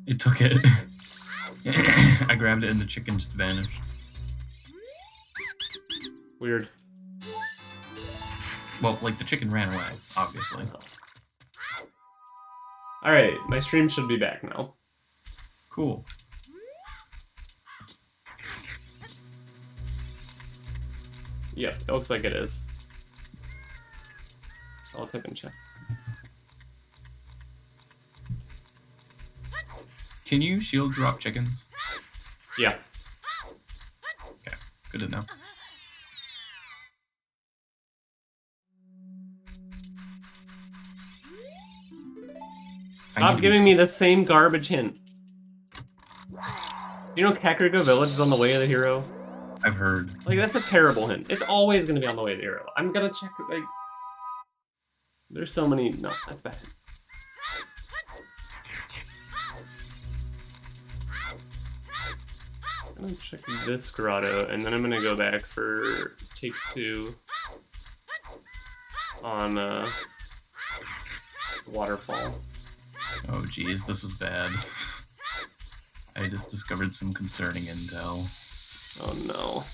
It took it. I grabbed it and the chicken just vanished. Weird. Well, like the chicken ran away, obviously. Alright, my stream should be back now. Cool. Yep, it looks like it is. I'll type in chat. Can you shield drop chickens? Yeah. Okay, good to know. Stop giving me the same garbage hint. You know Kakariko Village is on the way of the hero? I've heard. Like, that's a terrible hint. It's always gonna be on the way of the hero. I'm gonna check, like... There's so many... No, that's bad. I'm gonna check this grotto, and then I'm gonna go back for take 2 on waterfall. Oh geez, this was bad. I just discovered some concerning intel. Oh no.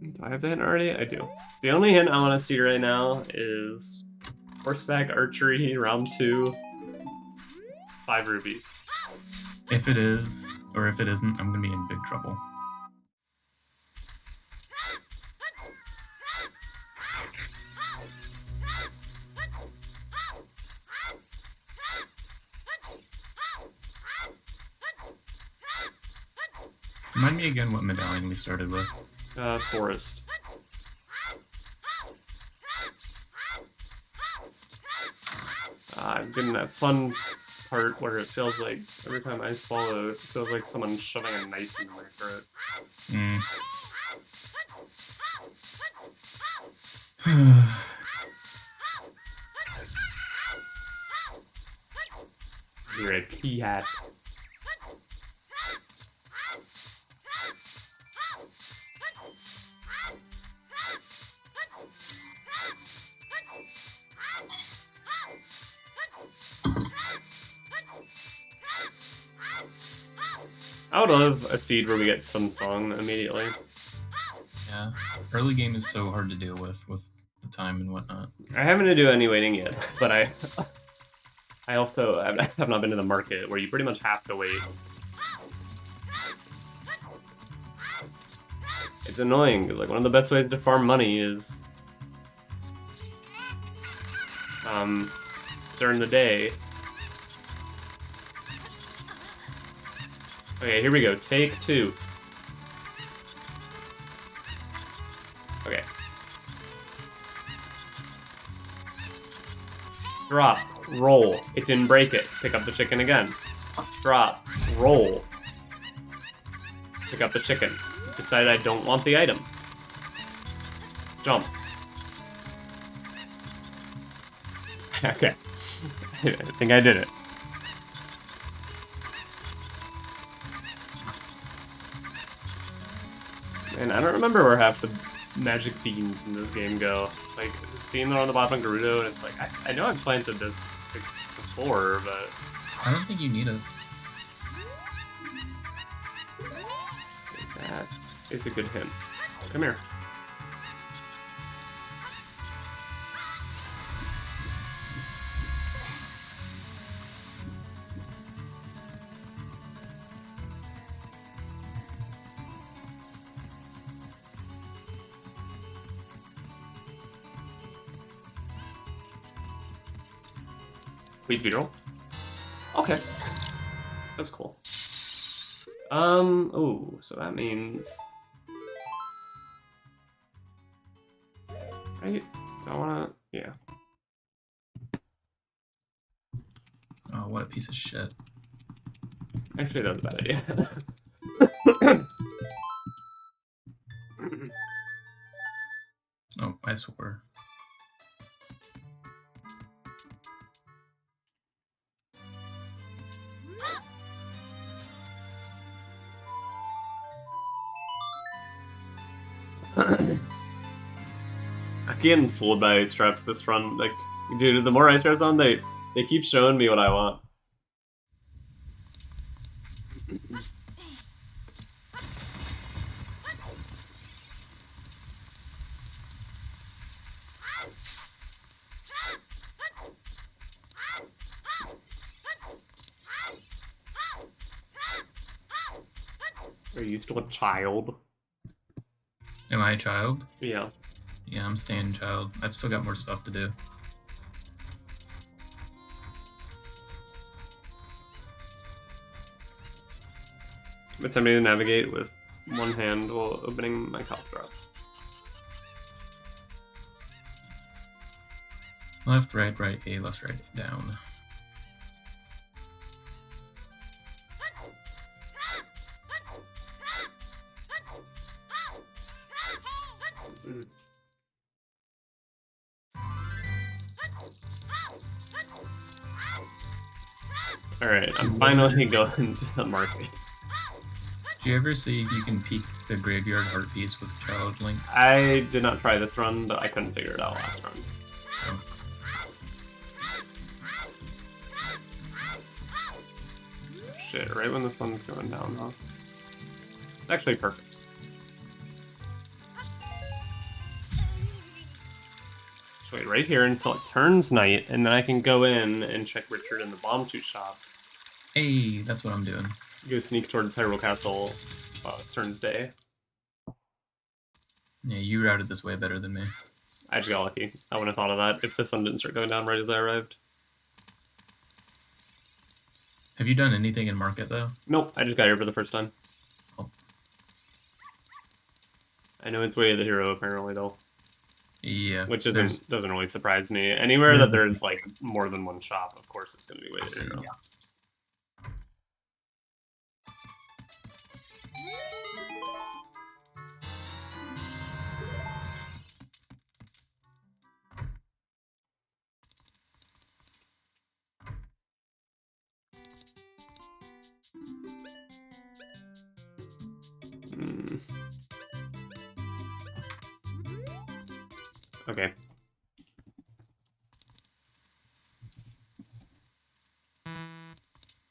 Do I have that hint already? I do. The only hint I want to see right now is horseback archery round 2, 5 rubies. If it is, or if it isn't, I'm gonna be in big trouble. Remind me again what medallion we started with. Forest. I'm getting that fun part where it feels like every time I swallow, it feels like someone's shoving a knife into my throat. You're a pea hat. I would love a seed where we get some song immediately. Yeah, early game is so hard to deal with the time and whatnot. I haven't do any waiting yet, but I also have not been to the market where you pretty much have to wait. It's annoying. Like, one of the best ways to farm money is during the day. Okay, here we go. Take 2. Okay. Drop. Roll. It didn't break it. Pick up the chicken again. Drop. Roll. Pick up the chicken. Decide I don't want the item. Jump. Okay. I think I did it. And I don't remember where half the magic beans in this game go. Like, seeing them on the bottom of Gerudo, and it's like, I know I've planted this like, before, but... I don't think you need it. That is a good hint. Come here. Please be roll. Okay. That's cool. Oh, so that means... Right? Do I wanna... Yeah. Oh, what a piece of shit. Actually, that's a bad idea. Oh, I swear. I'm getting fooled by ice traps this run. Like, dude, the more ice traps on, they keep showing me what I want. Are you still a child? Am I a child? Yeah. Yeah, I'm staying child. I've still got more stuff to do. It's time to navigate with one hand while opening my cough drop. Left, right, right, A, left, right, down. Alright, I'm finally going to the market. Do you ever see if you can peek the graveyard heart piece with Child Link? I did not try this run, but I couldn't figure it out last run. Oh. Shit, right when the sun's going down, huh? Actually, perfect. Just wait right here until it turns night, and then I can go in and check Richard in the bomb shoot shop. Hey, that's what I'm doing. Go sneak towards Hyrule Castle while it turns day. Yeah, you routed this way better than me. I just got lucky. I wouldn't have thought of that if the sun didn't start going down right as I arrived. Have you done anything in market though? Nope, I just got here for the first time. Oh. I know it's way of the hero apparently though. Yeah. Which doesn't really surprise me. Anywhere that there's like more than one shop, of course it's gonna be way of the hero. Yeah. Okay.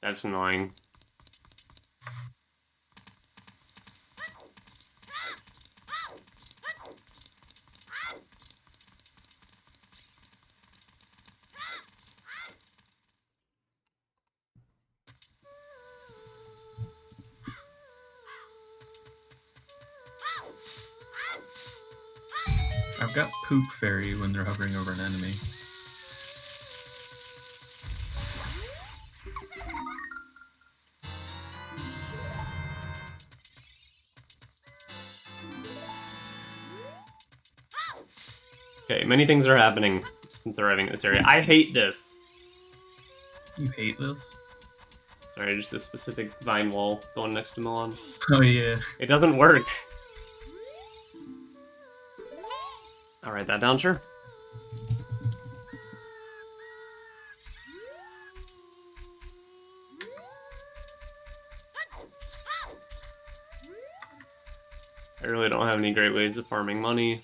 That's annoying. I've got Poop Fairy when they're hovering over an enemy. Okay, many things are happening since arriving in this area. I hate this. You hate this? Sorry, just this specific vine wall going next to Milan. Oh yeah. It doesn't work. I'll write that down, sure. I really don't have any great ways of farming money.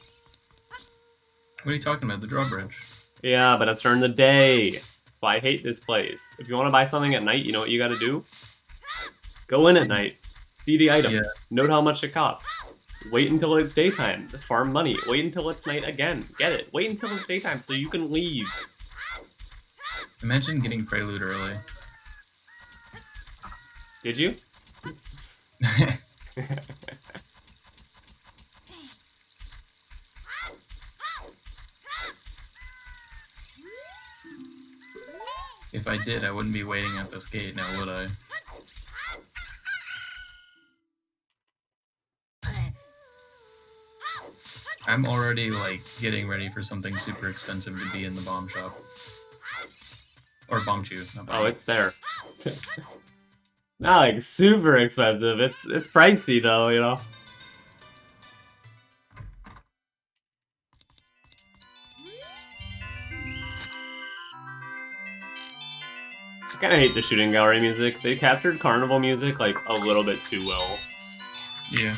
What are you talking about? The drawbridge. Yeah, but it's during the day. That's why I hate this place. If you want to buy something at night, you know what you gotta do? Go in at night. See the item. Yeah. Note how much it costs. Wait until it's daytime. Farm money. Wait until it's night again. Get it. Wait until it's daytime so you can leave. Imagine getting Prelude early. Did you? If I did, I wouldn't be waiting at this gate now, would I? I'm already, like, getting ready for something super expensive to be in the bomb shop. Or bomb chew. Not bomb. Oh, it's there. Not like super expensive. It's pricey though, you know. I kind of hate the shooting gallery music. They captured carnival music like a little bit too well. Yeah.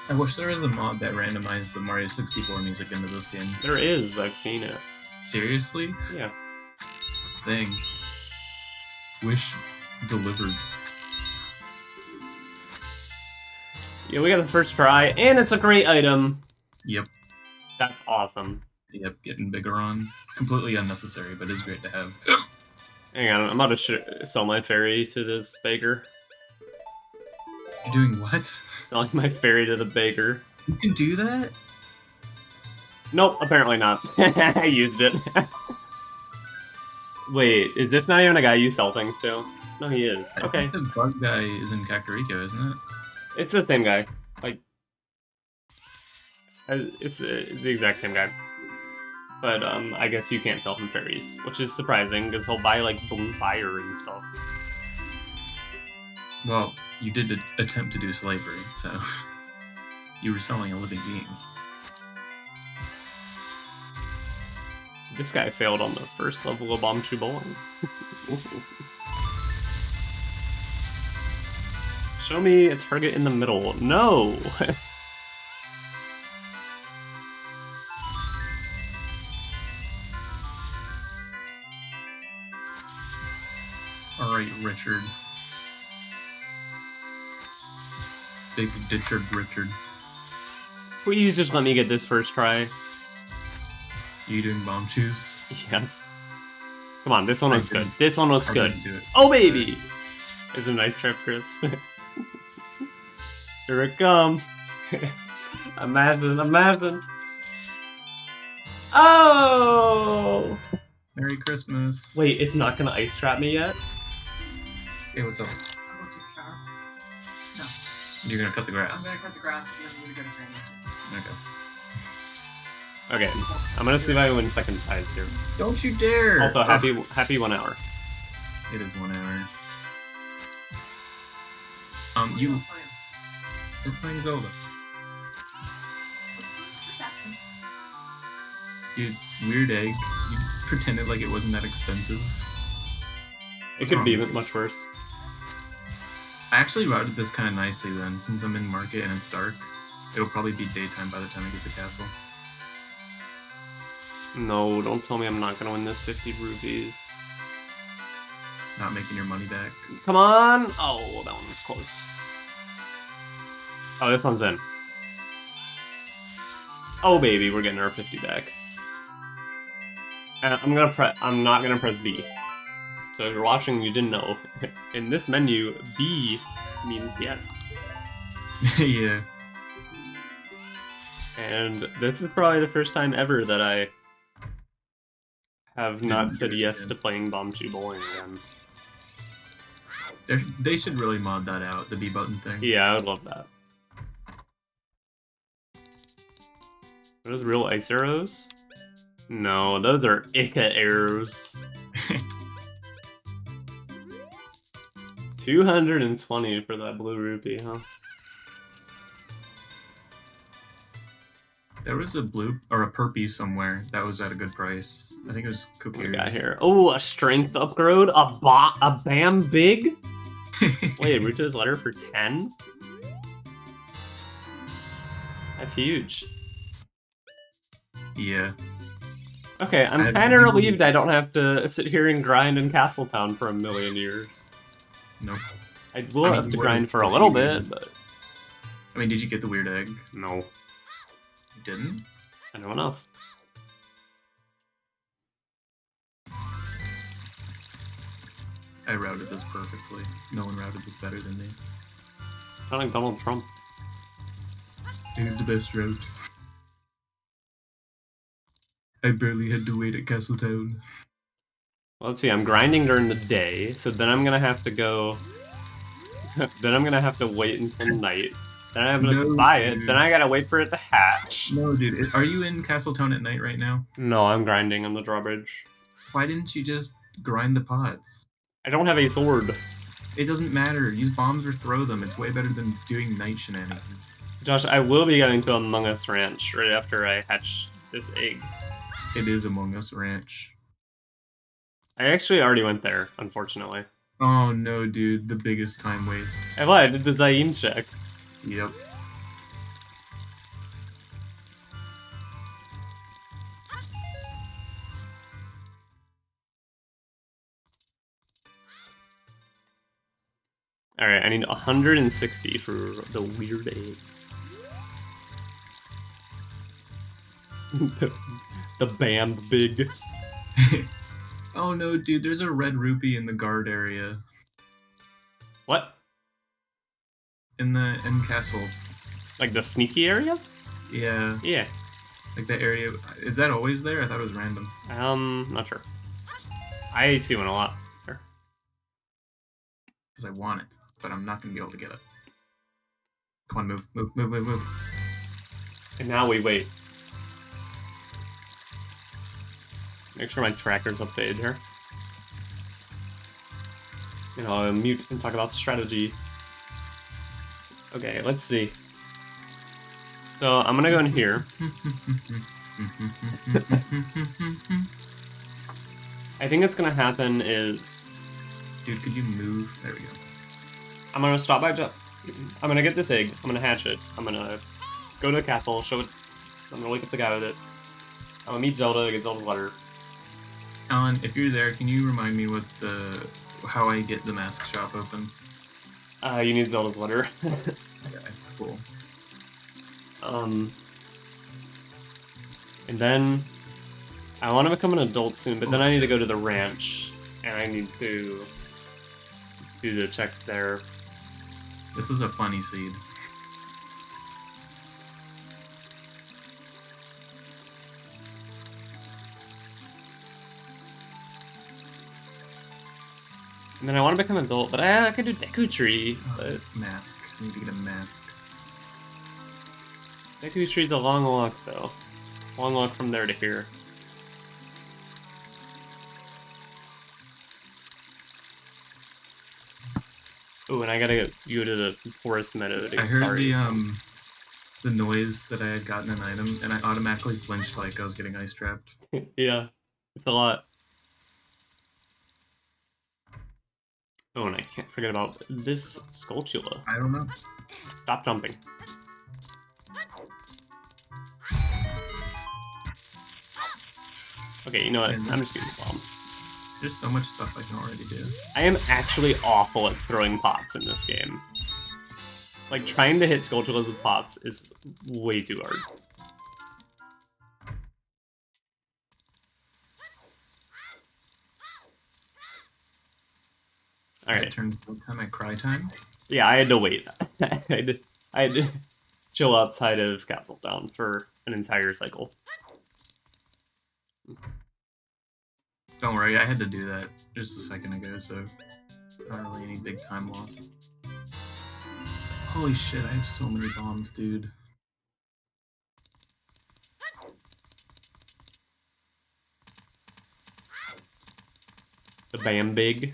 I wish there was a mod that randomized the Mario 64 music into this game. There is. I've seen it. Seriously? Yeah. Thing. Wish delivered. Yeah, we got the first try, and it's a great item. Yep. That's awesome. Yep, getting bigger on. Completely unnecessary, but it's great to have. Hang on, I'm about to sell my fairy to this baker. You're doing what? Selling my fairy to the baker. You can do that? Nope, apparently not. I used it. Wait, is this not even a guy you sell things to? No, he is. I Okay. think the bug guy is in Kakariko, isn't it? It's the same guy. Like, it's the exact same guy. But, I guess you can't sell him fairies, which is surprising, because he'll buy, like, blue fire and stuff. Well, you did attempt to do slavery, so you were selling a living being. This guy failed on the first level of Bombchu Bowling. Show me its target in the middle. No! Alright, Richard. Big Ditchard Richard. Please just let me get this first try. Are you doing bomb shoes? Yes. Come on, this one looks good. didn't- This one looks I good. didn't do it. Oh, baby! It's a nice trip, Chris. Here it comes. Imagine. Oh! Merry Christmas. Wait, it's not gonna ice trap me yet? Hey, what's up? I'll go take a shower. No, You're gonna cut the I'm grass. gonna cut the grass and then I'm gonna go to training. Okay. Okay, I'm gonna see if I win second prize here. Don't you dare! Also, happy 1 hour. It is 1 hour. What's You the plan? we're playing Zelda. What's the plan? Dude, weird egg. You pretended like it wasn't that expensive. It could wrong be with you? much worse. I actually routed this kind of nicely then, since I'm in market and it's dark. It'll probably be daytime by the time I get to castle. No, don't tell me I'm not gonna win this 50 rupees. Not making your money back. Come on! Oh, that one was close. Oh, this one's in. Oh, baby, we're getting our 50 back. And I'm not gonna press B. So if you're watching, you didn't know. In this menu, B means yes. Yeah. And this is probably the first time ever that I have not Didn't said do it yes again. to playing Bombchu Bowling again. They should really mod that out, the B button thing. Yeah, I would love that. Are those real ice arrows? No, those are Ica arrows. 220 for that blue rupee, huh? There was a blue or a perpy somewhere that was at a good price. I think it was What we Cookie. got here? Oh, a strength upgrade? A Bam Big? Wait, Ruto's letter for 10? That's huge. Yeah. Okay, I'm I- kind of relieved I don't have to sit here and grind in Castletown for a million years. Nope. I will I mean, have to what grind is- for a little bit, but I mean, did you get the weird egg? no, You didn't? I know enough. I routed this perfectly. No one routed this better than me. Not like Donald Trump. It is the best route. I barely had to wait at Castletown. Well, let's see, I'm grinding during the day, so then I'm gonna have to go... then I'm gonna have to wait until night. Then I have to No, buy it, dude. then I gotta wait for it to hatch. No, dude. Are you in Castletown at night right now? No, I'm grinding on the drawbridge. Why didn't you just grind the pots? I don't have a sword. It doesn't matter. Use bombs or throw them. It's way better than doing night shenanigans. Josh, I will be getting to Among Us Ranch right after I hatch this egg. It is Among Us Ranch. I actually already went there, unfortunately. Oh no, dude. The biggest time waste. I lied, I did the Zaim check. Yep. Alright, I need 160 for the weird egg. the Bam Big. Oh no, dude, there's a red rupee in the guard area. What? In the end castle. Like the sneaky area? Yeah, Yeah. like that area. Is that always there? I thought it was random. Not sure. I see one a lot. There. Because I want it, but I'm not going to be able to get it. Come on, move, move, move, move, move. And now we wait. Make sure my tracker's updated here. You know, I'll mute and talk about strategy. Okay, let's see. So I'm gonna go in here. I think what's gonna happen is, Dude, could you move? There we go. I'm gonna stop by. I'm gonna get this egg. I'm gonna hatch it. I'm gonna go to the castle, show it. I'm gonna wake up the guy with it. I'm gonna meet Zelda, get Zelda's letter. Alan, if you're there, can you remind me how I get the mask shop open? You need Zelda's letter. Yeah, cool. And then I want to become an adult soon, but then I need to go to the ranch, and I need to do the checks there. This is a funny seed. And then I want to become an adult, but I could do Deku Tree. But Mask. I need to get a mask. Deku Tree's a long walk, though. Long walk from there to here. Oh, and I gotta go to the forest meadow to get I heard Sari's. the noise that I had gotten an item, and I automatically flinched like I was getting ice trapped. Yeah, it's a lot. Oh, and I can't forget about this Skulltula. I don't know. Stop jumping. Okay, you know what? I'm just gonna bomb. There's so much stuff I can already do. I am actually awful at throwing pots in this game. Like, trying to hit Skulltulas with pots is way too hard. Alright. It turns time at cry time. Yeah, I had to wait. I had to chill outside of Castle Town for an entire cycle. Don't worry, I had to do that just a second ago, so not really any big time loss. Holy shit, I have so many bombs, dude. The Bam Big.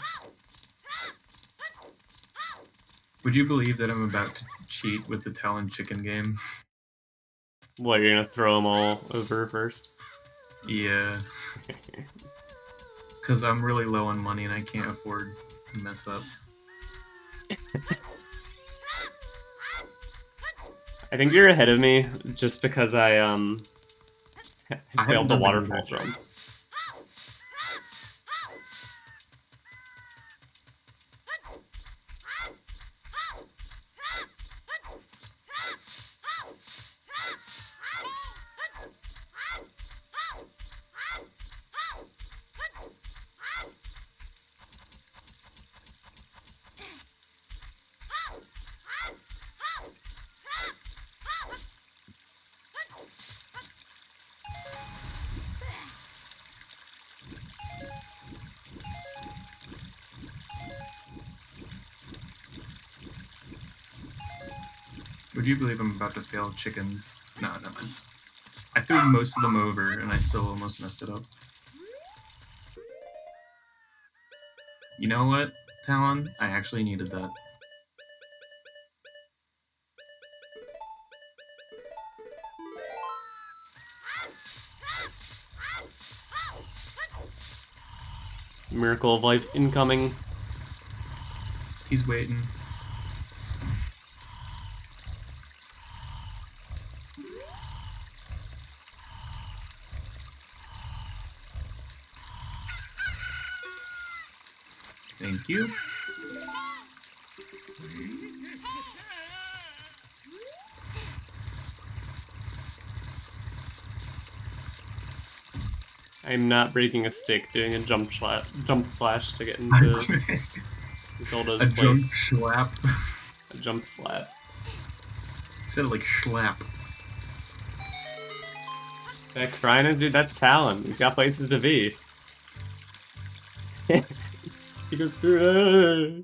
Would you believe that I'm about to cheat with the Talon chicken game? What, you're gonna throw them all over first? Yeah. Because I'm really low on money and I can't afford to mess up. I think you're ahead of me just because I failed the haven't done waterfall any jump. jumps. Would you believe I'm about to fail chickens? No, never mind. I threw most of them over and I still almost messed it up. You know what, Talon? I actually needed that. Miracle of Life incoming. He's waiting. Thank you. I'm not breaking a stick, doing a jump slash to get into Zelda's a jump place. schlap. A jump slap. Said it like schlap. That crying is, dude, that's Talon. He's got places to be. He goes, "Hooray."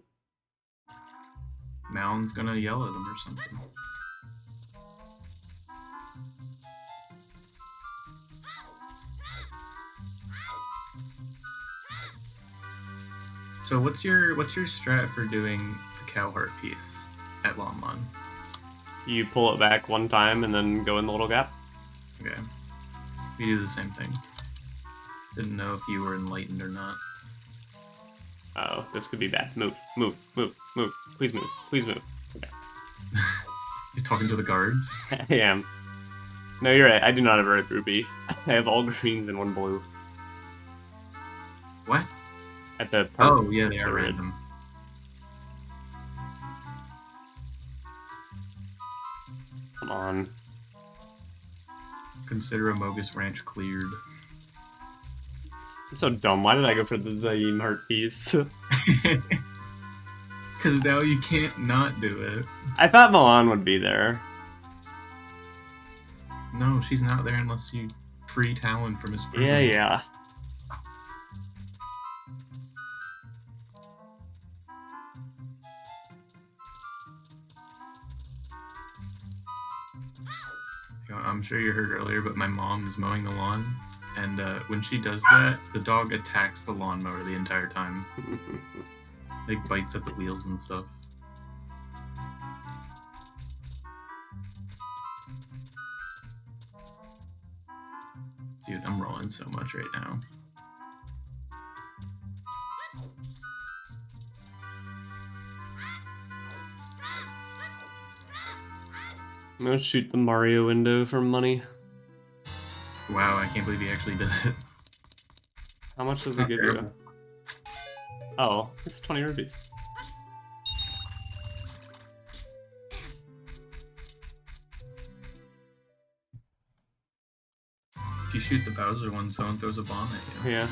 Malon's gonna yell at him or something. So what's your strat for doing the cow heart piece at Lon? You pull it back one time and then go in the little gap. Okay. We do the same thing. Didn't know if you were enlightened or not. Oh, this could be bad. Move, move, move, move. Please move. Please move. Okay. He's talking to the guards. I am. No, you're right. I do not have a red rupee. I have all greens and one blue. What? At the park. Oh, yeah, they are the red. random. Come on. Consider Amogus Ranch cleared. I'm so dumb. Why did I go for the heart piece? Because now you can't not do it. I thought Milan would be there. No, she's not there unless you free Talon from his prison. Yeah, yeah. You know, I'm sure you heard earlier, but my mom is mowing the lawn, and when she does that, the dog attacks the lawnmower the entire time. Like bites at the wheels and stuff. Dude, I'm rolling so much right now. I'm gonna shoot the Mario window for money. Wow, I can't believe he actually did it. How much does it Not give terrible. you? Oh, it's 20 rupees. If you shoot the Bowser one, someone throws a bomb at you. Yeah.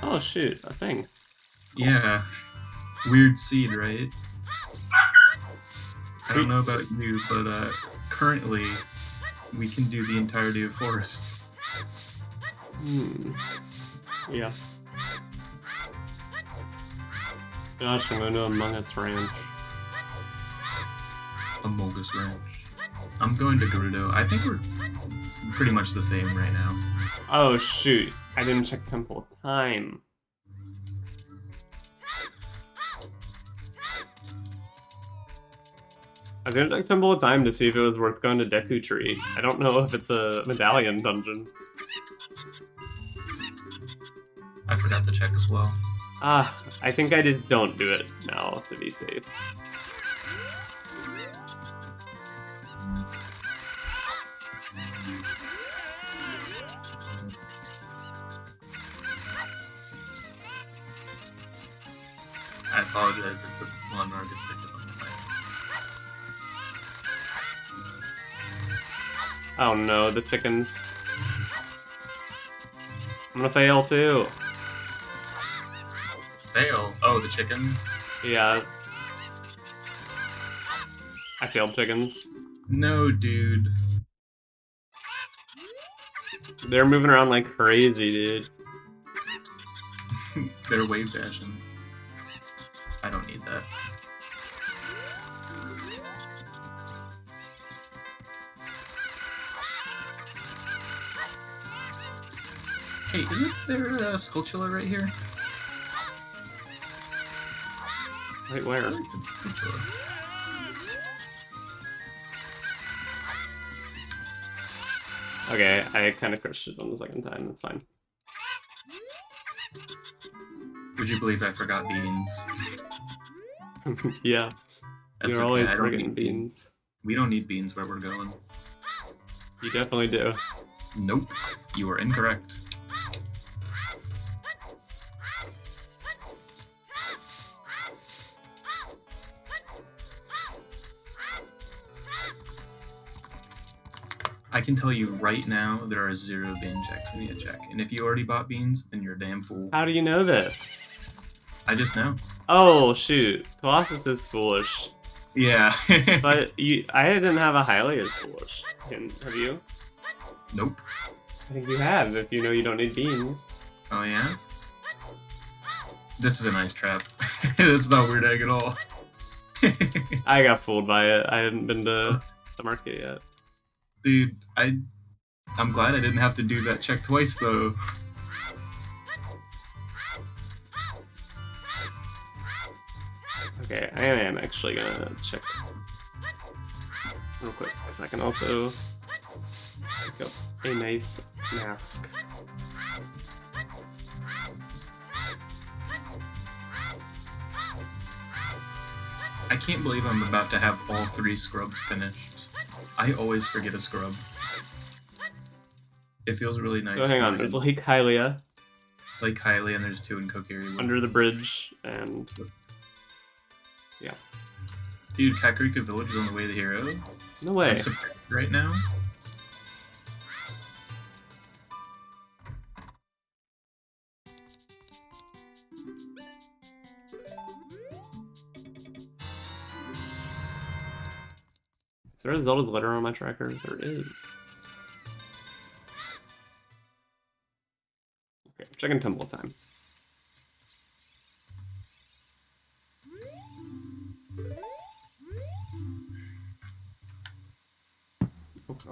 Oh shoot, a thing. Yeah. Weird seed, right? I Sweet. don't know about you, but currently we can do the entirety of Forest. Hmm. Yeah. Gosh, I'm going to Among Us Ranch. Amogus Ranch. I'm going to Gerudo. I think we're pretty much the same right now. Oh shoot, I didn't check temple time. I was gonna check temple time to see if it was worth going to Deku Tree. I don't know if it's a medallion dungeon. I forgot to check as well. Ah, I think I just don't do it now to be safe. I apologize if the lawnmower gets picked up on the mic. Oh no, the chickens. I'm gonna fail too. Fail. Oh, the chickens? Yeah. I failed chickens. No, dude. They're moving around like crazy, dude. They're wave dashing. I don't need that. Hey, isn't there a Skulltula right here? Wait, I where? like the Skulltula. Okay, I kind of crushed it on the second time, that's fine. Would you believe I forgot beans? Yeah, That's you're okay, always I don't forgetting need beans. We don't need beans where we're going. You definitely do. Nope, you are incorrect. I can tell you right now there are 0 bean checks we need to check. And if you already bought beans, then you're a damn fool. How do you know this? I just know. Oh, shoot. Colossus is foolish. Yeah. But I didn't have a highly as foolish. Have you? Nope. I think you have, if you know you don't need beans. Oh yeah? This is a nice trap. It's not weird egg at all. I got fooled by it. I hadn't been to the market yet. Dude, I'm glad I didn't have to do that check twice though. Okay, I am actually gonna check real quick, because I can also pick up a nice mask. I can't believe I'm about to have all 3 scrubs finished. I always forget a scrub. It feels really nice. So hang on, there's Lake Hylia. Lake Hylia, and there's 2 in Kokiri. Under the bridge, and... yeah. Dude, Kakariko Village is on the way to the hero. No way. I'm surprised right now. Is there a Zelda's letter on my tracker? There is. Okay, checking temple time.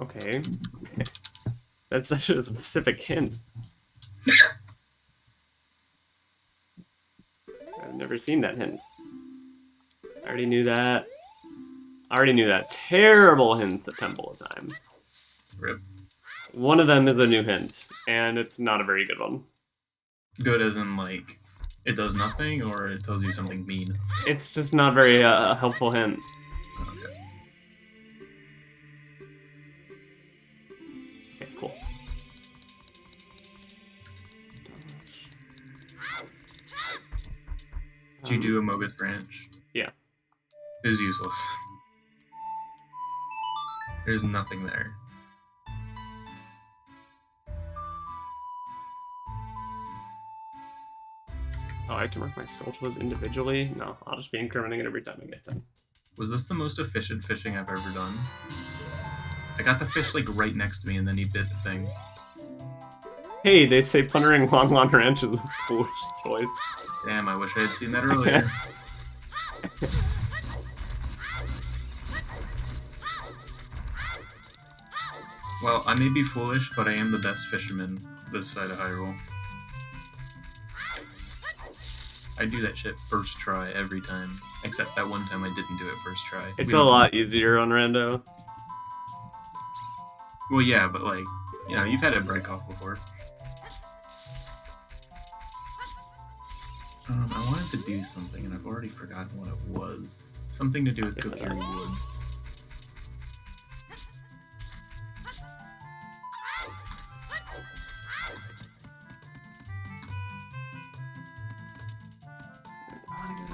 Okay. That's such a specific hint. I've never seen that hint. I already knew that. I already knew that. Terrible hint at Temple of Time. Rip. One of them is a new hint, and it's not a very good one. Good as in, like, it does nothing, or it tells you something mean? It's just not very helpful hint. Okay. Okay, cool. Did you do a Mogus branch? Yeah. It was useless. There's nothing there. Oh, I have to mark my Skulltulas individually? No, I'll just be incrementing it every time I get 10. Was this the most efficient fishing I've ever done? I got the fish, like, right next to me, and then he bit the thing. Hey, they say plundering Lon Lon Ranch is a foolish choice. Damn, I wish I had seen that earlier. Well, I may be foolish, but I am the best fisherman this side of Hyrule. I do that shit first try every time. Except that one time I didn't do it first try. It's a lot easier on Rando. Well, yeah, but like, you know, you've had it break off before. I wanted to do something, and I've already forgotten what it was. Something to do with Kokiri Woods.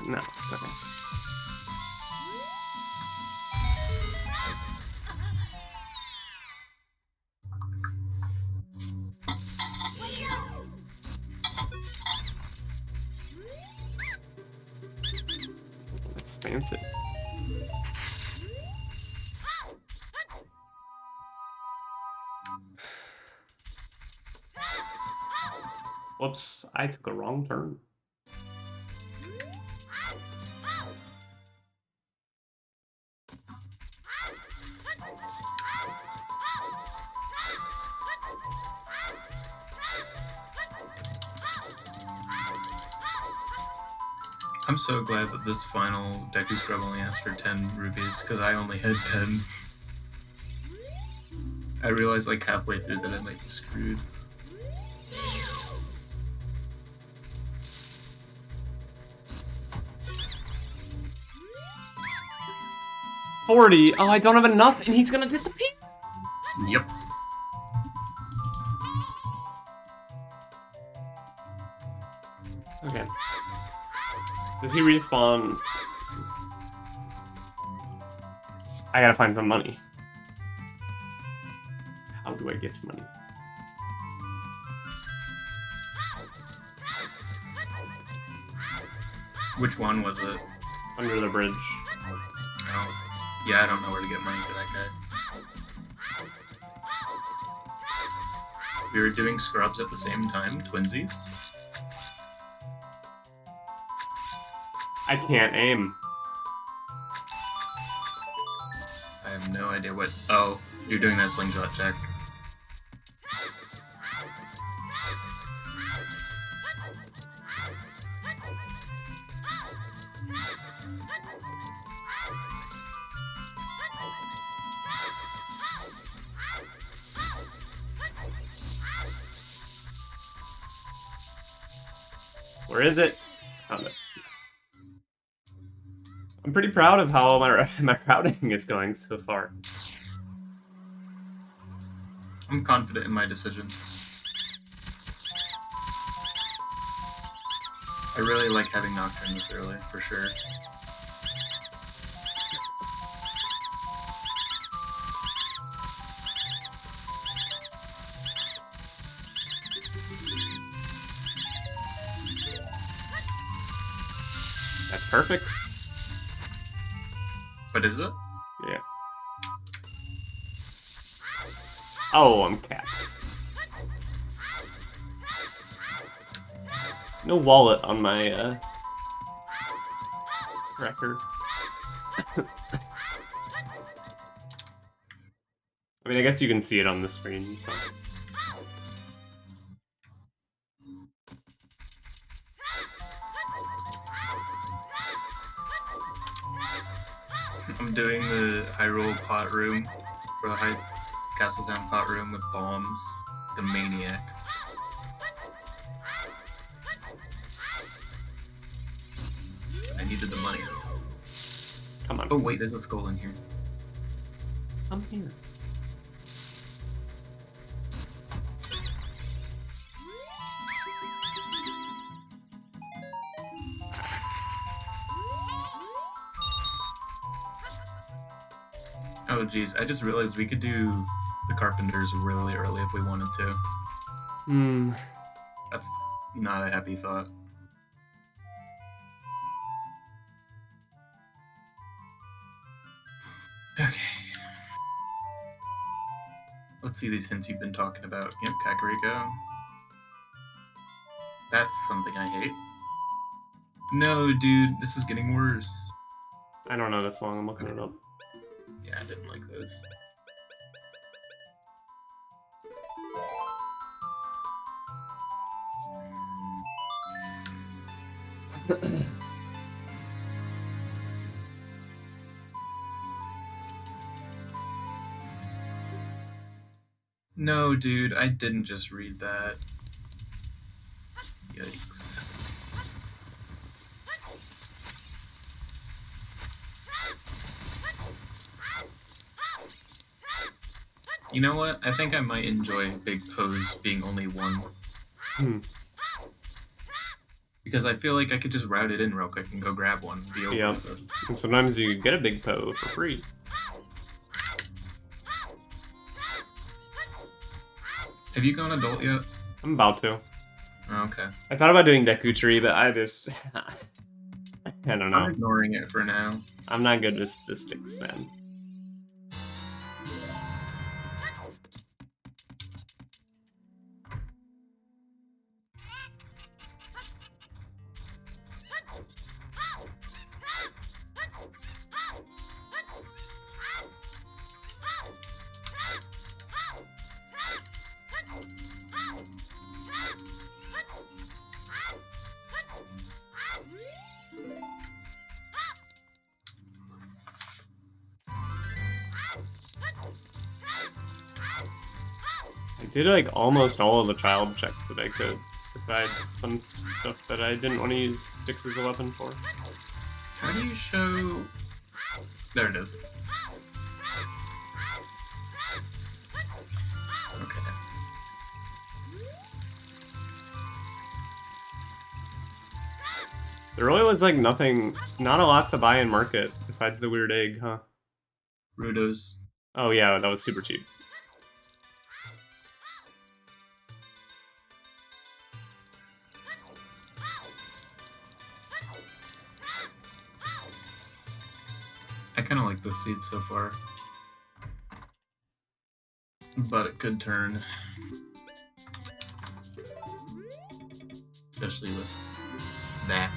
No, it's okay. Let's fancy. Whoops, I took a wrong turn. I'm so glad that this final Deku Scrub only asked for 10 rupees, because I only had 10. I realized like halfway through that I might be screwed. $40. Oh, I don't have enough, and he's gonna disappear. Yep. Okay. Does he respawn? I gotta find some money. do I get money? Which one was it? Under the bridge. Oh, yeah, I don't know where to get money for that guy. We were doing scrubs at the same time, twinsies. I can't aim. I have no idea what. Oh, you're doing that slingshot check. Where is it? Found it. I'm pretty proud of how my routing is going so far. I'm confident in my decisions. I really like having Nocturne this early, for sure. That's perfect. But is it? Yeah. Oh, I'm capped. No wallet on my record. I mean, I guess you can see it on the screen, so. I'm doing the high roll pot room, or the high Castletown pot room with bombs. The maniac. I needed the money. Come on. Oh wait, there's a skull in here. Come here. Oh geez, I just realized we could do the Carpenters really early if we wanted to. Hmm. That's not a happy thought. Okay. Let's see these hints you've been talking about. Yep, Kakariko. That's something I hate. No, dude, this is getting worse. I don't know this song. I'm looking it up. Yeah, I didn't like those. No, dude, I didn't just read that. Yikes. You know what? I think I might enjoy Big Pose being only one. Hmm. Because I feel like I could just route it in real quick and go grab one and be over Yeah. with it. And sometimes you get a big Poe for free. Have you gone adult yet? I'm about to. Oh, okay. I thought about doing Dekuchiri, but I just... I don't I'm know. ignoring it for now. I'm not good with the sticks, man. I did like almost all of the child checks that I could, besides some stuff that I didn't want to use sticks as a weapon for. How do you show... There it is. Okay. There really was like nothing, not a lot to buy in market besides the weird egg, huh? Rudos. Oh yeah, that was super cheap. kind of like this seed so far. But it could turn. Especially with that.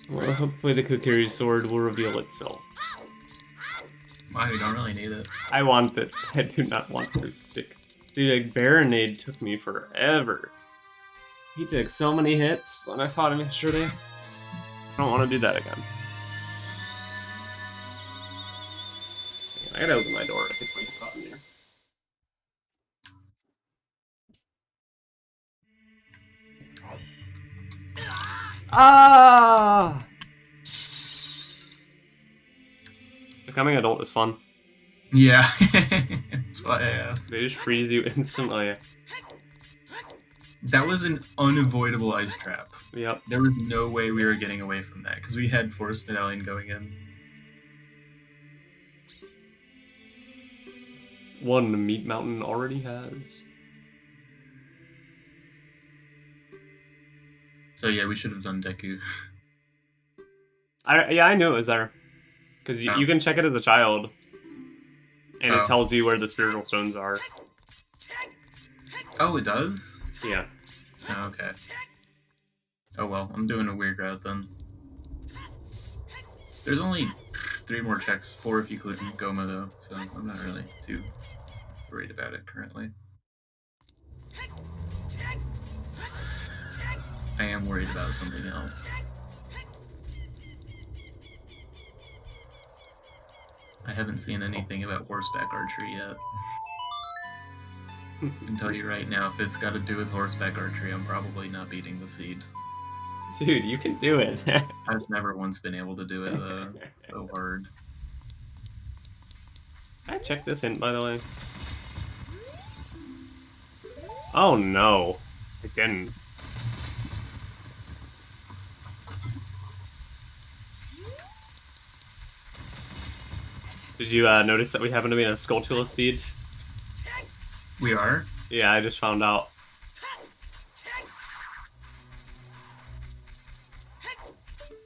Well, hopefully the Kokiri sword will reveal itself. Wow, you don't really need it. I want it. I do not want to stick. Dude, like, Baronade took me forever. He took so many hits when I fought him yesterday. I don't want to do that again. I gotta open my door if it's way too hot in here. Ah! Becoming adult is fun. Yeah, that's why I asked. They just freeze you instantly. That was an unavoidable ice trap. Yep. There was no way we were getting away from that because we had Forest Medallion going in. One Meat Mountain already has. So yeah, we should have done Deku. I knew it was there. Because you can check it as a child. And it tells you where the spiritual stones are. Oh, it does? Yeah. Oh, okay. Oh well, I'm doing a weird route then. There's only 3 more checks, 4 if you include Goma though, so I'm not really too worried about it currently. I am worried about something else. I haven't seen anything about horseback archery yet. I can tell you right now, if it's got to do with horseback archery, I'm probably not beating the seed. Dude, you can do it. I've never once been able to do it though. So hard. I checked this in, by the way. Oh no. I didn't. Did you notice that we happen to be in a Skulltula seed? We are? Yeah, I just found out.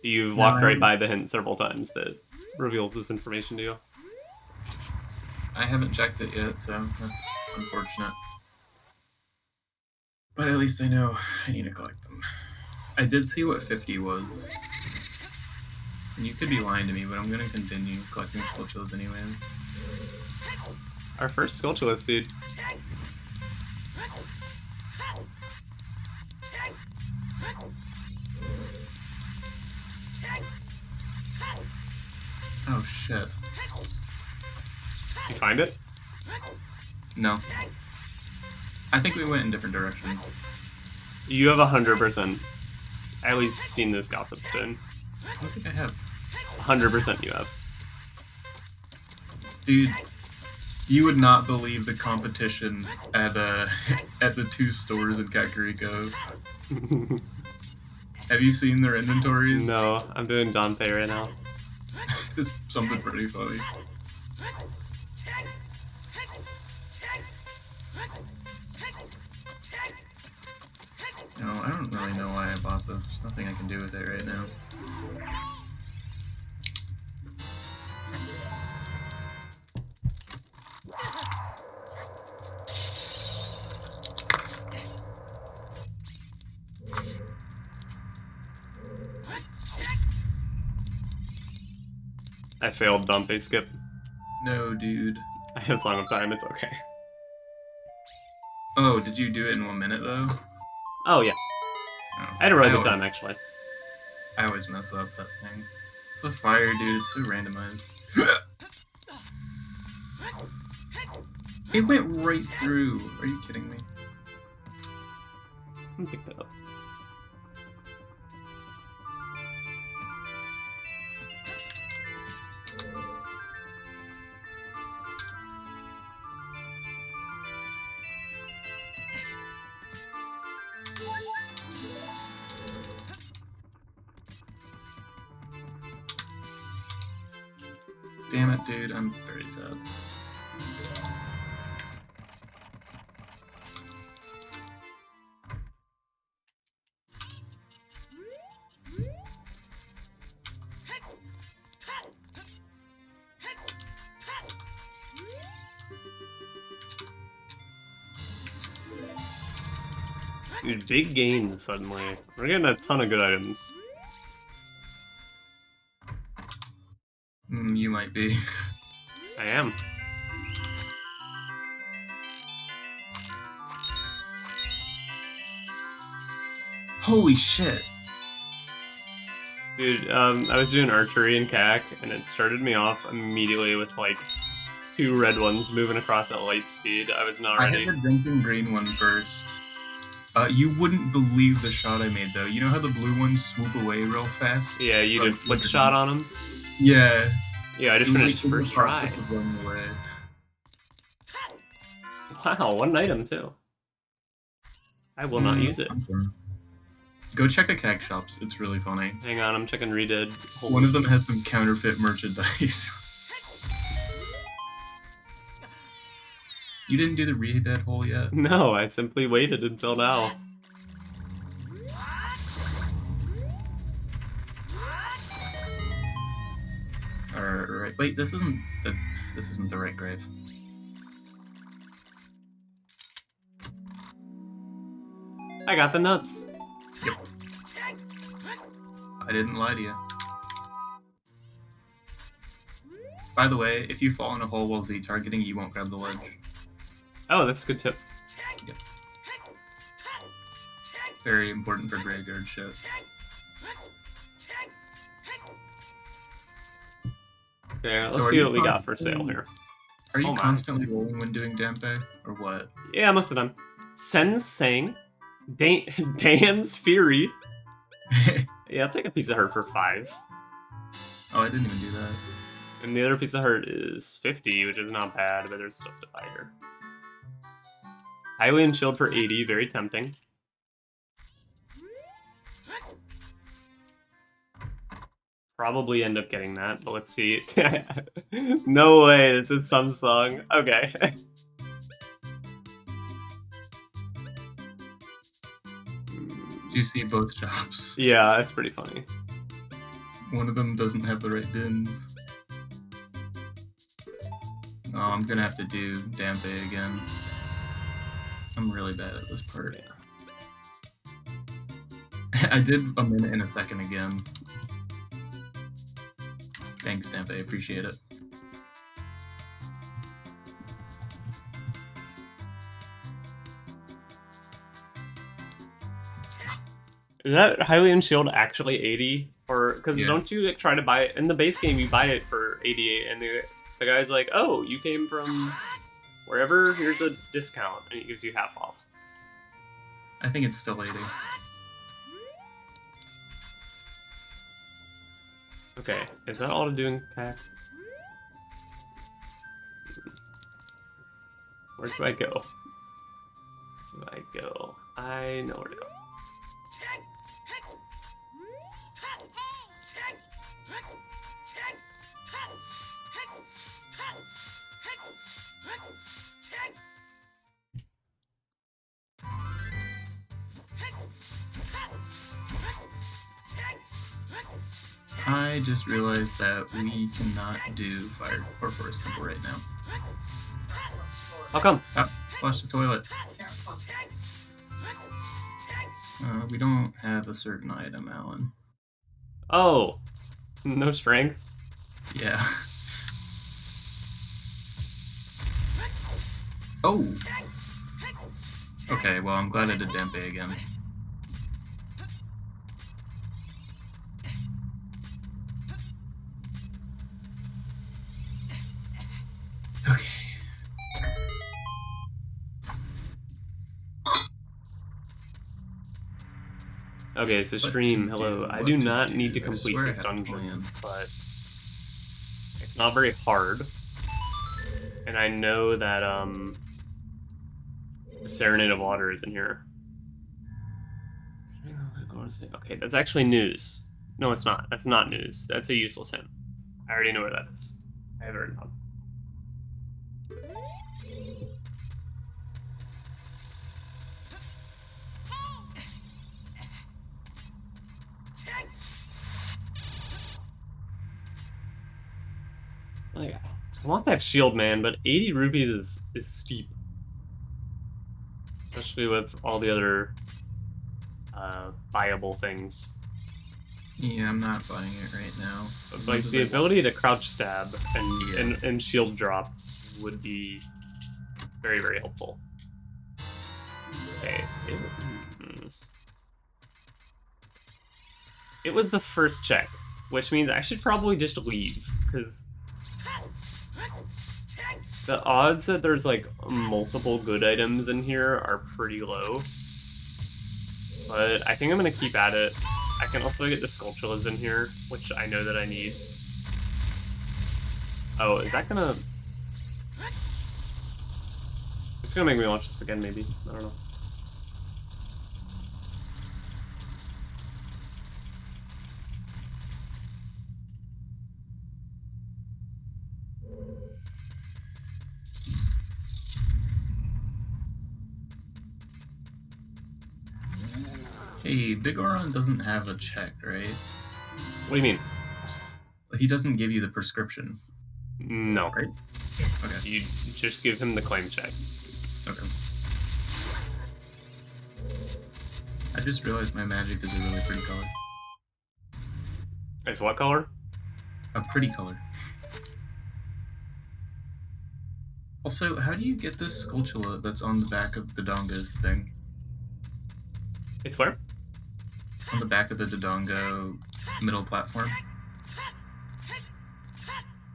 You've walked right by the hint several times that reveals this information to you. I haven't checked it yet, so that's unfortunate. But at least I know I need to collect them. I did see what 50 was. And you could be lying to me, but I'm gonna continue collecting Skulltulas anyways. Our first Skulltula seed. Oh shit. You find it? No. I think we went in different directions. You have 100% at least seen this gossip stone. I don't think I have. 100% you have. Dude, you would not believe the competition at at the 2 stores in Kakariko. Have you seen their inventories? No, I'm doing Dante right now. It's something pretty funny. No, I don't really know why I bought this. There's nothing I can do with it right now. I failed Dante skip. No, dude. I have Song of Time, it's okay. Oh, did you do it in 1 minute though? Oh yeah. Oh, I had a really good time actually. I always mess up that thing. It's the fire, dude. It's so randomized. It went right through. Are you kidding me? Let me pick that up. Damn it, dude. I'm very sad. Dude, big gains suddenly. We're getting a ton of good items. You might be. I am. Holy shit. Dude, I was doing archery in CAC, and it started me off immediately with, like, 2 red ones moving across at light speed. I was not I ready. had the drinking green one first. You wouldn't believe the shot I made, though. You know how the blue ones swoop away real fast? Yeah, you did flick shot on him? Yeah. Yeah, I just finished first try. Away. Wow, what an item, too. I will not use it. Go check the CAC shops. It's really funny. Hang on, I'm checking redid. One of them has some counterfeit merchandise. You didn't do the redid hole yet? No, I simply waited until now. Alright, wait, this isn't the right grave. I got the nuts. Yep. I didn't lie to you. By the way, if you fall in a hole while Z targeting, you won't grab the ledge. Oh, that's a good tip. Yep. Very important for graveyard shit. Okay, let's So see what we got for sale here. Are you Oh my. constantly rolling when doing Dampe, or what? Yeah, most of the time. Sen's Sang. Dan's Fury. Yeah, I'll take a piece of hurt for 5. Oh, I didn't even do that. And the other piece of hurt is 50, which is not bad, but there's stuff to buy here. Hylian Shield for 80, very tempting. Probably end up getting that, but let's see. No way, this is Samsung. Okay. Do you see both shops? Yeah, that's pretty funny. One of them doesn't have the right bins. Oh, I'm gonna have to do Dampe again. I'm really bad at this part. I did a minute and a second again. Thanks, Dampe. Appreciate it. Is that Hylian Shield actually 80? Or, because Yeah. don't you try to buy it, in the base game you buy it for 88, and the guy's like, oh, you came from wherever, here's a discount, and it gives you half off. I think it's still 80. Okay, is that all to do in CAC? Where do I go? I know where to go. I just realized that we cannot do Fire or Forest Temple right now. How come? Stop. Flush the toilet. We don't have a certain item, Alan. Oh, no strength. Yeah. Oh! Okay, well, I'm glad I did Dampe again. Okay. Okay, so stream, hello. I do not need to complete this dungeon, but it's not very hard. And I know that, the Serenade of Water is in here. Okay, that's actually news. No, it's not. That's not news. That's a useless hint. I already know where that is. I have it written down. Like, I want that shield, man, but 80 rupees is steep. Especially with all the other buyable things. Yeah, I'm not buying it right now. But, like, the ability to crouch stab Yeah. and shield drop would be very, very helpful. Okay. It was the first check, which means I should probably just leave, because the odds that there's, like, multiple good items in here are pretty low. But I think I'm going to keep at it. I can also get the Skulltulas in here, which I know that I need. Oh, is that going to... It's going to make me watch this again, maybe. I don't know. Hey, Big Oron doesn't have a check, right? What do you mean? He doesn't give you the prescription. No. Right? Okay. You just give him the claim check. Okay. I just realized my magic is a really pretty color. It's what color? A pretty color. Also, how do you get this Skulltula that's on the back of the Dodongo's thing? It's where? On the back of the Dodongo middle platform?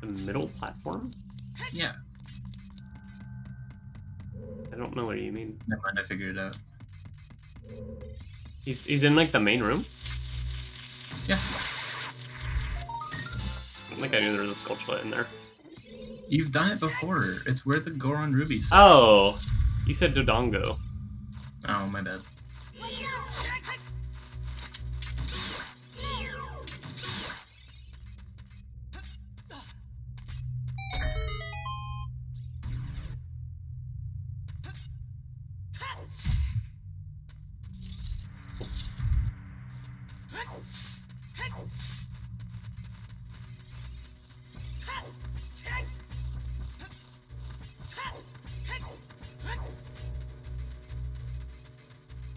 The middle platform? Yeah. I don't know what you mean. Never mind, I figured it out. He's in, like, the main room? Yeah. I don't think I knew there was a Skulltula in there. You've done it before. It's where the Goron Ruby sits. Oh! You said Dodongo. Oh, my bad. Oops.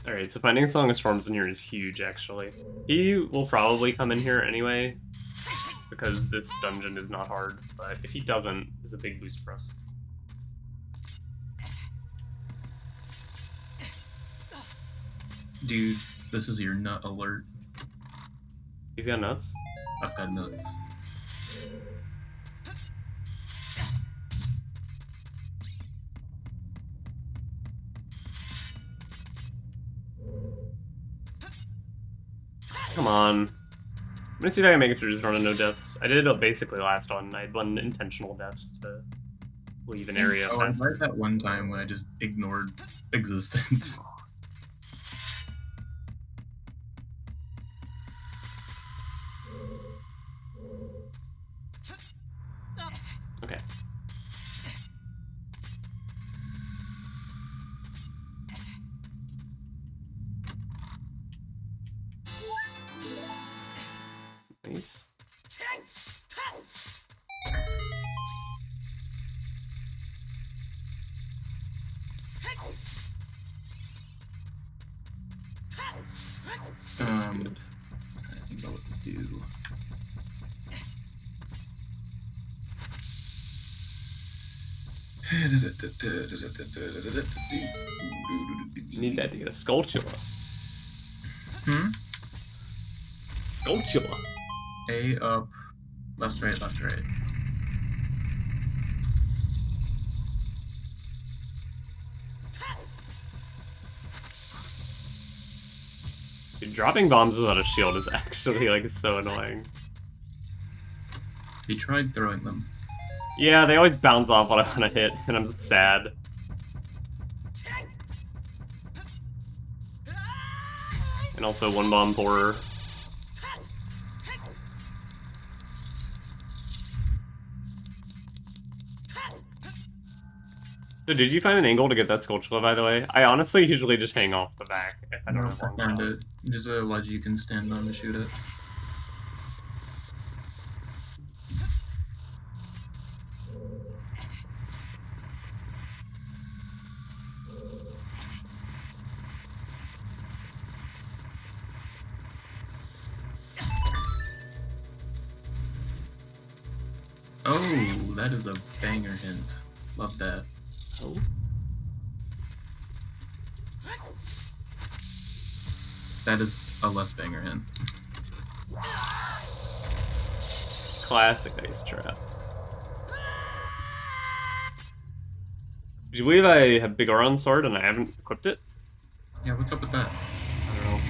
Alright, so finding Song of Storms in here is huge, actually. He will probably come in here anyway, because this dungeon is not hard, but if he doesn't, it's a big boost for us. Dude, this is your nut alert. He's got nuts? I've got nuts. Come on. I'm gonna see if I can make it through this run of no deaths. I did it basically last one. I had one intentional death to leave an area Oh, I fast. tried that one time when I just ignored existence. Okay. Nice. That's good. I'm trying to think about what to do. You need that to get a Skulltula. Hmm? Skulltula. A up, left, right, left, right. Dude, dropping bombs without a shield is actually, like, so annoying. He tried throwing them. Yeah, they always bounce off when I want to hit, and I'm sad. And also one bomb horror. So did you find an angle to get that Skulltula, by the way? I honestly usually just hang off the back if I don't have I long found shot. it. There's a ledge you can stand on to shoot it. Oh, that is a banger hint. Love that. Oh. That is a less banger hint. Classic ice trap. Do you believe I have Big Oron sword and I haven't equipped it? Yeah, what's up with that? I don't know.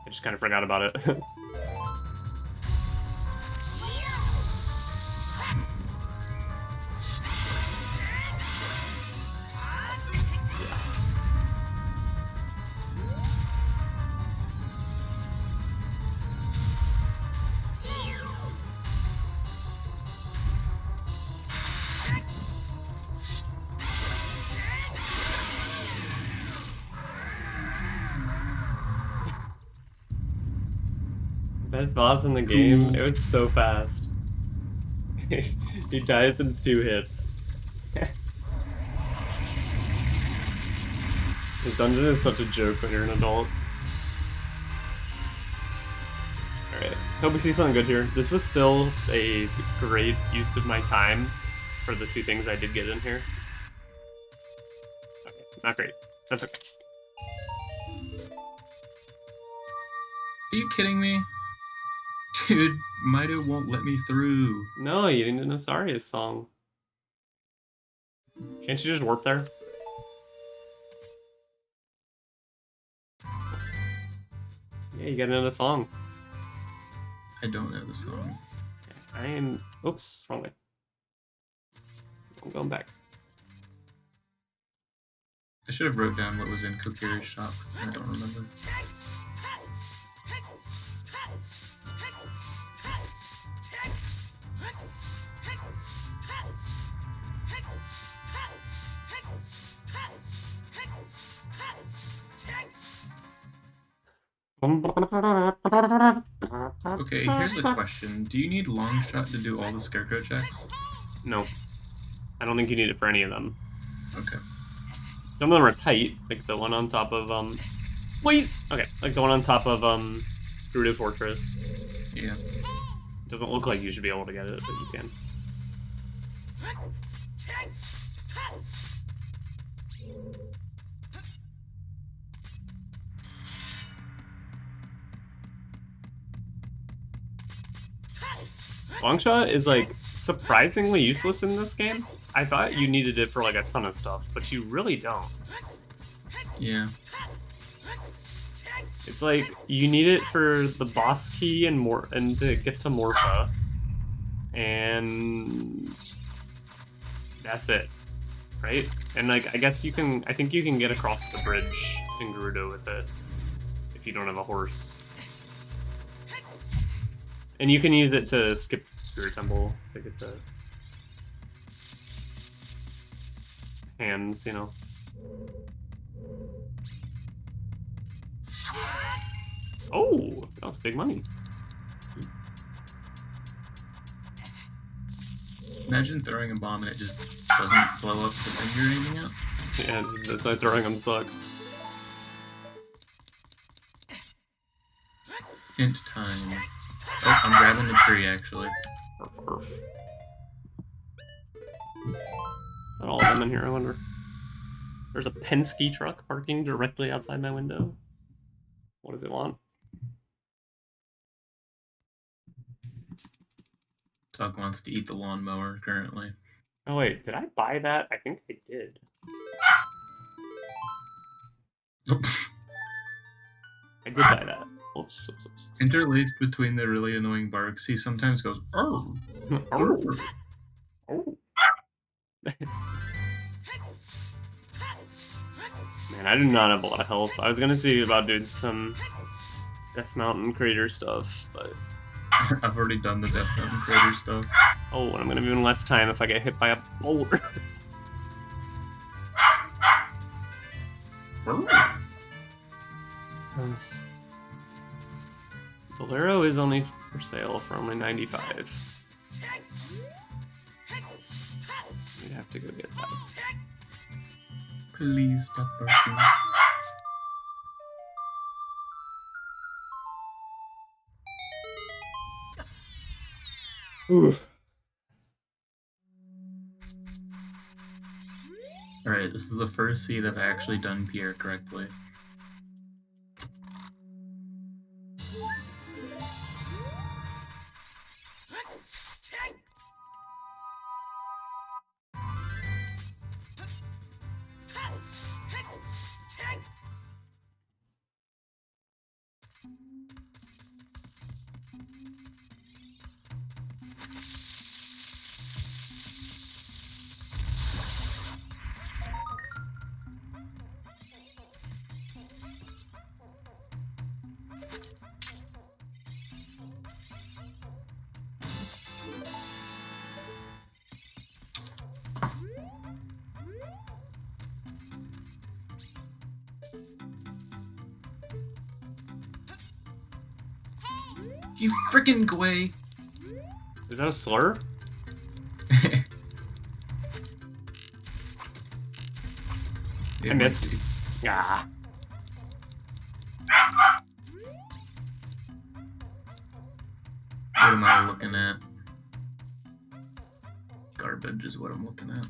I just kind of forgot about it. Best boss in the game. It was so fast. He dies in 2 hits. This dungeon is such a joke when you're an adult. Alright, hope we see something good here. This was still a great use of my time for the 2 things I did get in here. Okay, not great. That's okay. Are you kidding me? Dude, Mido won't let me through. No, you didn't know Saria's song. Can't you just warp there? Oops. Yeah, you gotta know the song. I don't know the song. I am... Oops, wrong way. I'm going back. I should have wrote down what was in Kokiri's shop. I don't remember. Okay, here's a question. Do you need long shot to do all the scarecrow checks? No. I don't think you need it for any of them. Okay. Some of them are tight, like the one on top of, Please! Okay, like the one on top of, Gerudo Fortress. Yeah. Doesn't look like you should be able to get it, but you can. Longshot is like surprisingly useless in this game. I thought you needed it for like a ton of stuff, but you really don't. Yeah. It's like you need it for the boss key and to get to Morpha. And that's it. Right? And like I think you can get across the bridge in Gerudo with it if you don't have a horse. And you can use it to skip Spirit Temple to get the hands, you know. Oh, that was big money. Imagine throwing a bomb and it just doesn't blow up the thing you're aiming at. Yeah, that's why throwing them sucks. Hint time. Oh, I'm grabbing the tree, actually. Perf. Is that all of them in here, I wonder? There's a Penske truck parking directly outside my window. What does it want? Doug wants to eat the lawnmower currently. Oh wait, did I buy that? I think I did. I did buy that. Oops. Interlaced between the really annoying barks, he sometimes goes, "Oh, Oh. Oh. Man, I do not have a lot of health. I was gonna see about doing some Death Mountain Crater stuff, but I've already done the Death Mountain Crater stuff. Oh, and I'm gonna have even less time if I get hit by a boulder. Bolero is only for sale for only 95. We'd have to go get that. Please stop barking. Ooh. Alright, this is the first seed I've actually done Pierre correctly. You freaking Gwei! Is that a slur? I missed. Ah. What am I looking at? Garbage is what I'm looking at.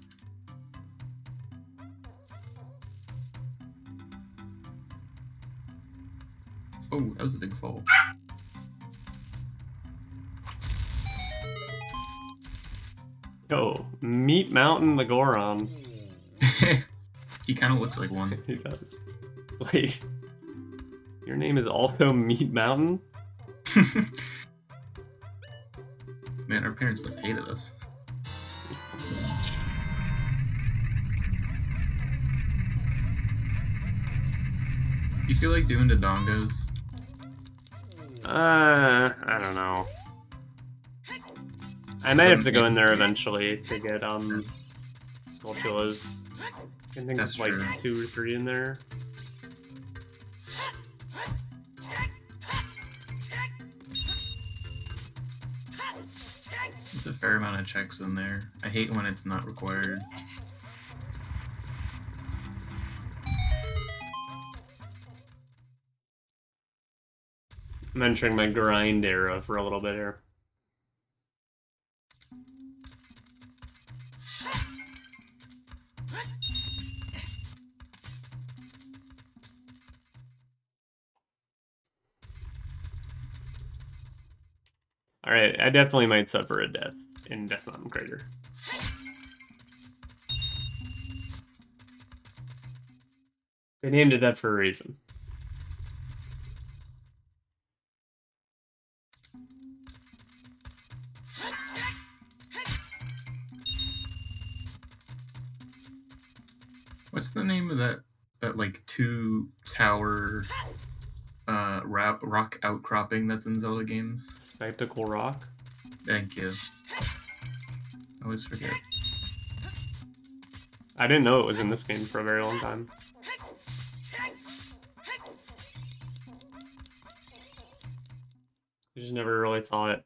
Oh, that was a big fall. Yo, Meat Mountain the Goron. He kind of looks like one. He does. Wait. Your name is also Meat Mountain? Man, our parents must have hated us. You feel like doing the dongos? I don't know. I might have to go in there eventually to get Skulltulas. I think That's there's like true. 2 or 3 in there. There's a fair amount of checks in there. I hate when it's not required. I'm entering my grind era for a little bit here. Alright, I definitely might suffer a death in Death Mountain Crater. They named it that for a reason. What's the name of that like 2-tower rock outcropping that's in Zelda games? Spectacle Rock? Thank you. I always forget. I didn't know it was in this game for a very long time. I just never really saw it.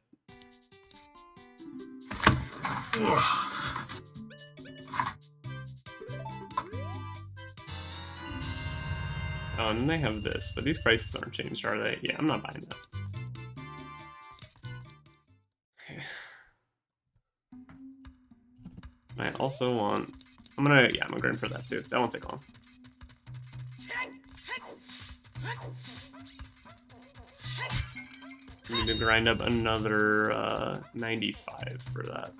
Oh, and then they have this, but these prices aren't changed, are they? Yeah, I'm not buying that. I also want... I'm gonna grind for that too. That won't take long. I need to grind up another 95 for that.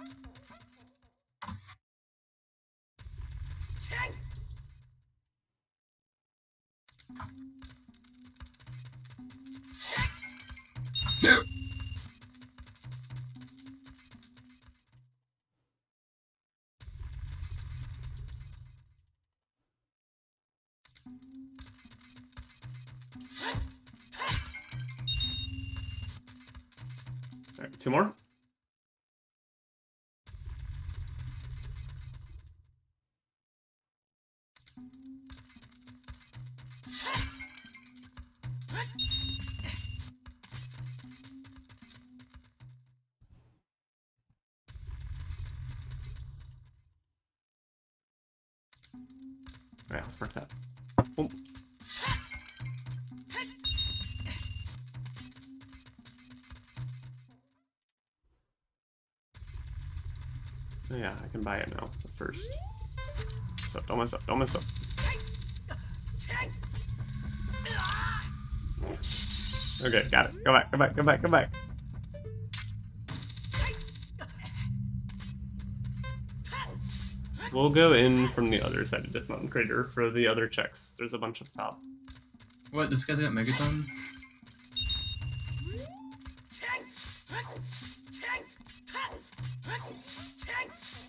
Yep. 2 more. Alright, let's mark that. Boom. Oh yeah, I can buy it now, but first. Mess up, don't mess up, don't mess up. Okay, got it. Go back, go back, go back, go back. We'll go in from the other side of Diff Mountain Crater for the other checks. There's a bunch up top. What? This guy's got Megaton?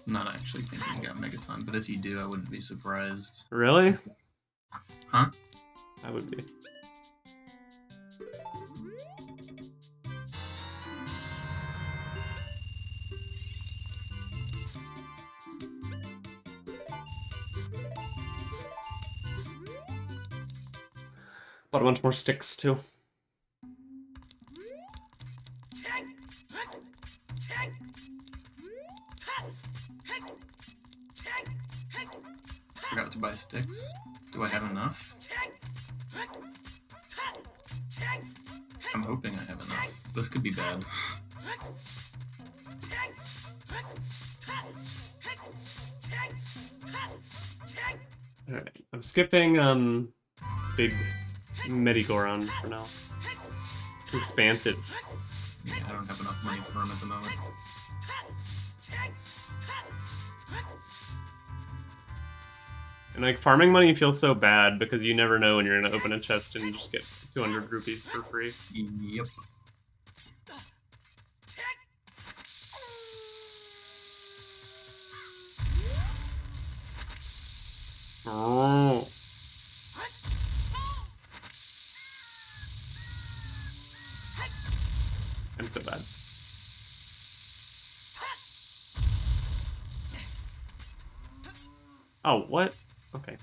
I'm not actually thinking he got Megaton, but if you do, I wouldn't be surprised. Really? Huh? I would be. Bought a bunch more sticks too. Forgot to buy sticks. Do I have enough? I'm hoping I have enough. This could be bad. Alright, I'm skipping big Medigoron for now. It's too expansive. Yeah, I don't have enough money for him at the moment. And like farming money feels so bad because you never know when you're gonna open a chest and just get 200 rupees for free. Yep. Oh. I'm so bad. Oh, what? Okay.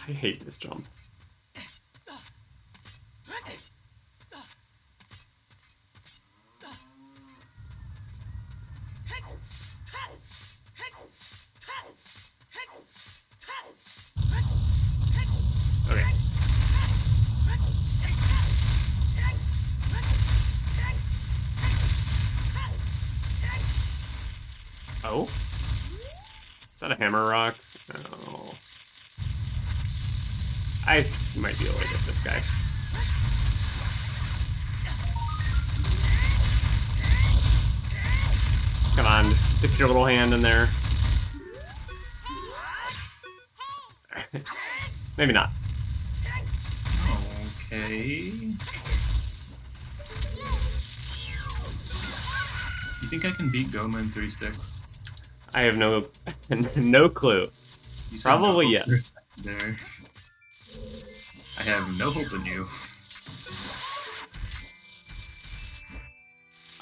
I hate this jump. Okay. Oh? Is that a hammer rock? No. I might be able to get this guy. Come on, just stick your little hand in there. Maybe not. Okay. You think I can beat Goma in 3 sticks? I have no no clue. You said Probably no hope yes. there. I have no hope in you.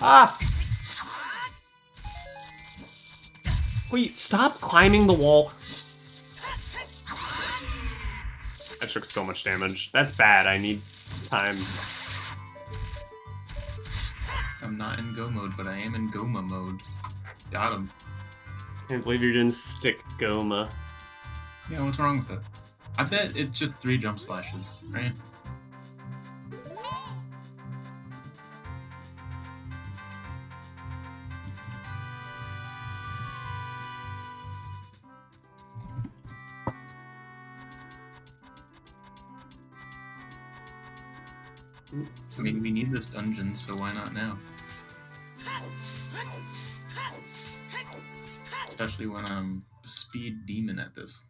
Ah! Wait, stop climbing the wall. That took so much damage. That's bad. I need time. I'm not in Go mode, but I am in Goma mode. Got him. Can't believe you're doing stick Goma. Yeah, what's wrong with it? I bet it's just 3 jump slashes, right? I mean, we need this dungeon, so why not now? Especially when I'm a speed demon at this.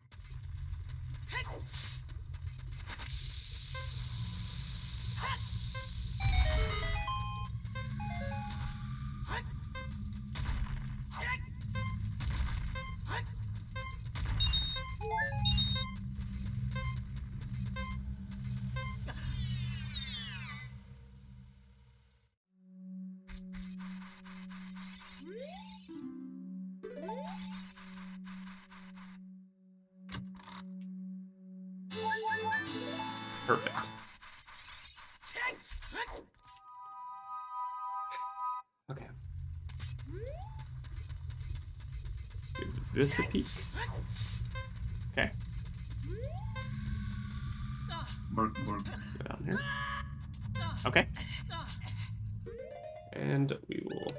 Perfect. Okay. Let's give this a peek. Okay. Work. Go down here. Okay. And we will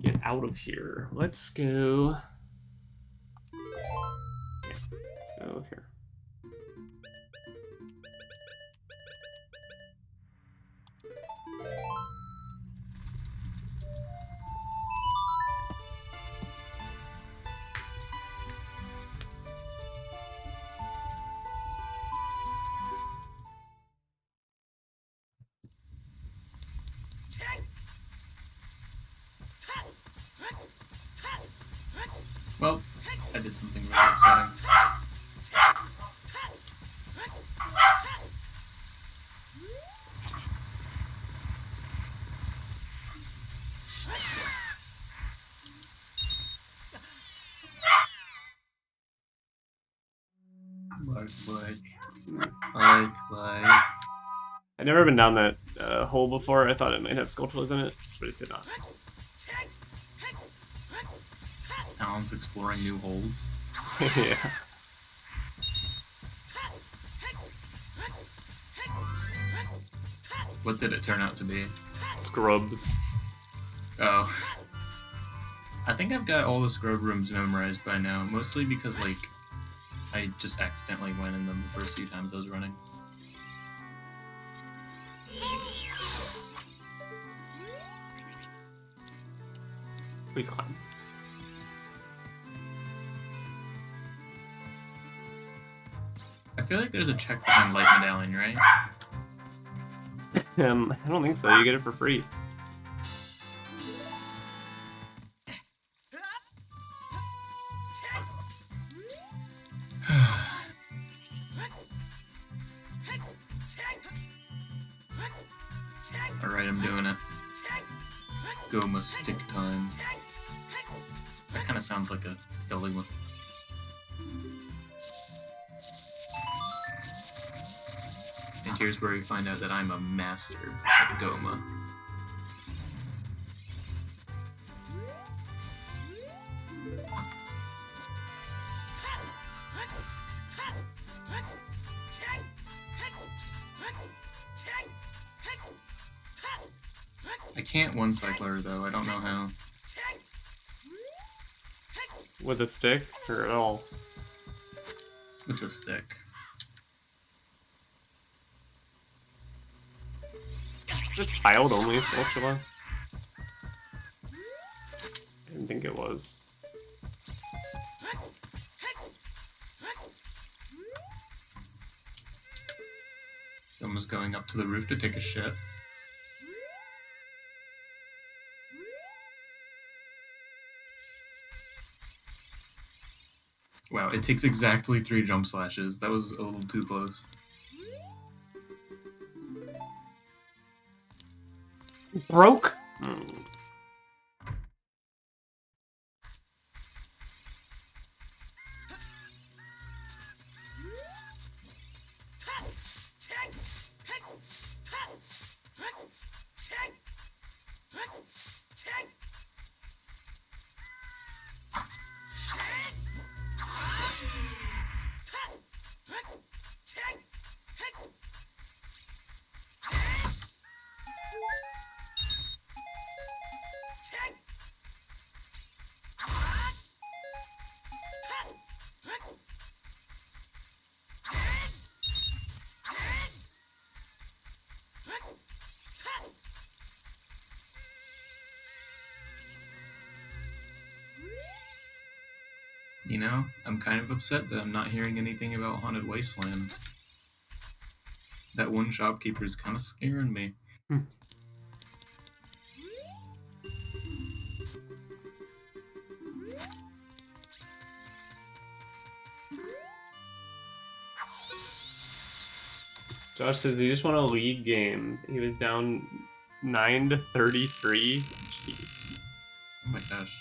get out of here. Let's go. Yeah, let's go here. Well, I did something really upsetting. Like. I've never been down that hole before. I thought it might have Skulltulas in it, but it did not. Alan's exploring new holes. Yeah. What did it turn out to be? Scrubs. Oh. I think I've got all the scrub rooms memorized by now, mostly because, like, I just accidentally went in them the first few times I was running. Please climb. I feel like there's a check behind Light Medallion, right? I don't think so. You get it for free. Alright, I'm doing it. Goma stick time. That kind of sounds like a silly one. And here's where we find out that I'm a master at Goma. I can't one-cycler though, I don't know how. With a stick or at all? With a stick. Is it child only Skulltula? I didn't think it was. Goma's going up to the roof to take a shit. Wow, it takes exactly 3 jump slashes. That was a little too close. Broke? You know, I'm kind of upset that I'm not hearing anything about Haunted Wasteland. That one shopkeeper is kind of scaring me. Josh says he just won a league game. He was down 9-33. Jeez. Oh my gosh.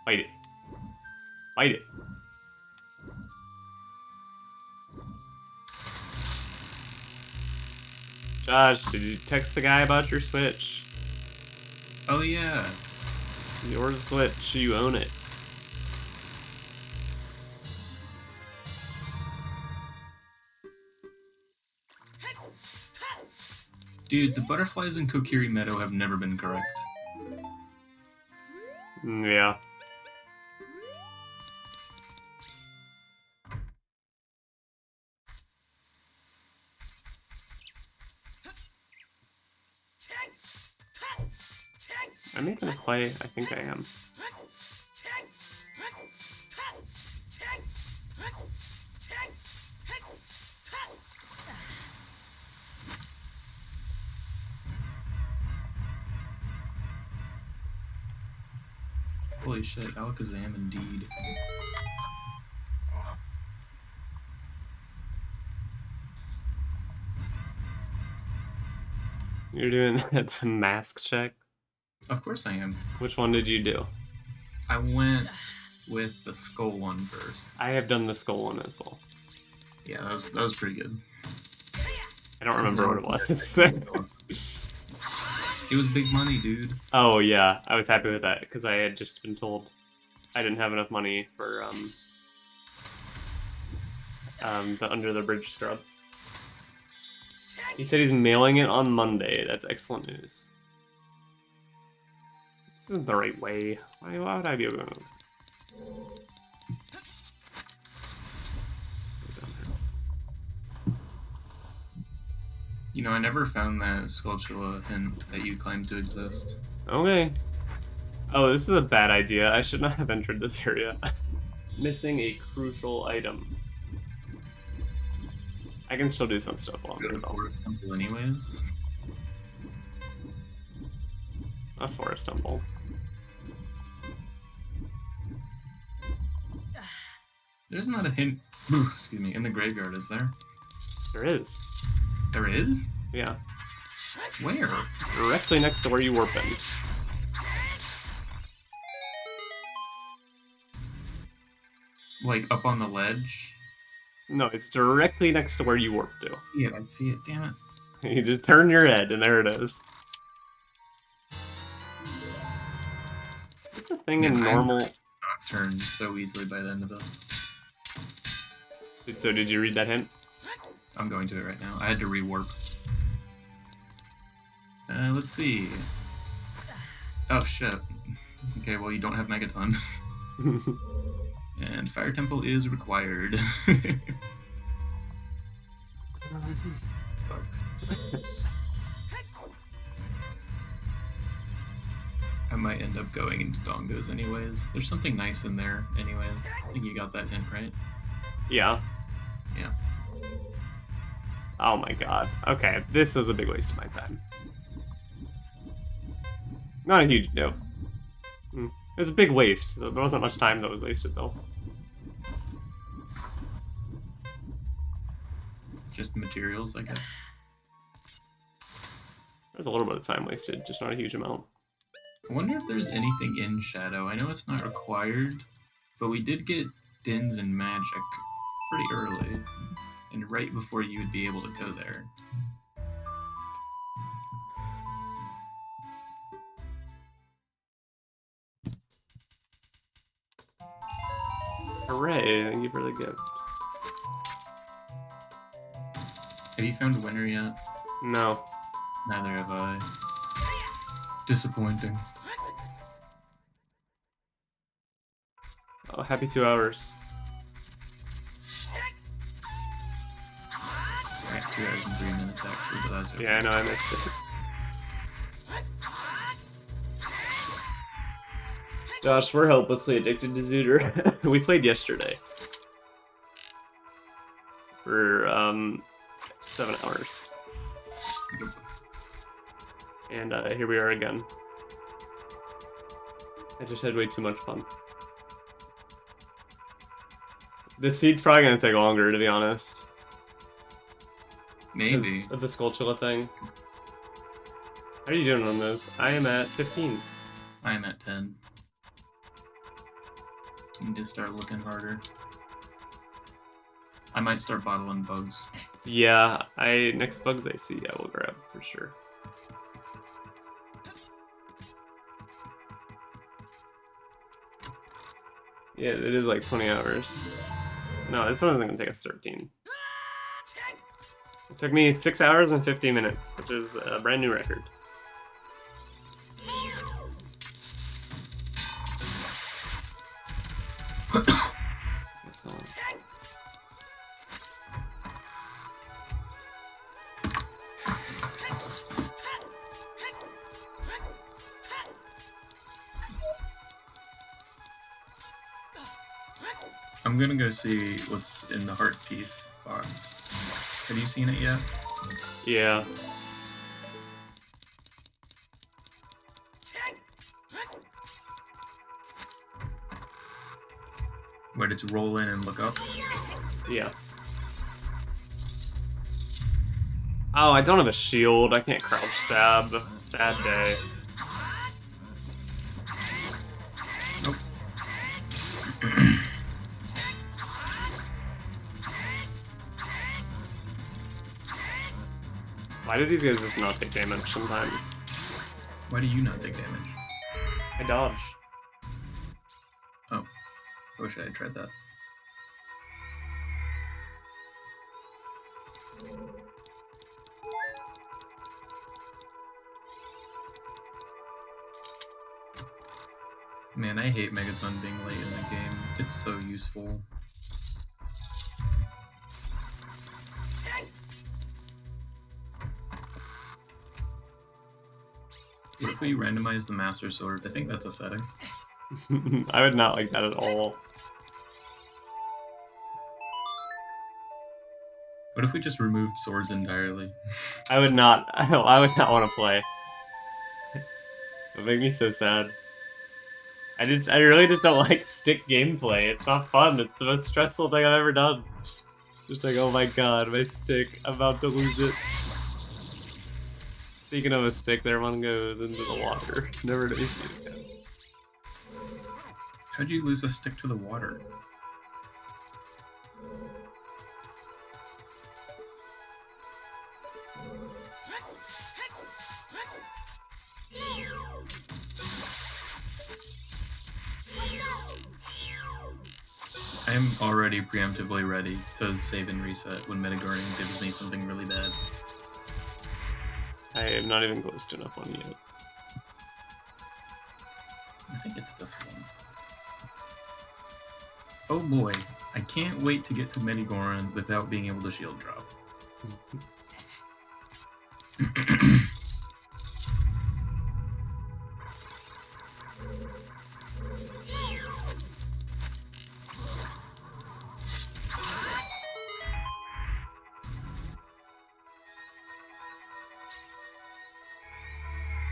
Fight it. Fight it. Josh, did you text the guy about your Switch? Oh yeah. Your Switch, you own it. Dude, the butterflies in Kokiri Meadow have never been correct. Yeah. Am I gonna play? I think I am. Holy shit, Alakazam indeed. You're doing the mask check? Of course I am. Which one did you do? I went with the skull one first. I have done the skull one as well. Yeah, that was pretty good. I don't remember what it was. It was big money, dude. Oh yeah, I was happy with that because I had just been told I didn't have enough money for the Under the Bridge scrub. He said he's mailing it on Monday. That's excellent news. This isn't the right way. Why would I be able to? You know, I never found that Skulltula hint that you claim to exist. Okay. Oh, this is a bad idea. I should not have entered this area. Missing a crucial item. I can still do some stuff while I'm Go to here, though. Forest Temple anyways. A forest temple. There's not a hint. Excuse me. In the graveyard, is there? There is. There is? Yeah. Where? Directly next to where you warp in. Like up on the ledge? No, it's directly next to where you warp to. Yeah, I see it. Damn it. You just turn your head, and there it is. Is this a thing in normal? Nocturne so easily by the end of this. So did you read that hint? I'm going to it right now. I had to rewarp. Let's see. Oh shit. Okay, well you don't have Megaton. And Fire Temple is required. Sucks. I might end up going into Dongos anyways. There's something nice in there anyways. I think you got that hint, right? Yeah. Yeah. Oh my god. Okay, this was a big waste of my time. Not a huge no. It was a big waste. There wasn't much time that was wasted though. Just materials, I guess. There's a little bit of time wasted, just not a huge amount. I wonder if there's anything in Shadow. I know it's not required, but we did get Dins and Magic pretty early, and right before you would be able to go there. Hooray, thank you for the gift. Have you found a winner yet? No. Neither have I. Disappointing. Oh, happy 2 hours. Like 2 hours and 3 minutes actually, but that's okay. Yeah, I know, I missed it. Josh, we're hopelessly addicted to Zootr. We played yesterday. For, 7 hours. And, here we are again. I just had way too much fun. The seed's probably gonna take longer, to be honest. Maybe. Of the Skulltula thing. How are you doing on those? I am at 15. I'm at 10. I need to start looking harder. I might start bottling bugs. Yeah, next bugs I see, I will grab for sure. Yeah, it is like 20 hours. No, this one isn't gonna take us 13. It took me 6 hours and 50 minutes, which is a brand new record. So. I'm gonna go see what's in the heart piece box. Have you seen it yet? Yeah. Where did you roll in and look up? Yeah. Oh, I don't have a shield. I can't crouch stab. Sad day. Nope. Why do these guys just not take damage sometimes? Why do you not take damage? I dodge. Oh. I wish I had tried that. Man, I hate Megaton being late in the game. It's so useful. What if we randomize the Master Sword? I think that's a setting. I would not like that at all. What if we just removed swords entirely? I would not. I would not want to play. It would make me so sad. I really just don't like stick gameplay. It's not fun. It's the most stressful thing I've ever done. Just like, oh my god, my stick. I'm about to lose it. Speaking of a stick, there one goes into the water. Never to be seen again. How'd you lose a stick to the water? I am already preemptively ready to save and reset when Metagorian gives me something really bad. I am not even close to enough one yet. I think it's this one. Oh boy, I can't wait to get to Medigoran without being able to shield drop.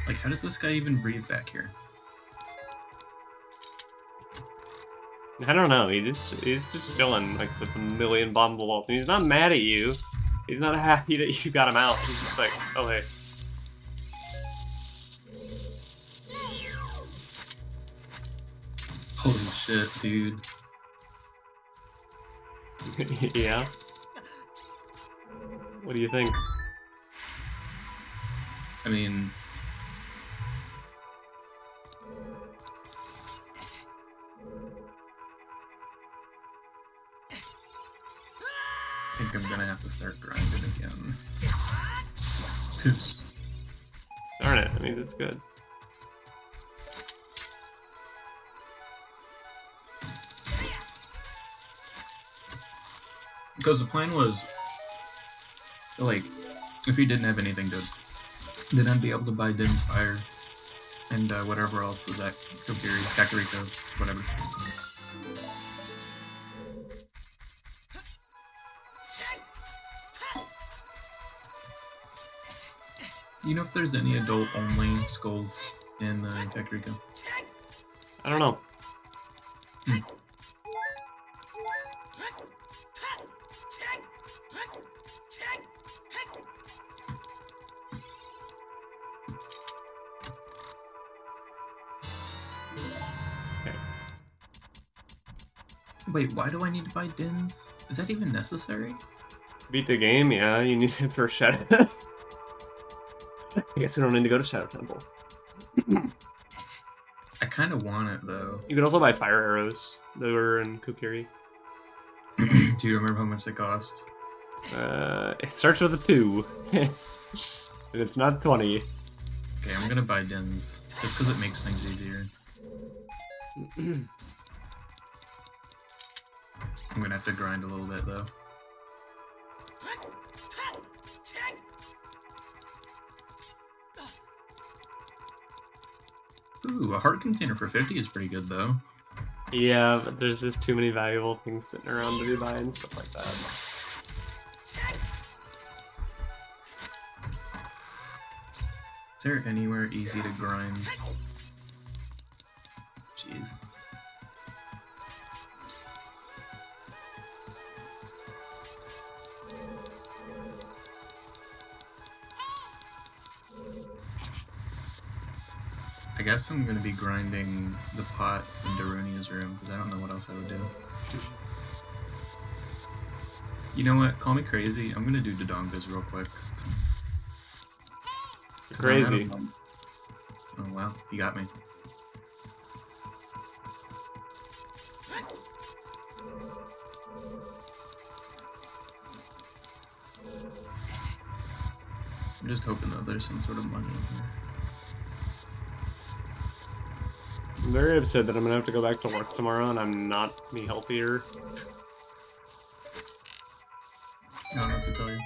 Like, how does this guy even breathe back here? I don't know. He's just chilling like with a million bomb balls, and he's not mad at you. He's not happy that you got him out. He's just like, oh hey. Holy shit, dude. Yeah. What do you think? I mean... I think I'm gonna have to start grinding again. Darn it, I mean, that's good. Because the plan was, like, if he didn't have anything good, then I'd be able to buy Din's Fire and whatever else is that, Kokiri, Kakariko, whatever. You know if there's any adult-only skulls in Kakariko? I don't know. Wait, why do I need to buy Din's? Is that even necessary? Beat the game, yeah, you need it for Shadow. I guess we don't need to go to Shadow Temple. I kind of want it though. You could also buy fire arrows. They were in Kokiri. Do you remember how much they cost? It starts with a 2. And it's not 20. Okay, I'm gonna buy Dins just because it makes things easier. I'm gonna have to grind a little bit though. Ooh, a heart container for 50 is pretty good though. Yeah, but there's just too many valuable things sitting around to be buying stuff like that. Is there anywhere easy to grind? Jeez. I guess I'm gonna be grinding the pots in Darunia's room because I don't know what else I would do. You know what? Call me crazy. I'm gonna do Dodongas real quick. 'Cause I'm out of Crazy. money. Oh wow, you got me. I'm just hoping that there's some sort of money in here. I'm very upset that I'm gonna have to go back to work tomorrow and I'm not any healthier. I don't know what to tell you.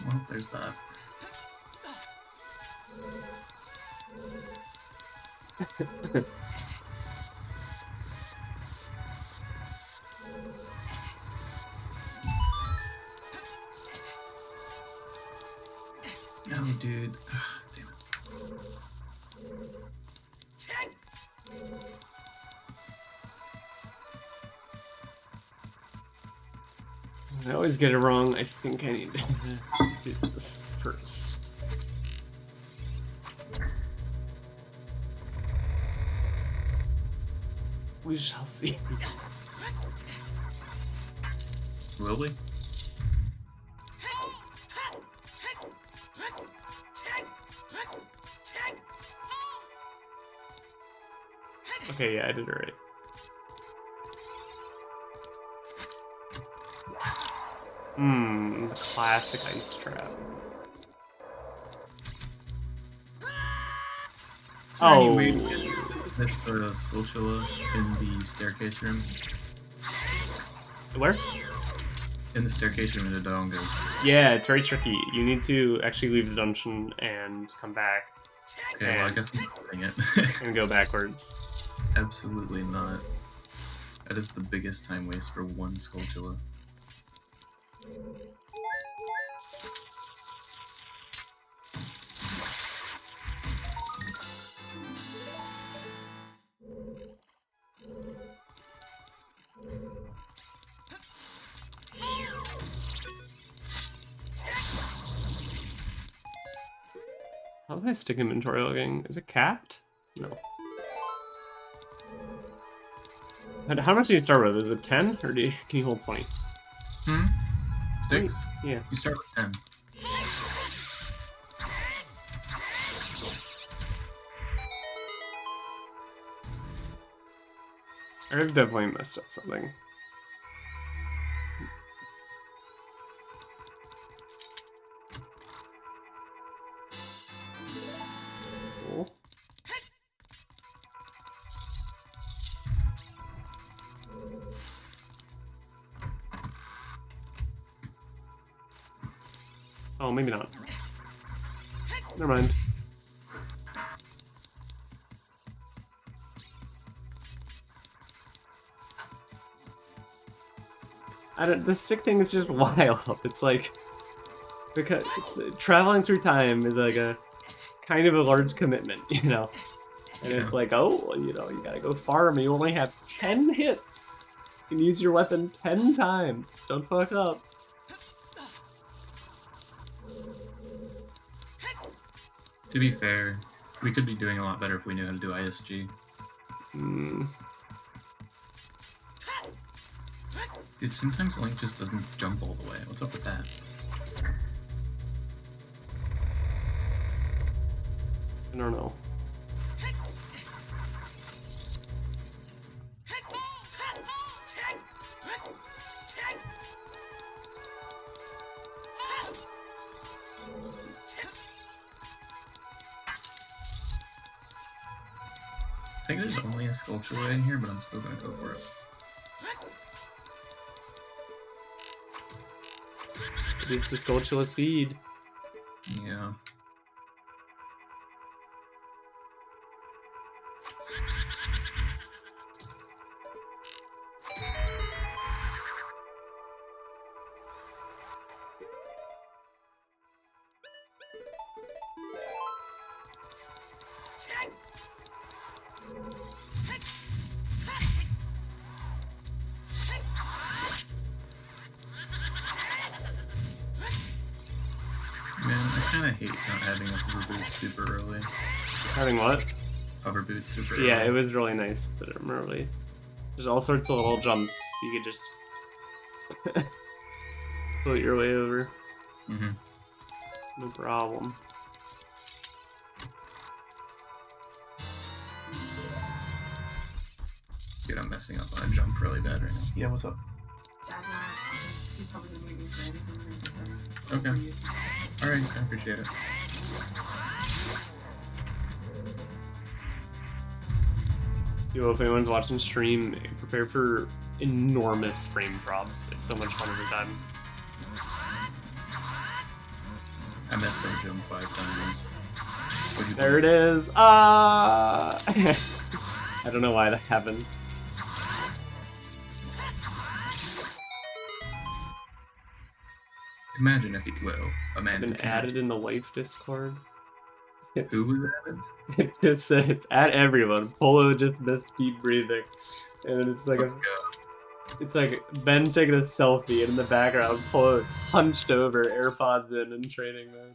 Well, there's that. No, dude. Damn it. I always get it wrong. I think I need to do this first. We shall see. Will we? Okay, yeah, I did it right. The classic ice trap. Is there any way to Oh. get this sort of Skulltula in the staircase room? Where? In the staircase room in the Dodongas. Yeah, it's very tricky. You need to actually leave the dungeon and come back Okay, well, I guess I'm not doing it. and go backwards. Absolutely not. That is the biggest time waste for one Skulltula. How's my stick inventory looking? Is it capped? No. And how much do you start with? Is it 10? Or can you hold 20? Sticks? Yeah. You start with 10. I've definitely messed up something. Cool. Oh, maybe not. Never mind. The stick thing is just wild. It's like because traveling through time is like a kind of a large commitment, you know. And it's like, oh, you know, you gotta go farm. You only have 10 hits. You can use your weapon 10 times. Don't fuck up. To be fair, we could be doing a lot better if we knew how to do ISG. Dude, sometimes Link just doesn't jump all the way. What's up with that? I don't know. I think there's only a Skulltula in here, but I'm still gonna go for it. It is the Skulltula seed. Yeah. Man, I kinda hate not having a hover boot super early. Having what? Hover boots super early. Yeah, it was really nice. Really. There's all sorts of little jumps you could just float your way over. No problem. Dude, I'm messing up on a jump really bad right now. Yeah, what's up? He's probably gonna make me say anything. Okay. Alright, I appreciate it. Yo, if anyone's watching stream, prepare for enormous frame drops. It's so much fun every time. I messed up jump 5 times. There it is. I don't know why that happens. Imagine if you will. Been added in the life Discord. Who was added? It just says it's at everyone. Polo just missed deep breathing, and it's like Let's go. it's like Ben taking a selfie, and in the background, Polo is hunched over, AirPods in training mode.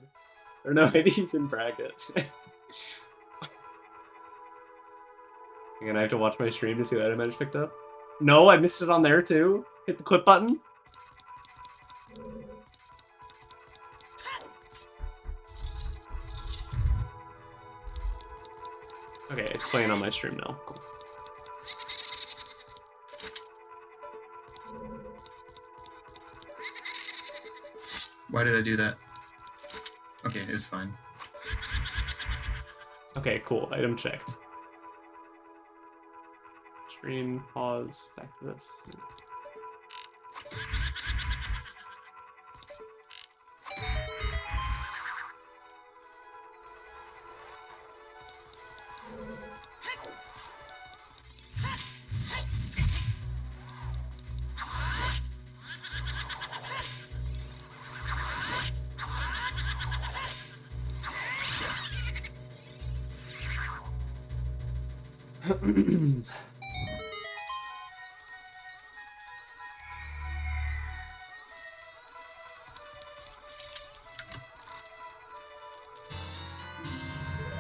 Or no, maybe he's in bracket. And I have to watch my stream to see what item I just picked up. No, I missed it on there too. Hit the clip button. Okay, it's playing on my stream now. Cool. Why did I do that? Okay, it's fine. Okay, cool. Item checked. Stream, pause, back to this.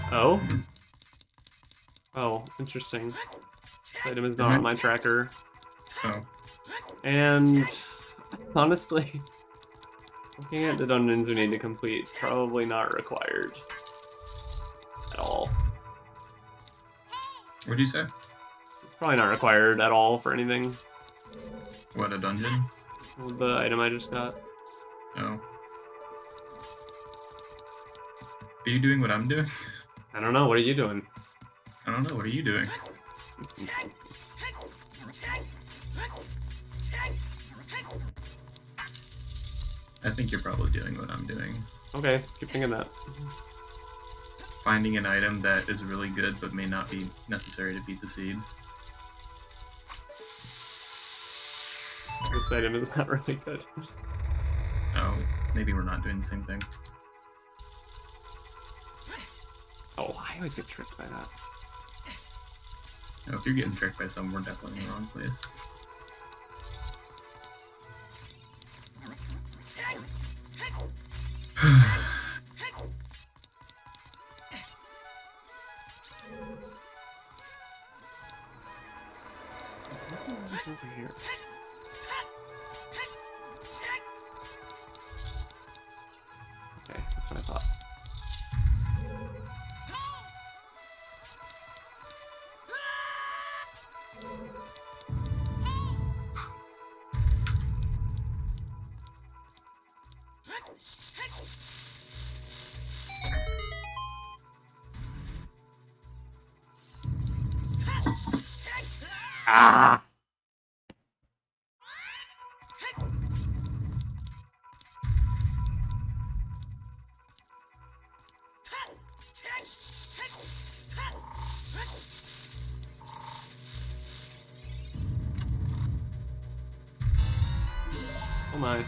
Oh? Oh, interesting. This item is not on my tracker. Oh. And honestly, looking at the dungeons we need to complete, probably not required at all. What'd you say? It's probably not required at all for anything. What, a dungeon? The item I just got. Oh. Are you doing what I'm doing? I don't know, what are you doing? I don't know, what are you doing? I think you're probably doing what I'm doing. Okay, keep thinking that. Finding an item that is really good but may not be necessary to beat the seed. This item is not really good. Oh, maybe we're not doing the same thing. Oh, I always get tricked by that. No, if you're getting tricked by some, we're definitely in the wrong place. What's over here? Okay, that's what I thought. Ah! Oh my.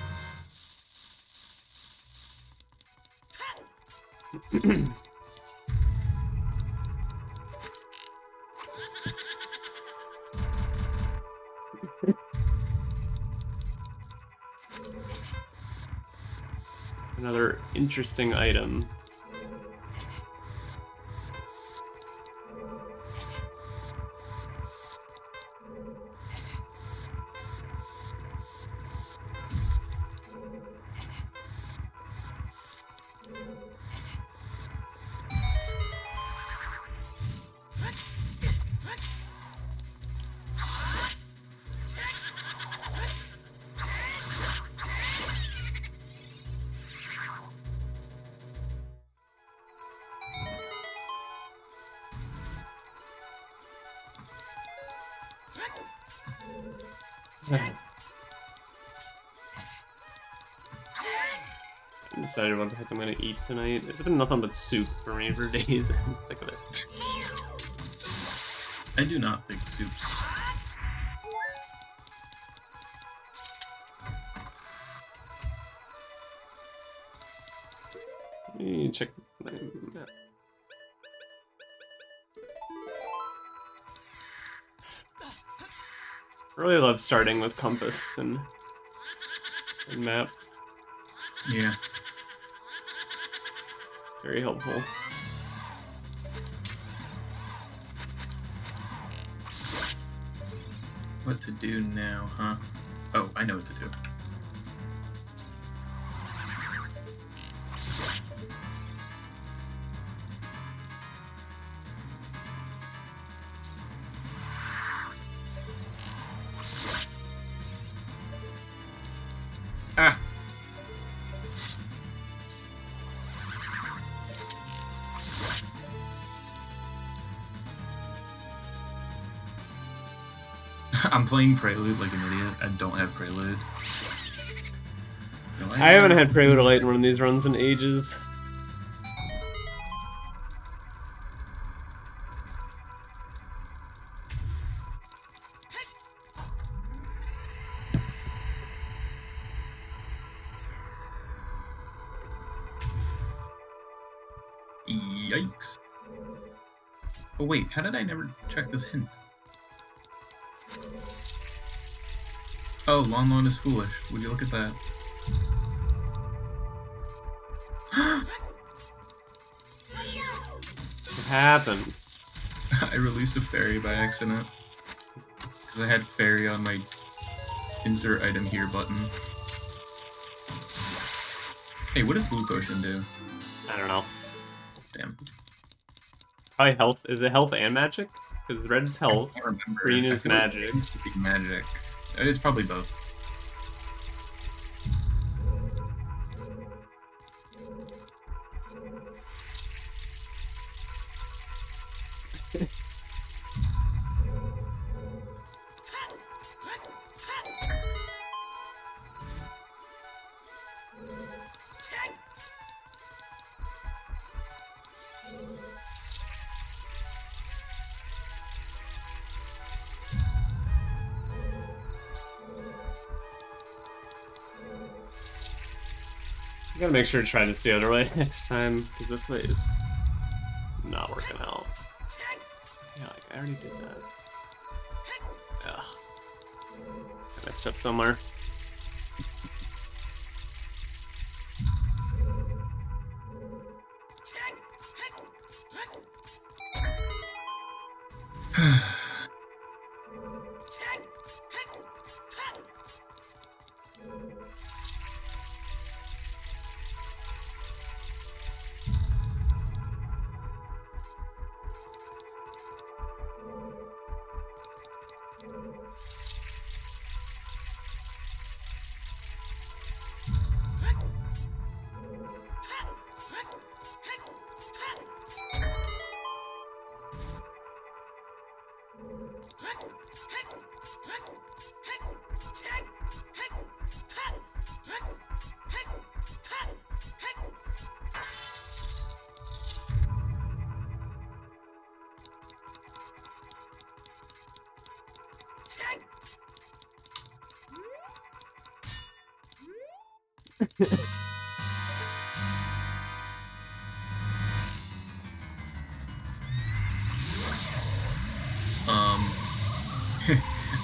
Another interesting item. I decided what the heck I'm gonna eat tonight. It's been nothing but soup for me for days. I'm sick of it. I do not think soups. Let me check my map. I really love starting with compass and map. Yeah. Very helpful. What to do now, huh? Oh, I know what to do. Ah! I'm playing Prelude like an idiot. I don't have Prelude. No, I haven't had Prelude Light in one of these runs in ages. Yikes. Oh wait, how did I never check this hint? Oh, Lon Lon is foolish. Would you look at that? What happened? I released a fairy by accident. Because I had fairy on my insert item here button. Hey, what does Blue Potion do? I don't know. Damn. Probably health. Is it health and magic? Because red is health, I can't remember. green I is feel like magic. it should be magic. It's probably both. Gotta make sure to try this the other way next time, because this way is not working out. Yeah, like, I already did that. Ugh. I messed up somewhere.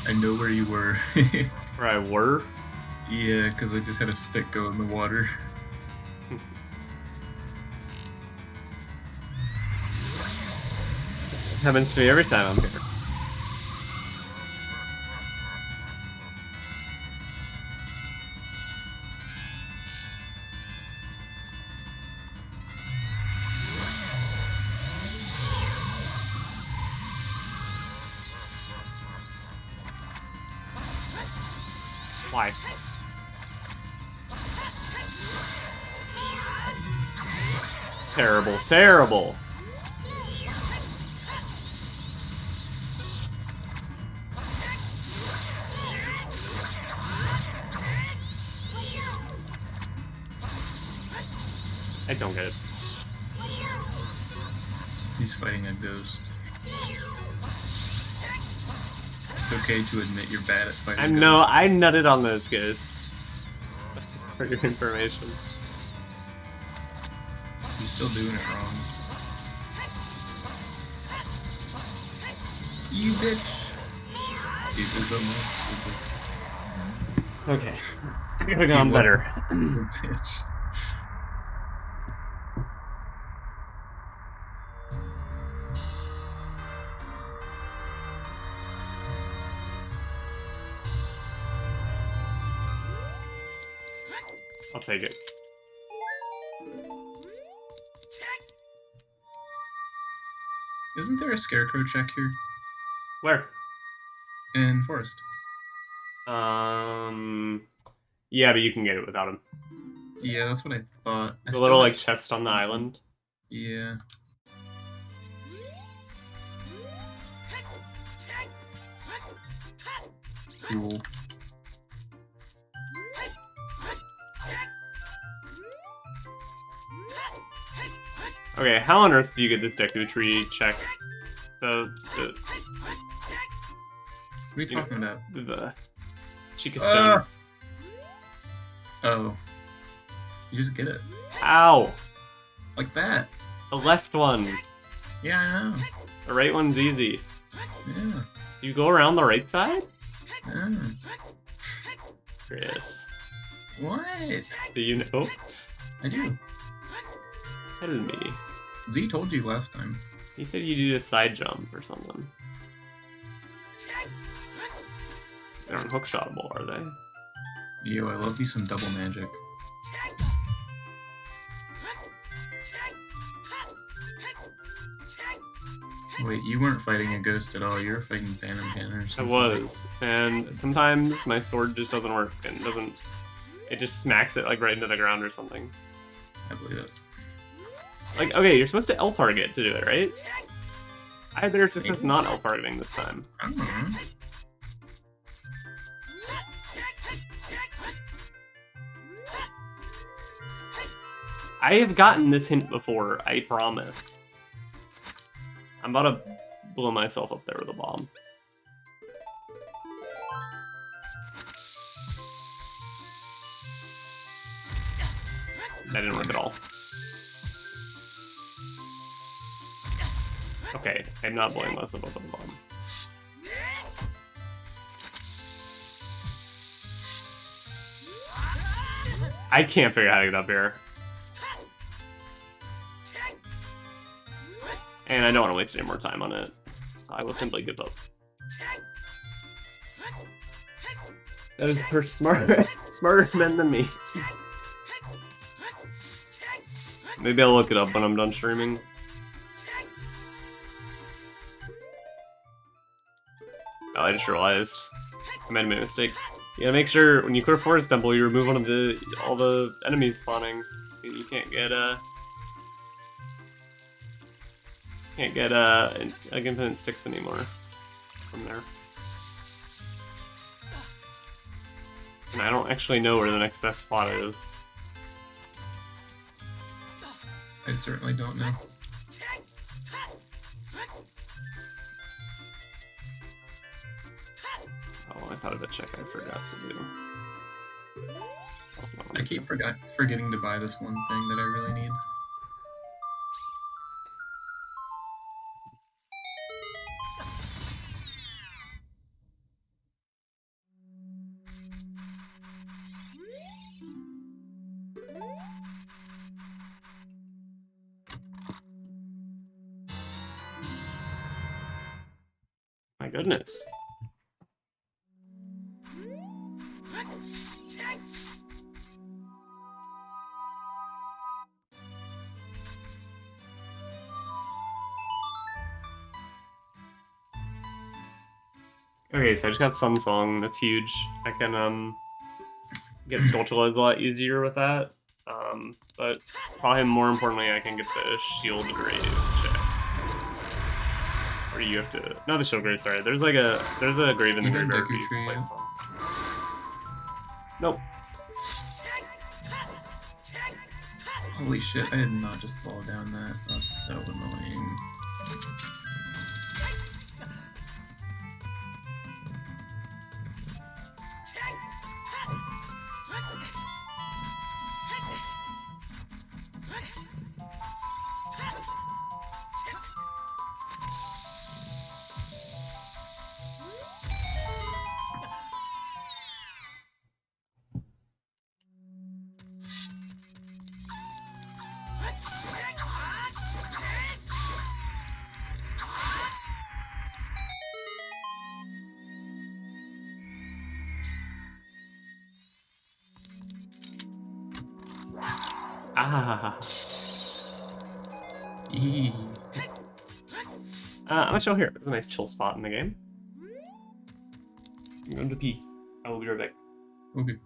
I know where you were. Where I were? Yeah, because I just had a stick go in the water. Happens to me every time I'm here. Why? Terrible, terrible. I don't get it. He's fighting a ghost. It's okay to admit you're bad at fighting I ghosts. know, I nutted on those ghosts. For your information. You're still doing it wrong. You bitch! Dude, there's so much. Okay. Could have gone better. You bitch. I'll take it. Isn't there a scarecrow check here? Where? In Forest. Yeah, but you can get it without him. Yeah, that's what I thought. The little, like, chest on the island. Yeah. Cool. Okay, how on earth do you get this Deku Tree check? What are you talking about? The Chica Stone. Oh. You just get it. Ow! Like that. The left one. Yeah, I know. The right one's easy. Yeah. Do you go around the right side? Yeah. Chris. What? Do you know? I do. Tell me. Z told you last time. He said you do a side jump or something. They aren't hookshotable, are they? Yo, I love me some double magic. Wait, you weren't fighting a ghost at all. You were fighting Phantom Cannon or I something. was, and sometimes my sword just doesn't work and doesn't. It just smacks it like right into the ground or something. I believe it. Like, okay, you're supposed to L target to do it, right? I had better success not L targeting this time. I don't know. I have gotten this hint before, I promise. I'm about to blow myself up there with a bomb. That didn't work at all. Okay, I'm not blameless about the bomb. I can't figure out how to get up here. And I don't want to waste any more time on it, so I will simply give up. That is for smarter men than me. Maybe I'll look it up when I'm done streaming. Oh, I just realized I made a mistake. You gotta make sure when you clear Forest Temple, you remove one of all the enemies spawning. You can't get like infinite sticks anymore from there. And I don't actually know where the next best spot is. I certainly don't know. Oh, I thought of a check I forgot to do. That's not what I keep forgetting to buy this one thing that I really need. My goodness. Okay, so I just got Sun Song. That's huge. I can get Stoltualized a lot easier with that. But probably more importantly, I can get the Shield Grave check. Or you have to, not the Shield Grave. Sorry, there's a grave in the You heard graveyard. Deku You Tree can yet? place some. Nope. Holy shit, I did not just fall down that. That's so annoying. Ah. Eee. I'm gonna chill here. It's a nice chill spot in the game. I'm going to pee. I will be right back. Okay.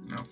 No.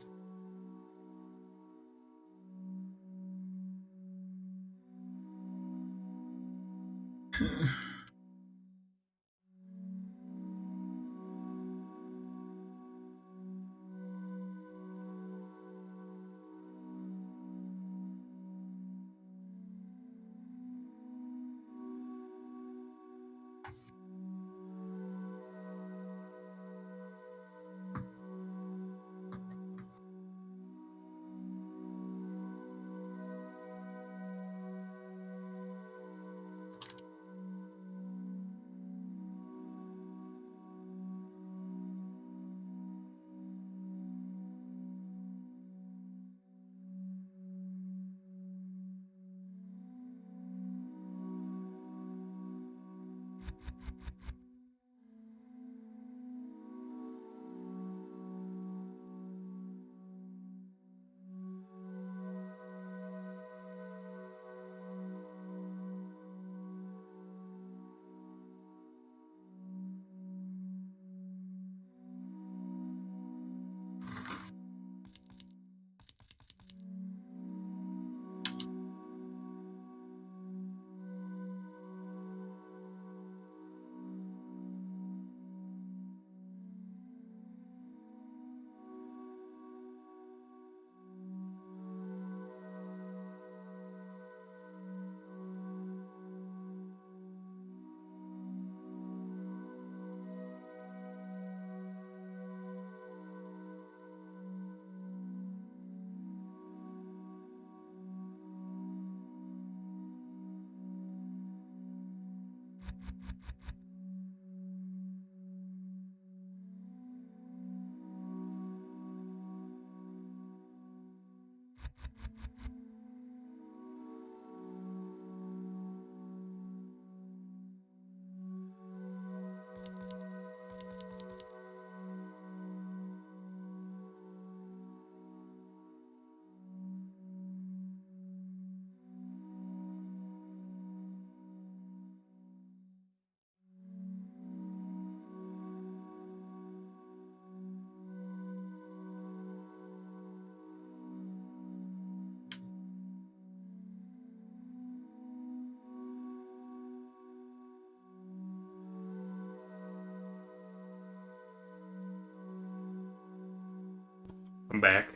I'm back.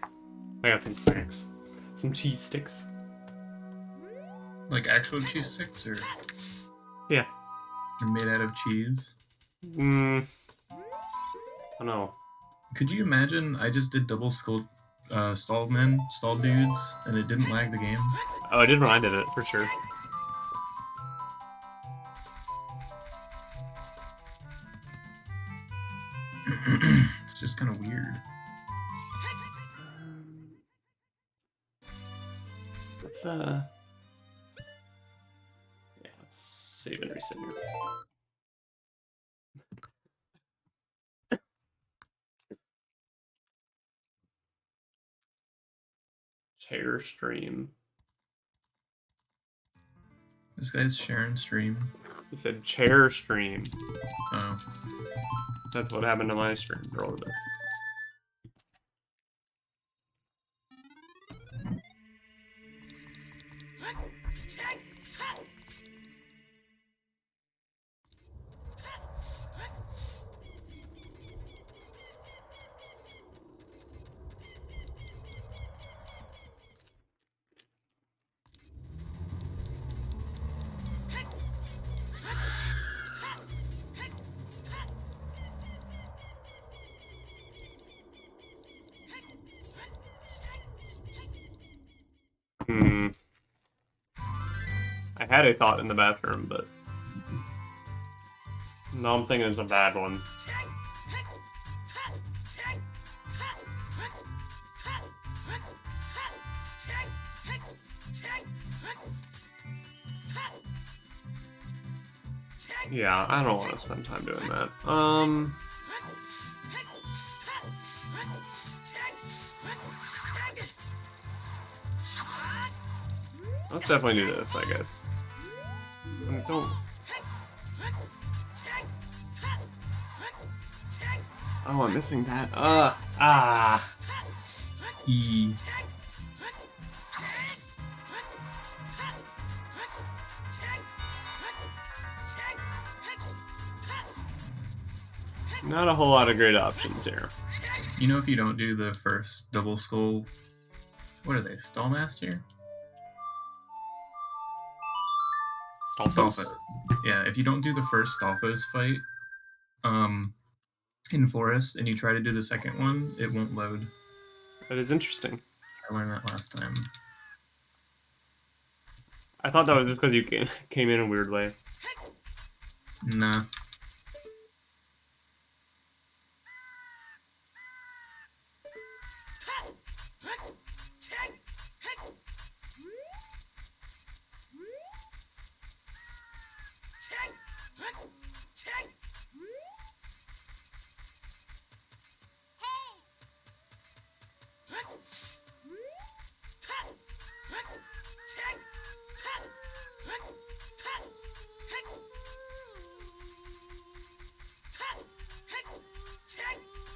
I got some snacks. Some cheese sticks. Like actual cheese sticks, or Yeah. they're made out of cheese? I don't know. Could you imagine? I just did double stall dudes, and it didn't lag the game. Oh, I did when I did it, for sure. It's just kind of weird. Let's, yeah, let's save and reset here. Chair stream. This guy's sharing stream. He said chair stream. Oh. That's what happened to my stream for a little bit. I had a thought in the bathroom, but no, I'm thinking it's a bad one. Yeah, I don't want to spend time doing that. Let's definitely do this, I guess. Don't. Oh, I'm missing that. E. Not a whole lot of great options here. You know, if you don't do the first double skull, what are they? Stallmaster? Stallfos? Yeah, if you don't do the first Stallfos fight, in Forest, and you try to do the second one, it won't load. That is interesting. I learned that last time. I thought that was just because you came in a weird way. Nah.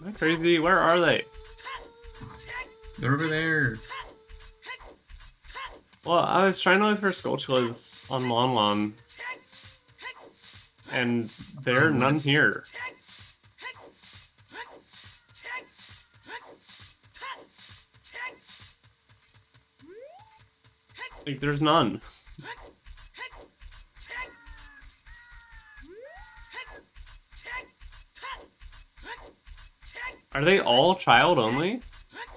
Am I crazy? Where are they? They're over there. Well, I was trying to look for Skulltulas on Lon Lon, and there are none here. Like, there's none. Are they all child only?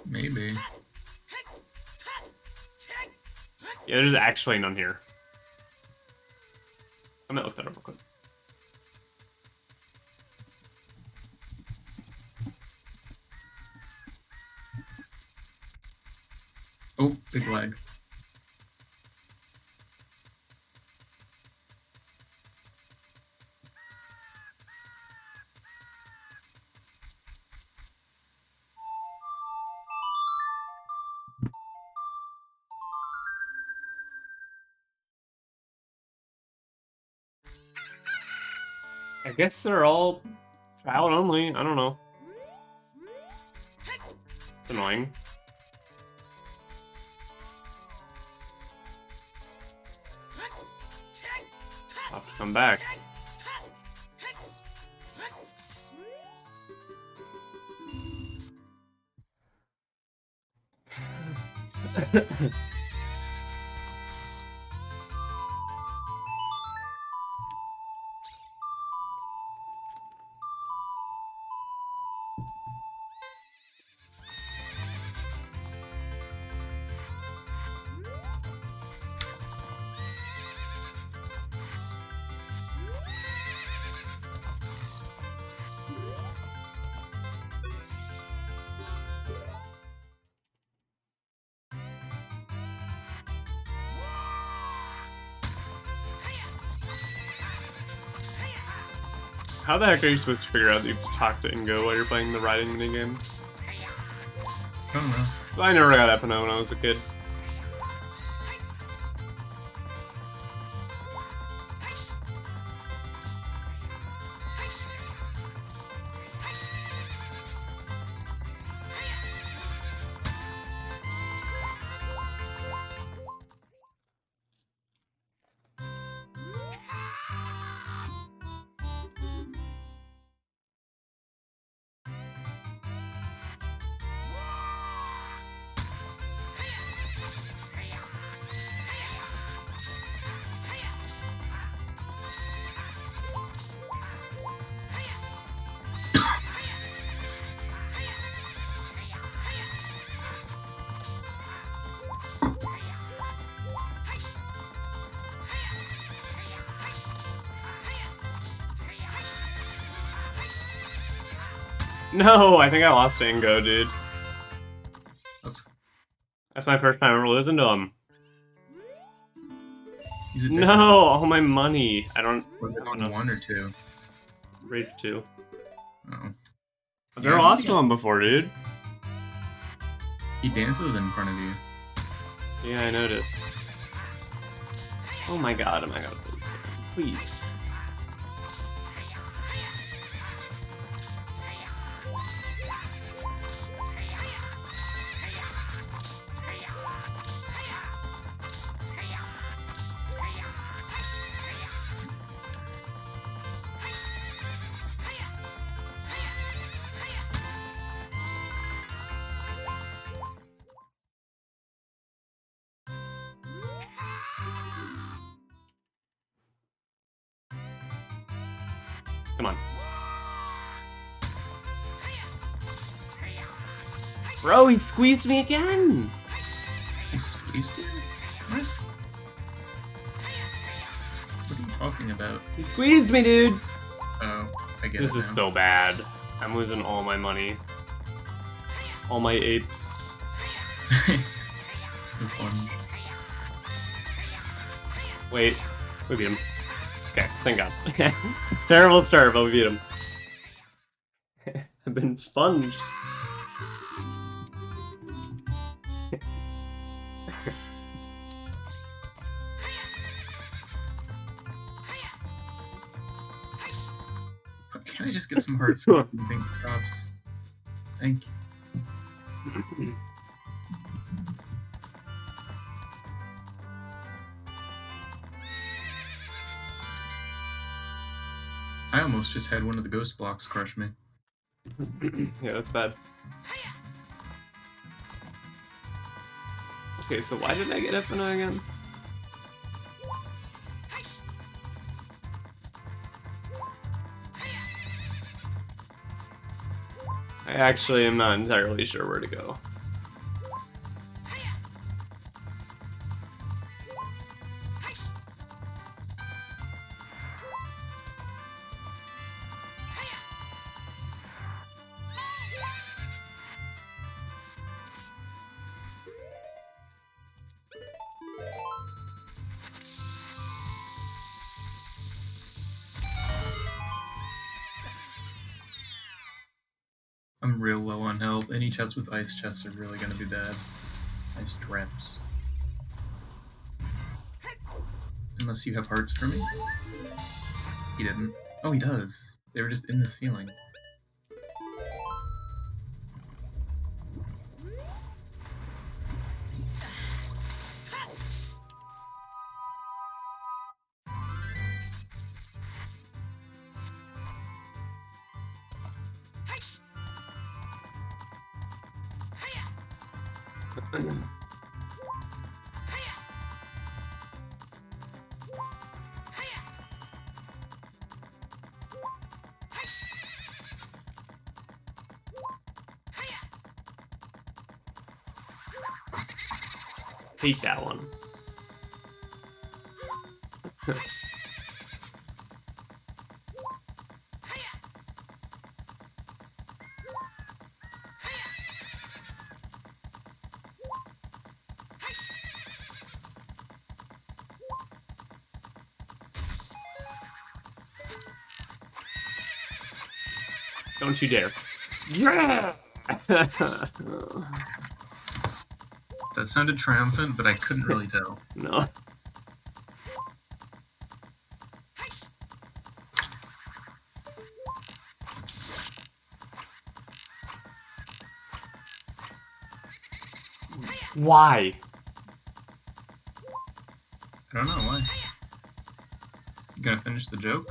Maybe. Yeah, there's actually none here. I'm gonna look that up real quick. Oh, big lag. I guess they're all child only. I don't know. It's annoying. I'll have to come back. How the heck are you supposed to figure out that you have to talk to Ingo while you're playing the riding minigame? I don't know. I never got Epona when I was a kid. No, I think I lost to Ingo, dude. That's my first time ever losing to him. He's a different- No, all my money. I don't Was it have on enough. 1 or 2? Race 2. Oh. I've never I lost think to him before, dude. He dances in front of you. Yeah, I noticed. Oh my god, am I gonna lose? Please. Come on. Bro, he squeezed me again! He squeezed you? What? What are you talking about? He squeezed me, dude! Oh, I get This it is now. so bad. I'm losing all my money. All my apes. The fun. Wait, we beat him. Okay, thank god. Terrible start, but we beat him. I've been sponged. Can I just get some hearts and pink drops? Thank you. I almost just had one of the ghost blocks crush me. Yeah, that's bad. Okay, so why did I get Epona again? I actually am not entirely sure where to go. real low on health. Any chests with ice chests are really gonna be bad. Ice traps. Unless you have hearts for me. He didn't. Oh, he does. They were just in the ceiling. Hate that one. Don't you dare. Yeah! That sounded triumphant, but I couldn't really tell. No. Why? I don't know why. You gonna finish the joke?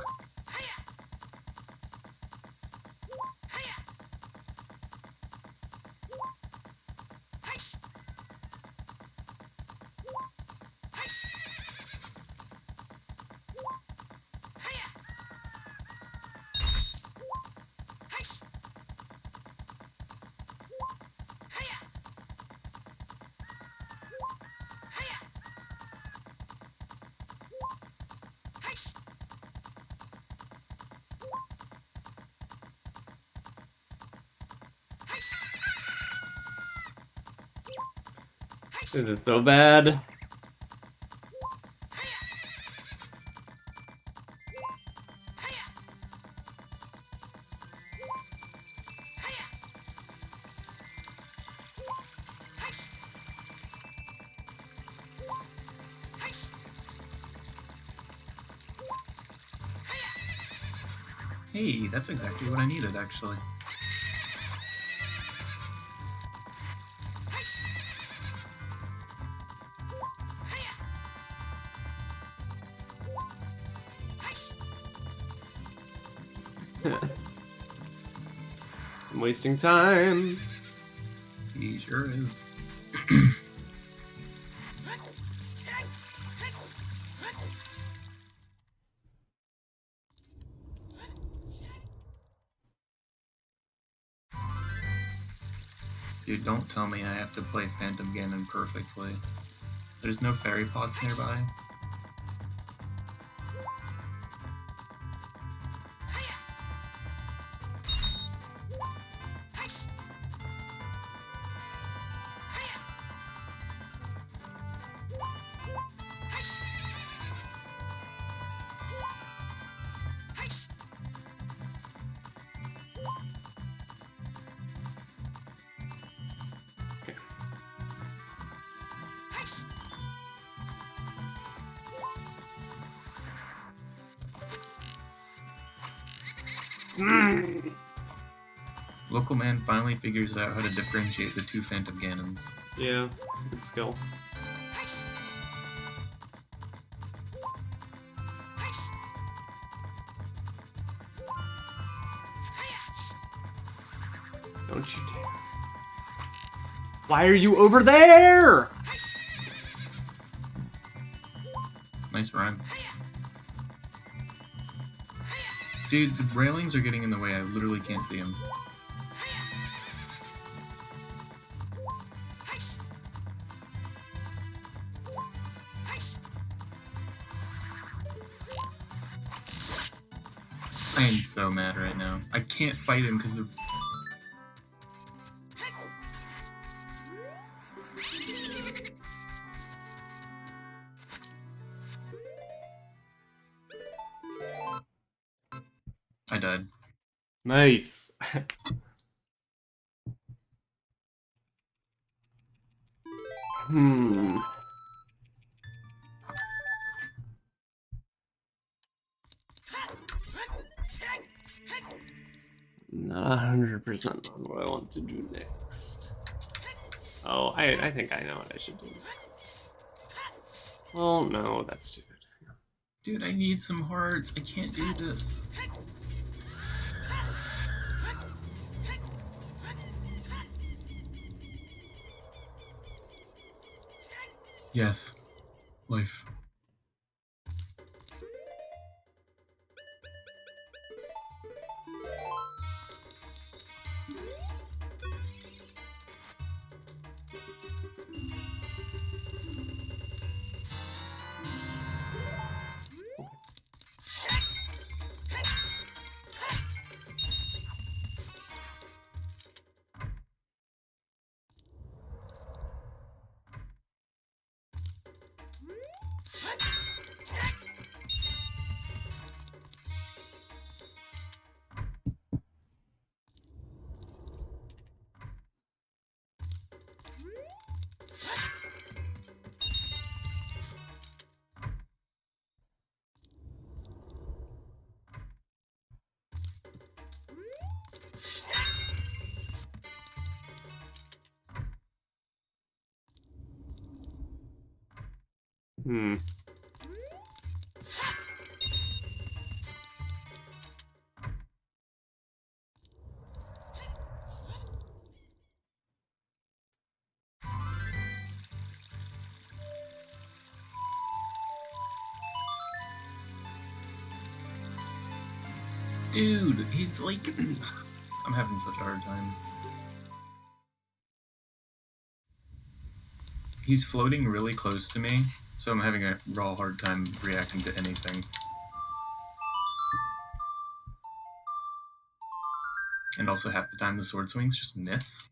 This is so bad. Hey, that's exactly what I needed, actually. I'm wasting time. He sure is. Dude, don't tell me I have to play Phantom Ganon perfectly. There's no fairy pots nearby. Local man finally figures out how to differentiate the two Phantom Ganons. Yeah, it's a good skill. Don't you dare. Why are you over there? Nice rhyme. Dude, the railings are getting in the way. I literally can't see him. I am so mad right now. I can't fight him because the... I died. Nice. Hmm. Not 100% on what I want to do next. Oh, I think I know what I should do next. Well, no, that's stupid. Dude, I need some hearts. I can't do this. Yes. Life. Hmm. Dude, he's like... I'm having such a hard time. He's floating really close to me, so I'm having a raw hard time reacting to anything. And also half the time the sword swings just miss.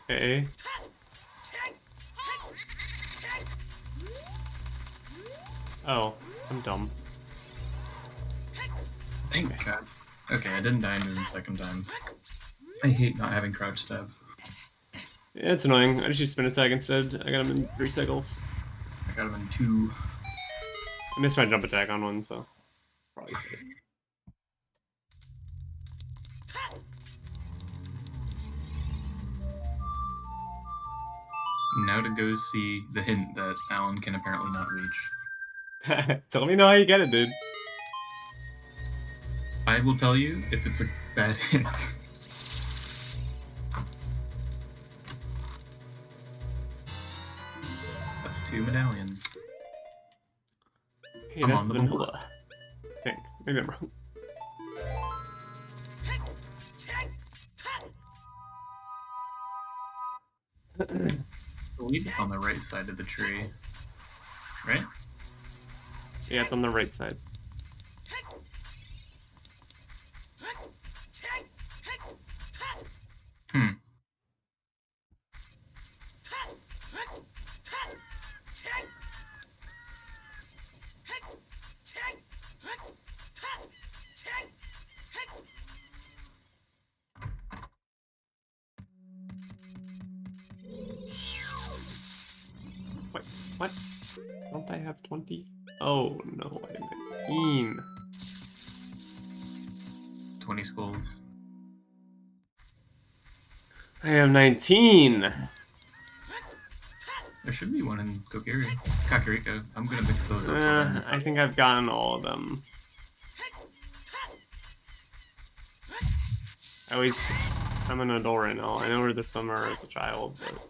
Okay. Oh, I'm dumb. Thank God. Okay, I didn't die into the second time. I hate not having crouch stab. Yeah, it's annoying. I just use spin attack instead. I got him in 3 cycles. I got him in 2. I missed my jump attack on one, so probably good. Now to go see the hint that Alan can apparently not reach. Tell me now how you get it, dude. I will tell you if it's a bad hint. That's 2 medallions. Hey, I'm that's on the vanilla. board. I think. Maybe I'm wrong. I believe it's on the right side of the tree. Right? Yeah, it's on the right side. Hmm. Wait, what? Don't I have 20? Oh, no, I have 19. 20 skulls. I have 19! There should be one in Kakariko. I'm gonna mix those up. I think I've gotten all of them. At least, I'm an adult right now. I know where the summer as a child, but...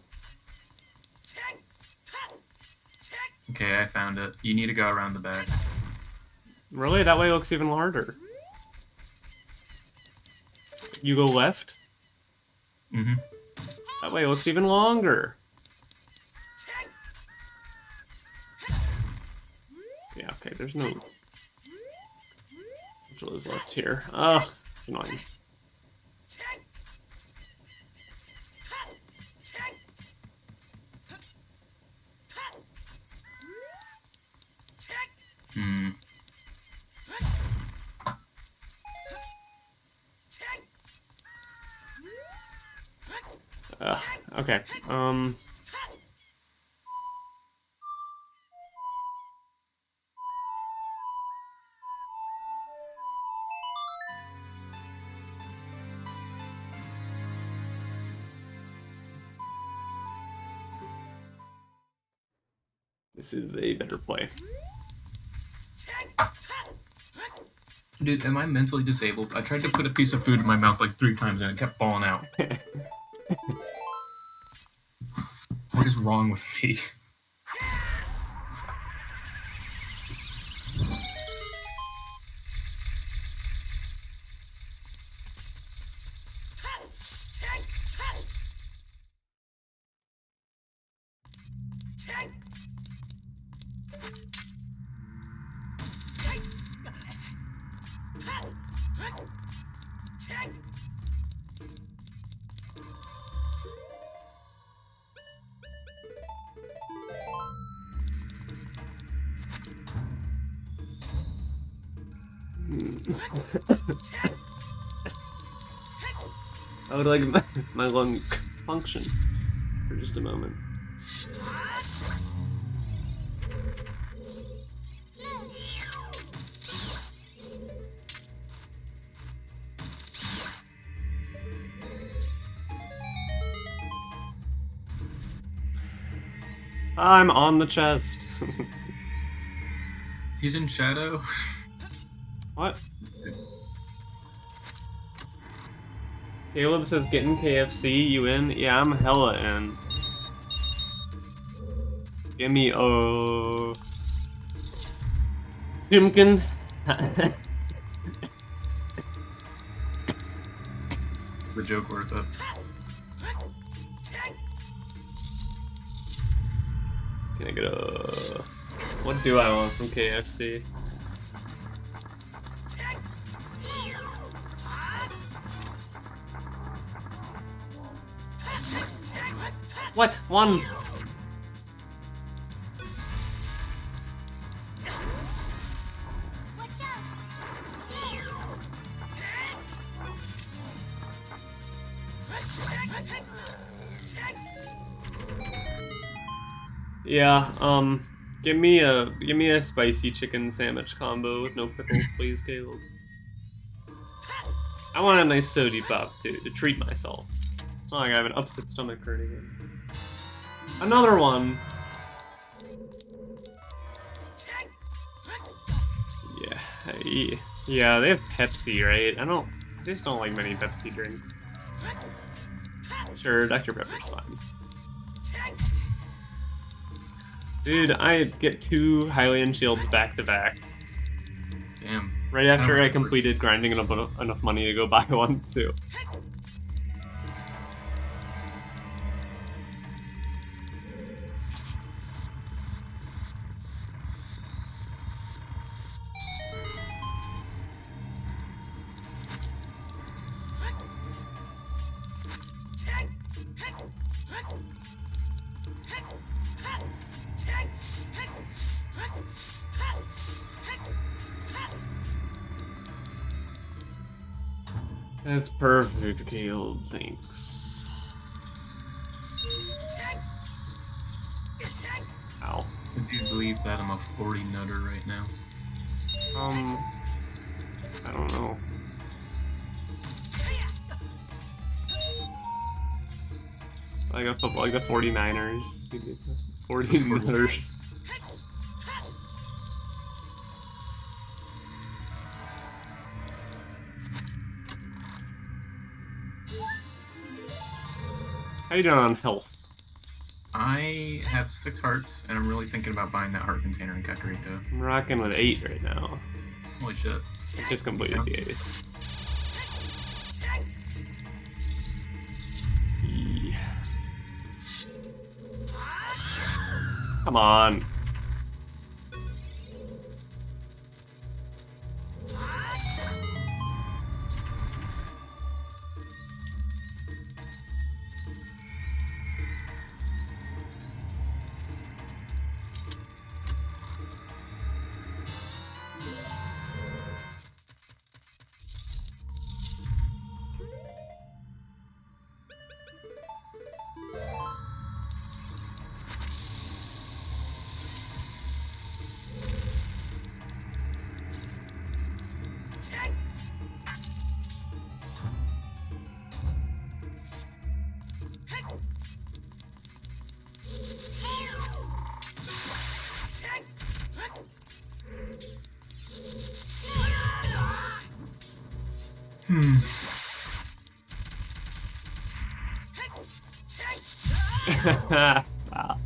Okay, I found it. You need to go around the back. Really? That way looks even harder. You go left? Mm-hmm. That way it looks even longer. Yeah, okay, there's no is left here. Ugh, it's annoying. Hmm. Okay. This is a better play. Dude, am I mentally disabled? I tried to put a piece of food in my mouth like 3 times and it kept falling out. What is wrong with me? I would like my lungs function for just a moment. I'm on the chest. He's in shadow. What? Caleb says getting KFC, you in? Yeah, I'm hella in. Give me Jimkin. The joke worth it. Can I get a... What do I want from KFC? What? One! Yeah, give me a spicy chicken sandwich combo with no pickles, please, Caleb. I want a nice sody pop too, to treat myself. It's not like I have an upset stomach or anything. Another one! Yeah, they have Pepsi, right? I just don't like many Pepsi drinks. Sure, Dr. Pepper's fine. Dude, I get 2 Hylian shields back to back. Damn. Right after I completed grinding enough money to go buy one too. That's perfect, Caleb. Thanks. Ow. Would you believe that I'm a 40 nutter right now? I don't know. Like the 49ers. 40 nutters. How you doing on health? I have 6 hearts, and I'm really thinking about buying that heart container in Kakariko. I'm rocking with 8 right now. Holy shit. I just completed the 8th. Come on. Wow.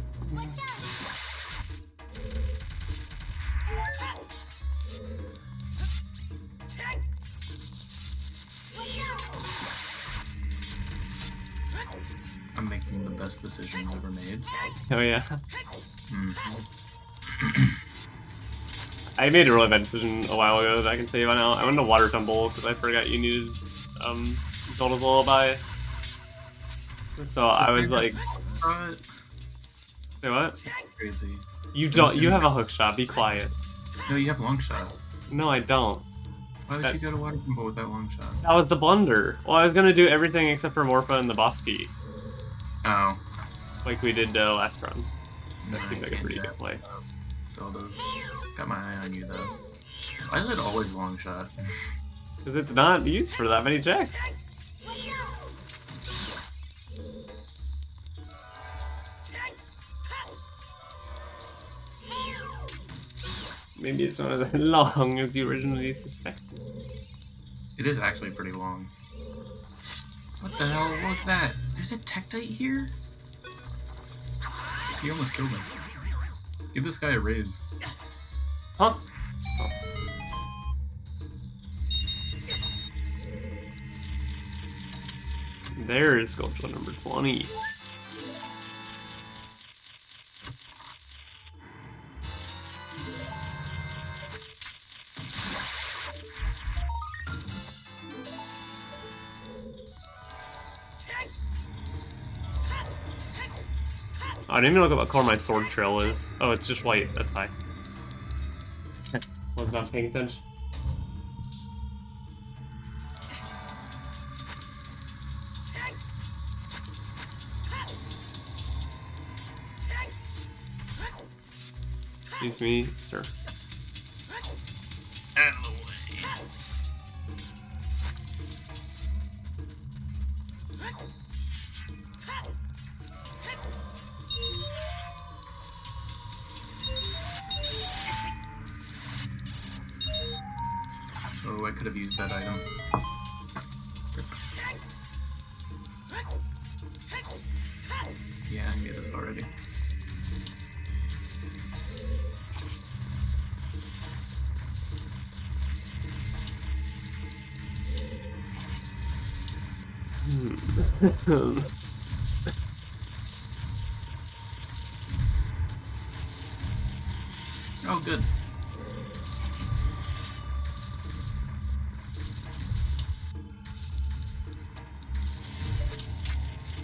I'm making the best decisions ever made. Oh yeah. Mhm. I made a really bad decision a while ago that I can tell you about now. I went to Water Temple because I forgot you needed Zelda's Lullaby. So I was like, say what? Crazy. You don't. You have a hook shot. Be quiet. No, you have long shot. No, I don't. Why would you go to Water Temple with that long shot? That was the blunder. Well, I was gonna do everything except for Morpha and the boss key, Oh. like we did last run. So that No, seemed I like a can't pretty do good that. play. Zelda's got my eye on you though. Why is it always long shot? Because it's not used for that many checks. Maybe it's not as long as you originally suspected. It is actually pretty long. What the hell was that? There's a Tektite here? He almost killed me. Give this guy a raise. Huh? Oh. There is sculpture number 20. Oh, I didn't even look up what color my sword trail is. Oh, it's just white. That's high. Was not paying attention. Excuse me, sir. Out of the way. Oh, I could have used that item. Yeah, I knew this already. Oh, good.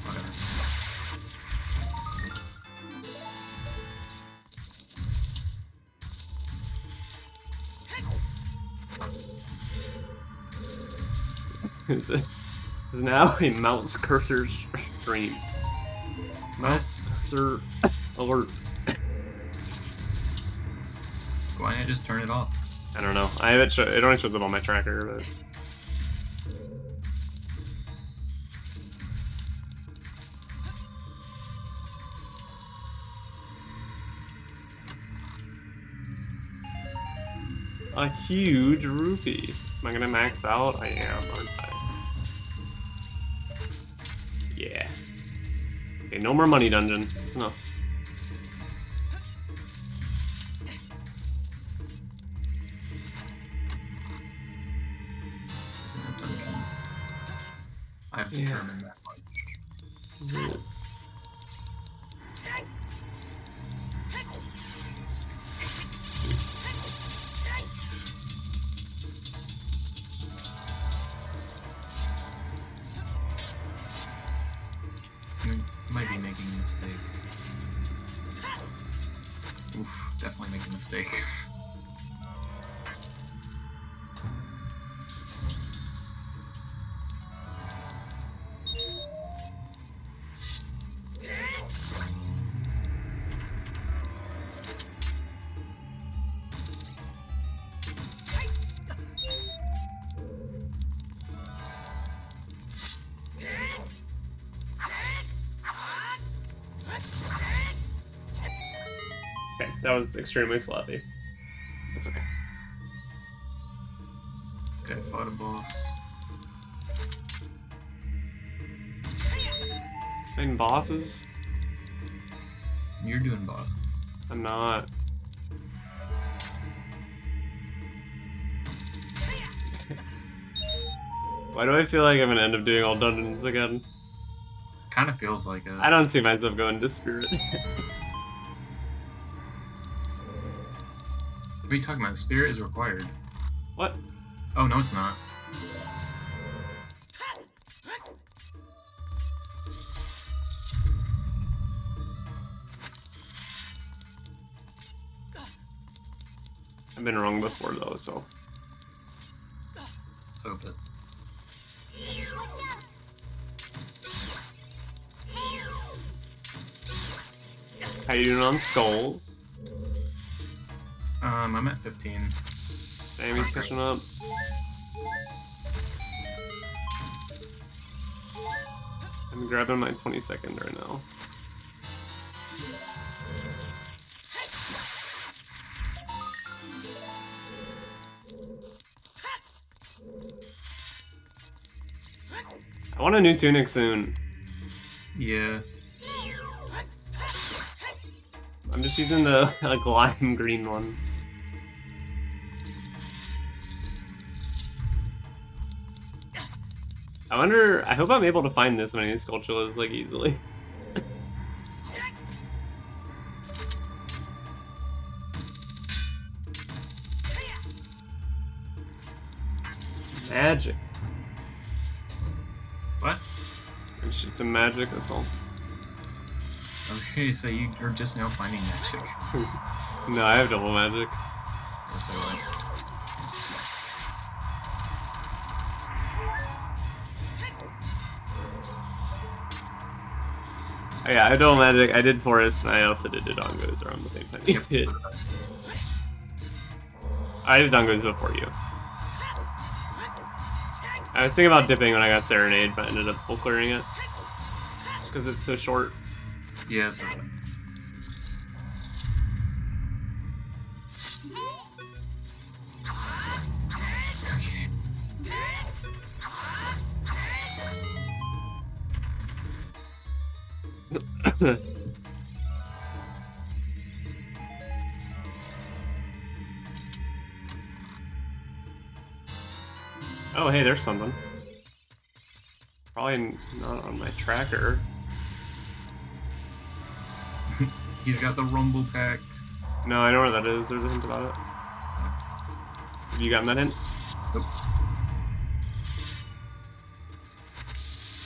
Whatever. Is it is now a mouse cursor stream. Mouse cursor alert. Why not just turn it off? I don't know. I have it. It only shows up on my tracker, but a huge rupee. Am I gonna max out? I am, aren't I? Yeah. Okay, no more money dungeon. That's enough. It's in a dungeon. I've Yeah. determined that much. It is. Might be making a mistake. Oof, definitely making a mistake. Okay, that was extremely sloppy. That's okay. Okay, fought a boss. It's fighting bosses? You're doing bosses. I'm not. Why do I feel like I'm gonna end up doing all dungeons again? Kind of feels like it. I don't see myself going to Spirit. What are you talking about? Spirit is required. What? Oh, no, it's not. I've been wrong before though, so. Hope it. How you doing on skulls? I'm at 15. Amy's catching up. I'm grabbing my 22nd right now. I want a new tunic soon. Yeah. I'm just using the like lime green one. I wonder. I hope I'm able to find this many Skulltulas like easily. Magic. What? I shoot some magic. That's all. I was going to say you're just now finding magic. No, I have double magic. Yes, I like. Oh, yeah, I have double magic. I did forest, and I also did Dodongos around the same time. You did. I did Dodongos before you. I was thinking about dipping when I got Serenade, but ended up full clearing it. Just because it's so short. Yeah, that's right. Oh, hey, there's something. Probably not on my tracker. He's got the rumble pack. No, I know where that is. There's a hint about it. Have you gotten that hint? Nope.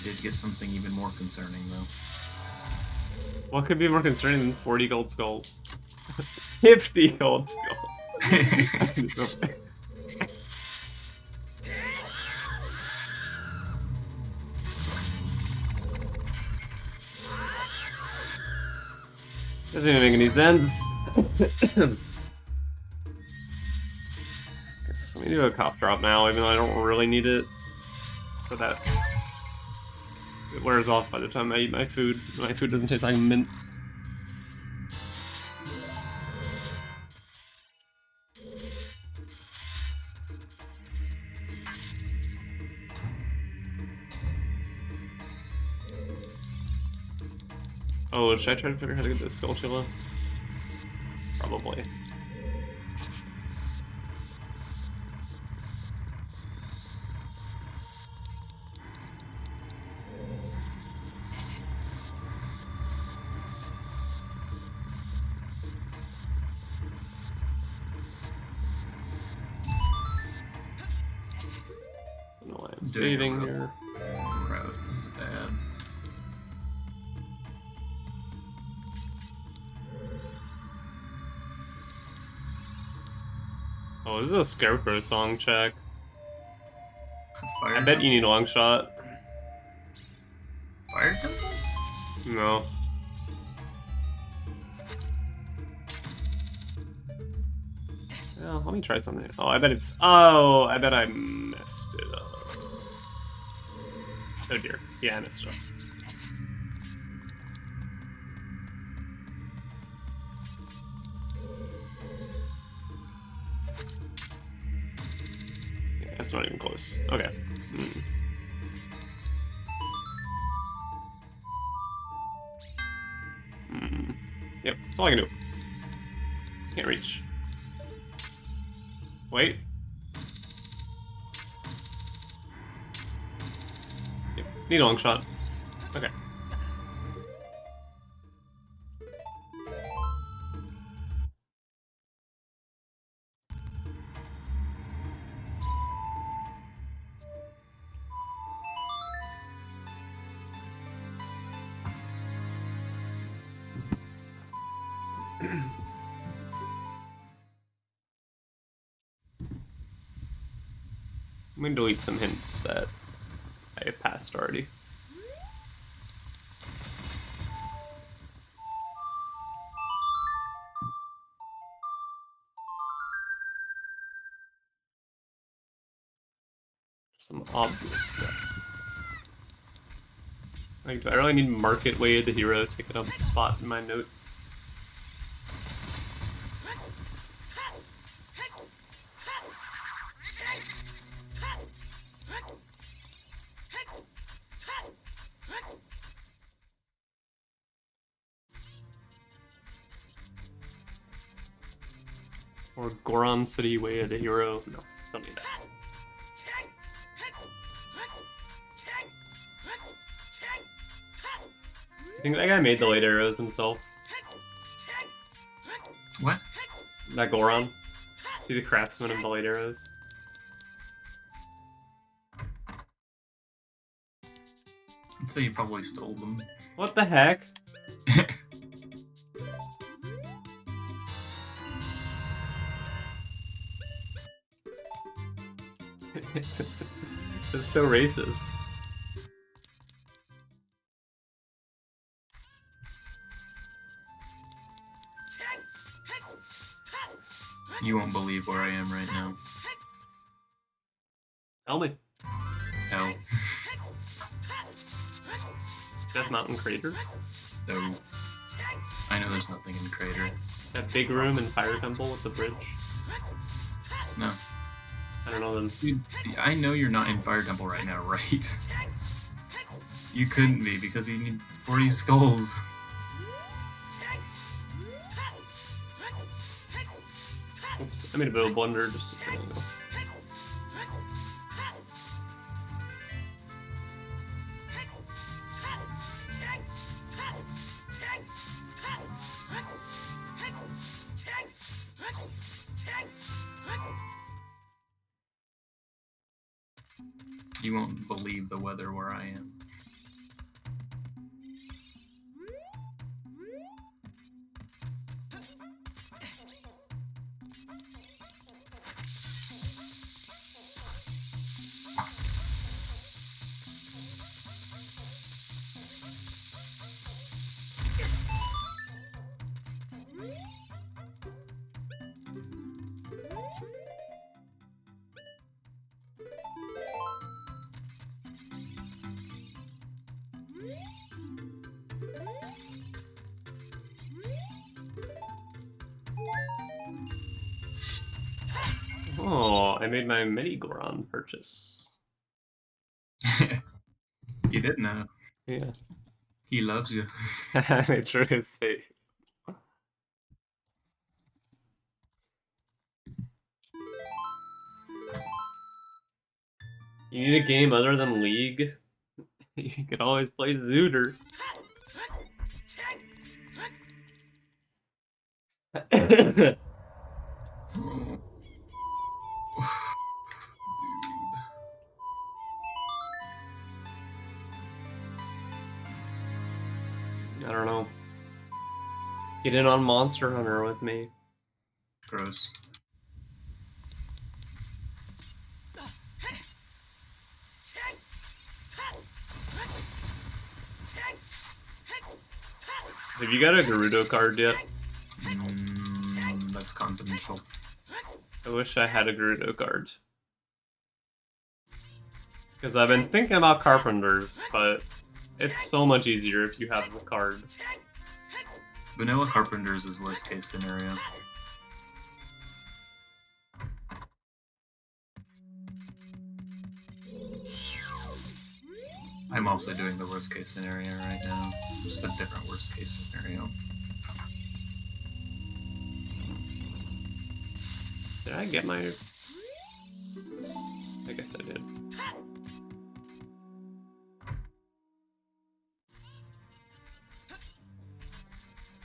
Did get something even more concerning though. What could be more concerning than 40 gold skulls? 50 gold skulls. Doesn't even make any sense. Guess let me do a cough drop now, even though I don't really need it. So that it wears off by the time I eat my food. My food doesn't taste like mints. Oh, should I try to figure out how to get this Skulltula? Probably. I don't know why I'm saving here. Bro, this is bad. Oh, this is a Scarecrow song check. Fire I bet you need a long shot. Fire temple? No. Well, let me try something. Oh, I bet it's. Oh, I bet I messed it up. Oh dear. Yeah, I messed it up. Yeah, that's not even close. Okay. Yep, that's all I can do. Can't reach. Wait. Yep, need a long shot. Okay. I'm gonna delete some hints that I passed already. Some obvious stuff. Like, do I really need Market Way the hero taking up a spot in my notes? Or Goron City Way of the hero? No, don't need that. I think that guy made the light arrows himself. What? That Goron. See the craftsman of the light arrows? I'd say you probably stole them. What the heck? It's so racist. You won't believe where I am right now. Tell me. Hell. Death Mountain Crater? No. I know there's nothing in Crater. That big room in Fire Temple with the bridge? No. I don't know then. Dude, I know you're not in Fire Temple right now, right? You couldn't be because you need 40 skulls. Oops, I made a bit of a blunder just a second ago. You won't believe the weather where I am. Oh, I made my mini Goron purchase. You didn't know. Yeah. He loves you. I made sure to say. You need a game other than League? You could always play Zootr. I don't know. Get in on Monster Hunter with me. Gross. Have you got a Gerudo card yet? That's confidential. I wish I had a Gerudo card. Because I've been thinking about Carpenters, but it's so much easier if you have the card. Vanilla Carpenters is worst case scenario. I'm also doing the worst case scenario right now. Just a different worst case scenario. Did I get my... I guess I did.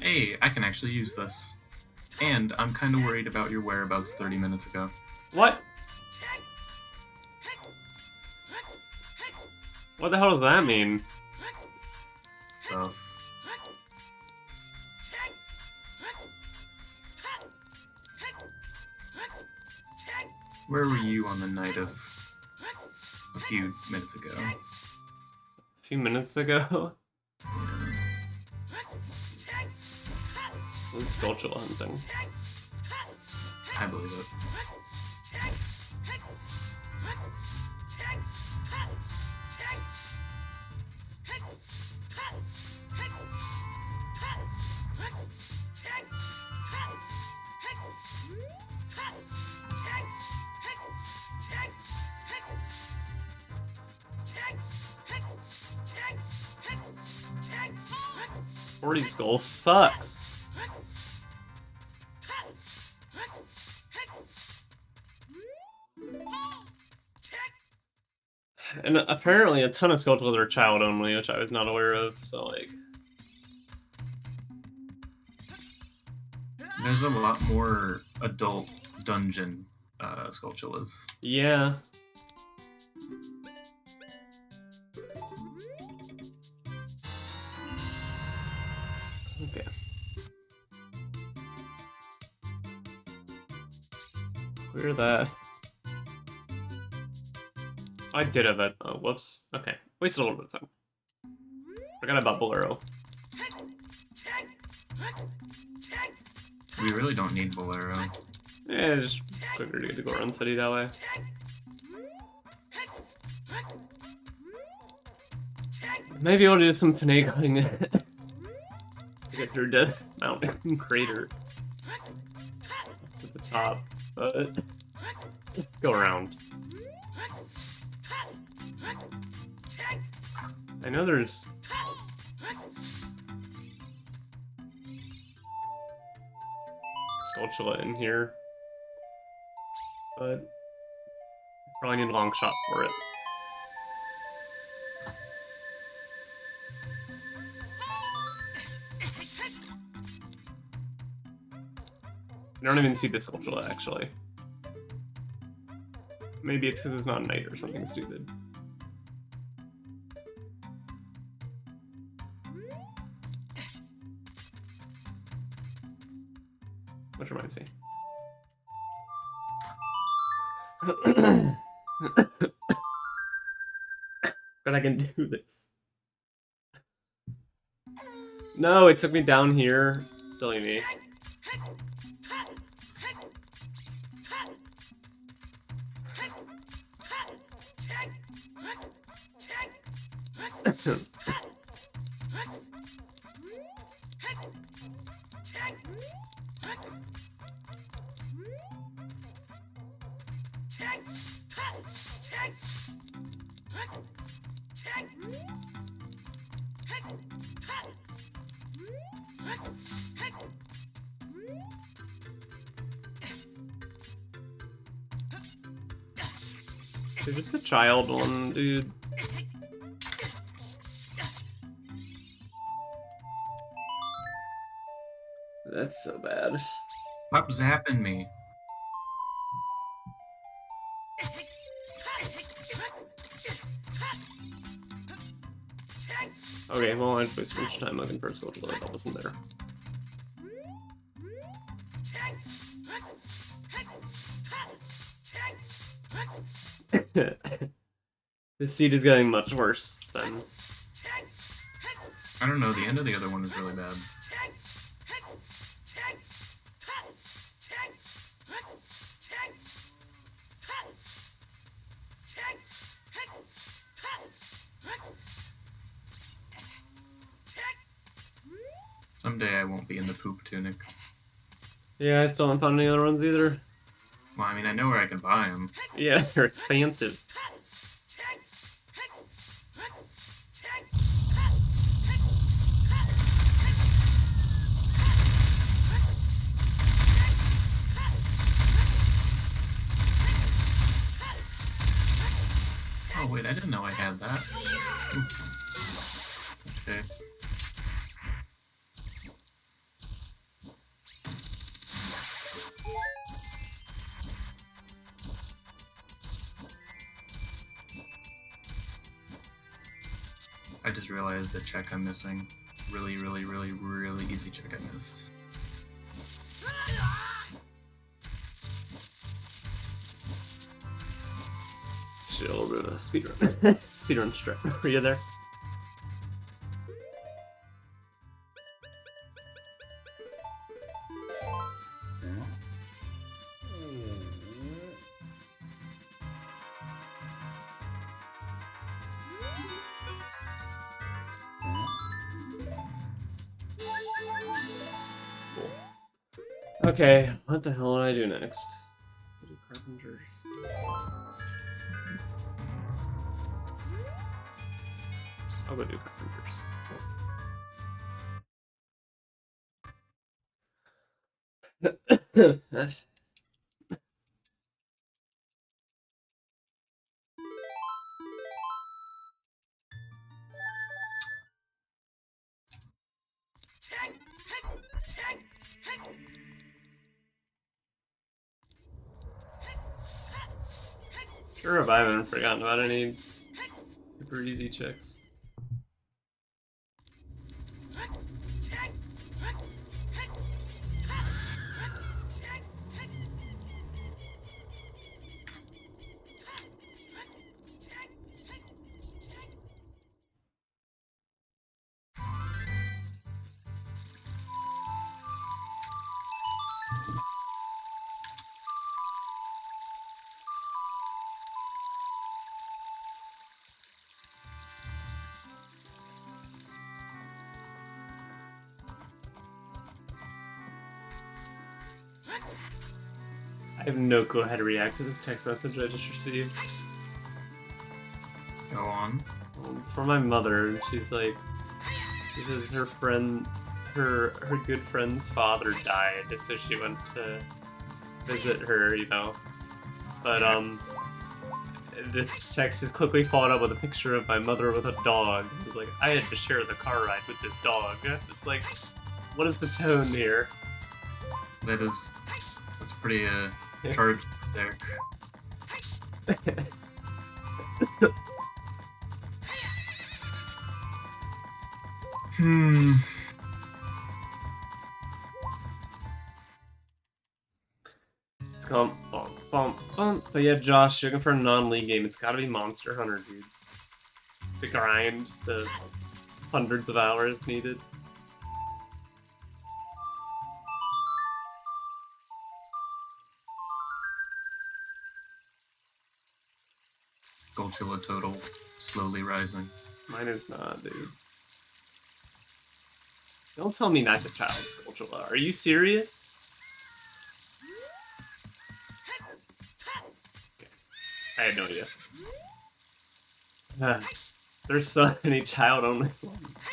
Hey, I can actually use this. And I'm kind of worried about your whereabouts 30 minutes ago. What? What the hell does that mean? So, where were you on the night of a few minutes ago? A few minutes ago? Was Skulltula hunting. I believe it. Forty Skull sucks. And apparently a ton of Skulltulas are child only, which I was not aware of, so like... There's a lot more adult dungeon Skulltulas. Yeah. Okay. Clear that. I did have that. Oh, whoops. Okay. Wasted a little bit of time. Forgot about Bolero. We really don't need Bolero. Yeah, just quicker to get to Goron City that way. Maybe I'll do some finagling to get through Dead Mountain Crater at the top, but go around. I know there's Skulltula in here, but probably need a long shot for it. I don't even see this Skulltula, actually. Maybe it's because it's not night or something stupid. Which reminds me. But I can do this. No, it took me down here. Silly me. Is this a child one, dude? That's so bad. Stop zapping me. Okay, well, I'd waste much time looking for a Skulltula that wasn't there. This seed is getting much worse than I don't know, the end of the other one is really bad. Someday I won't be in the poop tunic. Yeah, I still haven't found any other ones either. Well, I mean, I know where I can buy them. Yeah, they're expensive. Oh, wait, I didn't know I had that. Ooh. Okay. I just realized a check I'm missing. Really, really, really, really easy check I missed. Shit, a little bit of a speedrun. Speedrun strip. Are you there? Cool. Okay, what the hell do I do next? I'll do carpenters. I'll go do carpenters. Sure if I haven't forgotten about any super easy checks. I have no clue how to react to this text message I just received. Go on. It's from my mother, and she's like, her friend, her good friend's father died, so she went to visit her, you know. But this text is quickly followed up with a picture of my mother with a dog. It's like, I had to share the car ride with this dog. It's like, what is the tone here? That's pretty charged there. It's called But yeah, Josh, you're looking for a non-league game. It's gotta be Monster Hunter, dude. The grind, the hundreds of hours needed. Skulltula total slowly rising. Mine is not, dude. Don't tell me that's a child Skulltula. Are you serious? Okay. I had no idea. There's so many child-only ones.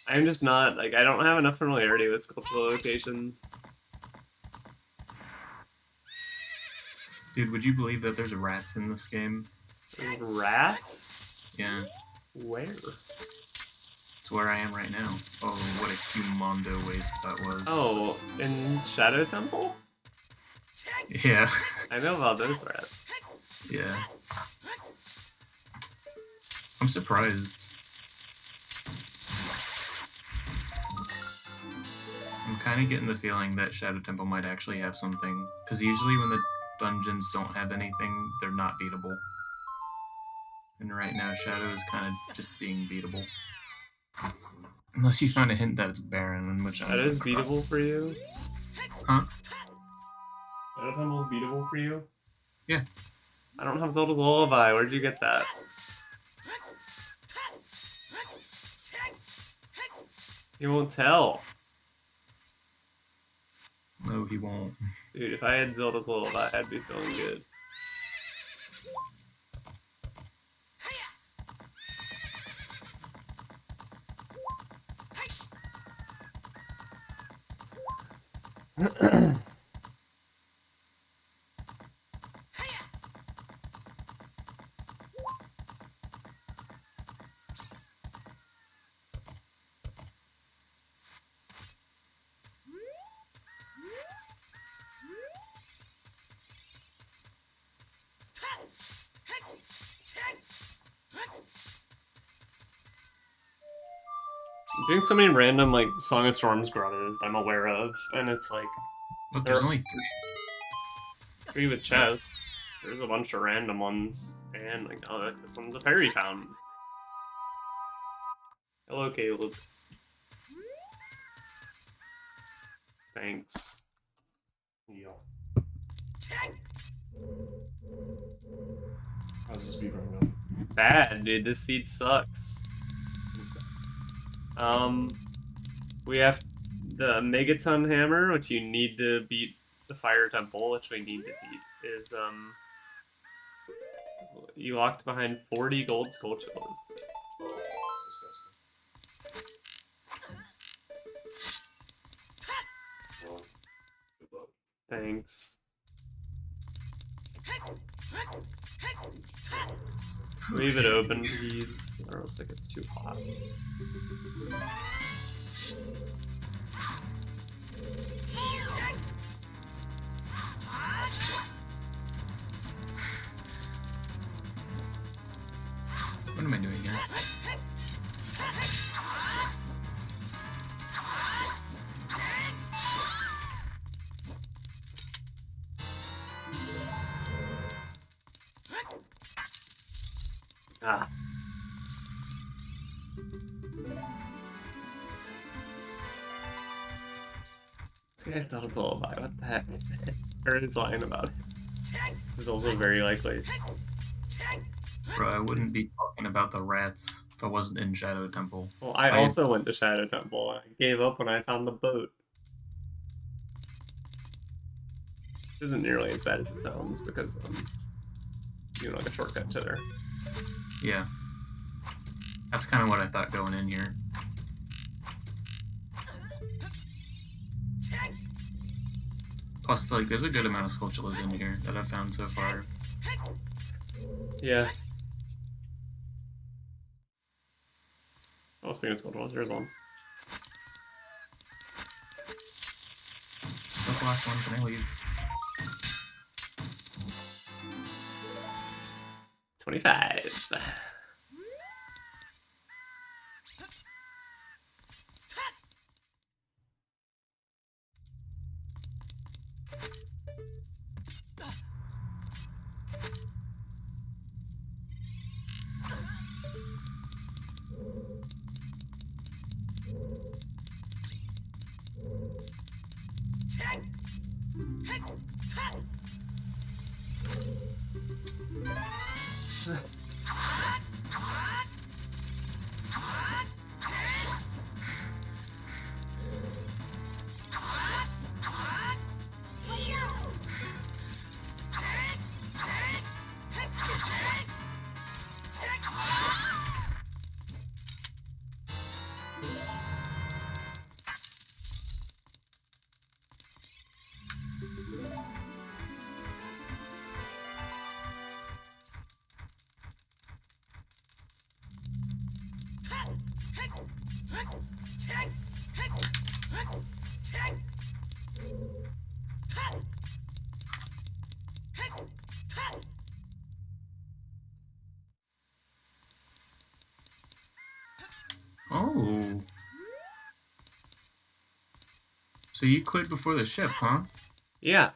I'm just not, like, I don't have enough familiarity with Skulltula locations. Dude, would you believe that there's rats in this game? Rats? Yeah. Where? It's where I am right now. Oh, what a humondo waste that was. Oh, in Shadow Temple? Yeah. I know about those rats. Yeah. I'm surprised. I'm kind of getting the feeling that Shadow Temple might actually have something. Because usually when the dungeons don't have anything, they're not beatable. And right now, Shadow is kind of just being beatable. Unless you find a hint that it's barren, in which That is beatable for you? Huh? Shadow Temple's beatable for you? Yeah. I don't have Zelda's Lullaby. Where'd you get that? He won't tell. No, he won't. Dude, if I had Zelda's Lullaby, I'd be feeling good. I'm doing so many random, like, Song of Storms grottos that I'm aware of, and it's like... Look, there's There- only 3 with chests. There's a bunch of random ones, and, like, oh, this one's a fairy fountain. Hello, Caleb. Thanks. Yeah. How's the speed running going? Bad, dude. This seed sucks. We have the Megaton Hammer, which you need to beat the Fire Temple, which we need to beat, is, you locked behind 40 gold Skulltulas. Oh, that's disgusting. Well, good luck. Thanks. Leave it open, please, or else it gets too hot. What am I doing here? Ah. This guy's not a lullaby, what the heck? Aaron's lying about it. It's also very likely. Bro, I wouldn't be talking about the rats if I wasn't in Shadow Temple. Well, I I- also went to Shadow Temple. I gave up when I found the boat. This isn't nearly as bad as it sounds because you know, like a shortcut to there. Yeah. That's kind of what I thought going in here. Plus, like, there's a good amount of Skulltulas in here that I've found so far. Yeah. Oh, speaking of Skulltulas, there's one. That's the last one. Can I leave? 25. Oh. So you quit before the ship, huh? Yeah,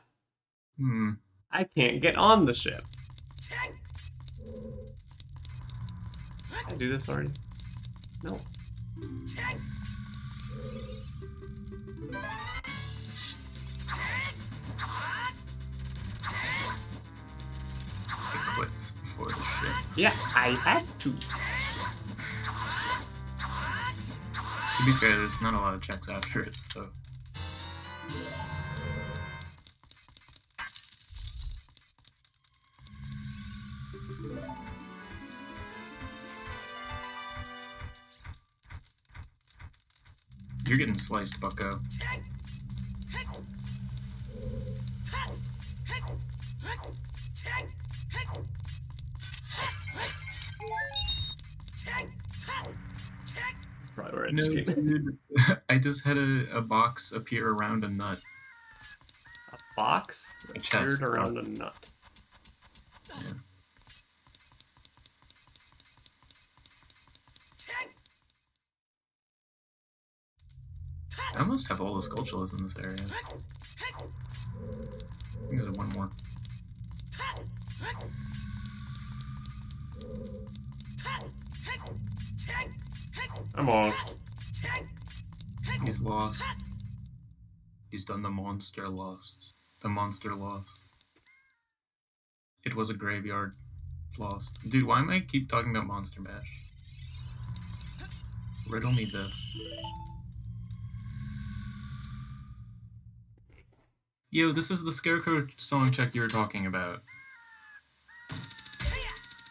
Hmm. I can't get on the ship. Did I do this already? No. It quits before the shit. Yeah, I had to. To be fair, there's not a lot of checks after it, so. You're getting sliced, bucko. That's probably where I No, just came in. dude. I just had a box appear around a nut. A box that A appeared chest, around a nut. Yeah. I almost have all the Skulltulas in this area. I think there's one more. I'm lost. He's lost. He's done the monster lost. The monster lost. It was a graveyard. Lost. Dude, why am I keep talking about Monster Mash? Riddle me this. Yo, this is the Scarecrow song check you were talking about.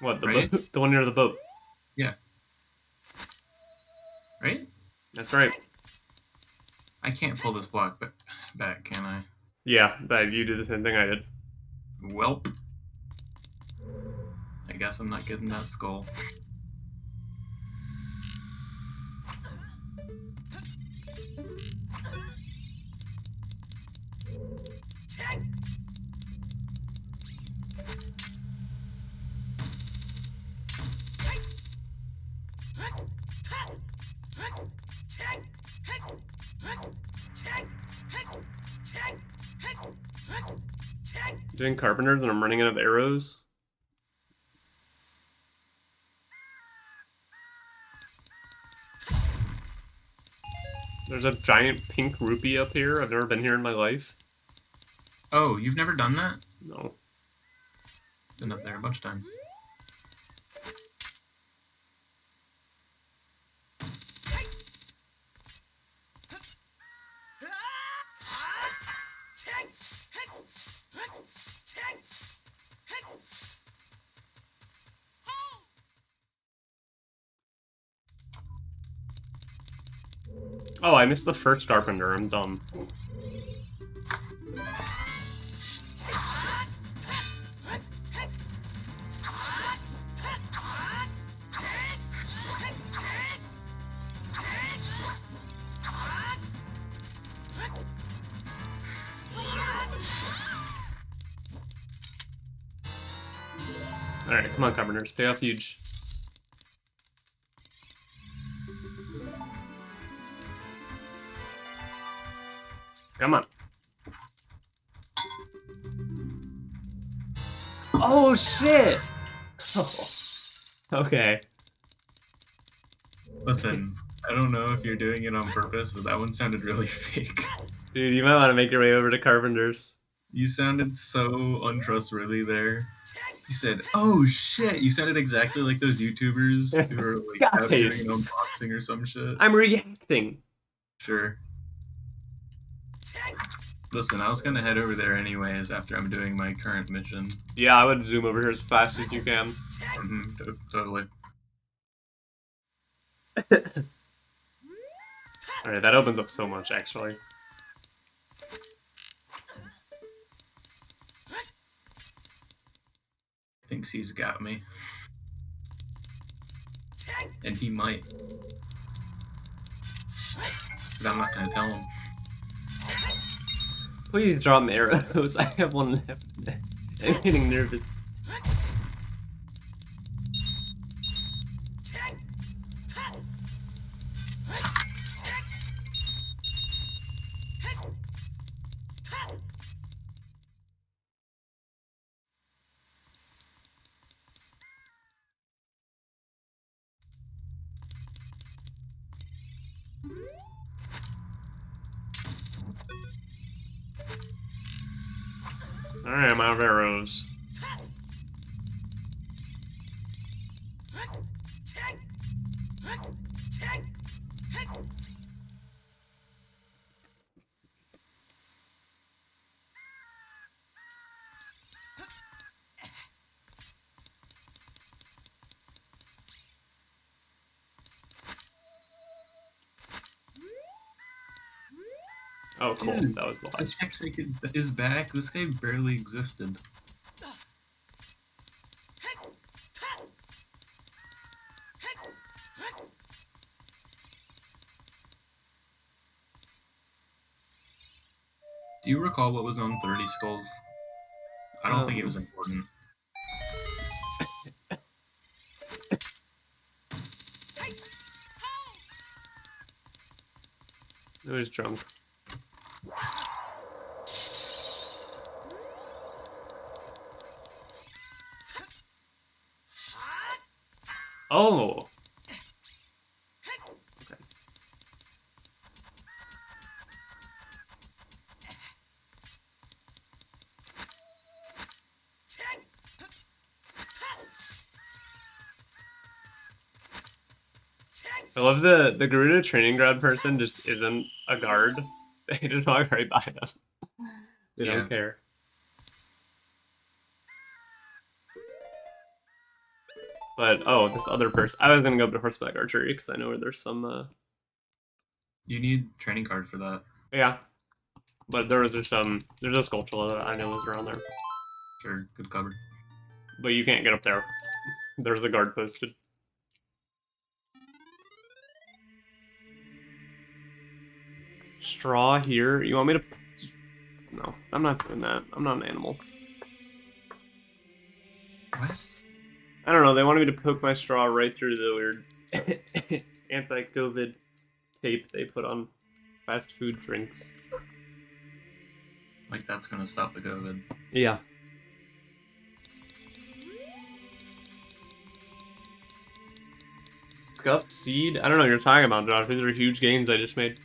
What, the Right? boat? The one near the boat. Yeah. Right? That's right. I can't pull this block back, can I? Yeah, you did the same thing I did. Welp. I guess I'm not getting that skull. Doing carpenters and I'm running out of arrows. There's a giant pink rupee up here. I've never been here in my life. Oh, you've never done that? No. Been up there a bunch of times. Oh, I missed the first carpenter. I'm dumb. Alright, come on, carpenters. Pay off huge. Come on. Oh, shit! Oh. Okay. Listen, I don't know if you're doing it on purpose, but that one sounded really fake. Dude, you might want to make your way over to carpenters. You sounded so untrustworthy there. You said, "Oh shit!" You sounded exactly like those YouTubers who are like out doing Guys. an unboxing or some shit. I'm reacting. Sure. Listen, I was gonna head over there anyways after I'm doing my current mission. Yeah, I would zoom over here as fast as you can. Totally. Alright, that opens up so much, actually. Thinks he's got me. And he might. But I'm not gonna tell him. Please drop me arrows. I have one left. I'm getting nervous. Alright, I'm out of arrows. Oh, cool. Dude, That was the this last. Hex kid is back. This guy barely existed. Do you recall what was on 30 Skulls? I don't think it was important. It was drunk. Oh! Okay. I love the Garuda training ground person just isn't a guard. They just walk right by them. They Yeah. don't care. But oh, this other person. I was gonna go to horseback archery because I know where there's some. You need training card for that. Yeah, but there's a sculpture that I know is around there. Sure, good cover. But you can't get up there. There's a guard posted. Straw here. You want me to? No, I'm not doing that. I'm not an animal. What? I don't know. They wanted me to poke my straw right through the weird anti-COVID tape they put on fast food drinks. Like that's gonna stop the COVID. Yeah. Scuffed seed? I don't know what you're talking about, Josh. These are huge gains I just made.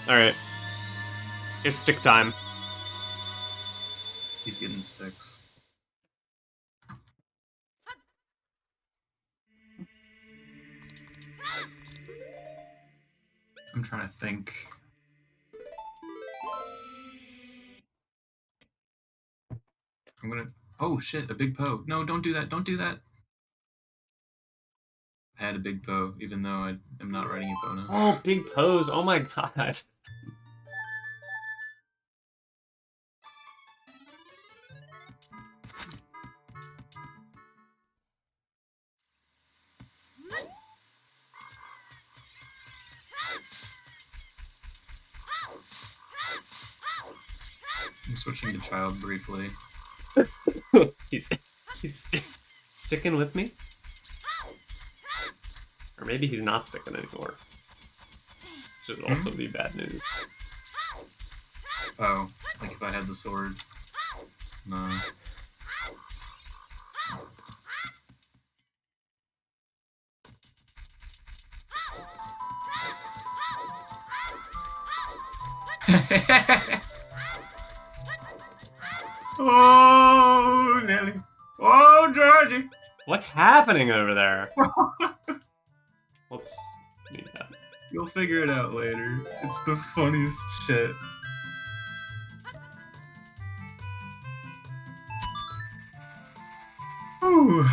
Alright. It's stick time. He's getting sticks. I'm trying to think. I'm gonna. Oh shit! A big Poe. No, don't do that. Don't do that. I had a big Poe, even though I am not riding a Poe now. Oh, big pose. Oh my god. I'm switching to child briefly. he's sticking with me? Or maybe he's not sticking anymore. Which would also be bad news. Oh, like if I had the sword. No. Oh, Nelly. Oh, Georgie. What's happening over there? Whoops. Need that. You'll figure it out later. It's the funniest shit. Ooh.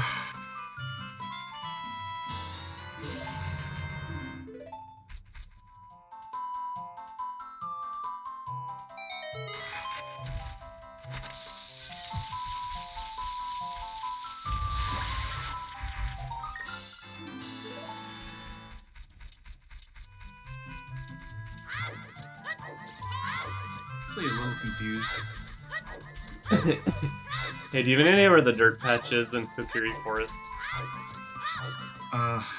Actually, a little confused. Hey, do you have any idea where the dirt patch is in Kokiri Forest?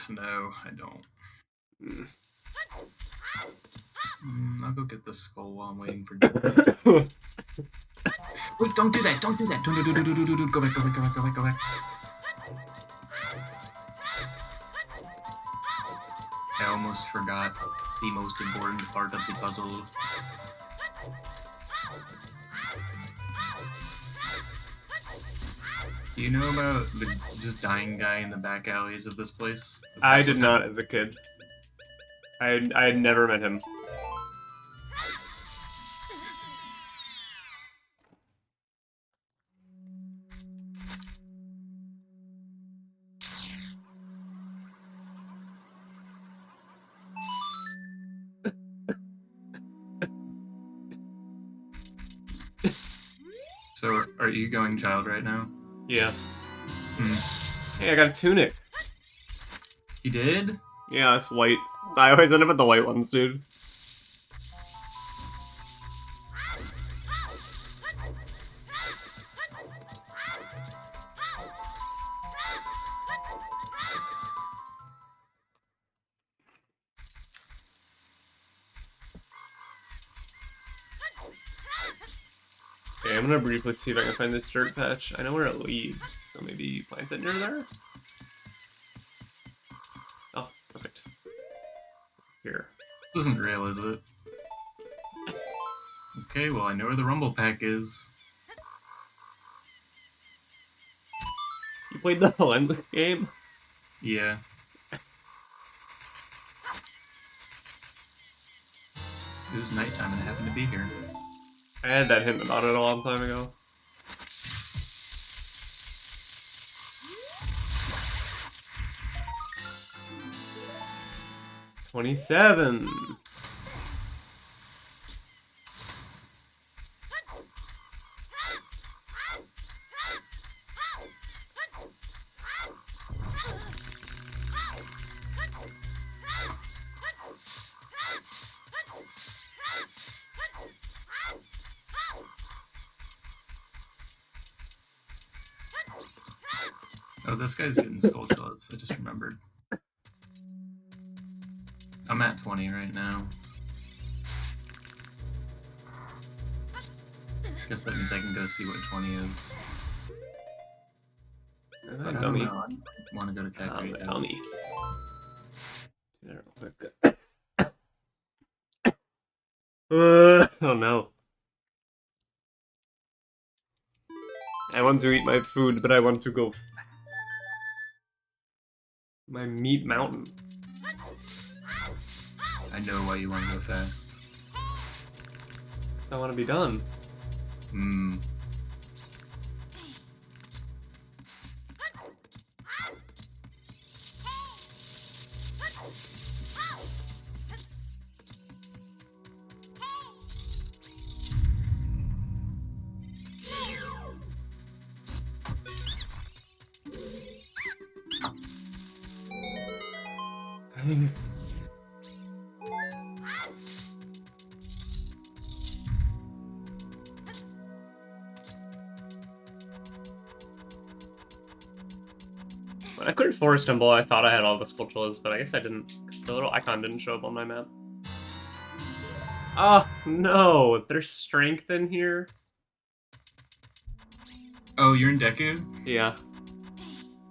No, I don't. I'll go get the skull while I'm waiting for. Wait, don't do that. Don't do that. Do. Go back, go back, go back, go back, go back. I almost forgot the most important part of the puzzle. Do you know about the just dying guy in the back alleys of this place? I did not as a kid. I had never met him. So, are you going child right now? Yeah. Hmm. Hey, I got a tunic. You did? Yeah, it's white. I always end up with the white ones, dude. Okay, I'm gonna briefly see if I can find this dirt patch. I know where it leads, so maybe you plant it near there? Oh, perfect. Here. This isn't real, is it? Okay, well, I know where the rumble pack is. You played the lens game? Yeah. It was nighttime and I happened to be here. I had that hint about it a long time ago. $27. Oh, this guy's getting skull shots. I just remembered. I'm at 20 right now. Guess that means I can go see what 20 is. But I don't Dummy. know. I want to go to Cat Dummy. Oh no. I want to eat my food, but I want to go my meat mountain. I know why you want to go fast. I want to be done. Hmm. When I cleared Forest Temple, I thought I had all the Skulltulas, but I guess I didn't, because the little icon didn't show up on my map. Oh, no! There's strength in here? Oh, you're in Deku? Yeah.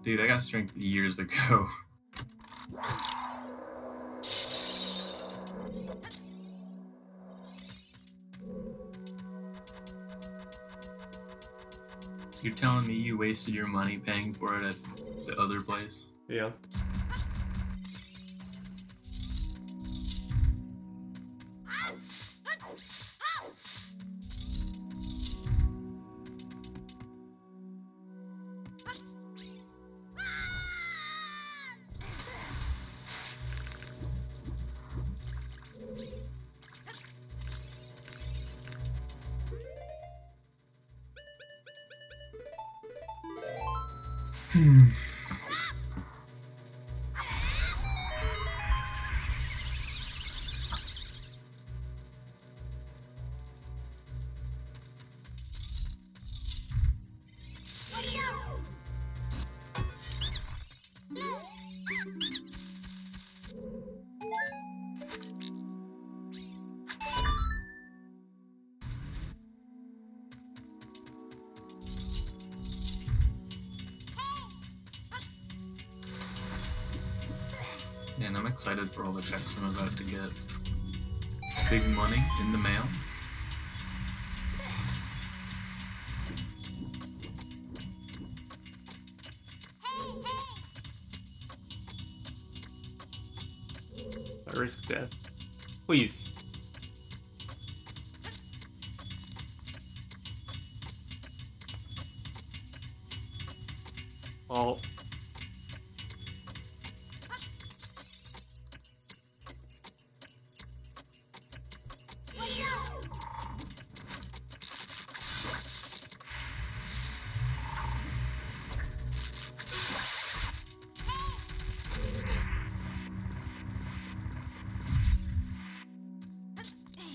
Dude, I got strength years ago. You're telling me you wasted your money paying for it at the other place? Yeah. and I'm excited for all the checks I'm about to get. Big money in the mail. I risk death. Please. Oh.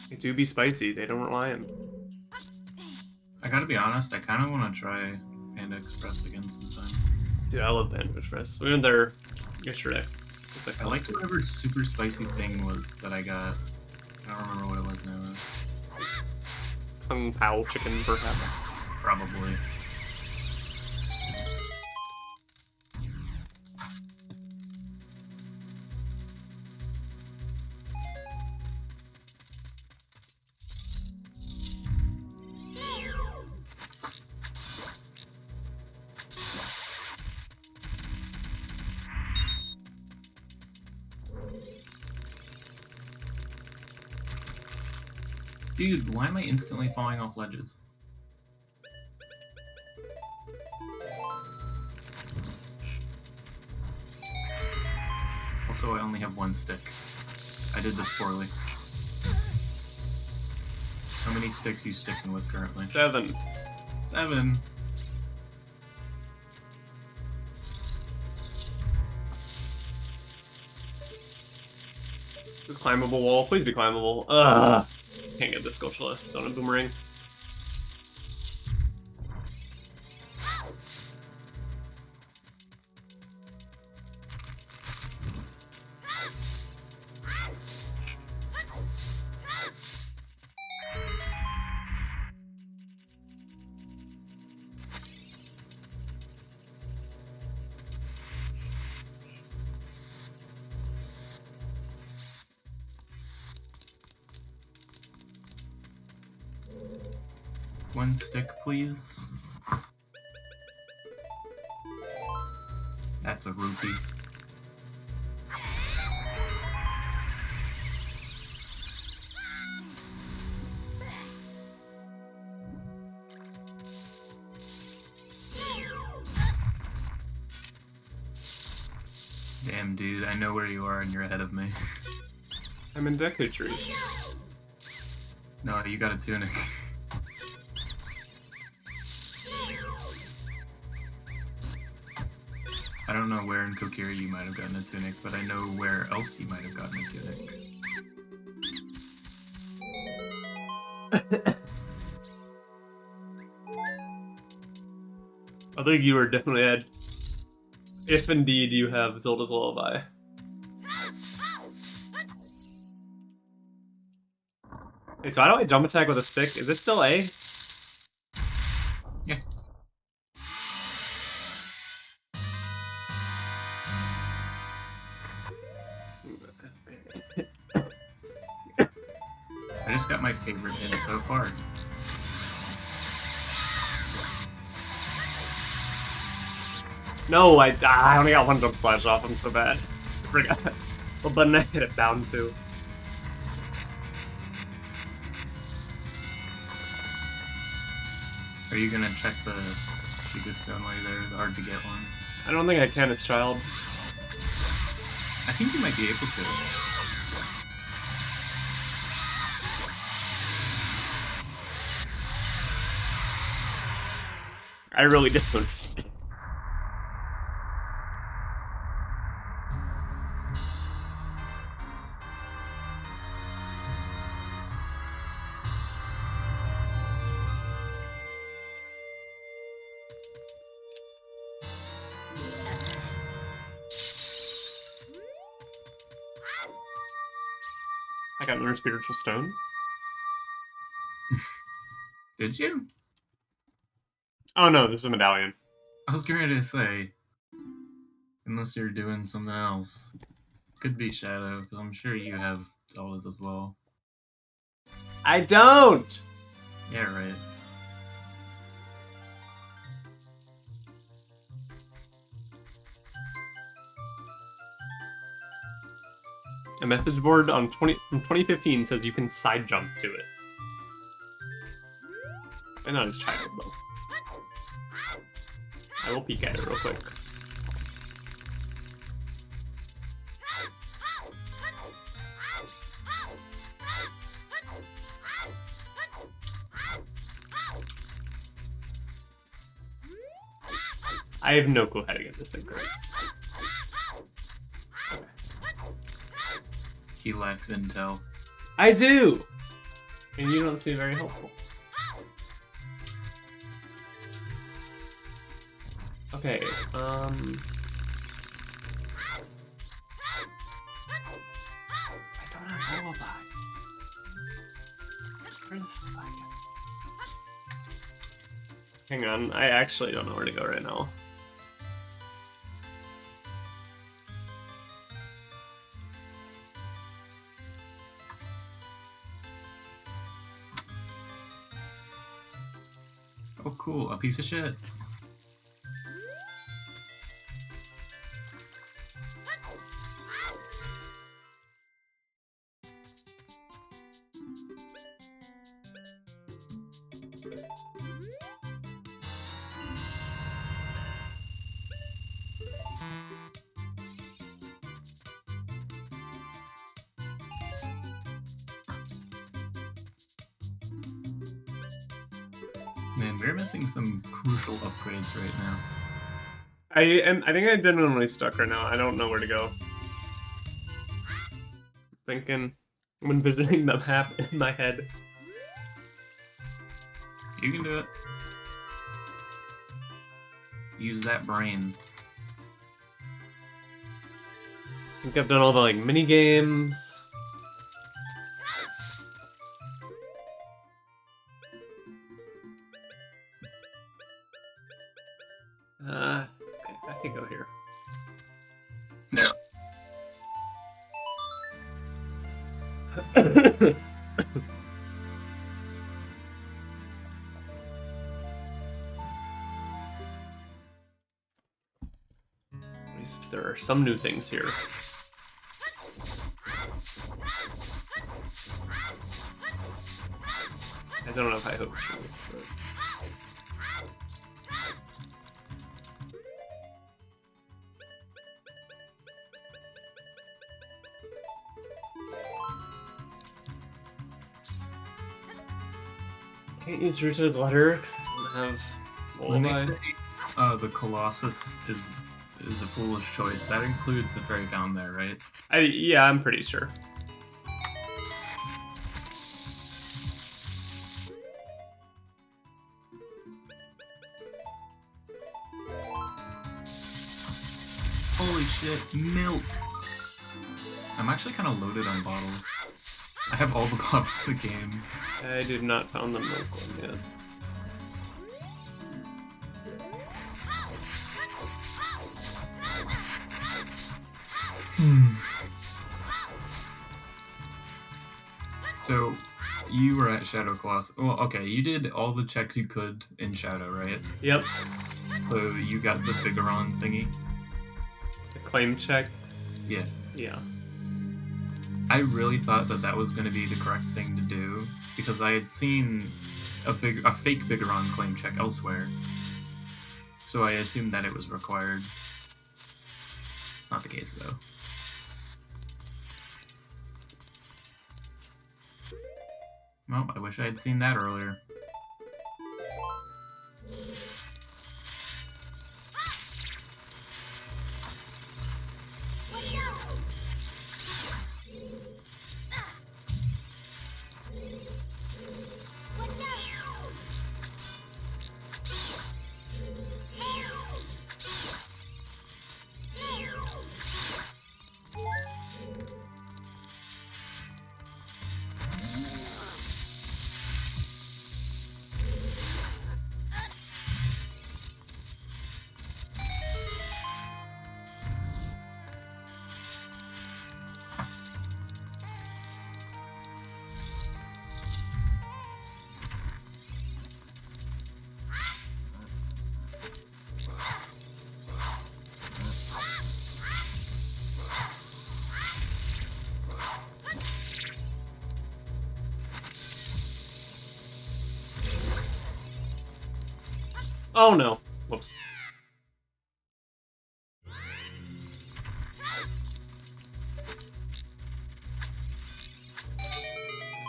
They do be spicy. They don't rely on. I gotta be honest, I kind of want to try Panda Express again sometime. Dude, I love Panda Express. We went there yesterday. It's I excellent. liked whatever super spicy thing was that I got. I don't remember what it was now. Kung Pao chicken, perhaps. Probably. Dude, why am I instantly falling off ledges? Also, I only have one stick. I did this poorly. How many sticks you sticking with currently? 7. 7. Is this climbable wall? Please be climbable. Ugh. Can't get this Scotia. Don't have boomerang. One stick, please. That's a rupee. Damn, dude, I know where you are and you're ahead of me. I'm in Deku Tree. No, you got a tunic. I don't know where in Kokiri you might have gotten a tunic, but I know where else you might have gotten a tunic. I think you are definitely ahead. If indeed you have Zelda's Lullaby. Hey, so how do I jump attack with a stick? Is it still A? Yeah. I just got my favorite hit so far. No, I only got one jump slash off. I'm so bad. I forgot. What button I hit it down to? Are you gonna check the Chica Stone while you're there, the hard to get one? I don't think I can as child. I think you might be able to. I really don't. I got another spiritual stone. Did you? Oh no, this is a medallion. I was going to say, unless you're doing something else. Could be Shadow, because I'm sure you have Zeldas as well. I don't! Yeah, right. A message board on from 2015 says you can side jump to it. And not his child, though. I will peek at it real quick. I have no clue how to get this thing, Chris. Okay. He lacks intel. I do! And you don't seem very helpful. Okay, I don't have lullaby. Where the hell did I get? Hang on, I actually don't know where to go right now. Oh, cool. A piece of shit. Man, we're missing some crucial upgrades right now. I think I'm genuinely stuck right now. I don't know where to go. Thinking, I'm envisioning the map in my head. You can do it. Use that brain. I think I've done all the like mini games. Okay, I could go here. No. At least there are some new things here. I don't have high hopes for this, but... Can't use Ruto's letter because I don't have When they lullaby. say the Colossus is a foolish choice, that includes the fairy found there, right? Yeah, I'm pretty sure. Holy shit, milk! I'm actually kind of loaded on bottles. I have all the bottles in the game. I did not found the milk one yet. So, you were at Shadow Colossus. Well, okay, you did all the checks you could in Shadow, right? Yep. So you got the Bigaron thingy? The claim check. Yeah. Yeah. I really thought that that was going to be the correct thing to do, because I had seen a fake Bigaron claim check elsewhere. So I assumed that it was required. It's not the case, though. Well, I wish I had seen that earlier. Oh no. Whoops.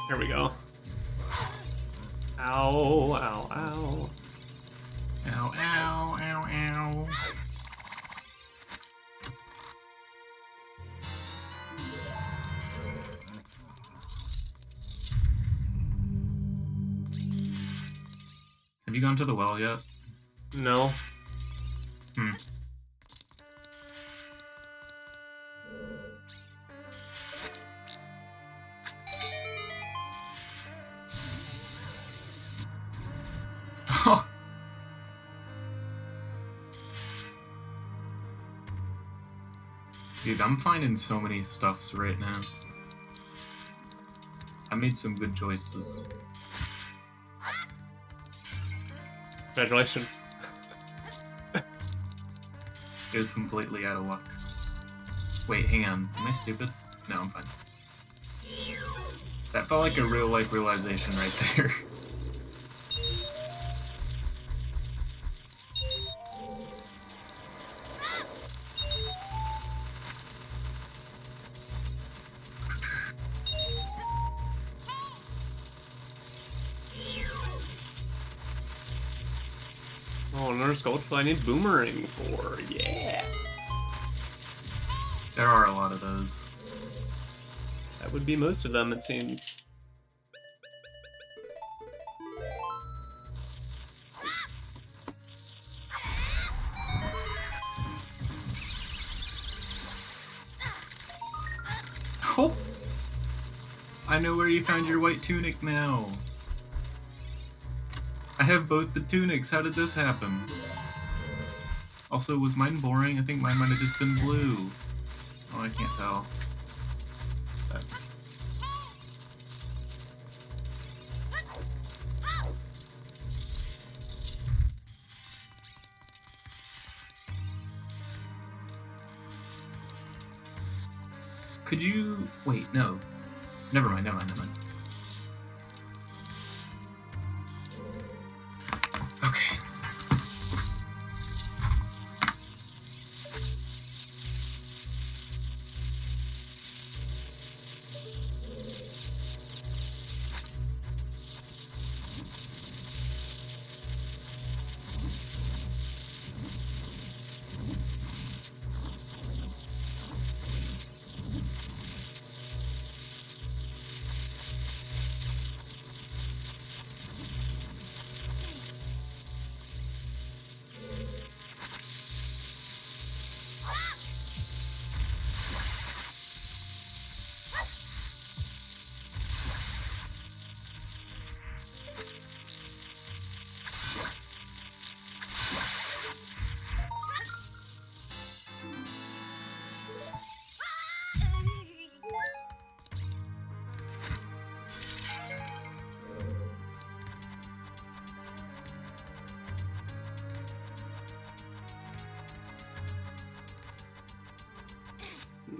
There we go. Ow, ow, ow. Ow, ow, ow, ow. Have you gone to the well yet? No. Hmm. Dude, I'm finding so many stuffs right now. I made some good choices. Congratulations. It was completely out of luck. Wait, hang on. Am I stupid? No, I'm fine. That felt like a real-life realization right there. Oh, another sculpture I need boomerang for. Yeah. There are a lot of those. That would be most of them, it seems. Oh! I know where you found your white tunic now. I have both the tunics. How did this happen? Also, was mine boring? I think mine might have just been blue. Oh, I can't tell. But... Could you... Wait, no. Never mind, never mind, never mind. Okay.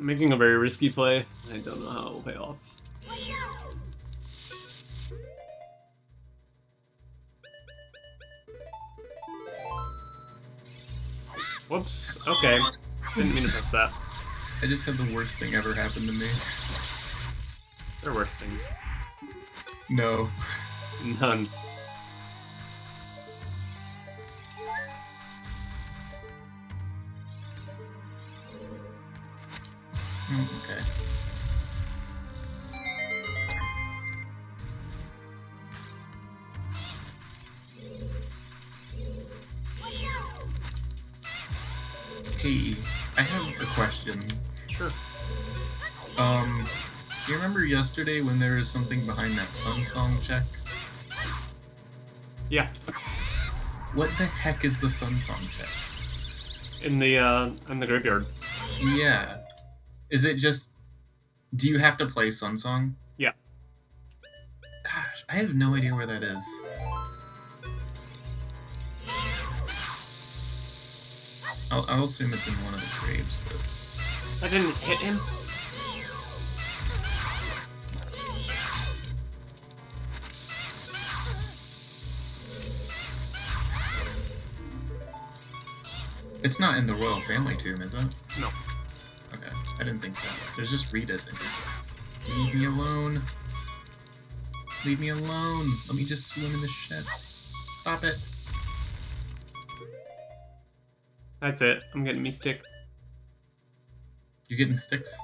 Making a very risky play. I don't know how it will pay off. Whoops. Okay. Didn't mean to press that. I just had the worst thing ever happen to me. There are worse things. No. None. Okay. Hey, I have a question. Sure. Do you remember yesterday when there was something behind that Sun Song check? Yeah. What the heck is the Sun Song check? In the graveyard. Yeah. Is it just... Do you have to play Sun Song? Yeah. Gosh, I have no idea where that is. I'll assume it's in one of the graves, but... I didn't hit him. It's not in the royal family tomb, is it? No. Okay, I didn't think so. There's just Rita's in here. Leave me alone. Leave me alone. Let me just swim in the shit. Stop it. That's it. I'm getting me stick. You getting sticks?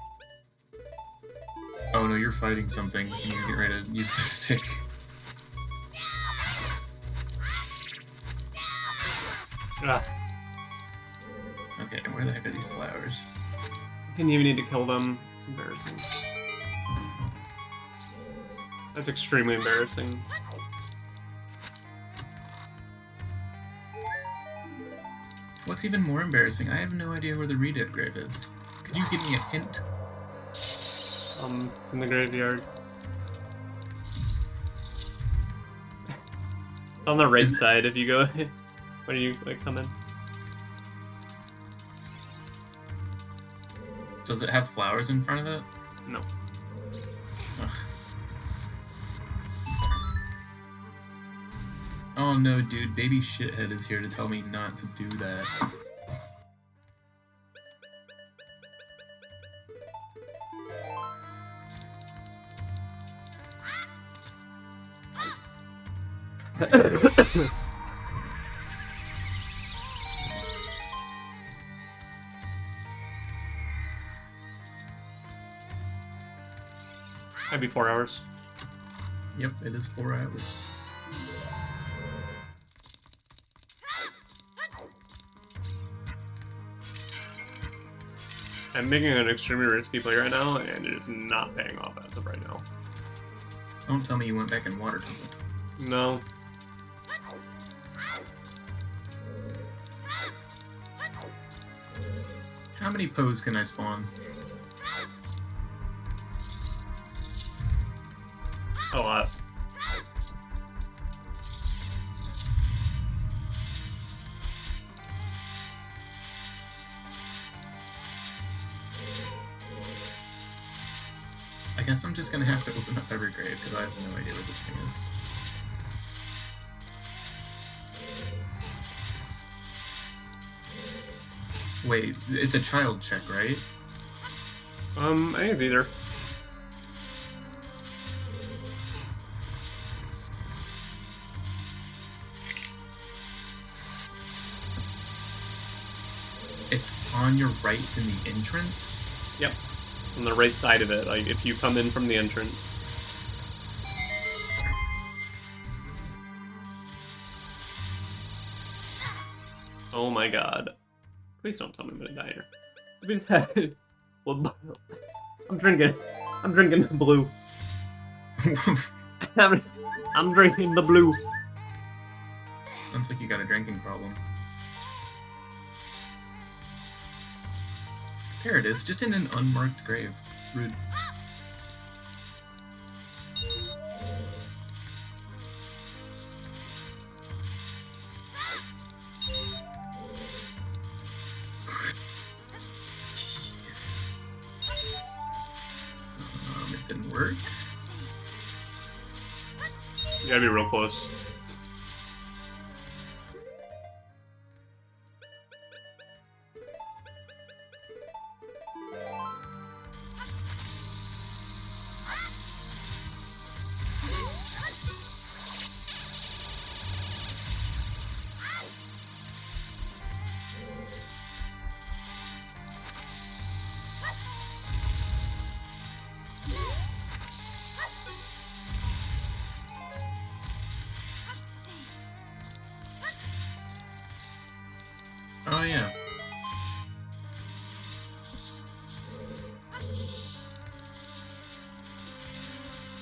Oh no, you're fighting something. You need to get ready to use the stick. Ah, Okay, where the heck are these flowers? didn't even need to kill them. It's embarrassing. That's extremely embarrassing. What's even more embarrassing, I have no idea where the Redead grave is. Could you give me a hint? It's in the graveyard. On the right Is it- side, if you go. When you like come in. Does it have flowers in front of it? No. Ugh. Oh no, dude, baby shithead is here to tell me not to do that. Might be 4 hours. Yep, it is 4 hours. I'm making an extremely risky play right now, and it is not paying off as of right now. Don't tell me you went back in water temple. No. How many Poes can I spawn? A lot. I guess I'm just gonna have to open up every grave because I have no idea what this thing is. Wait, it's a child check, right? I think it's either. It's on your right in the entrance? Yep. It's on the right side of it, like if you come in from the entrance. Oh my god. Please don't tell me I'm gonna die here. We just had... Well, I'm drinking the blue. I'm drinking the blue. Sounds like you got a drinking problem. There it is, just in an unmarked grave. Rude. It didn't work. You gotta be real close. Oh yeah.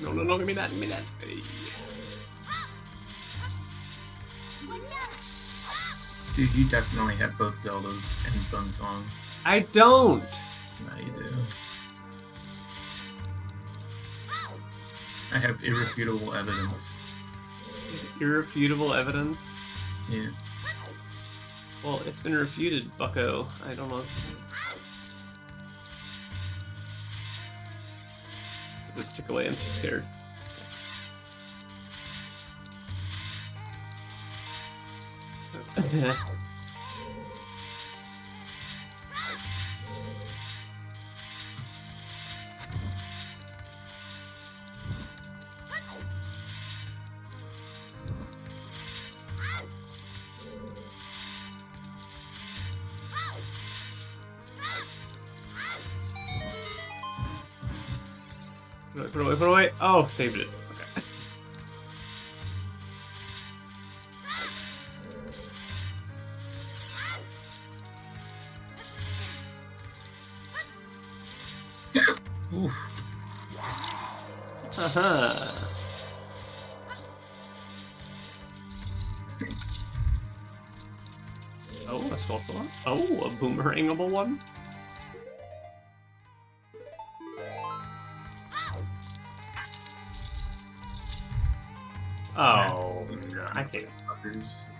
No, give me that, give me that. Hey. Dude, you definitely have both Zeldas and Sun Song. I don't! Now you do. I have irrefutable evidence. Irrefutable evidence? Yeah. Well, it's been refuted, bucko. I don't know. Just stick away, I'm too scared. Put it away, put it away. Oh, saved it. Okay. Oof. Uh-huh. Oh, a sculpture one. Oh, a boomerangable one. Oh, no, I can't. Fuckers.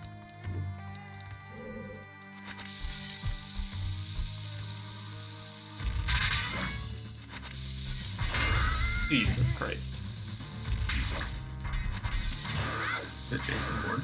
Jesus Christ. The Jason board.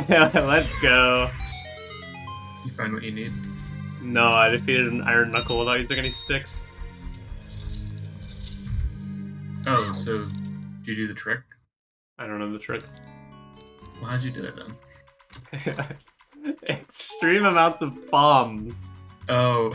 Let's go. You find what you need. No, I defeated an Iron Knuckle without using any sticks. Oh, so did you do the trick? I don't know the trick. Well, how'd you do it then? Extreme amounts of bombs. Oh.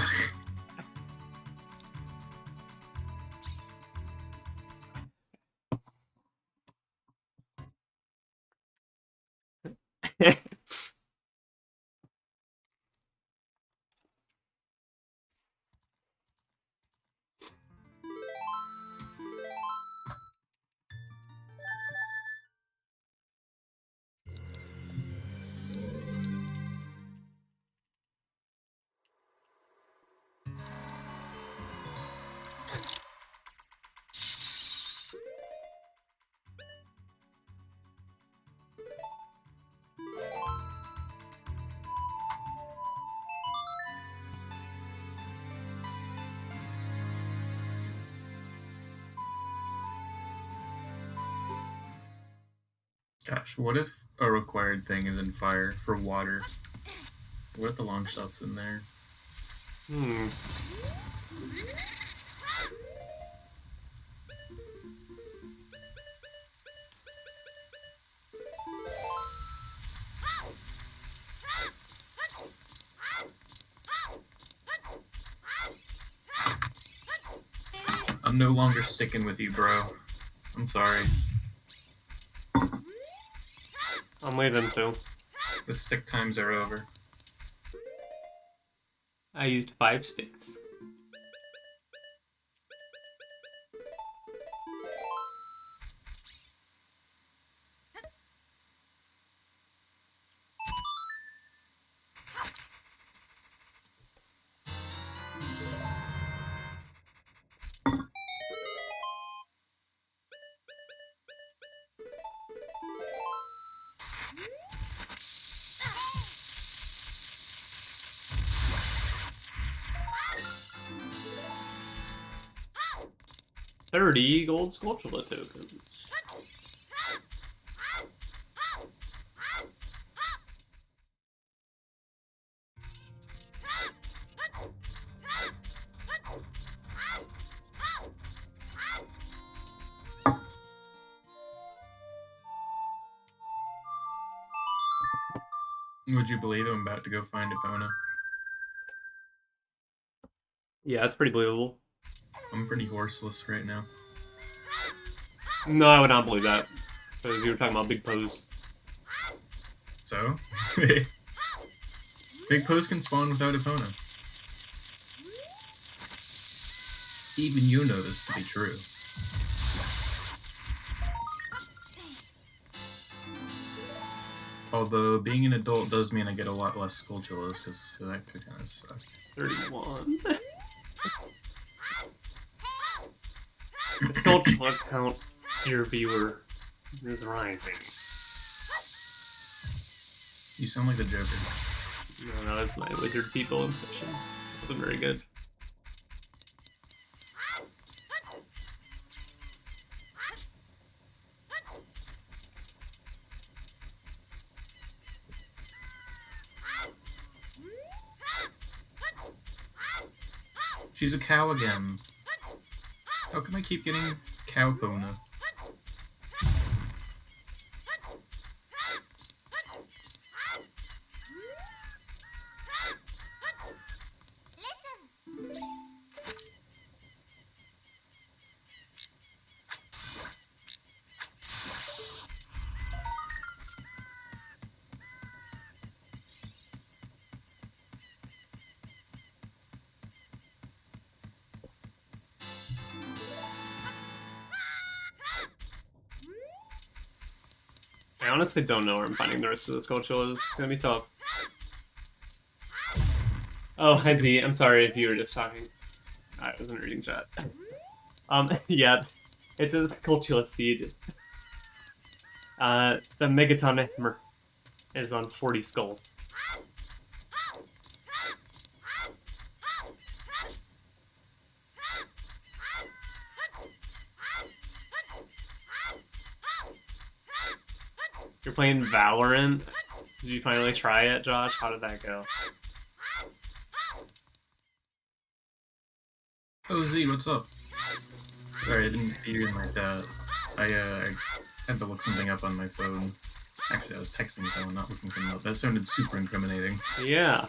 Gosh, what if a required thing is in fire for water? What if the long shot's in there? Hmm. I'm no longer sticking with you, bro. I'm sorry. I'm leaving too. The stick times are over. I used 5 sticks. $30 gold Sculptula tokens. Would you believe I'm about to go find Epona? Yeah, that's pretty believable. I'm pretty horseless right now. No, I would not believe that. Because you were talking about big pose. So? Big Pose can spawn without Epona. Even you know this to be true. Although, being an adult does mean I get a lot less Skulltulas, because that could kind of suck. 31. The Sculptula count, dear viewer, is rising. You sound like the Joker. No, that's my wizard people impression. Wasn't very good. She's a cow again. How come I keep getting cow Kona? I honestly don't know where I'm finding the rest of the Skulltulas. It's gonna be tough. Oh, hi D. I'm sorry if you were just talking. I wasn't reading chat. Yeah, it's a Skulltula seed. The Megaton Hammer is on 40 skulls. You're playing Valorant? Did you finally try it, Josh? How did that go? Oh, Z, what's up? Sorry, I didn't see you in like that. I had to look something up on my phone. Actually, I was texting someone, not looking something up. That sounded super incriminating. Yeah.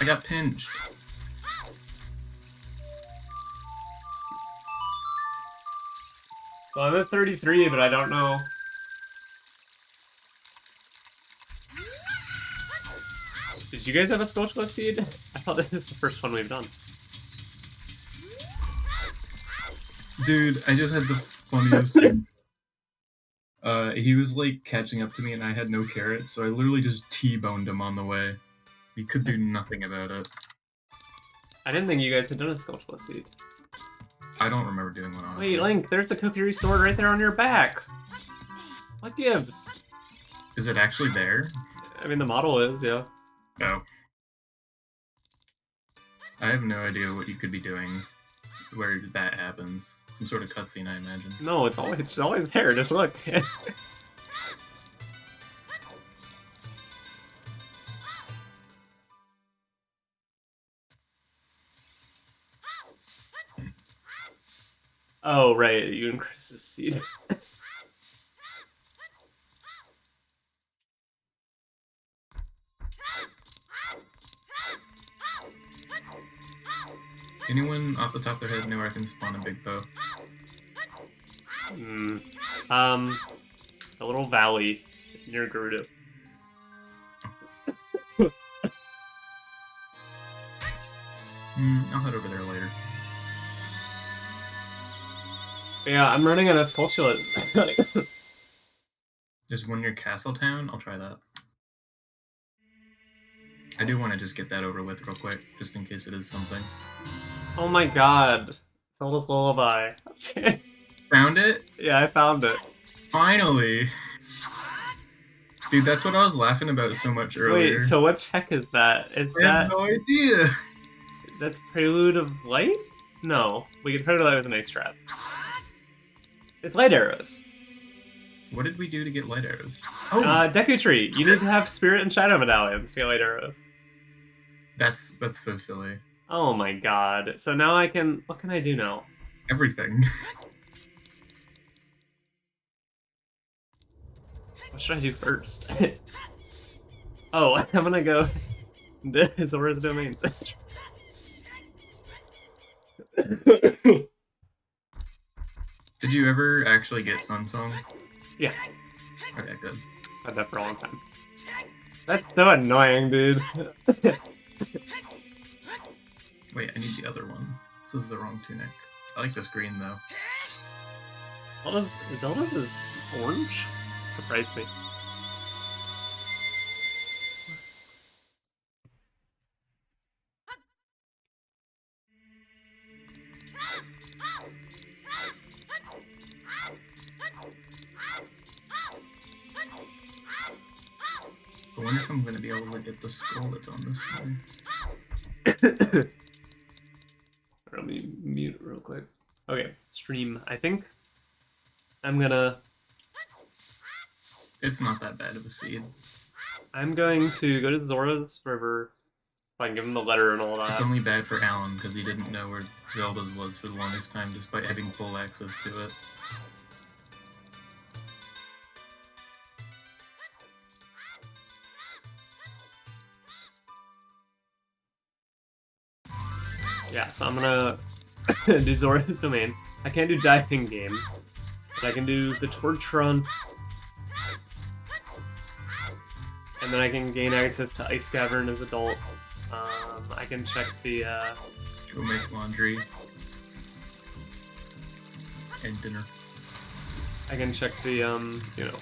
I got pinched. So I'm at 33, but I don't know. Did you guys have a Skulltula seed? I thought this was the first one we've done. Dude, I just had the funniest thing. He was like catching up to me and I had no carrot, so I literally just T-boned him on the way. He could do nothing about it. I didn't think you guys had done a Skulltula seed. I don't remember doing one, honestly. Wait, Link, there's the Kokiri sword right there on your back. What gives? Is it actually there? I mean, the model is, yeah. No. I have no idea what you could be doing where that happens. Some sort of cutscene, I imagine. No, it's always there. Just look. Oh, right. You and Chris's seed. Anyone off the top of their head know where I can spawn a big bow? A little valley near Gerudo. I'll head over there later. Yeah, I'm running out of Skulltulas. There's one near Castletown. I'll try that. I do want to just get that over with real quick, just in case it is something. Oh my god. Zelda's Lullaby. Found it? Yeah, I found it. Finally! Dude, that's what I was laughing about so much earlier. Wait, so what check is that? Is I that... have no idea! That's Prelude of Light? No. We can Prelude of Light with an ice trap. It's light arrows. What did we do to get light arrows? Deku Tree. You need to have Spirit and Shadow medallions to get light arrows. That's so silly. Oh my god. So now I can... What can I do now? Everything. What should I do first? Oh, I'm gonna go... Zora's Domains. Did you ever actually get Sun Song? Yeah. Okay, good. Had that for a long time. That's so annoying, dude. Wait, I need the other one. This is the wrong tunic. I like this green, though. Zelda's is orange? Surprised me. I wonder if I'm going to be able to get the skull that's on this one. Let me mute real quick. Okay, stream. I think I'm gonna... It's not that bad of a seed. I'm going to go to Zora's River so I can give him the letter and all It's that. only bad for Alan because he didn't know where Zelda's was for the longest time, despite having full access to it. Yeah, so I'm gonna do Zora's Domain. I can't do Diving Game, but I can do the Torch Run. And then I can gain access to Ice Cavern as adult. I can check the, Go make laundry. And dinner. I can check the, you know,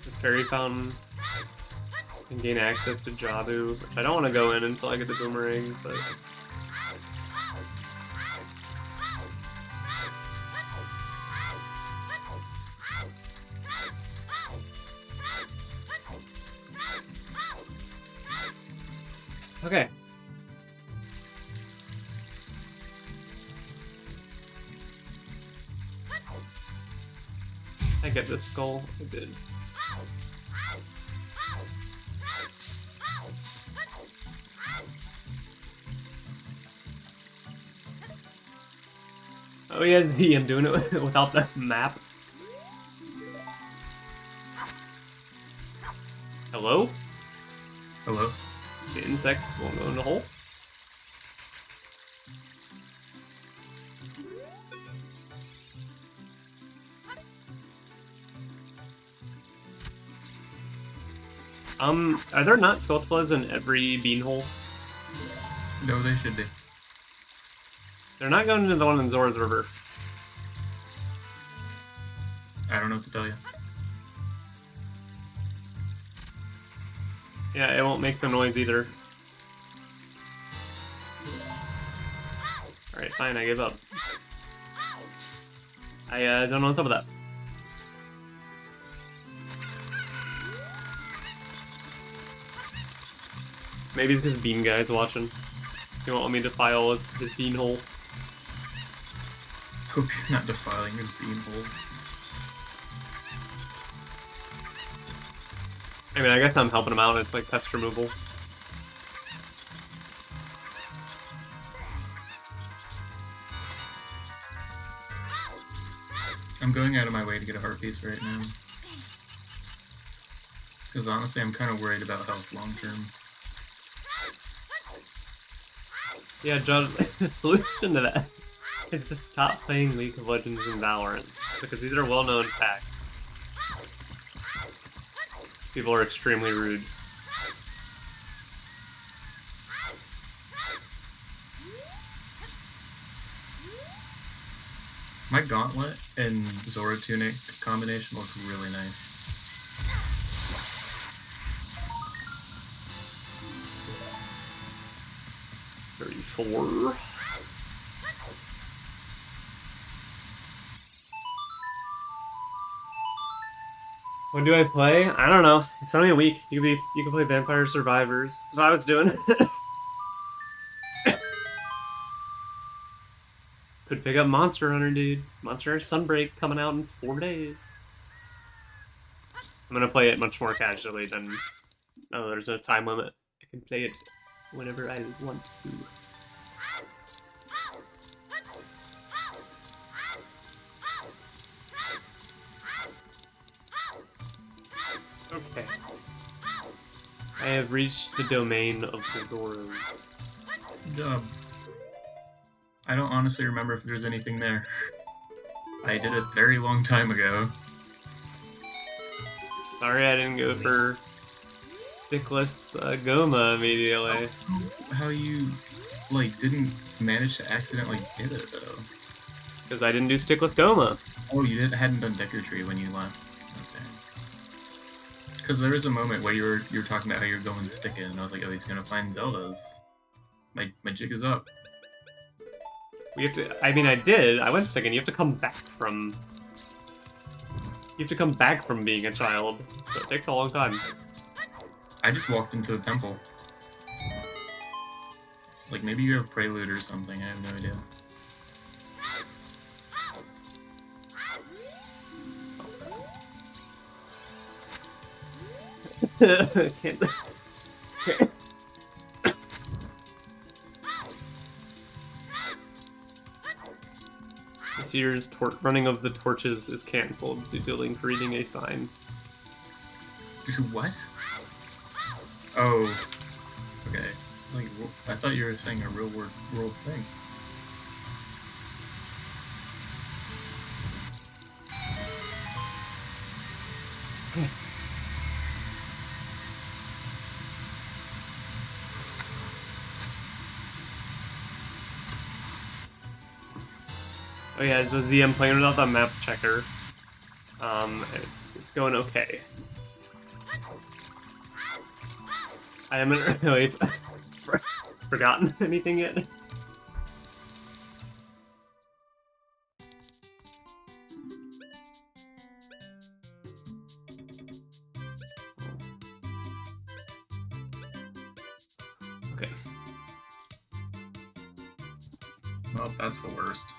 the Fairy Fountain. And gain access to Jabu, which I don't want to go in until I get the Boomerang, but... Okay. I get this skull. I did. Oh yeah, I'm doing it without the map. Hello? Hello? The insects won't go in the hole? Are there not Sculptulas in every beanhole? No, they should be. They're not going into the one in Zora's River. I don't know what to tell you. Yeah, it won't make the noise either. Alright, fine, I give up. I don't know what's up with that. Maybe it's because Bean Guy's watching. He won't want me to file his beanhole. Hope you're not defiling his beanhole. I mean, I guess I'm helping him out. It's like pest removal. I'm going out of my way to get a heart piece right now. Because honestly, I'm kind of worried about health long term. Yeah, John, the solution to that is just stop playing League of Legends and Valorant. Because these are well-known facts. People are extremely rude. My Gauntlet and Zora Tunic combination looks really nice. $34. When do I play? I don't know. It's only a week. You can play Vampire Survivors. That's what I was doing. Could pick up Monster Hunter, dude. Monster Hunter Sunbreak coming out in 4 days. I'm gonna play it much more casually than... Oh, there's no time limit. I can play it whenever I want to. Okay. I have reached the domain of the Doras. I don't honestly remember if there's anything there. I did it a very long time ago. Sorry I didn't go for Stickless Goma immediately. How you, like, didn't manage to accidentally get it, though? Because I didn't do Stickless Goma. Oh, you hadn't done Decker Tree when you last... Okay. Because there was a moment where you were talking about how you're going to stick it, and I was like, oh, he's gonna find Zelda's. My jig is up. We have to... I mean, I did. I went sticking. You have to come back from... You have to come back from being a child, so it takes a long time. I just walked into a temple. Like, maybe you have Prelude or something, I have no idea. Can't. This year's running of the torches is cancelled due to Link reading a sign. What? Oh. Okay. Like, I thought you were saying a real world thing. Oh yeah, the VM playing without the map checker. It's going okay. I haven't really forgotten anything yet. Okay. Well, that's the worst.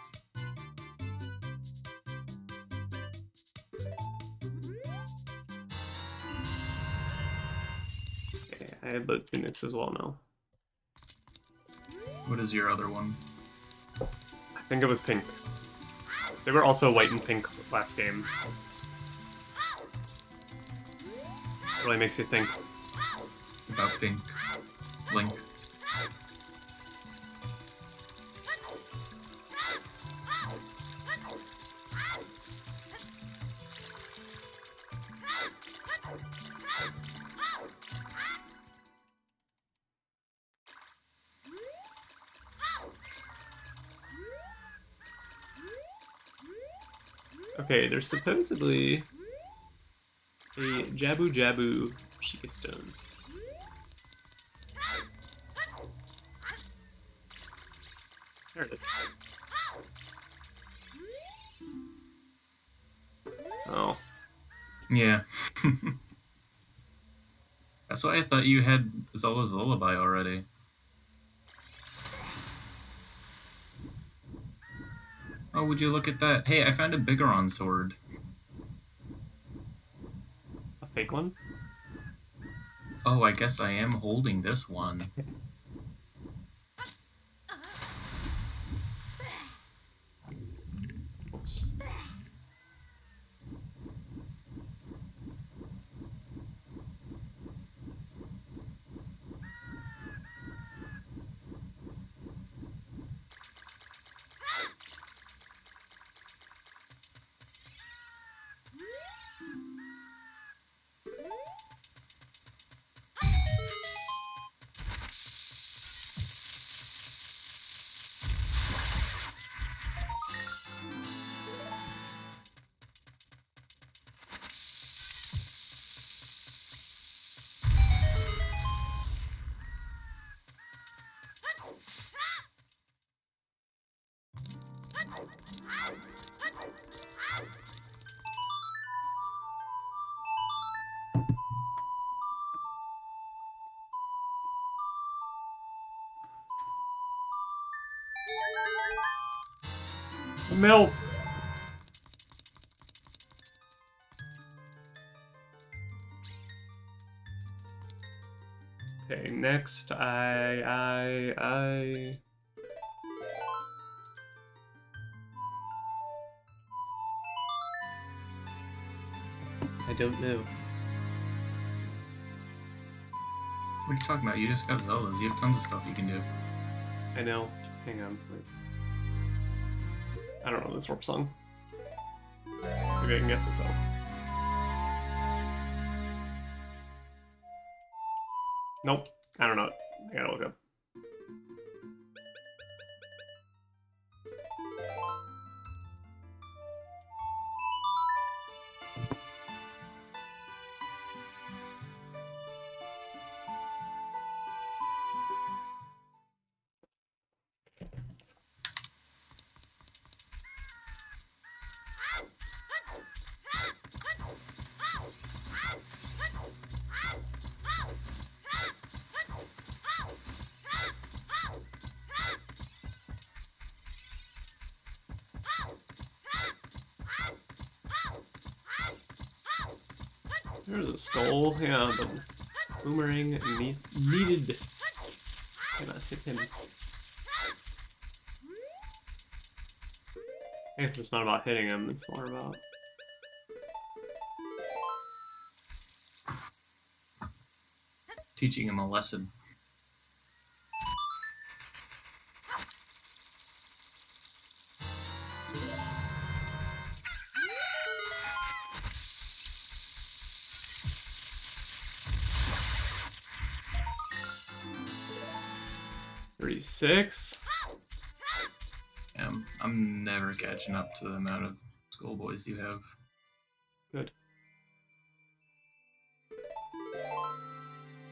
Okay, I have the tunics as well now. What is your other one? I think it was pink. They were also white and pink last game. Really makes you think. About pink. Link. Okay, there's supposedly a Jabu Jabu Sheikah Stone. There it is. Oh. Yeah. That's why I thought you had Zelda's Lullaby already. Oh, would you look at that? Hey, I found a Bigoron sword. A fake one? Oh, I guess I am holding this one. Oops. Milk! Okay, next I don't know. What are you talking about? You just got Zeldas. You have tons of stuff you can do. I know. Hang on. Wait. I don't know this warp song. Maybe I can guess it though. Nope. I don't know it. I gotta look up. There's a skull, yeah, but boomerang needed. Cannot hit him. I guess it's not about hitting him, it's more about... Teaching him a lesson. $36. Yeah, I'm never catching up to the amount of schoolboys you have. Good.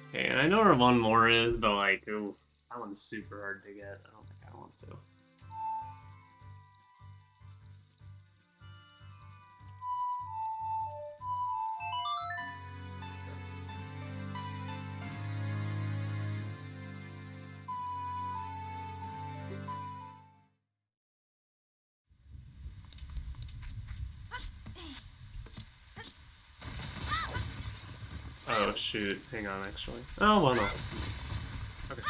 Okay, and I know where one more is, but like, ooh, that one's super hard to get. I don't think I want to. Oh shoot, hang on actually. Oh well no. Okay.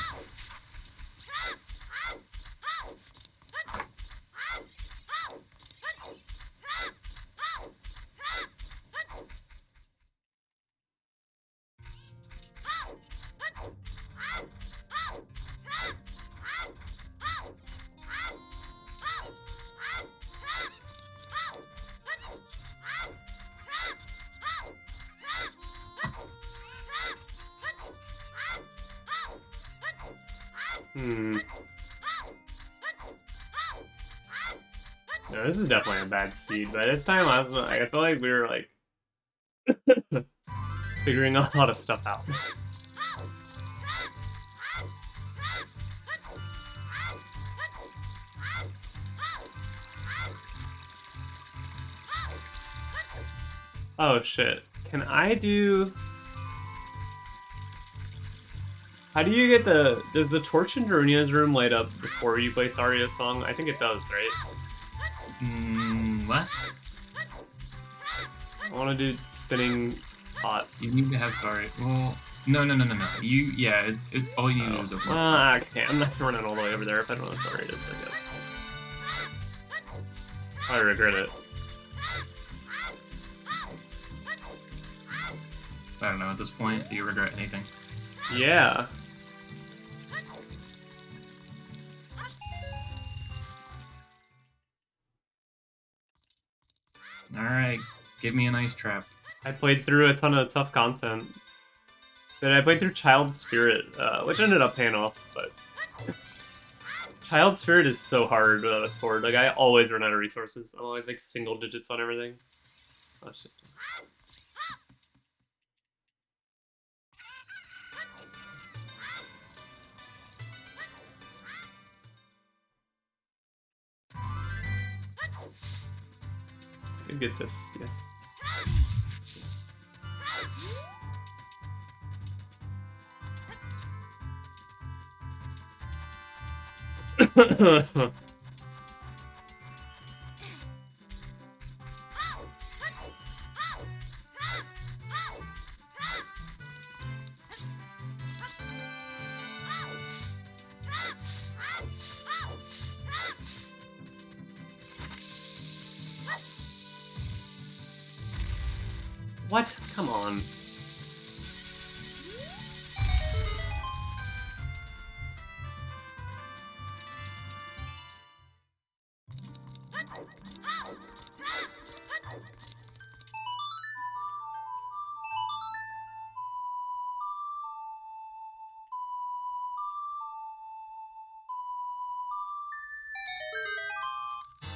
Hmm. No, this is definitely a bad seed. By this time, I feel like we were like figuring a lot of stuff out. Oh shit. Can I do... How do you get the... Does the torch in Darunia's room light up before you play Saria's song? I think it does, right? What? I want to do spinning pot. You need to have sorry. Well, no. You, yeah, all you need is a Okay, I'm not running all the way over there if I don't know what Saria is, I guess. I regret it. I don't know, at this point, do you regret anything? Yeah. Alright, give me a nice trap. I played through a ton of tough content. But I played through Child Spirit, which ended up paying off, but... Child Spirit is so hard without a sword. Like, I always run out of resources. I'm always, like, single digits on everything. Oh, shit. I can get this, yes. Yes. What? Come on.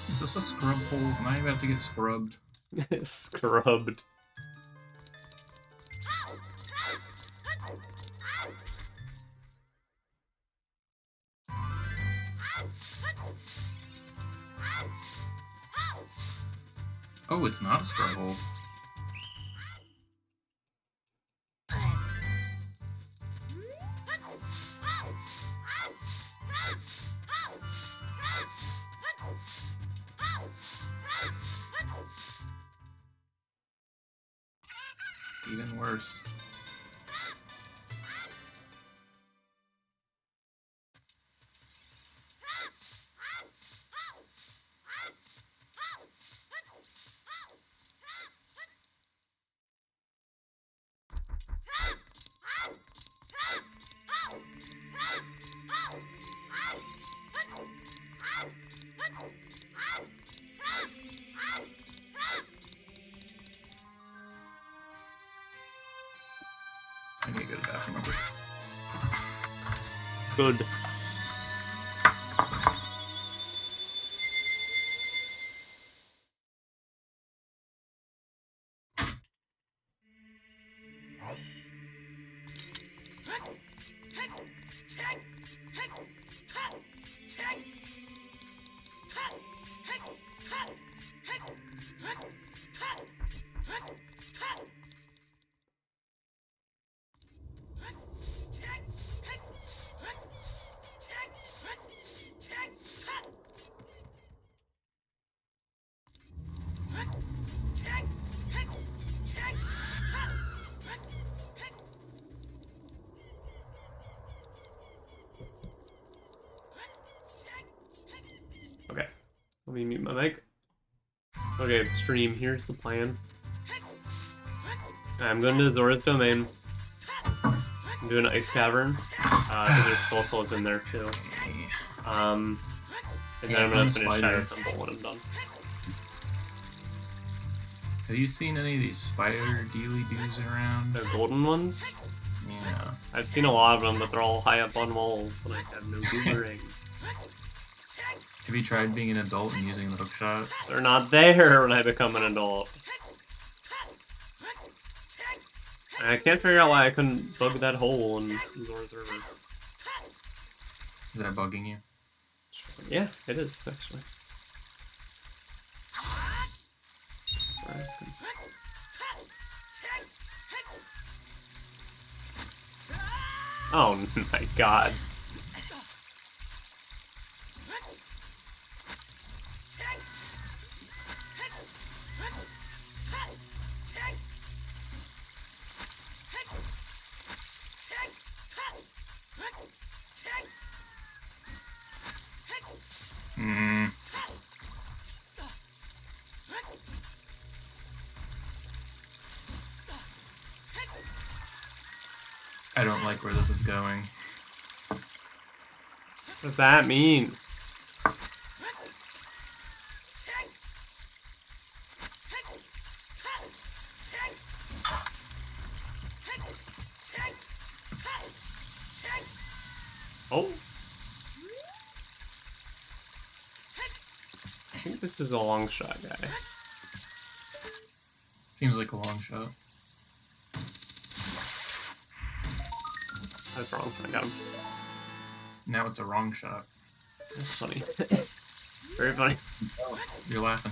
Is this a scrub hole? Am I about to get scrubbed? Scrubbed. Oh, it's not a scrub hole. even worse. I need to go to the bathroom real quick. Good. Okay. Let me mute my mic. Okay, stream, here's the plan. I'm going to Zora's Domain. I'm doing an ice cavern. There's Soulfuls in there too. And then I'm gonna finish Shadow Temple when I'm done. Have you seen any of these spider dealy-doos around? The golden ones? Yeah. I've seen a lot of them, but they're all high up on walls, and I have no boomerang. Have you tried being an adult and using the hookshot? They're not there when I become an adult. And I can't figure out why I couldn't bug that hole in Zora's River. Is that bugging you? Yeah, it is, actually. That's what I'm asking. Oh my god. I don't like where this is going. What does that mean? Oh. I think this is a long shot guy. Seems like a long shot. I was wrong. I got him. Now it's a wrong shot. That's funny. Very funny. You're laughing.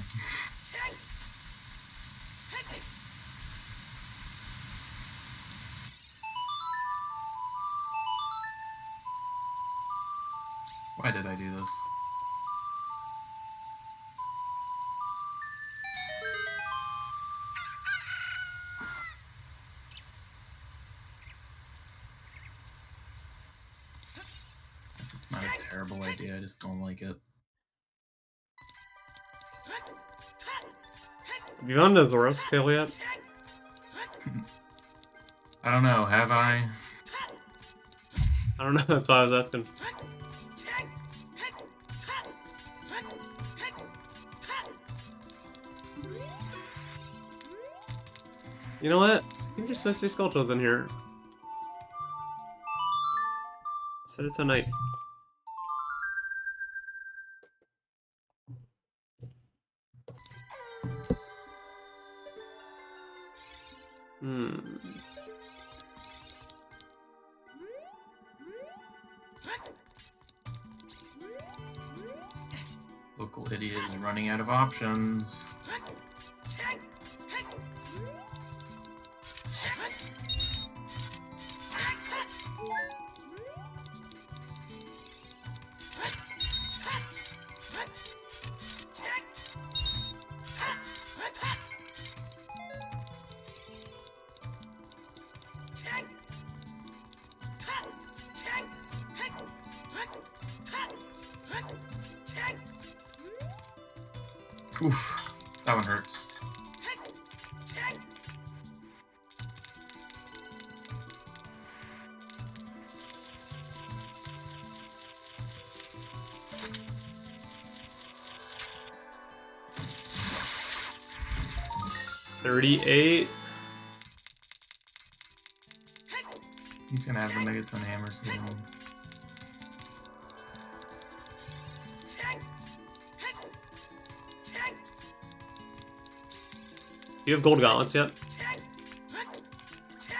Why did I do this? Guess it's not a terrible idea, I just don't like it. Have you gone to Zora's Scale yet? I don't know, have I? I don't know, that's why I was asking. You know what? I think there's supposed to be Skulltulas in here. Said it's a night. Local idiot is running out of options. Oof, that one hurts. $38. He's gonna have the Megaton Hammer soon. Do you have gold gauntlets yet?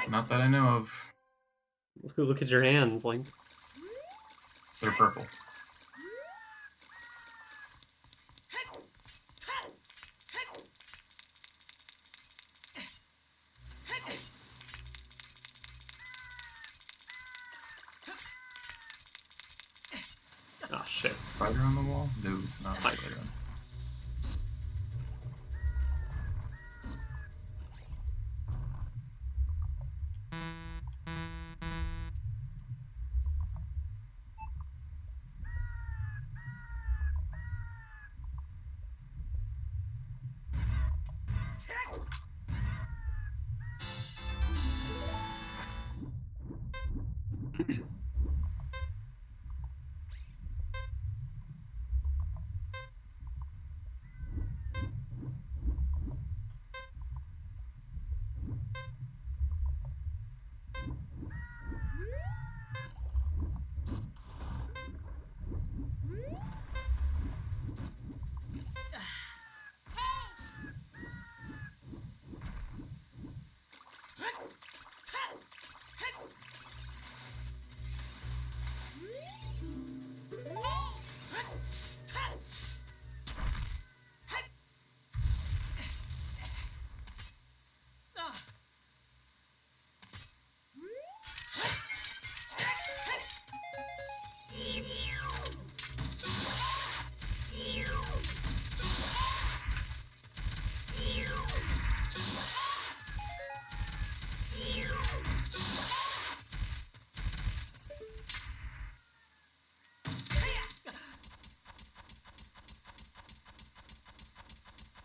Not that I know of. Look at your hands, Link. They're purple. Oh shit. Spider on the wall? No, it's not a Hi. spider.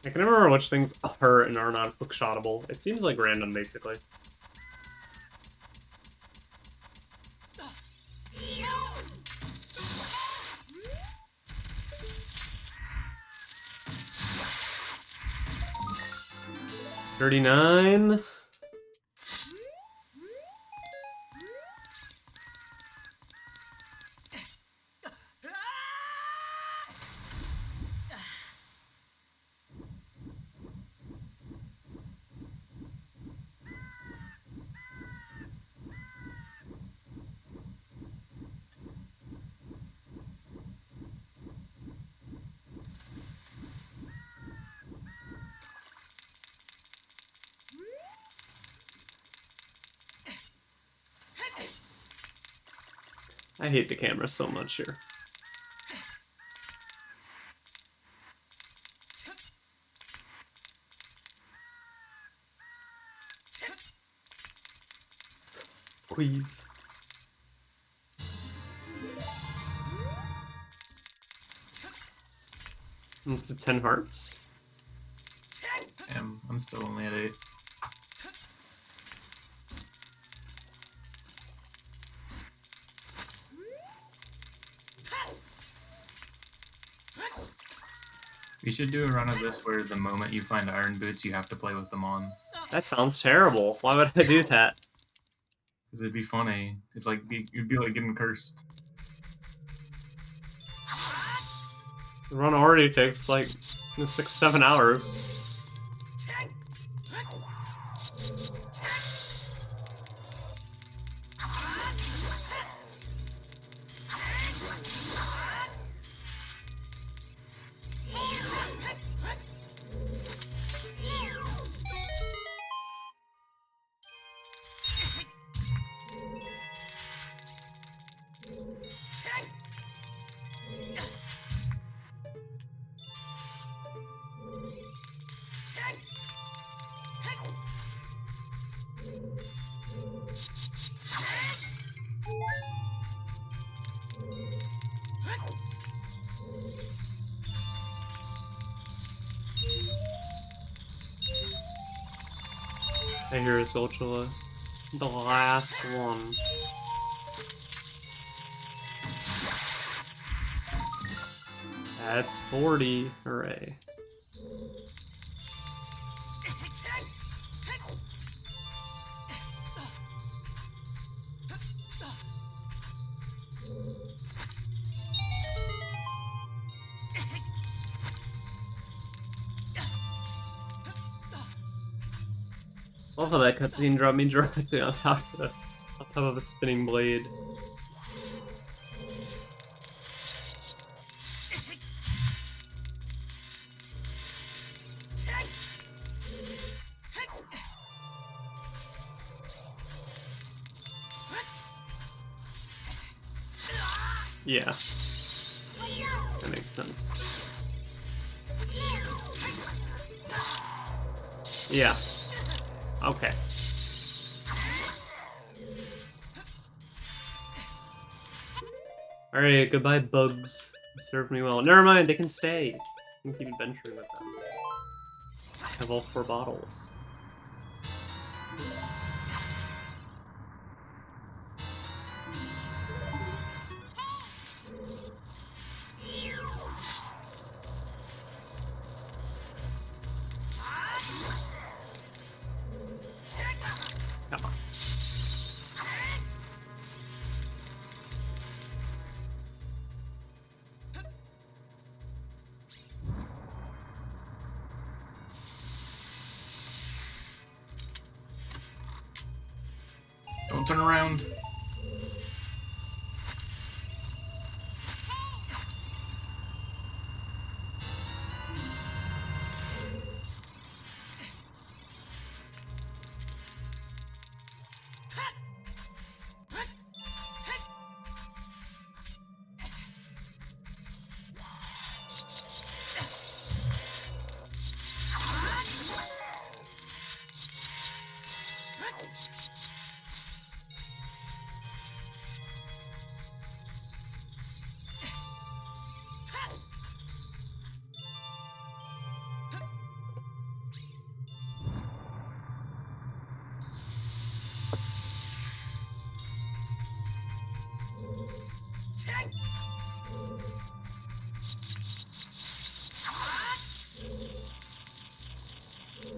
I can never remember which things are and are not hookshotable. It seems like random, basically. $39. I hate the camera so much here. Please. I'm up to 10 hearts. I'm still only at 8. We should do a run of this where the moment you find iron boots, you have to play with them on. That sounds terrible. Why would I do that? Because it'd be funny. It'd be like getting cursed. The run already takes like 6-7 hours. I hear a Solchula. The last one. That's 40. Hooray. Love how that cutscene dropped me directly on top of a spinning blade. Yeah. That makes sense. Yeah. Okay. Alright, goodbye, bugs. You served me well. Never mind, they can stay. You can keep adventuring with them. I have all 4 bottles. Come on. Don't turn around.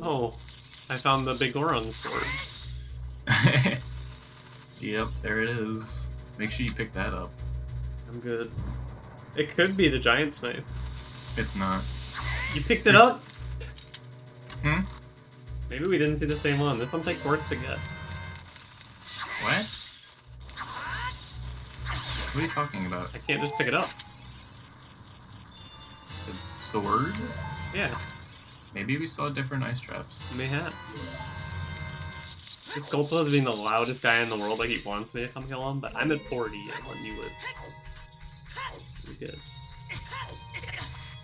Oh, I found the big Goron sword. Yep, there it is. Make sure you pick that up. I'm good. It could be the giant's knife. It's not. You picked it up? Hmm? Maybe we didn't see the same one. This one takes work to get. What? What are you talking about? I can't just pick it up. The sword? Yeah, Maybe we saw different ice traps. mayhaps. It's Goldfuzz being the loudest guy in the world, like he wants me to come kill him, but I'm at 40 and letting you live. You're good.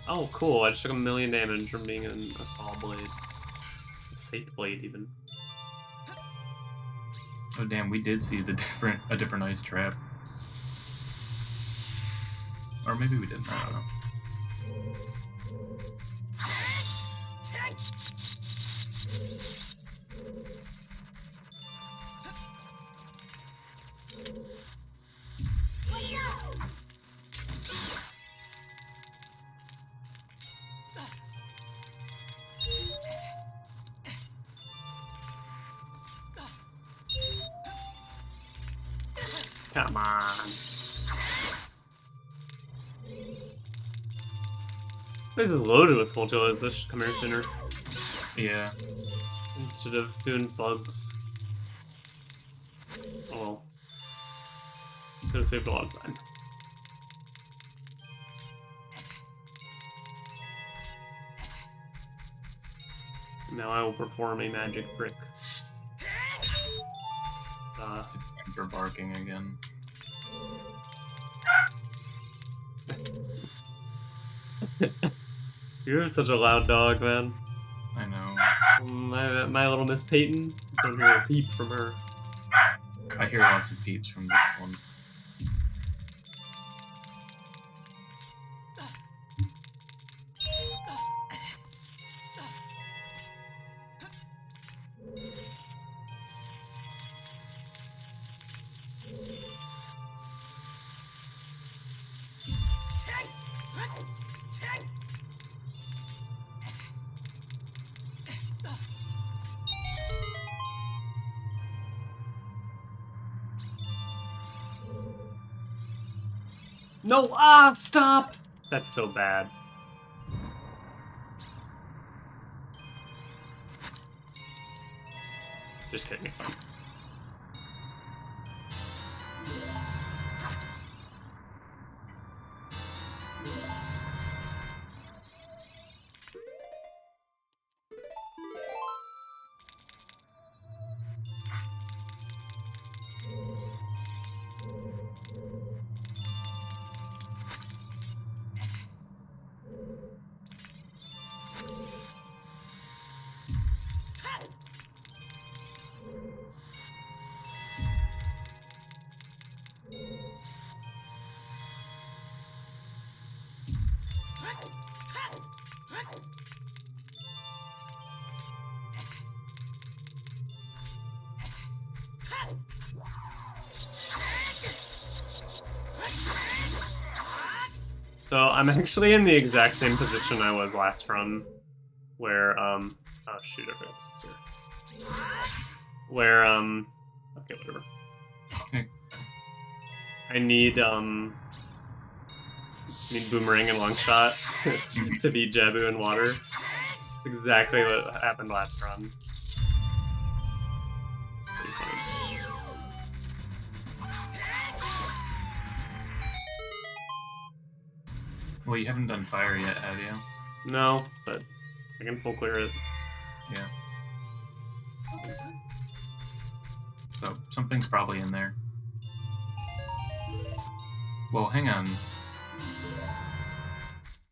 Oh, cool. I just took 1,000,000 damage from being in a saw blade. A safe blade, even. Oh damn, we did see a different ice trap. Or maybe we didn't, I don't know. Come on. This is loaded with Skulltulas. This should come here sooner. Yeah. Instead of doing bugs. Oh well. Could have saved a lot of time. Now I will perform a magic trick. Time for barking again. You're such a loud dog, man. I know. My little Miss Peyton. Don't hear a peep from her. I hear lots of peeps from this one. No! Ah! Stop! That's so bad. Just kidding, it's fine. So I'm actually in the exact same position I was last run, where oh shoot, I forgot this is here. Where okay, whatever. Okay. I need boomerang and long shot to beat Jabu in water. Exactly what happened last run. Pretty funny. Well, you haven't done fire yet, have you? No, but I can full clear it. Yeah. So, something's probably in there. Well, hang on.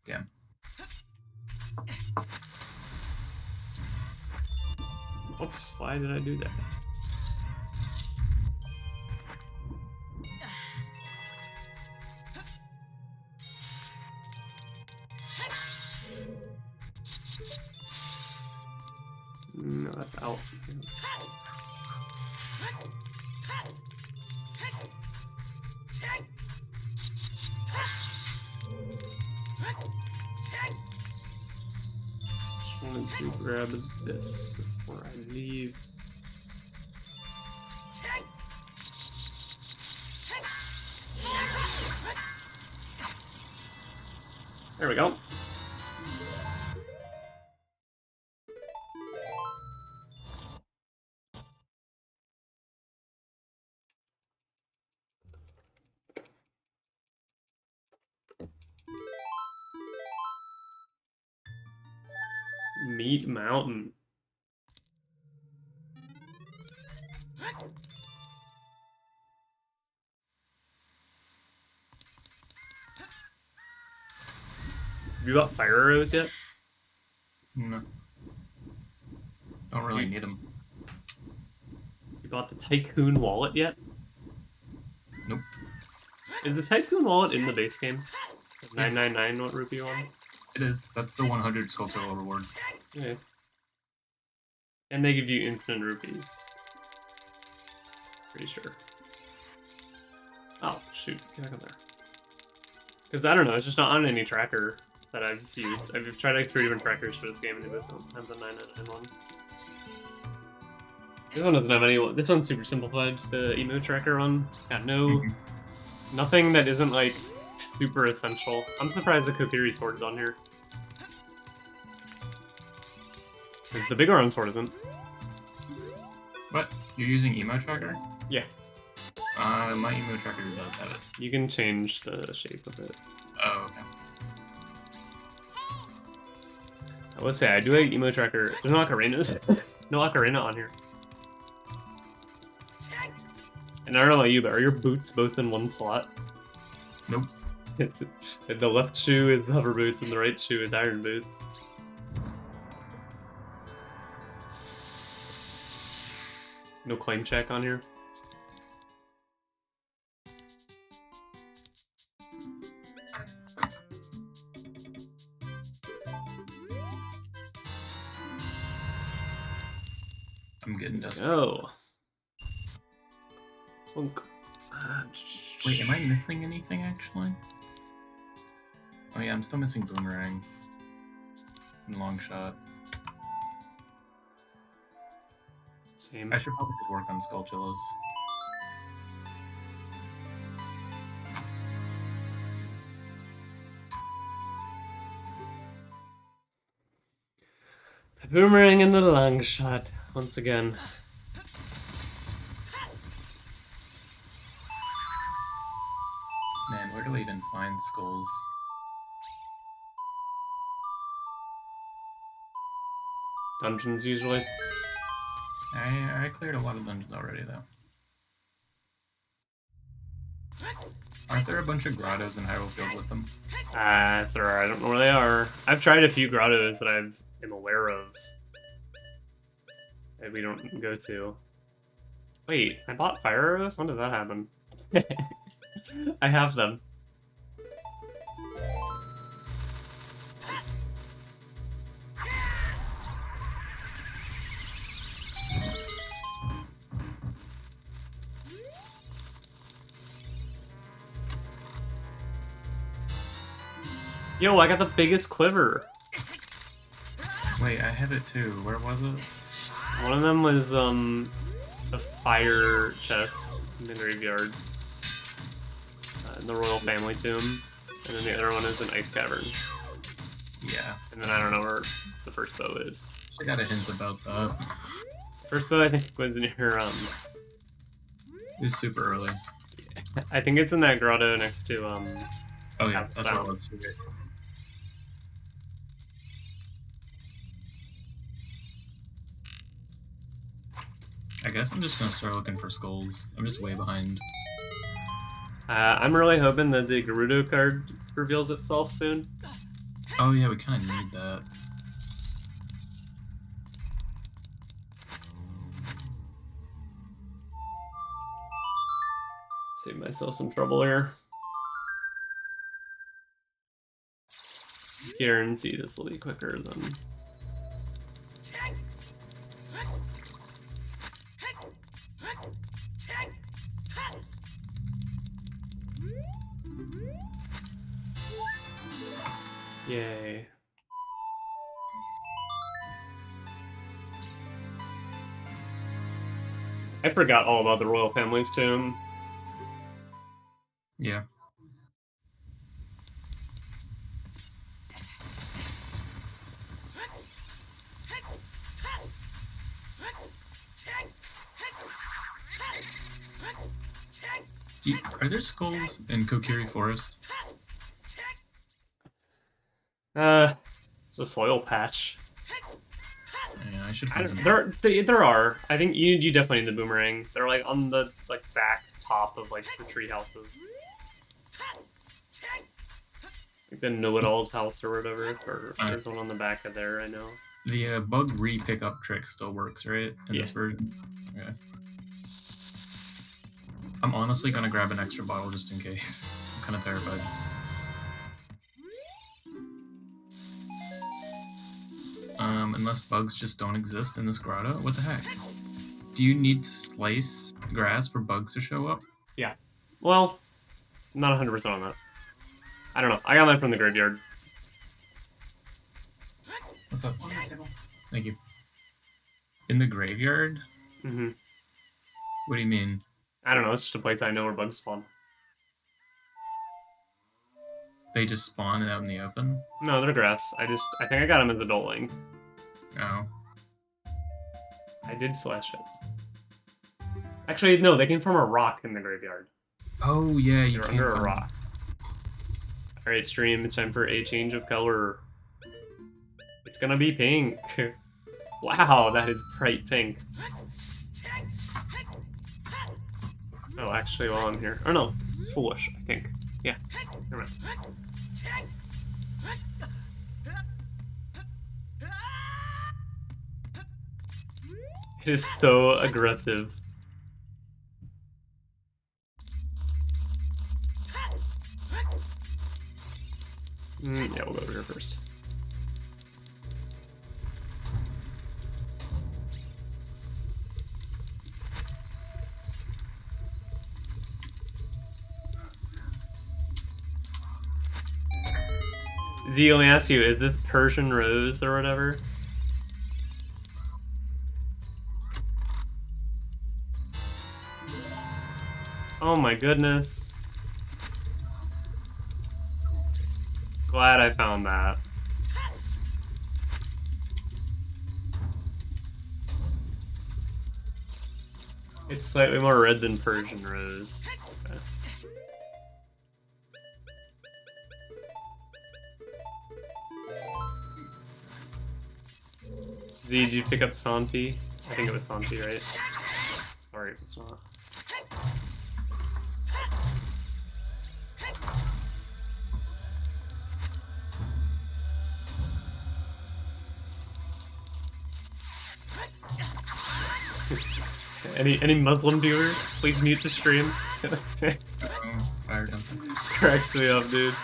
Damn. Oops, why did I do that? No, that's out. Just wanted to grab this before I leave. There we go. Meat Mountain. Have you got fire arrows yet? No. Don't really need them. You got the Tycoon wallet yet? Nope. Is the Tycoon wallet in the base game? 999 what rupee one? It is. That's the 100 sculptural reward. Okay. And they give you infinite rupees. Pretty sure. Oh, shoot. Get back on there. Because, I don't know, it's just not on any tracker that I've used. I've tried like 3 different trackers for this game, and they both don't have the 999 one. This one doesn't have any... This one's super simplified, the emo tracker one. It's got no... Nothing that isn't, like, super essential. I'm surprised the Kokiri sword is on here. Because the bigger on sword isn't. What? You're using emo tracker? Yeah. My emo tracker does have it. You can change the shape of it. Oh, okay. I will say, I do like emo tracker. There's no ocarinas. No ocarina on here. And I don't know about you, but are your boots both in one slot? Nope. The left shoe is hover boots and the right shoe is iron boots. No claim check on here. I'm getting desperate. Oh. Bonk. Wait, am I missing anything, actually? Oh yeah, I'm still missing boomerang. And long shot. Same. I should probably just work on Skulltulas. The boomerang and the long shot once again. Man, where do we even find skulls? Dungeons usually. I cleared a lot of dungeons already, though. Aren't there a bunch of grottos in Hyrule filled with them? There are. I don't know where they are. I've tried a few grottos that am aware of that we don't go to. Wait, I bought fire arrows? When did that happen? I have them. Yo, I got the biggest quiver. Wait, I have it too. Where was it? One of them was the fire chest in the graveyard, in the royal family tomb, and then the other one is an ice cavern. Yeah. And then I don't know where the first bow is. I got a hint about that. First bow I think was near It was super early. I think it's in that grotto next to Oh yeah, House that's of what it Clowns. was. I guess I'm just gonna start looking for skulls. I'm just way behind. I'm really hoping that the Gerudo card reveals itself soon. Oh yeah, we kind of need that. Save myself some trouble here. Guarantee this will be quicker than. Yay. I forgot all about the royal family's tomb. Yeah. Are there skulls in Kokiri Forest? It's a soil patch. Yeah, I should I find don't, some. there are. I think you definitely need the boomerang. They're like on the back top of like the tree houses. Like the know-it-all's house or whatever. Or there's one on the back of there, I know. The bug re-pickup trick still works, right? In Yeah. this version? Okay. I'm honestly gonna grab an extra bottle just in case. I'm kind of terrified. Unless bugs just don't exist in this grotto? What the heck? Do you need to slice grass for bugs to show up? Yeah. Well, not 100% on that. I don't know. I got mine from the graveyard. What's up? On the table. Thank you. In the graveyard? Mm-hmm. What do you mean? I don't know. It's just a place I know where bugs spawn. They just spawn out in the open? No, they're grass. I think I got them as adult link. Oh. I did slash it. Actually, no, they came from a rock in the graveyard. Oh, yeah, you They're came under from... a rock. Alright, stream, it's time for a change of color. It's gonna be pink. Wow, that is bright pink. Oh, actually, while I'm here. Oh no, this is foolish, I think. Yeah, never mind. It is so aggressive. Yeah, we'll go over here first. Z, let me ask you, is this Persian rose or whatever? Oh my goodness. Glad I found that. It's slightly more red than Persian Rose. Okay. Z, did you pick up Santi? I think it was Santi, right? Sorry if it's not. Any Muslim viewers, please mute the stream. Fire dump. Cracks me up, dude.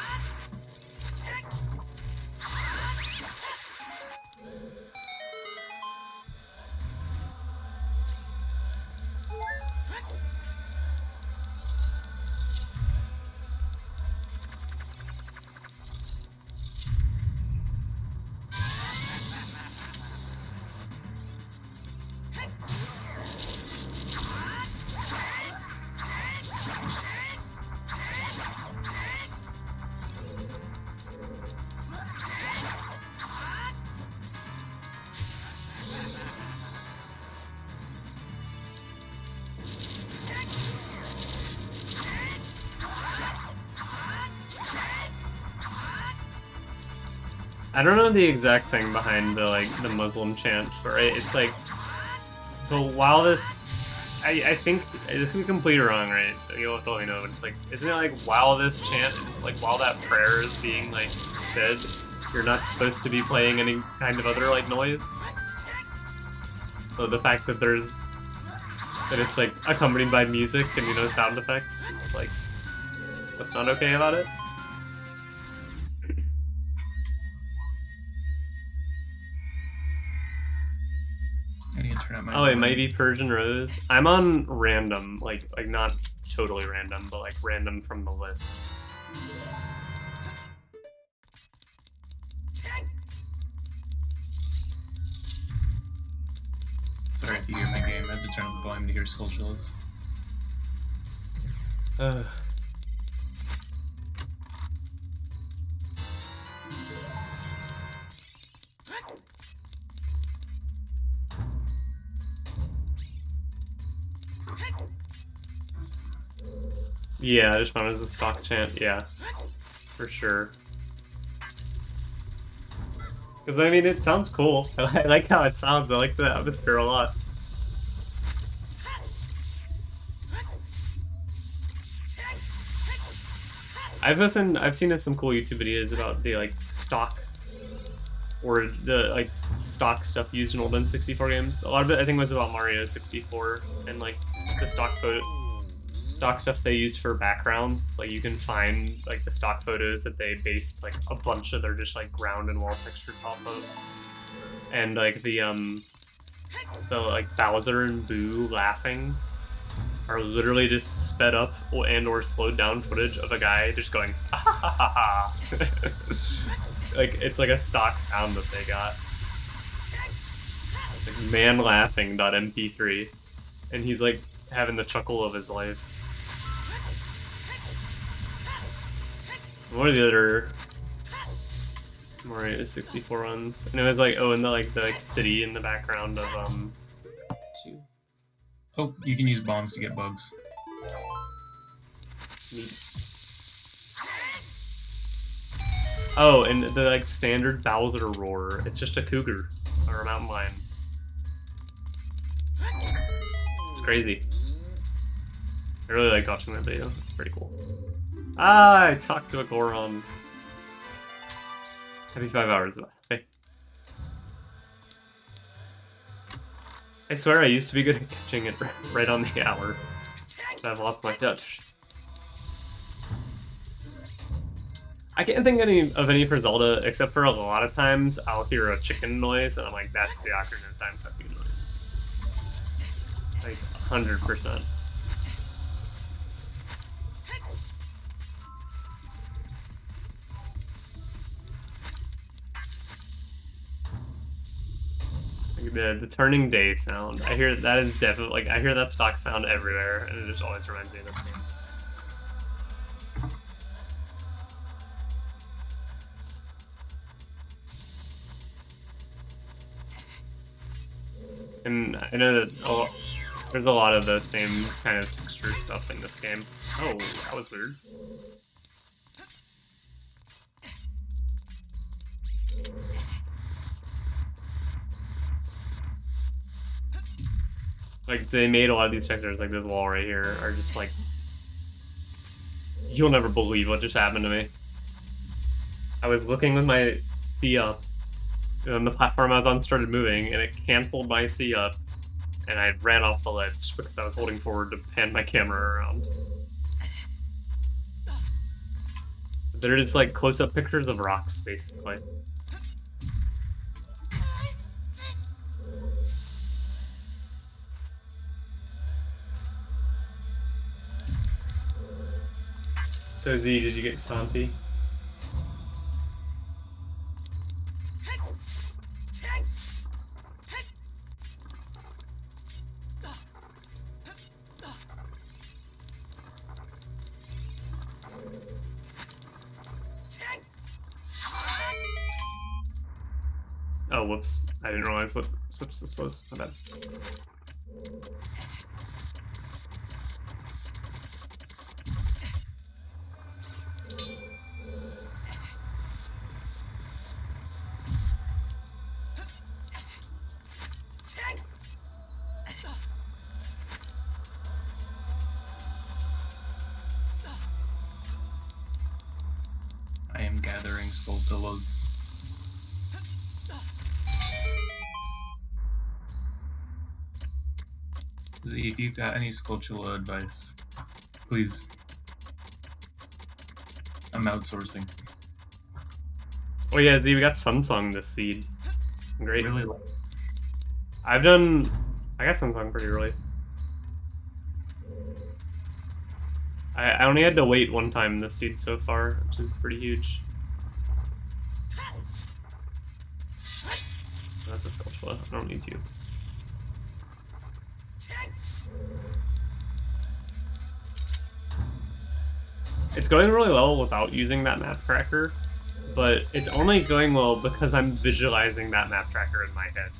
I don't know the exact thing behind the Muslim chants, but right, it's like the wildest. I think this is completely wrong, right? You'll totally know, but it's like, isn't it like while this chant is like while that prayer is being like said, you're not supposed to be playing any kind of other like noise. So the fact that it's like accompanied by music and sound effects, it's like what's not okay about it? Oh, it might be Persian Rose. I'm on random, like not totally random, but like random from the list. Sorry if you hear my game. I had to turn up the volume to hear Skull Chills. Yeah, I just found it as a stock chant. Yeah, for sure. Because I mean, it sounds cool. I like how it sounds. I like the atmosphere a lot. I've seen some cool YouTube videos about the like stock or the like stock stuff used in old N64 games. A lot of it I think was about Mario 64 and like the stock stuff they used for backgrounds. Like you can find like the stock photos that they based like a bunch of their just like ground and wall textures off of. And like the like Bowser and Boo laughing are literally just sped up and or slowed down footage of a guy just going ah, ha, ha, ha. Like it's like a stock sound that they got. It's like man laughing .mp3, and he's like having the chuckle of his life. What are the other Mario 64 ones? And it was like, oh, and the city in the background of shoot. Oh, you can use bombs to get bugs. Neat. Oh, and the like standard Bowser roar. It's just a cougar or a mountain lion. It's crazy. I really like watching that video. It's pretty cool. Ah, I talked to a Goron. Happy 5 hours. Hey. I swear I used to be good at catching it right on the hour. But I've lost my touch. I can't think of any for Zelda, except for a lot of times I'll hear a chicken noise, and I'm like, that's the Ocarina of Time fucking noise. Like, 100%. Like the turning day sound. I hear that is definitely, like, I hear that stock sound everywhere, and it just always reminds me of this game. And I know that There's a lot of the same kind of texture stuff in this game. Oh, that was weird. Like, they made a lot of these textures, like this wall right here, are just like... You'll never believe what just happened to me. I was looking with my C up, and the platform I was on started moving, and it canceled my C up, and I ran off the ledge because I was holding forward to pan my camera around. They're just like close-up pictures of rocks, basically. So Z, did you get Santi? Oh, whoops. I didn't realize what switch this was. My bad. I am gathering Skulltulas. Z, if you've got any Skulltula advice, please. I'm outsourcing. Oh yeah, Z, we got Sunsong this seed. Great. Really? I got Sunsong pretty early. I only had to wait one time this seed so far, which is pretty huge. That's a Skulltula. I don't need you. It's going really well without using that map tracker, but it's only going well because I'm visualizing that map tracker in my head.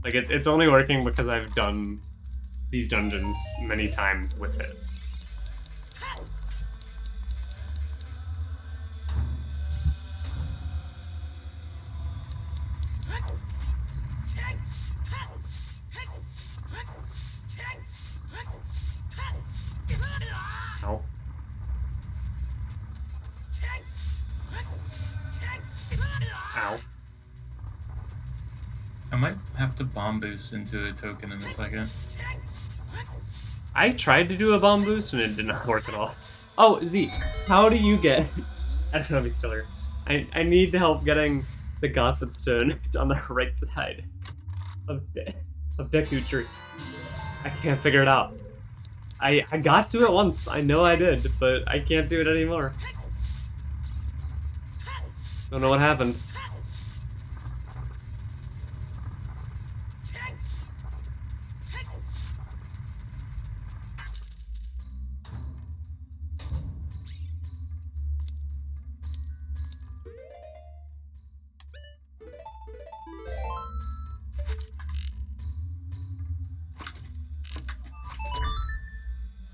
Like, it's only working because I've done these dungeons many times with it. Ow. Ow. I might have to bomb boost into a token in a second. I tried to do a bomb boost and it did not work at all. Oh, Z, how do you get... I don't know if he's still here. I need help getting the Gossip Stone on the right side of Deku Tree. I can't figure it out. I got to it once. I know I did, but I can't do it anymore. Don't know what happened.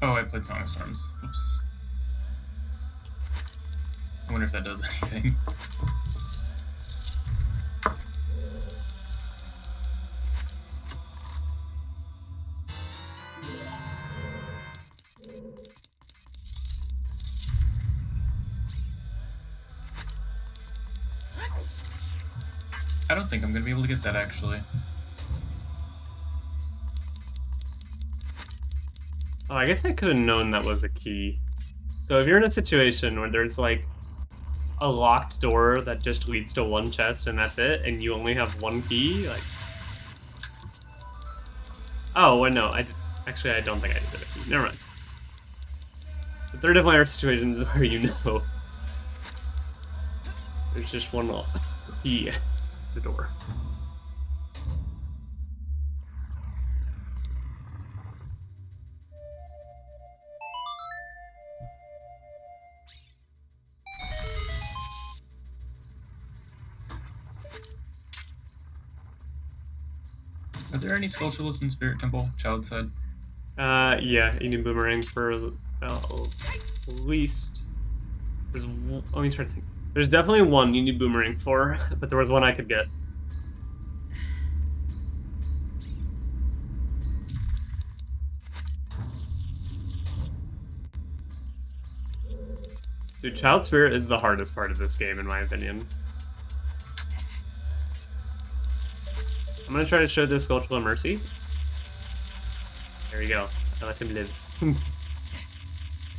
Oh, I played Song of Storms. Oops. I wonder if that does anything. I don't think I'm gonna be able to get that actually. Oh, I guess I could have known that was a key. So if you're in a situation where there's like a locked door that just leads to one chest and that's it, and you only have one key, like... Oh, well, no, actually, I don't think I did it. Never mind. But there definitely are situations where you know there's just one key at the door. Are there any Skulltulas in Spirit Temple? Child said. Yeah, you need boomerang for at least. Let me try to think. There's definitely one you need boomerang for, but there was one I could get. Dude, Child Spirit is the hardest part of this game, in my opinion. I'm gonna try to show this Skulltula Mercy. There you go. I let him live.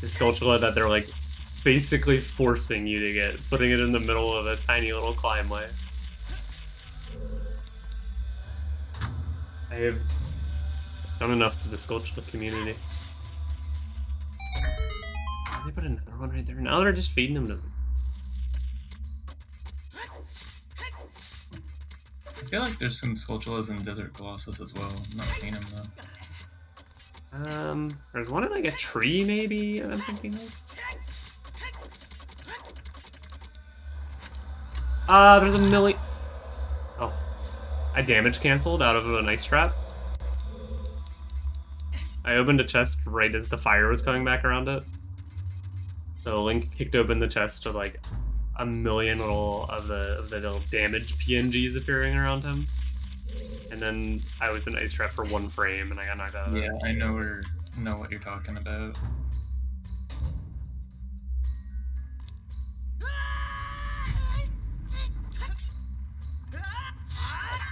This Skulltula that they're like basically forcing you to get, putting it in the middle of a tiny little climb way. I have done enough to the Skulltula community. They put another one right there. Now they're just feeding them to them. I feel like there's some Skulltulas in Desert Colossus as well. I'm not seeing them though. There's one in like a tree, maybe. I'm thinking of. There's a million. Oh, I damage canceled out of an ice trap. I opened a chest right as the fire was coming back around it. So Link kicked open the chest with like a million of the little damage PNGs appearing around him. And then I was in ice trap for 1 frame and I got knocked out of it. Yeah, I know what you're talking about.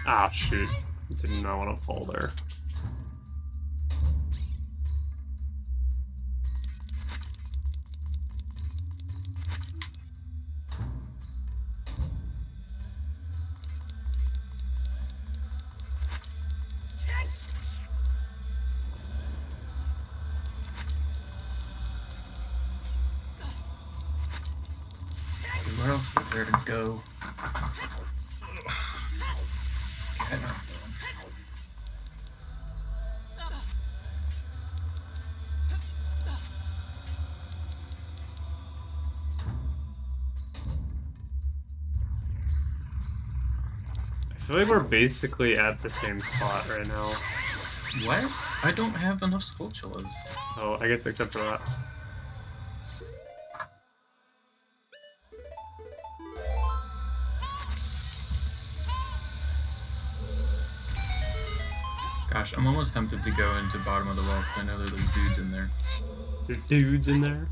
Ah, shoot. Did not want to fall there. Where else is there to go? Okay, I know. I feel like we're basically at the same spot right now. What? I don't have enough Skulltulas. Oh, I guess except for that. Gosh, I'm almost tempted to go into bottom of the well because I know there are those dudes in there. There are dudes in there.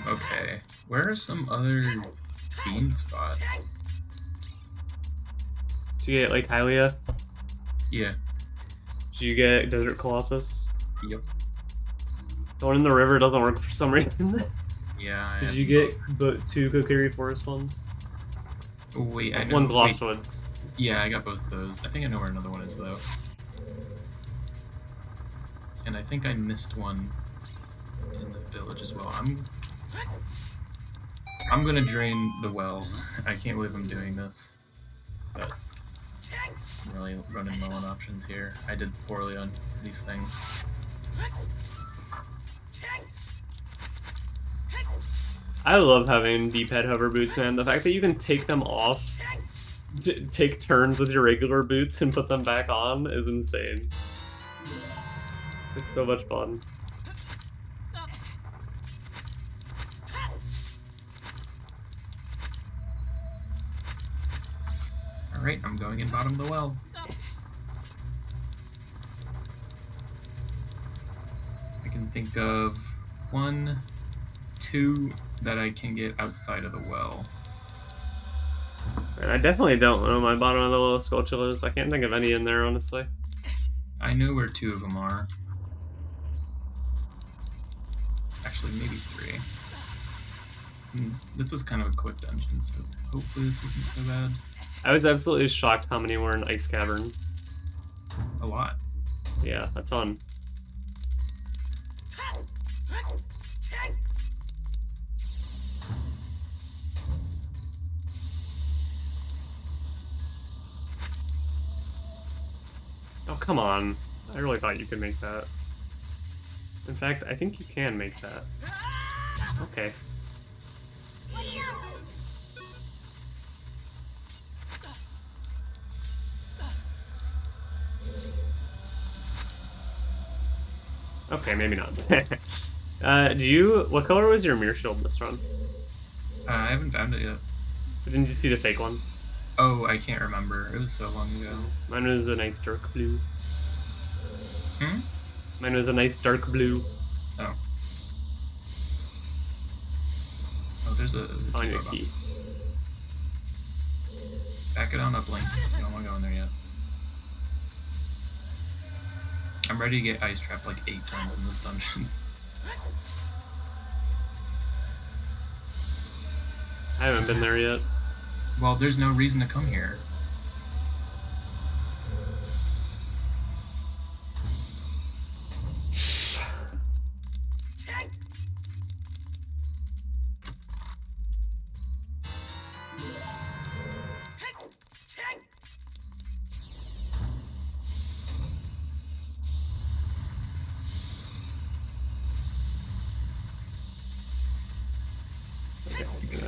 Okay. Where are some other bean spots? Did you get like Hylia? Yeah. Did you get Desert Colossus? Yep. The one in the river doesn't work for some reason. Yeah. Did you get 2 Kokiri Forest ones? Oh, wait, I know. One's Lost wait. Woods. Yeah, I got both of those. I think I know where another one is though. And I think I missed one in the village as well. I'm gonna drain the well. I can't believe I'm doing this. But I'm really running low on options here. I did poorly on these things. I love having D-pad hover boots, man. The fact that you can take them off, take turns with your regular boots and put them back on is insane. It's so much fun. Alright, I'm going in bottom of the well. Oops. I can think of 1, 2 that I can get outside of the well. And I definitely don't know my bottom of the little Skulltulas. I can't think of any in there, honestly. I know where 2 of them are. Actually, maybe 3. This was kind of a quick dungeon, so hopefully this isn't so bad. I was absolutely shocked how many were in Ice Cavern. A lot. Yeah, a ton. Oh, come on. I really thought you could make that. In fact, I think you can make that. Okay. Okay, maybe not. What color was your mirror shield this run? I haven't found it yet. Didn't you see the fake one? Oh, I can't remember. It was so long ago. Mine was a nice dark blue. Hmm? Mine was a nice dark blue. Oh. Oh, there's a On key your robot. key. Back it on up, Link. You don't want to go in there yet. I'm ready to get ice trapped like 8 times in this dungeon. I haven't been there yet. Well, there's no reason to come here.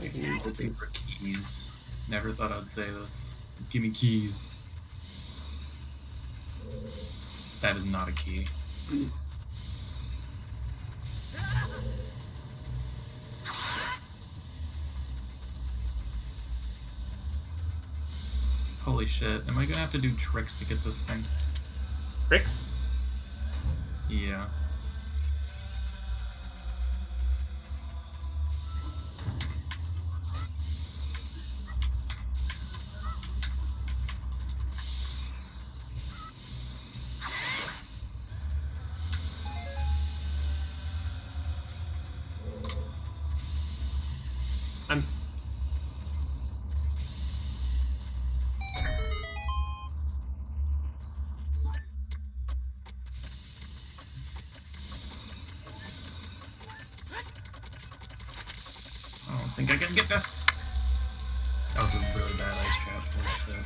I can use Hoping for this. keys. Never thought I'd say this. Give me keys. That is not a key. Holy shit. Am I gonna have to do tricks to get this thing? Tricks? Yeah. I'm. I don't think I can get this. That was a really bad ice trap. Holy shit.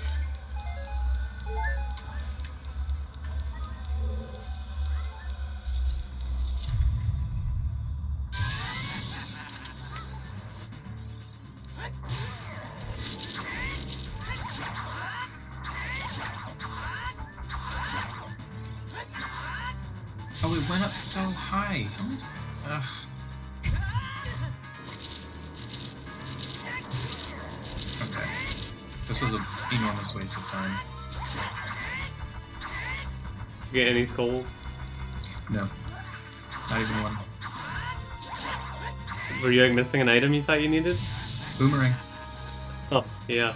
Oh, it went up so high. How am I supposed to... Ugh. Okay. This was an enormous waste of time. Did you get any skulls? No. Not even one. Were you like missing an item you thought you needed? Boomerang. Oh, yeah.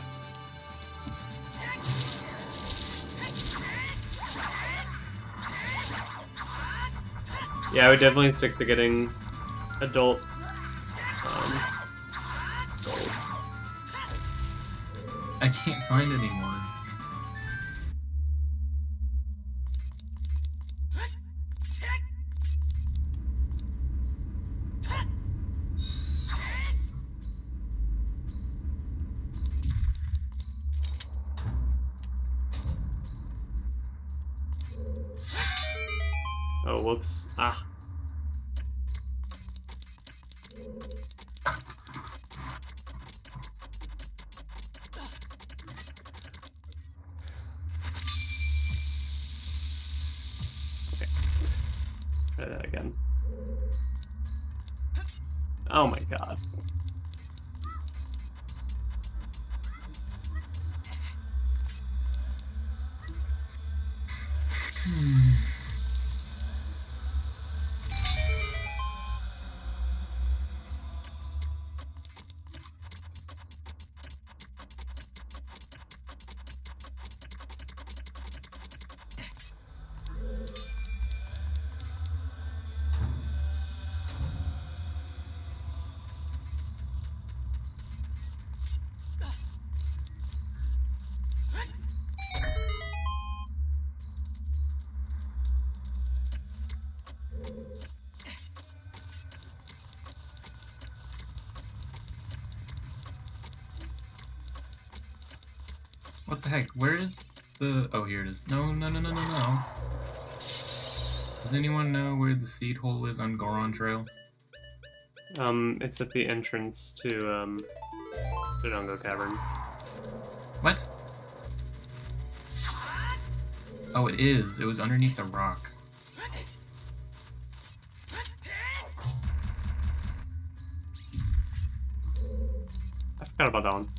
Yeah, I would definitely stick to getting adult skulls. I can't find any more. Oh, whoops. Ah. Okay. Try that again. Oh my god. What the heck? Where is the... Oh, here it is. No, no, no, no, no, no. Does anyone know where the seed hole is on Goron Trail? It's at the entrance to Dodongo Cavern. What? Oh, it is. It was underneath the rock. I forgot about that one.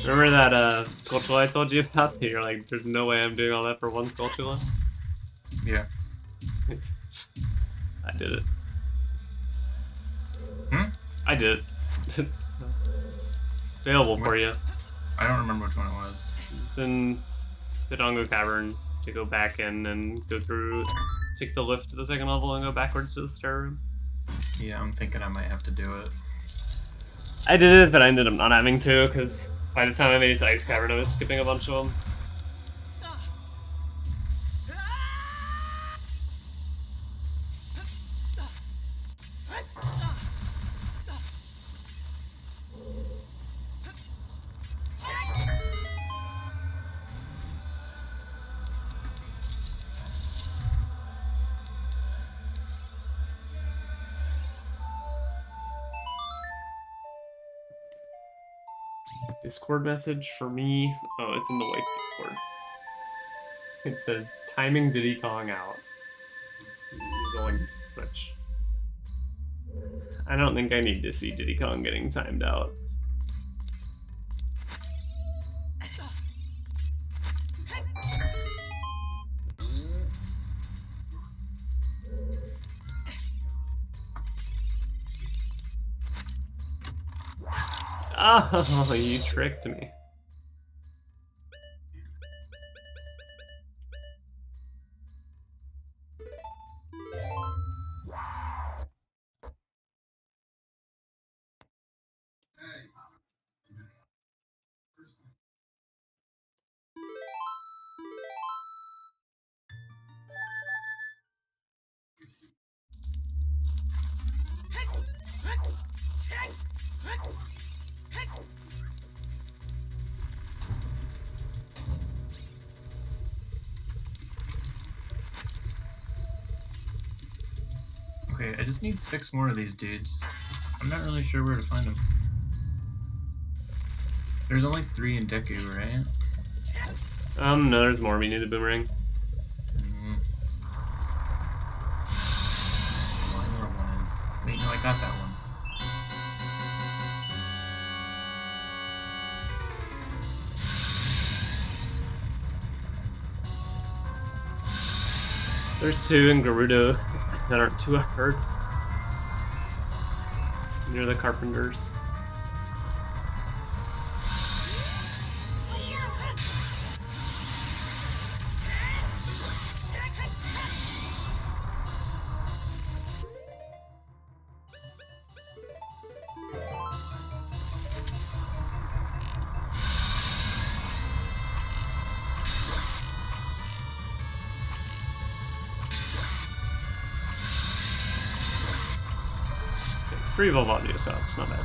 Remember that Skulltula I told you about? You're like, there's no way I'm doing all that for one Skulltula? Yeah. I did it. Hmm? I did it. So, it's available for you. I don't remember which one it was. It's in the Dodongo Cavern to go back in and go through, take the lift to the second level and go backwards to the stair room. Yeah, I'm thinking I might have to do it. I did it, but I ended up not having to, because by the time I made his ice cavern, I was skipping a bunch of them. Discord message for me. Oh, it's in the white Discord. It says timing Diddy Kong out. Use a link to Twitch. I don't think I need to see Diddy Kong getting timed out. Oh, you tricked me. Okay, I just need 6 more of these dudes. I'm not really sure where to find them. There's only 3 in Deku, right? No, there's more. We need the boomerang. Well, I know where one is. Wait, no, I got that one. There's 2 in Gerudo that aren't too hurt. Near the Carpenters. Okay, 3 Volvagia shots, not bad.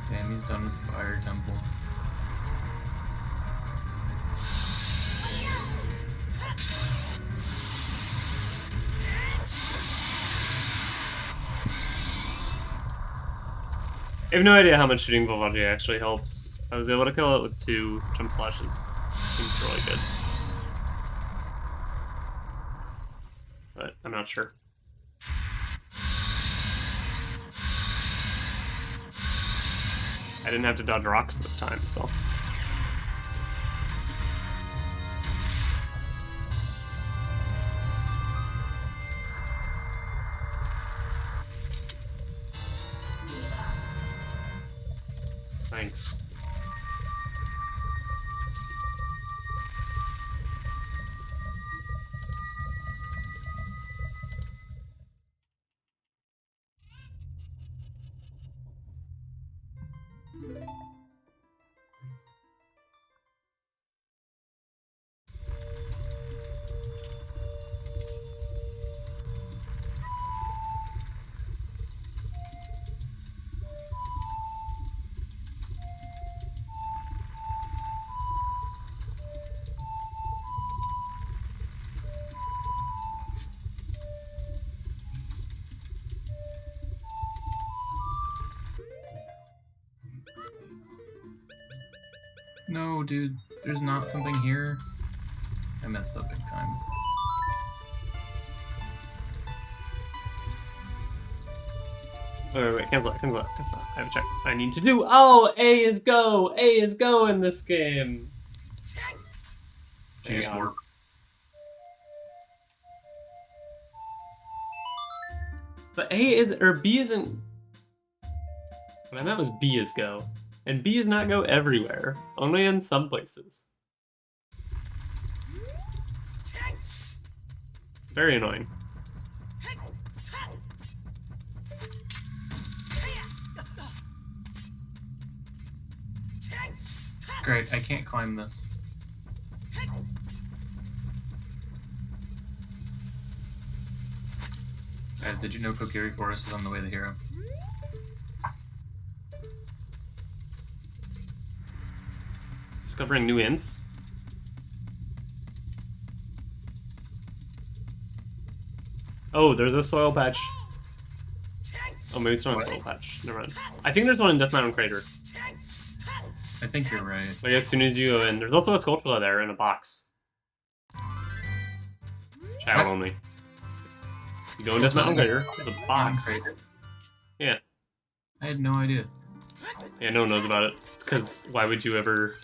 Damn, he's done with Fire Temple. I have no idea how much shooting Volvagia actually helps. I was able to kill it with 2 jump slashes. Seems really good. But I'm not sure. I didn't have to dodge rocks this time, so. Thanks. No, dude. There's not something here. I messed up big time. Wait, cancel it. I have a check. I need to do. Oh, A is go. A is go in this game. She just Hang on. warped. But A is or B isn't. What I meant was B is go, and B is not go everywhere. Only in some places. Very annoying. Great, I can't climb this. Guys, did you know Kokiri Forest is on the way to Hero? Discovering new ints. Oh, there's a soil patch. Oh, maybe it's not a soil patch. Never mind. I think there's one in Death Mountain Crater. I think you're right. Like, as soon as you go in, there's also a Skulltula there in a box. Chat What? only. You go in Death Mountain Crater, there's a box. Crater? Yeah. I had no idea. Yeah, no one knows about it. It's because why would you ever...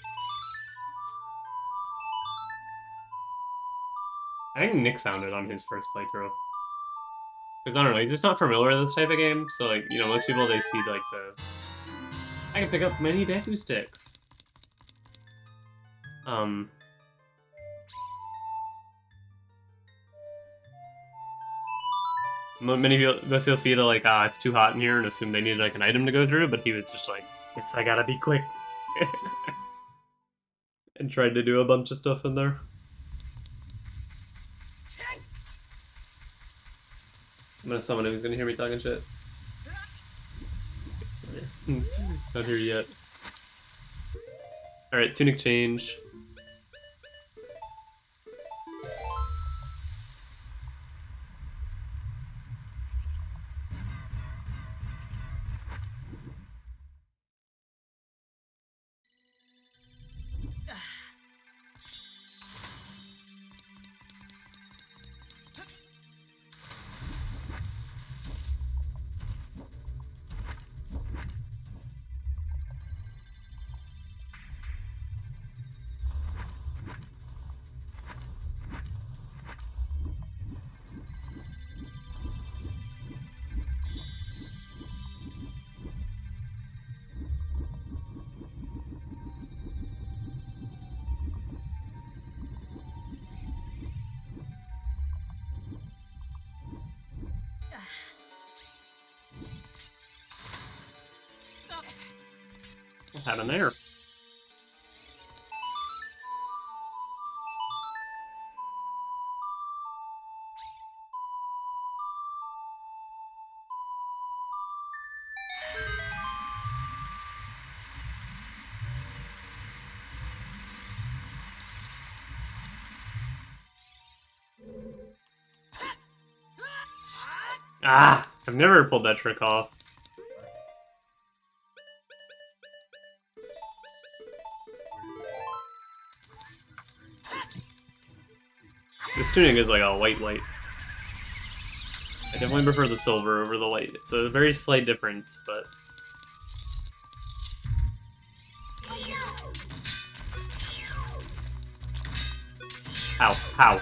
I think Nick found it on his first playthrough. Because, I don't know, he's just not familiar with this type of game, so, like, you know, most people, they see, like, the... I can pick up many Deku sticks. Many people, most people see the, like, it's too hot in here and assume they need, like, an item to go through, but he was just like, I gotta be quick. And tried to do a bunch of stuff in there. I'm gonna summon him, he's gonna hear me talking shit. Not here yet. Alright, tunic change. What happened there? Ah! I've never pulled that trick off. This tunic is like a white. I definitely prefer the silver over the white. It's a very slight difference, but... Ow, how?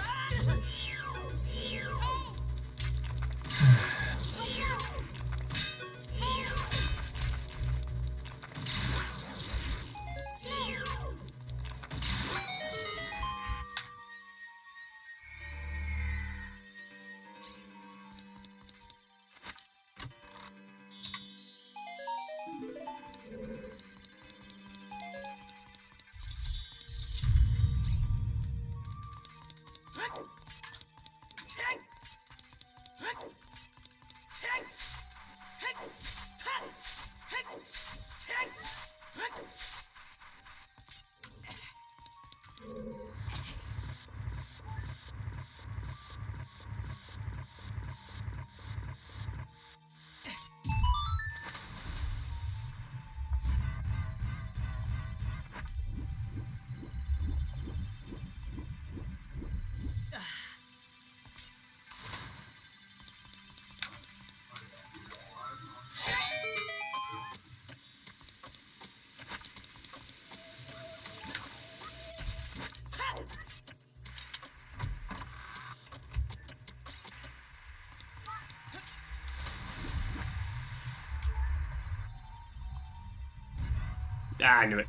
Ah, I knew it.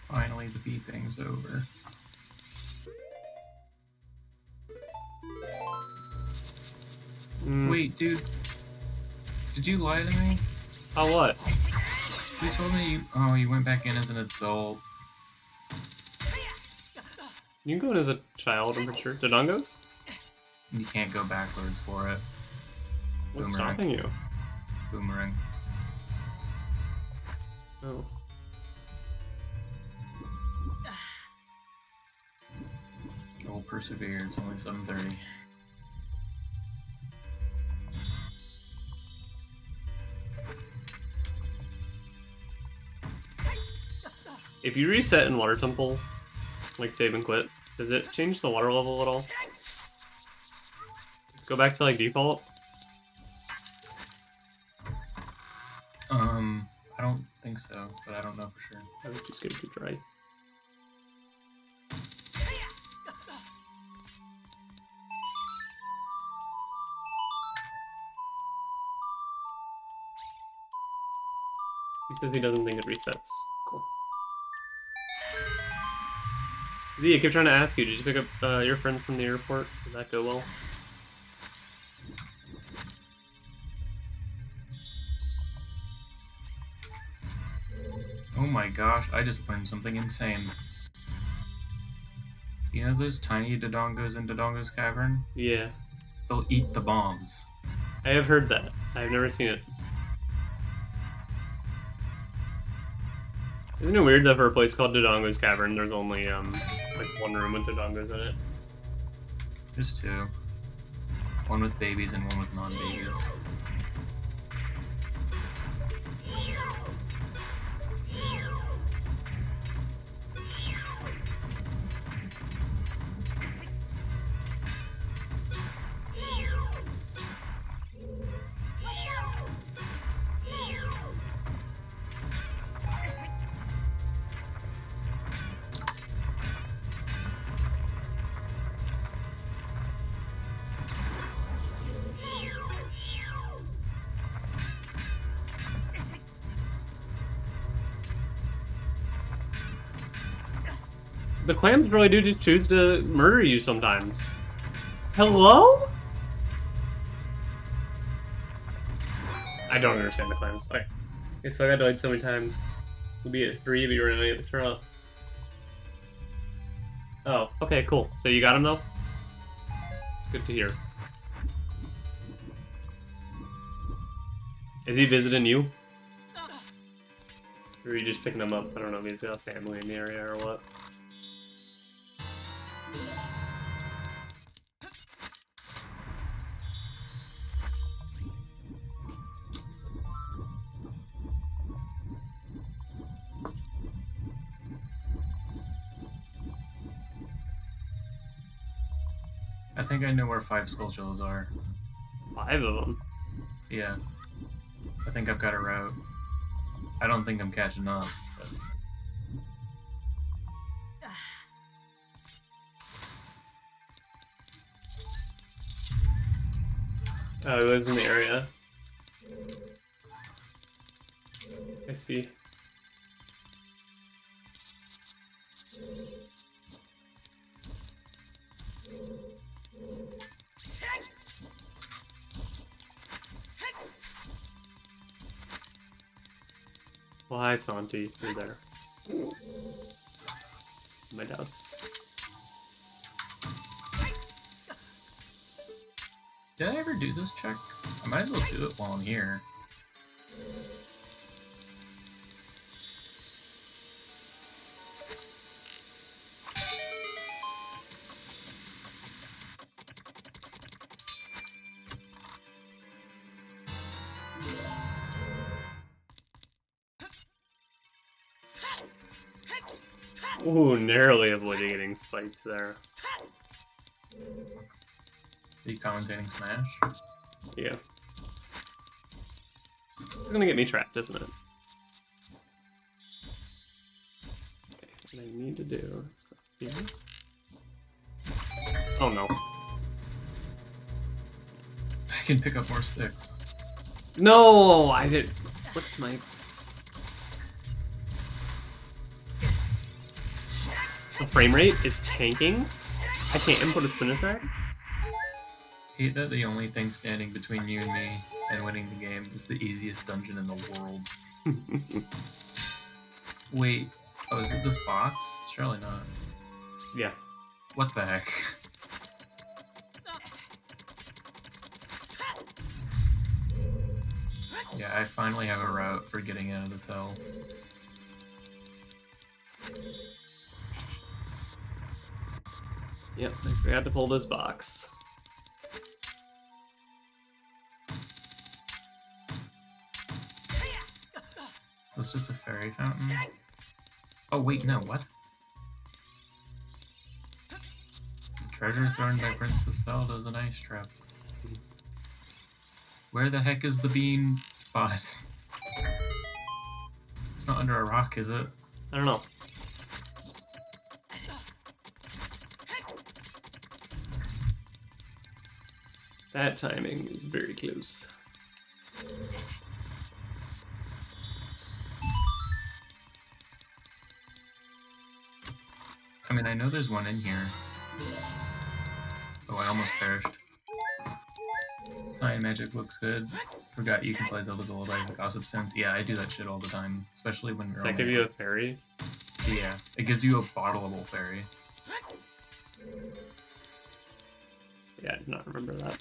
Finally, the beeping's over. Wait, dude. Did you lie to me? Oh, what? You told me you went back in as an adult. You can go in as a child, I'm pretty sure. Dodongos? You can't go backwards for it. What's Boomerang. stopping you? Boomerang. Oh. We'll persevere. It's only 7:30. If you reset in Water Temple, like save and quit, does it change the water level at all? Does it go back to like default? I don't think so, but I don't know for sure. I was too scared to try. He says he doesn't think it resets. Cool. Z, I kept trying to ask you, did you pick up your friend from the airport? Did that go well? Oh my gosh, I just learned something insane. You know those tiny Dodongos in Dodongo's Cavern? Yeah. They'll eat the bombs. I have heard that. I've never seen it. Isn't it weird that for a place called Dodongo's Cavern, there's only like one room with Dodongos in it? There's two. One with babies and one with non-babies. The clams really do just choose to murder you sometimes. Hello? I don't understand the clams. Okay. Okay, so I got died so many times. We'll be at 3, but you're running at the turn. Oh, okay, cool. So you got him though? It's good to hear. Is he visiting you? Or are you just picking him up? I don't know if he's got a family in the area or what. I think I know where 5 Skulltulas are. 5 of them? Yeah. I think I've got a route. I don't think I'm catching up, but... Oh, he lives in the area. I see. Well, hi, Santi. You're there. My doubts. Did I ever do this check? I might as well do it while I'm here. Ooh, narrowly avoided getting spiked there. Are you commentating Smash? Yeah. It's gonna get me trapped, isn't it? Okay, what I need to do is go here. Oh no. I can pick up more sticks. No! I did flipped my... The frame rate is tanking? I can't input a spin attack? Hate that the only thing standing between you and me and winning the game is the easiest dungeon in the world. Wait, oh, is it this box? Surely not. Yeah. What the heck? Yeah, I finally have a route for getting out of this hell. Yep, I forgot to pull this box. This is just a fairy fountain? Oh wait, no, what? The treasure thrown by Princess Zelda is an ice trap. Where the heck is the bean spot? It's not under a rock, is it? I don't know. That timing is very close. I mean, I know there's one in here. Oh, I almost perished. Cyan magic looks good. Forgot you can play Zelda's Lullaby with Gossip Stones. Yeah, I do that shit all the time, especially when Does you're that give you a fairy? Yeah, it gives you a bottleable fairy. Yeah, I did not remember that.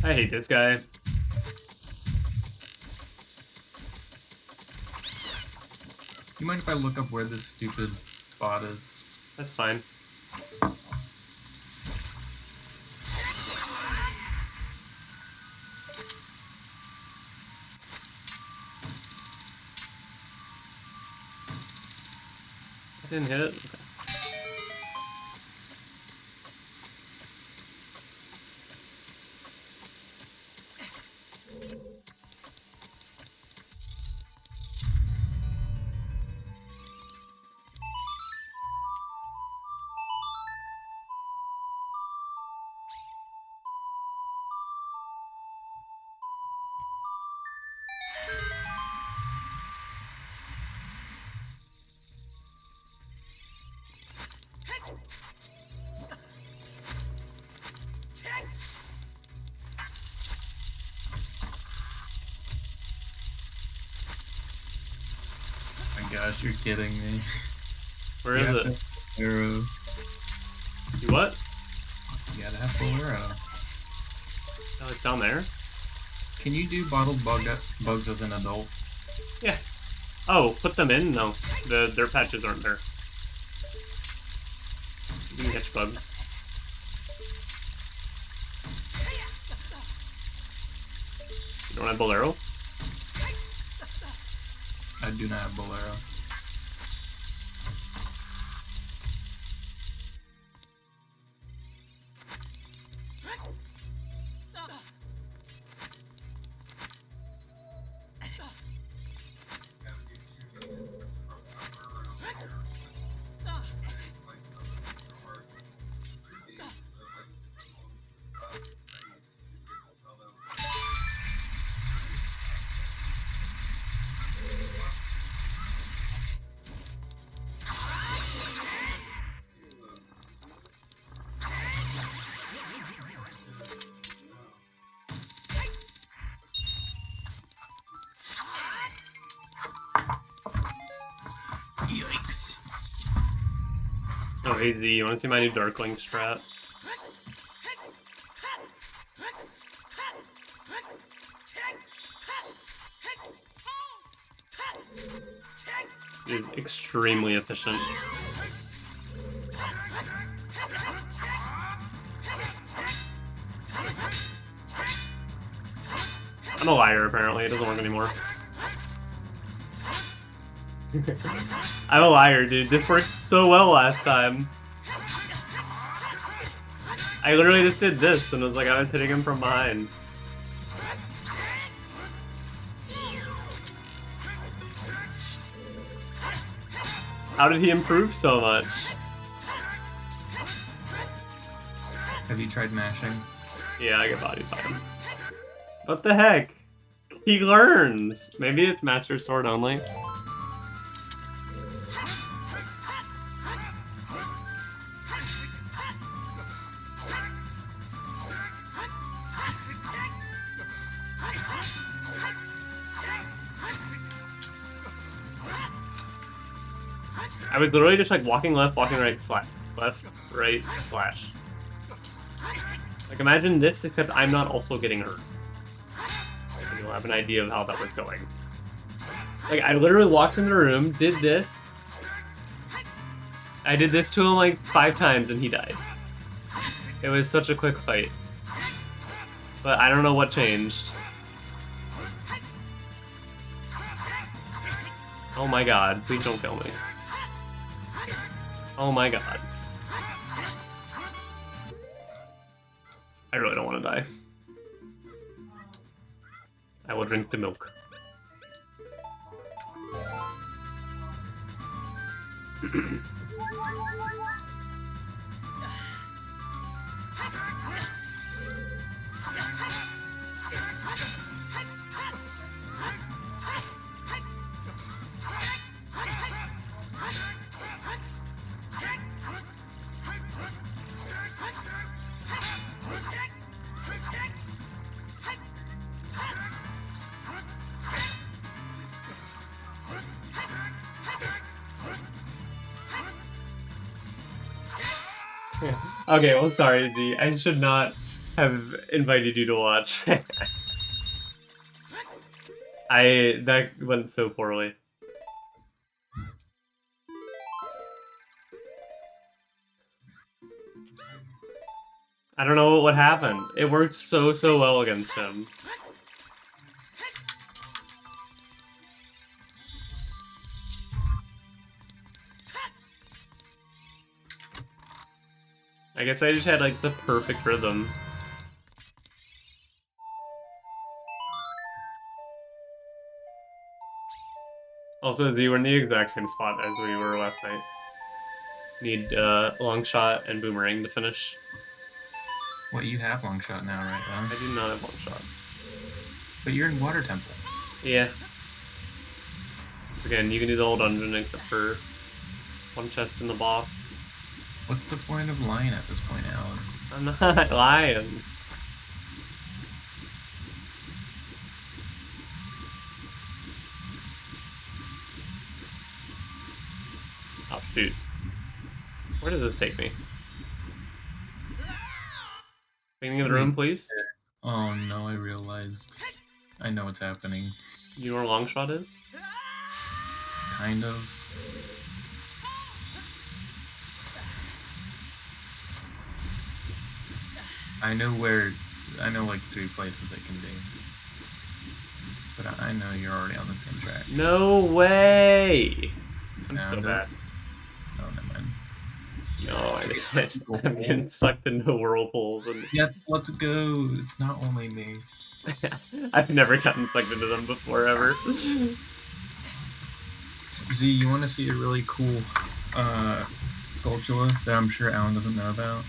I hate this guy. You mind if I look up where this stupid spot is? That's fine. I didn't hit it? Okay. Oh my gosh, you're kidding me. Where You is have it? to have arrow. You what? You gotta have full arrow. Oh, it's down there? Can you do bugs as an adult? Yeah. Oh, put them in? No. Their patches aren't there. You can catch bugs. You don't have Bolero? I do not have Bolero. Oh, hey Z, you wanna see my new Dark Link strat? is extremely efficient. I'm a liar, apparently. It doesn't work anymore. I'm a liar, dude. This worked so well last time. I literally just did this, and it was like I was hitting him from behind. How did he improve so much? Have you tried mashing? Yeah, I get body time. What the heck? He learns! Maybe it's Master Sword only. I was literally just like walking left, walking right, slash. Left, right, slash. Like imagine this, except I'm not also getting hurt. And you'll have an idea of how that was going. Like I literally walked in the room, did this. I did this to him like 5 times and he died. It was such a quick fight. But I don't know what changed. Oh my god, please don't kill me. Oh my god. I really don't want to die. I will drink the milk. Okay, well, sorry, Z. I should not have invited you to watch. That went so poorly. I don't know what happened. It worked so well against him. I guess I just had like the perfect rhythm. Also, Z, we're in the exact same spot as we were last night. Need long shot and boomerang to finish. What, you have long shot now, right? I Huh? do not have long shot. But you're in Water Temple. Yeah. Once again, you can do the whole dungeon except for one chest in the boss. What's the point of lying at this point, Alan? I'm not lying. Oh, shoot. Where does this take me? Beginning of the room, please? Oh no, I realized. I know what's happening. You know where long shot is? Kind of. I know like 3 places I can be. But I know you're already on the same track. No way! I'm so Found it? bad. No, never mind. No, I'm getting sucked into whirlpools and Yes, let's go. It's not only me. I've never gotten sucked into them before, ever. Z, you want to see a really cool Skulltula that I'm sure Alan doesn't know about?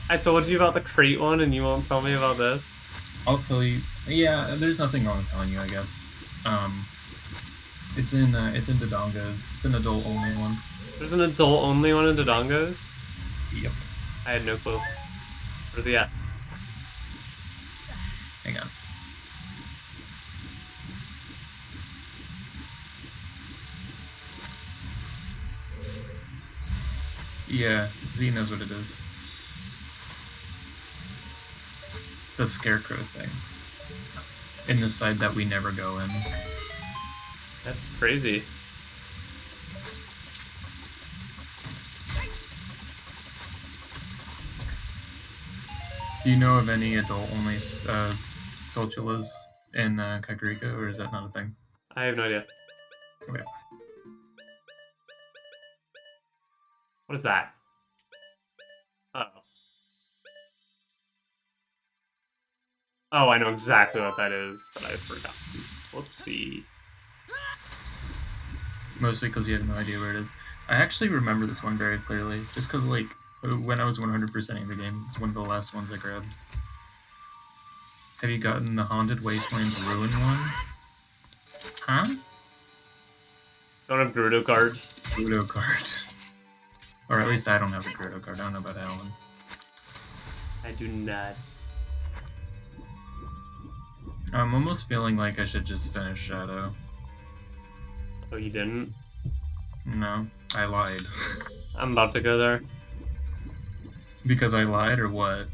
I told you about the crate one and you won't tell me about this? I'll tell you. Yeah, there's nothing wrong with telling you, I guess. It's in Dodongo's. It's an adult only one. There's an adult only one in Dodongo's? Yep. I had no clue. Where's he at? Hang on. Yeah, Z knows what it is. It's a scarecrow thing. In the side that we never go in. That's crazy. Do you know of any adult-only Dolchulas in Kakariko, or is that not a thing? I have no idea. Okay. What is that? Oh. Oh, I know exactly what that is that I forgot. Whoopsie. Mostly because you have no idea where it is. I actually remember this one very clearly, just because, like, when I was 100%ing the game, it's one of the last ones I grabbed. Have you gotten the Haunted Wastelands Ruin one? Huh? Don't have Gerudo card. Gerudo card. Or at least I don't have the Gerudo card. I don't know about Alan. I do not. I'm almost feeling like I should just finish Shadow. Oh, you didn't? No, I lied. I'm about to go there. Because I lied, or what?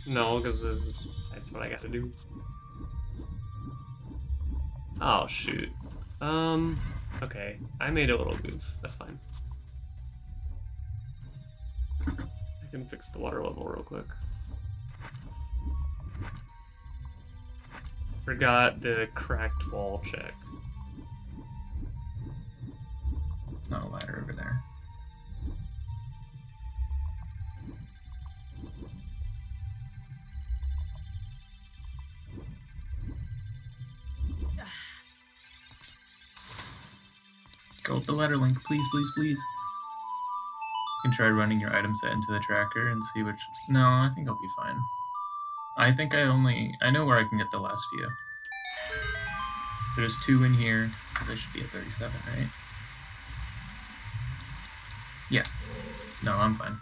No, because that's what I gotta do. Oh, shoot. Okay. I made a little goof. That's fine. I can fix the water level real quick. Forgot the cracked wall check. It's not a ladder over there. Go up the ladder, Link, please, please, please. You can try running your item set into the tracker and see which... No, I think I'll be fine. I think I know where I can get the last few. There's 2 in here, because I should be at 37, right? Yeah. No, I'm fine.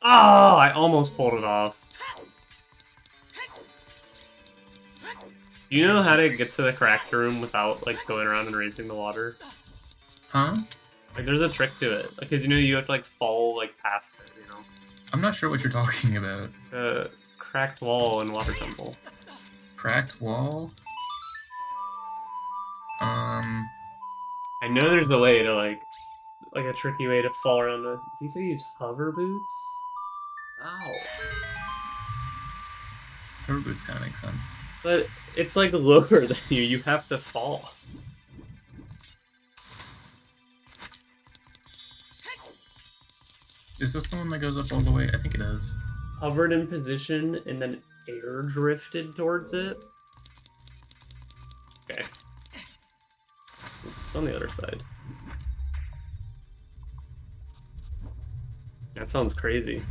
Oh, I almost pulled it off. Do you know how to get to the cracked room without, like, going around and raising the water? Huh? Like, there's a trick to it. Because, you know, you have to, like, fall, like, past it, you know? I'm not sure what you're talking about. The cracked wall in Water Temple. Cracked wall? I know there's a way to, like a tricky way to fall around the... Does he say use hover boots? Ow. Hover boots kind of make sense. But it's, like, lower than you. You have to fall. Is this the one that goes up all the way? I think it is. Hovered in position and then air drifted towards it. Okay. Oops, it's on the other side. That sounds crazy.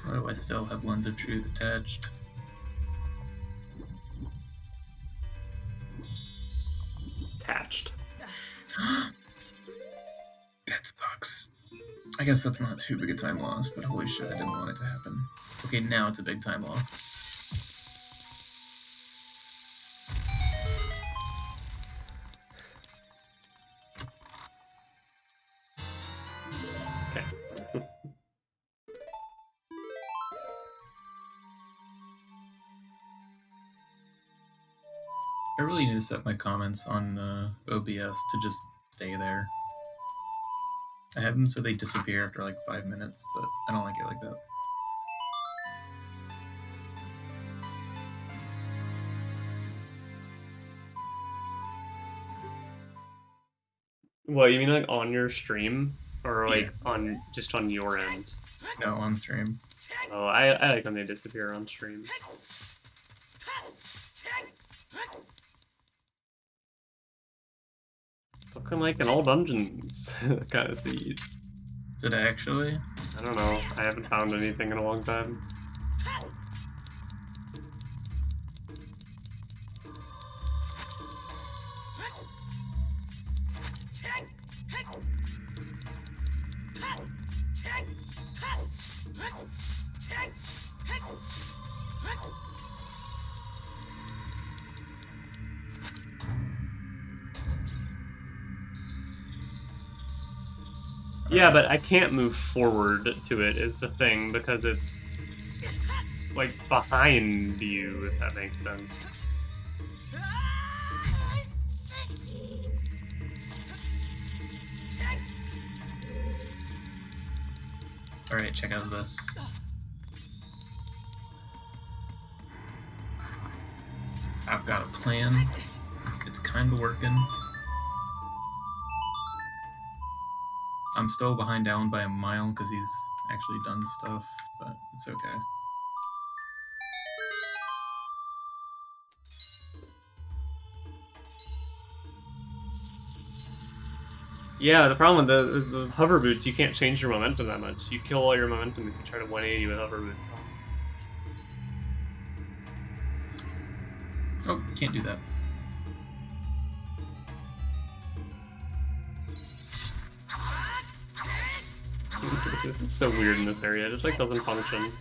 Why do I still have Lens of Truth attached? Attached. That sucks. I guess that's not too big a time loss, but holy shit, I didn't want it to happen. Okay, now it's a big time loss. Okay. I really need to set my comments on OBS to just stay there. I have them so they disappear after like 5 minutes, but I don't like it like that. What, you mean like on your stream? Or like Yeah. on just on your end? No, on stream. Oh, I like when they disappear on stream. It's looking like an all dungeons kind of seed. Is it actually? I don't know. I haven't found anything in a long time. Yeah, but I can't move forward to it is the thing, because it's like behind you, if that makes sense. Alright, check out this. I've got a plan. It's kind of working. I'm still behind Alan by a mile because he's actually done stuff, but it's okay. Yeah, the problem with the hover boots, you can't change your momentum that much. You kill all your momentum if you try to 180 with hover boots. Oh, can't do that. This is so weird in this area. It just like doesn't function.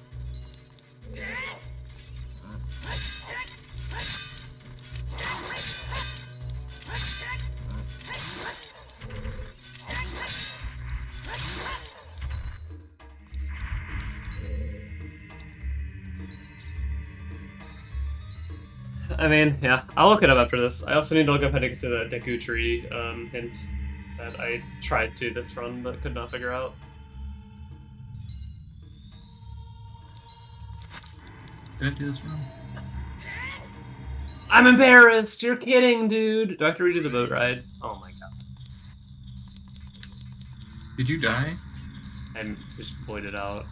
I mean, yeah, I'll look it up after this. I also need to look up how to get to the Deku tree hint that I tried to this run but could not figure out. Did I do this wrong? I'm embarrassed! You're kidding, dude! Do I have to redo the boat ride? Oh my god. Did you die? I just voided out.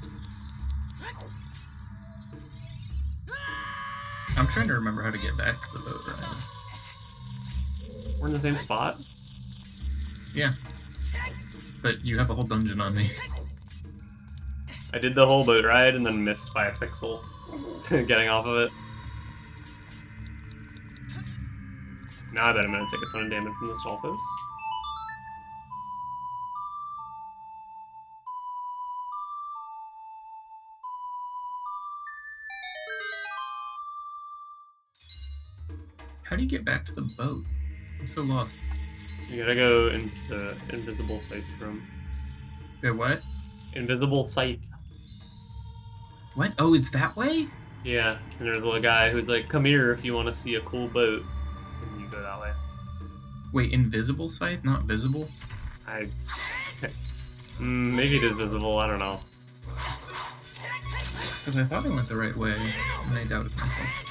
I'm trying to remember how to get back to the boat ride. We're in the same spot? Yeah. But you have a whole dungeon on me. I did the whole boat ride and then missed by a pixel getting off of it. Now I bet I'm gonna take a ton of damage from the Stolfos. How do you get back to the boat? I'm so lost. You gotta go into the invisible sight room. Wait, what? Invisible sight. What? Oh, it's that way? Yeah, and there's a little guy who's like, come here if you want to see a cool boat. And you go that way. Wait, invisible scythe, not visible? Maybe it is visible, I don't know. Because I thought I went the right way, and I doubted myself.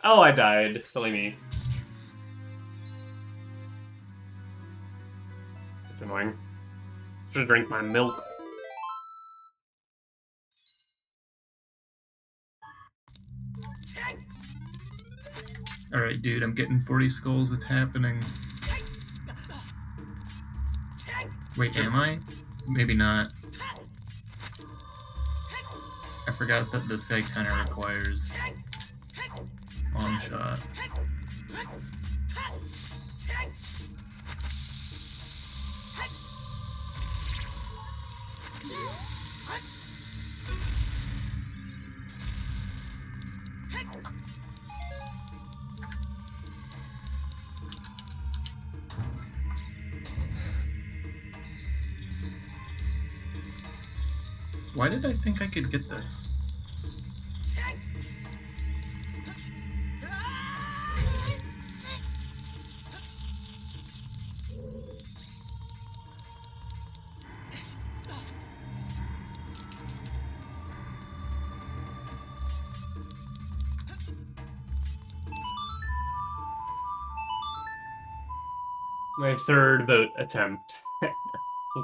Oh, I died. Silly me. It's annoying. Should drink my milk. Alright, dude, I'm getting 40 skulls. It's happening. Wait, am I? Maybe not. I forgot that this guy kind of requires long shot. Why did I think I could get this? My third boat attempt.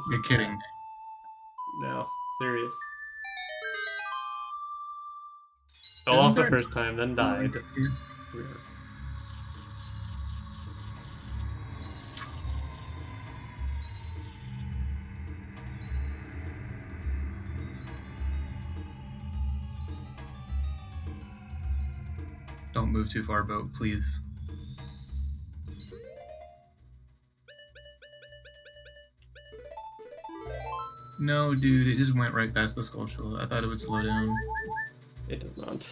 You're kidding. No, serious. Fell Isn't off the there- first time, then died. Weird. Don't move too far, boat, please. No, dude, it just went right past the sculpture. I thought it would slow down. It does not.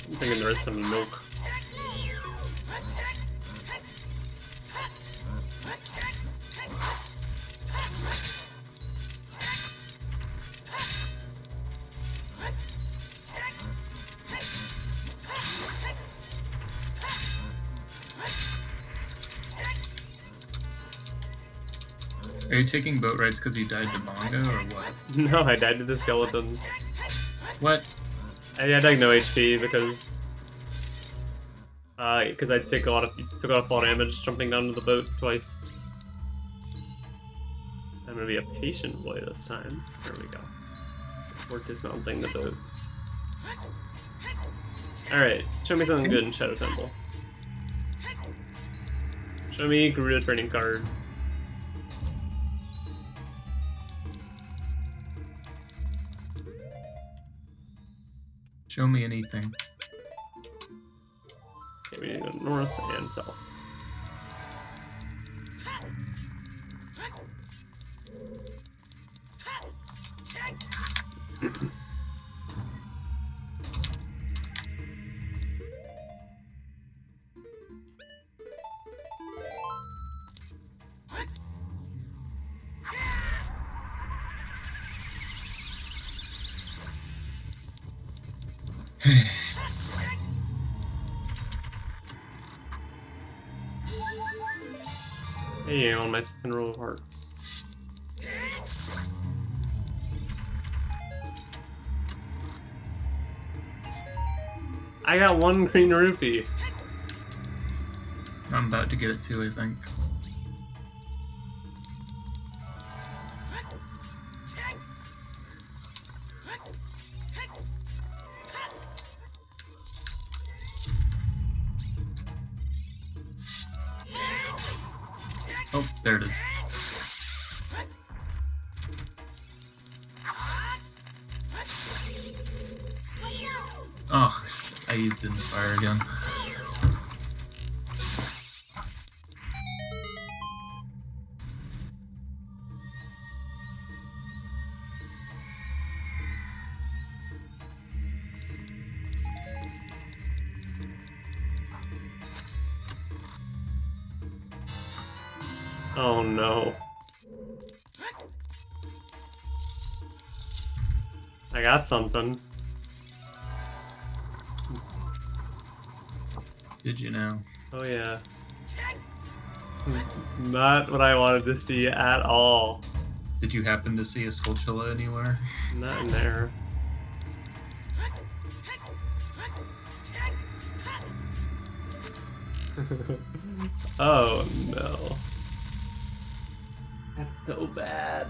I'm thinking there is some milk. Are you taking boat rides because you died to Bongo or what? No, I died to the skeletons. What? I had like no HP because I took a lot of fall damage jumping down to the boat twice. I'm gonna be a patient boy this time. There we go. We're dismounting the boat. Alright, show me something good in Shadow Temple. Show me Garuda training card. Show me anything. Okay, we need to go north and south. Hey, I'm on my second row of hearts. I got one green rupee. I'm about to get it too, I think. Oh, there it is. Oh, I used Inspire again. Oh no. I got something. Did you now? Oh yeah. Not what I wanted to see at all. Did you happen to see a Skulltula anywhere? Not in there. Oh no. That's so bad.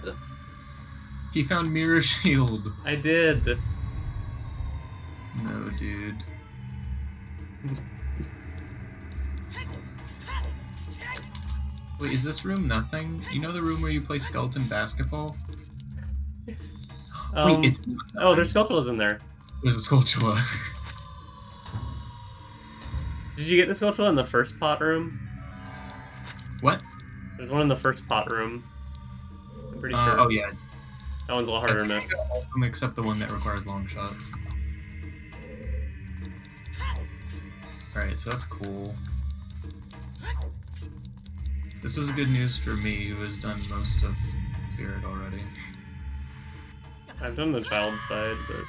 He found Mirror Shield. I did. No, dude. Wait, is this room nothing? You know the room where you play skeleton basketball? Wait, it's Oh, there's Skulltulas in there. there's a Skulltula. Did you get the Skulltula in the first pot room? What? There's one in the first pot room. I'm pretty sure. Oh yeah. That one's a lot harder to miss. Except the one that requires long shots. Alright, so that's cool. This is good news for me, who has done most of Spirit already. I've done the child side, but...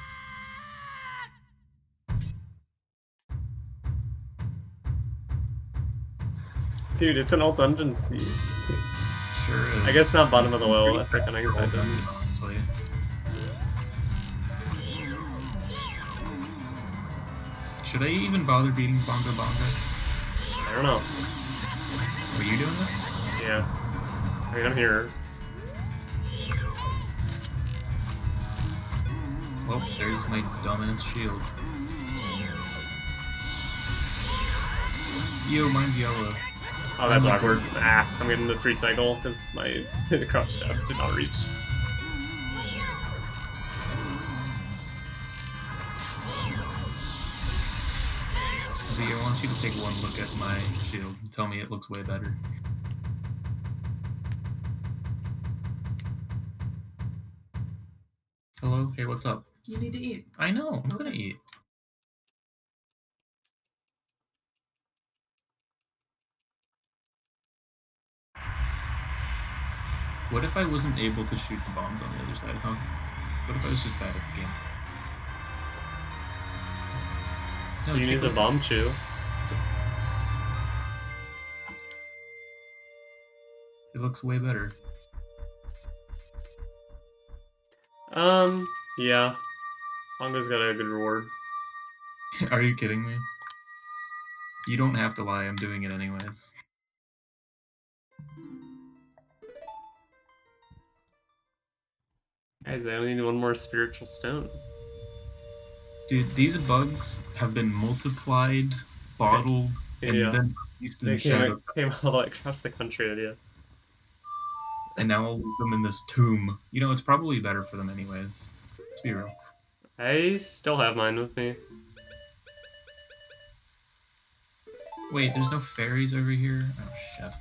Dude, it's an old dungeon seed. Sure is. I guess not bottom of the well, if reckoning side Well, dungeons. honestly. Should I even bother beating Bongo Bongo? I don't know. Were you doing it? Yeah. I mean, I'm here. Well, there's my dumbass shield. Yo, mine's yellow. Oh, that's awkward. Ah, I'm getting the free cycle because my crouch stabs did not reach. Z, I want you to take one look at my shield and tell me it looks way better. Hello? Hey, what's up? You need to eat. I know, I'm gonna eat. What if I wasn't able to shoot the bombs on the other side, huh? What if I was just bad at the game? No, You take need a the look. bomb chew. It looks way better. Yeah. Bongo's got a good reward. Are you kidding me? You don't have to lie, I'm doing it anyways. Guys, I only need one more spiritual stone. Dude, these bugs have been multiplied, bottled, and Yeah. then released in They Shadow. came all the way across the country with you. And now I'll leave them in this tomb. You know, it's probably better for them anyways. Let's be real. I still have mine with me. Wait, there's no fairies over here? Oh, shit.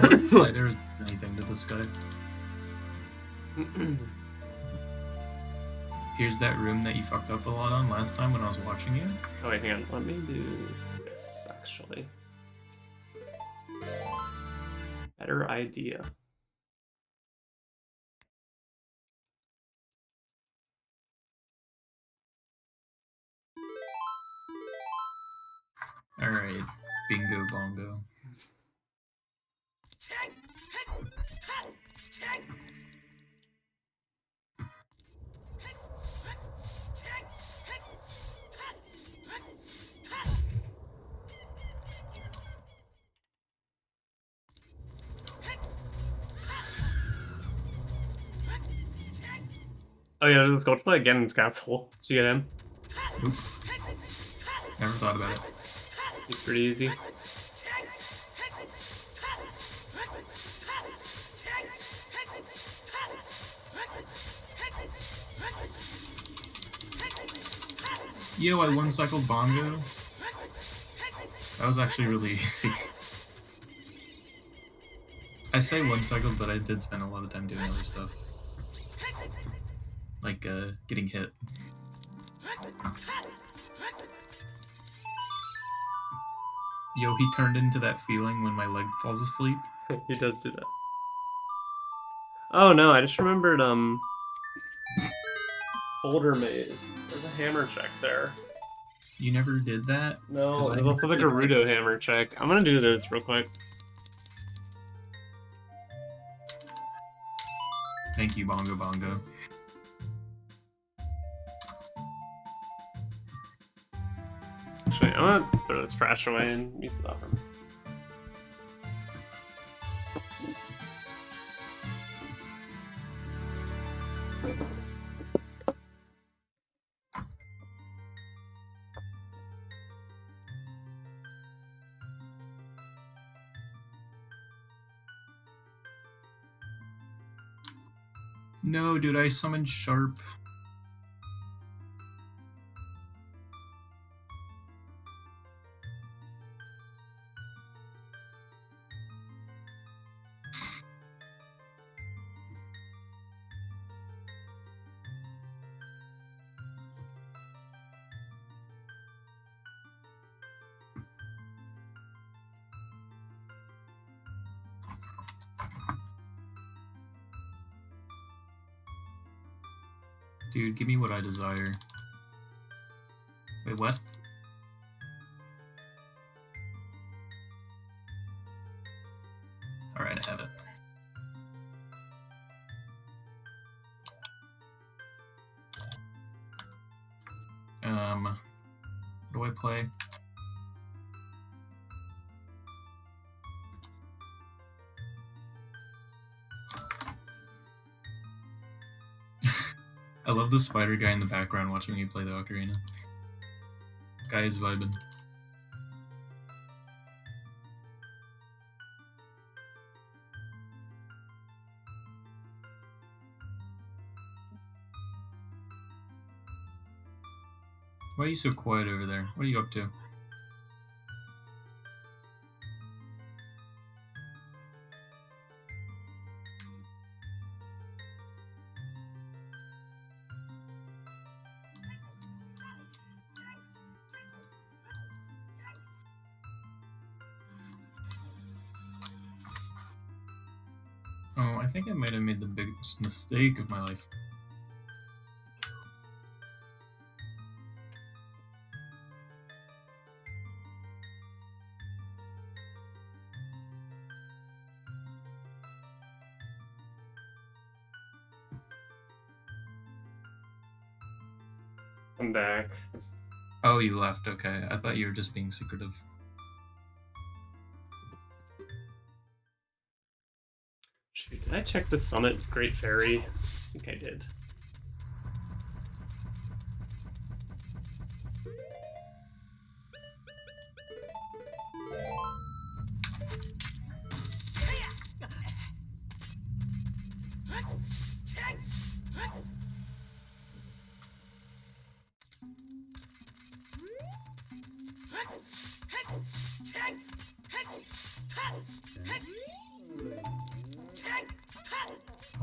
What if there is anything to this guy? Here's that room that you fucked up a lot on last time when I was watching you. Oh wait, hang on. Let me do this, actually. Better idea. Alright, bingo bongo. Oh yeah, let's go play again in Scott's Hole. Did you get him? Oop. Never thought about it. He's pretty easy. Yo, I one-cycled bongo. That was actually really easy. I say one-cycled, but I did spend a lot of time doing other stuff. Like, getting hit. Yo, he turned into that feeling when my leg falls asleep. He does do that. Oh no, I just remembered, Boulder Maze. There's a hammer check there. You never did that? No, 'Cause I there's also the never did that. Gerudo hammer check. I'm gonna do this real quick. Thank you, Bongo Bongo. Actually, I'm gonna throw this trash away and use the bathroom. No, dude, I summoned Sharp. Dude, give me what I desire. Wait, what? Alright, I have it. What do I play? I love the spider guy in the background watching me play the ocarina. Guy is vibing. Why are you so quiet over there? What are you up to? Oh, I think I might have made the biggest mistake of my life. I'm back. Oh, you left. Okay, I thought you were just being secretive. Shoot, did I check the summit Great Fairy? I think I did.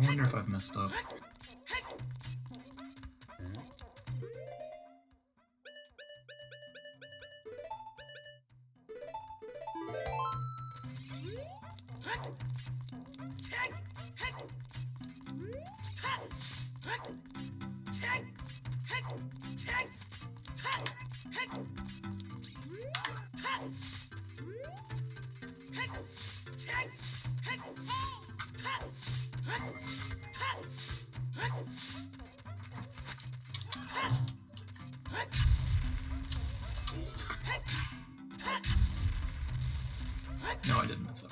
I wonder if I've messed up. No, I didn't mess up.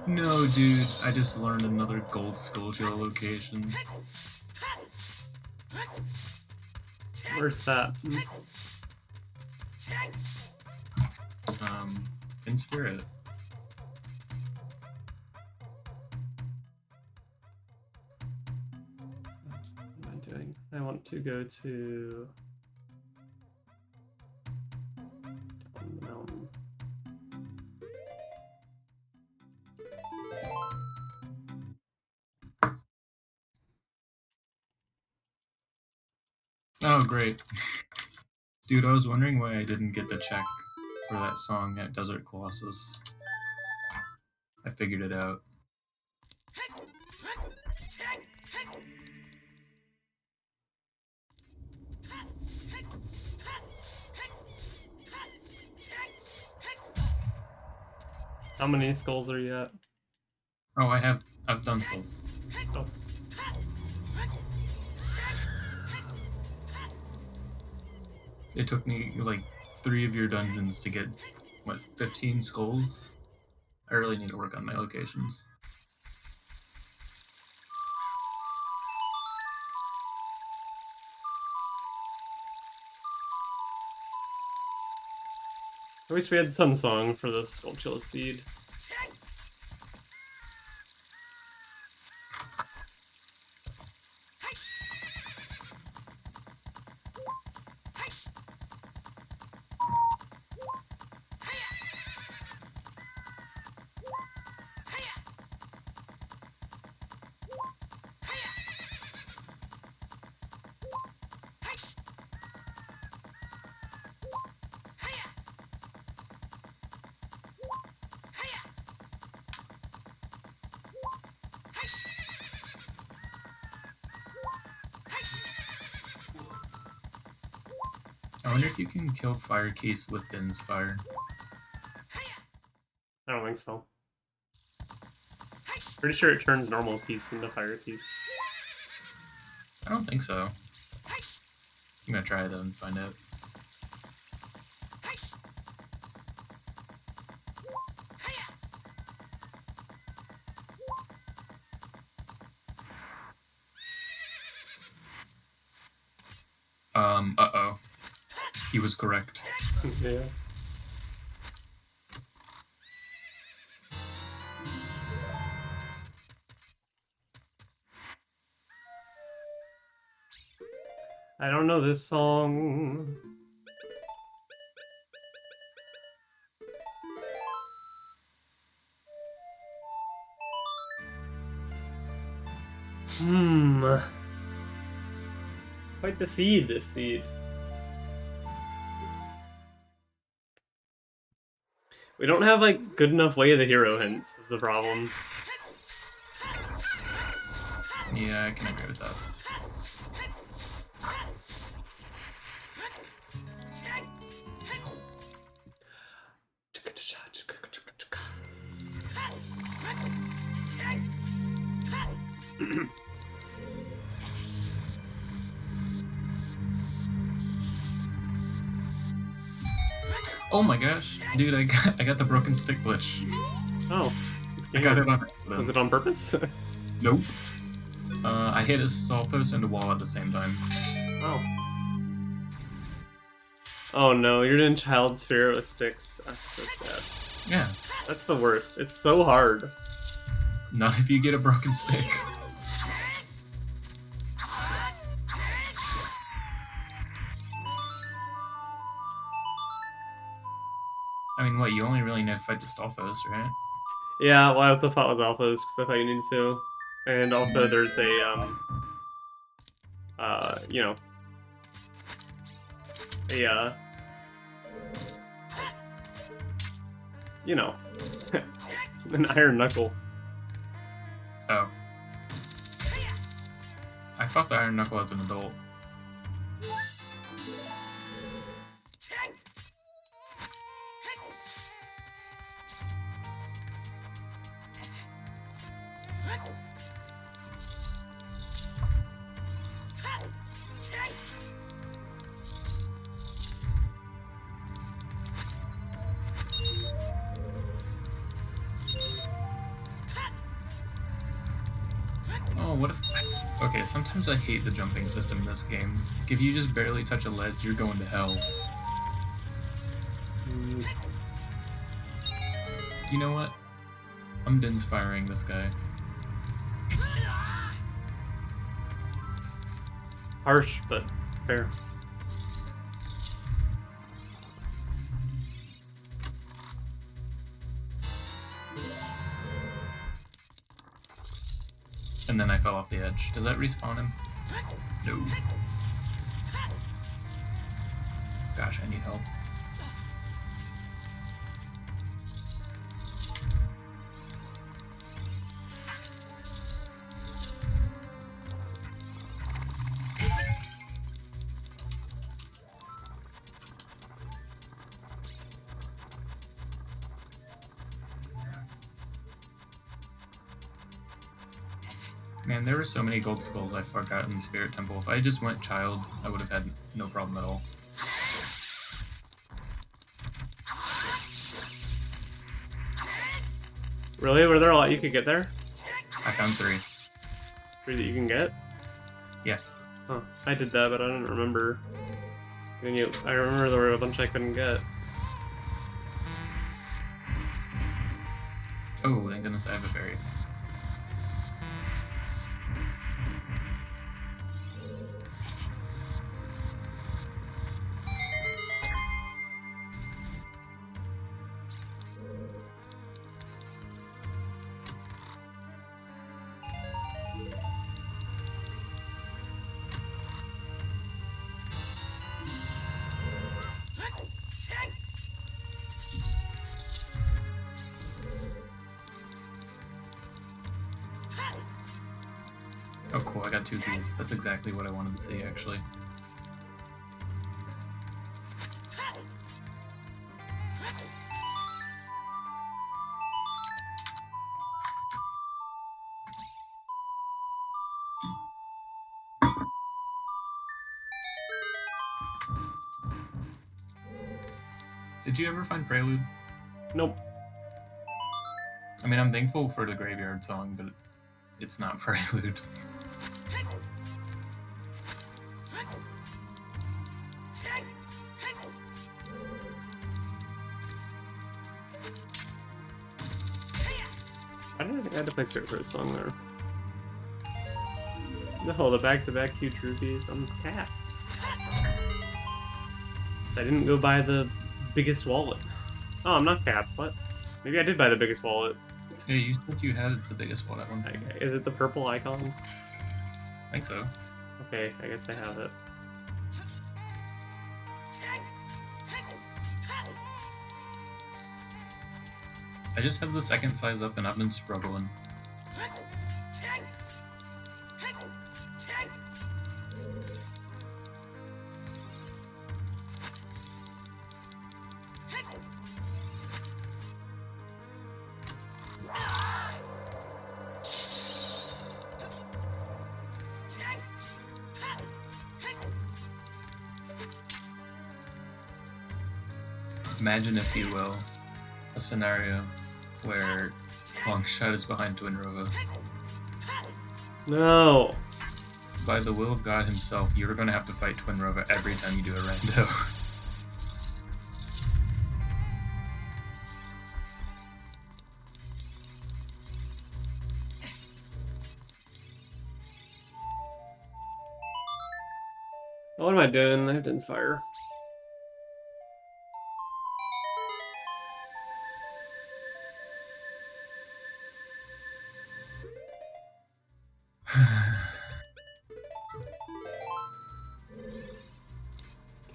No, dude, I just learned another gold Skulltula location. Where's that? In Spirit. What am I doing? I want to go to down the mountain. Oh, great. Dude, I was wondering why I didn't get the check for that song at Desert Colossus. I figured it out. How many skulls are you at? Oh, I've done skulls. Oh. It took me like 3 of your dungeons to get, what, 15 skulls? I really need to work on my locations. I wish we had some song for the Skulltula Seed. I wonder if you can kill Fire Keys with Din's Fire. I don't think so. Pretty sure it turns normal piece into fire piece. I don't think so. I'm gonna try though and find out. Uh-oh. He was correct. Yeah. I don't know this song. Quite the seed, this seed. We don't have, like, good enough way of the hero hints, is the problem. Yeah, I can agree with that. Oh my gosh, dude! I got the broken stick glitch. Oh, I got it on was accident. it on purpose? Nope. I hit a saw post and a wall at the same time. Oh. Oh no, you're in Child Sphere with sticks. That's so sad. Yeah. That's the worst. It's so hard. Not if you get a broken stick. I mean, what? You only really need to fight the Stalfos, right? Yeah, well, I also thought it was alphas because I thought you needed to. And also there's a, you know, a, you know, an iron knuckle. Oh. I fought the Iron Knuckle as an adult. Oh, what if... Okay, sometimes I hate the jumping system in this game. Like, if you just barely touch a ledge, you're going to hell. You know what? I'm Din's firing this guy. Harsh, but fair. And then I fell off the edge. Does that respawn him? No. Gosh, I need help. Man, there were so many gold skulls I forgot in the Spirit Temple. If I just went child, I would have had no problem at all. Really? Were there a lot you could get there? I found 3. 3 that you can get? Yeah. Huh. I did that, but I don't remember. I remember there were a bunch I couldn't get. Oh, thank goodness I have a fairy. Oh cool, I got 2 keys. That's exactly what I wanted to see, actually. Did you ever find Prelude? Nope. I mean, I'm thankful for the Graveyard Song, but it's not Prelude. I don't think I had to play Spirit for a song there. No, the back-to-back huge rupees. I'm capped. So I didn't go buy the biggest wallet. Oh, I'm not capped. What? Maybe I did buy the biggest wallet. Yeah, you said you had the biggest one at one point. Okay, is it the purple icon? I think so. Okay, I guess I have it. I just have the second size up and I've been struggling. Imagine, if you will, a scenario where Longshot is behind Twin Rova. No. By the will of God himself, you're going to have to fight Twin Rova every time you do a rando. What am I doing? I have to inspire.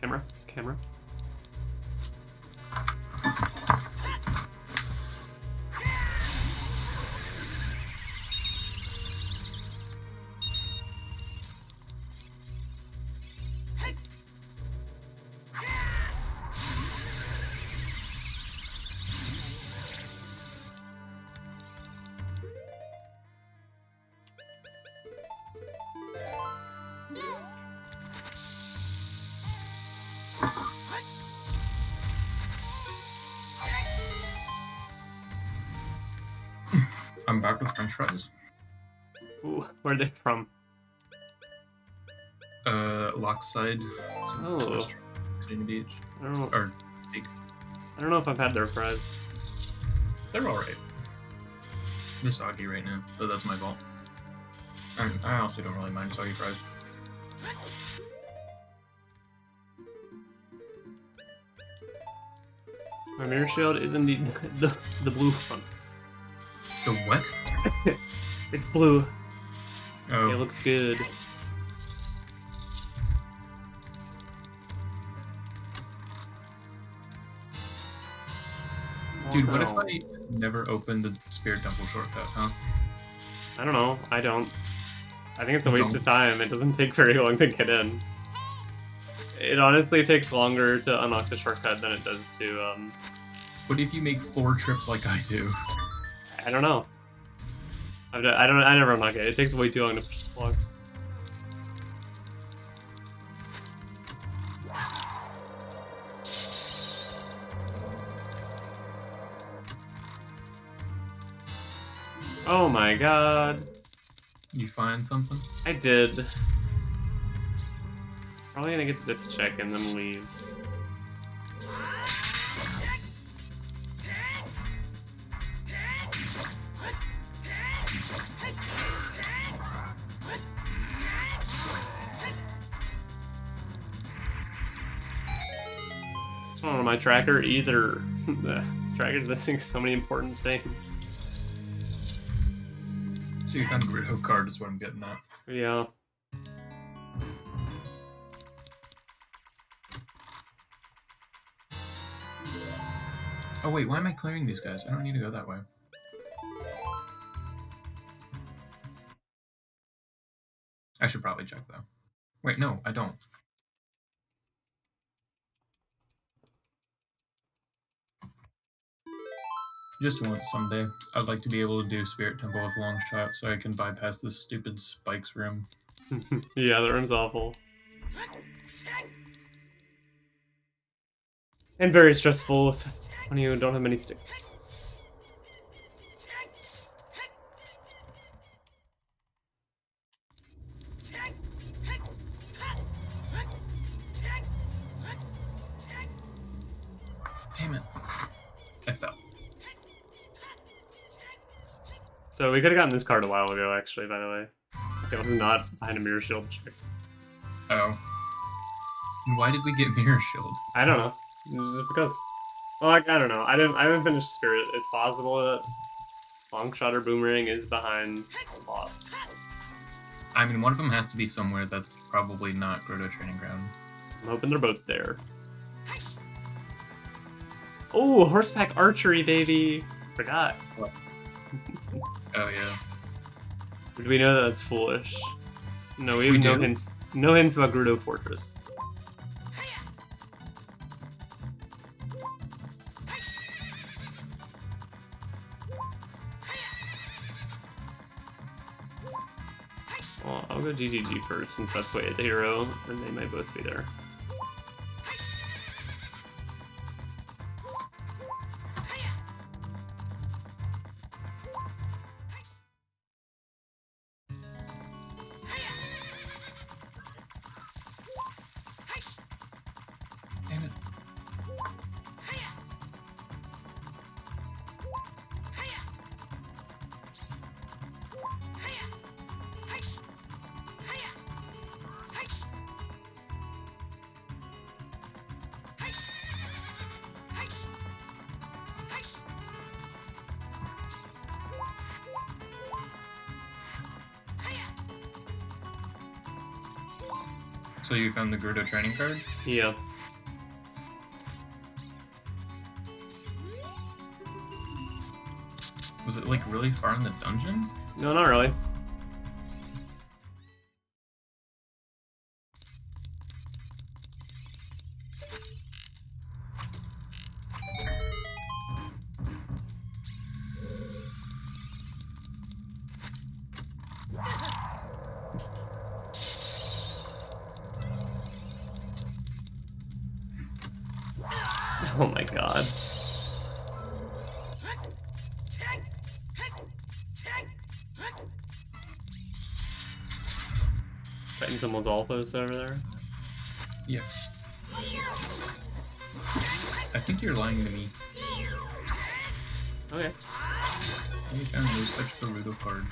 Camera. Camera. I'm back with French fries. Ooh, where are they from? Lockside. Oh. Virginia Beach. I don't know. Or Big. I don't know if I've had their fries. They're alright. They're soggy right now, so that's my fault. I also don't really mind soggy fries. My mirror shield is indeed the blue one. The what? It's blue. Oh, It looks good. dude, what if no. I never opened the Spirit Temple shortcut, huh? I don't know. I don't. I think it's a You waste of time. It doesn't take very long to get in. It honestly takes longer to unlock the shortcut than it does to, What if you make 4 trips like I do? I don't know. I never unlock it. It takes way too long to push the blocks. Oh my god. You find something? I did. Probably gonna get this check and then leave. It's not on my tracker either. This tracker's missing so many important things. So you found a Gritto card is what I'm getting at. Yeah. Oh wait, why am I clearing these guys? I don't need to go that way. I should probably check though. Wait, no, I don't. Just once someday, I'd like to be able to do Spirit Temple with long shot so I can bypass this stupid spikes room. Yeah, that room's awful. And very stressful when you don't have many sticks. Damn it. I fell. So we could have gotten this card a while ago, actually, by the way. It was not behind a mirror shield check. Oh. And why did we get Mirror Shield? I don't know. Just because. Well, like, I don't know. I haven't finished Spirit. It's possible that Longshot or Boomerang is behind the boss. I mean, one of them has to be somewhere that's probably not Grotto Training Ground. I'm hoping they're both there. Oh, horseback archery, baby! Forgot. Oh yeah. Do we know that that's foolish? No, we have We no do? hints. No hints about Gerudo Fortress. Well, I'll go GGG first since that's way at the hero, and they might both be there. So you found the Gerudo training card? Yeah. Was it like really far in the dungeon? No, not really. Oh my god. Betting someone's Alphos over there. Yeah. I think you're lying to me. Okay. You found no such Gerudo card.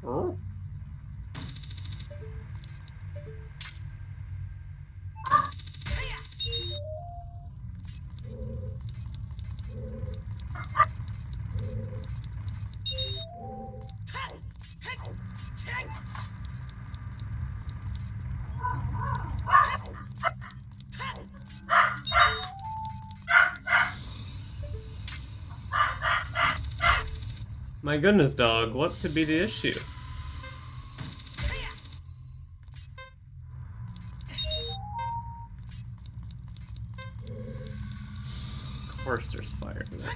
Oh. My goodness, dog, what could be the issue? Of course there's fire there.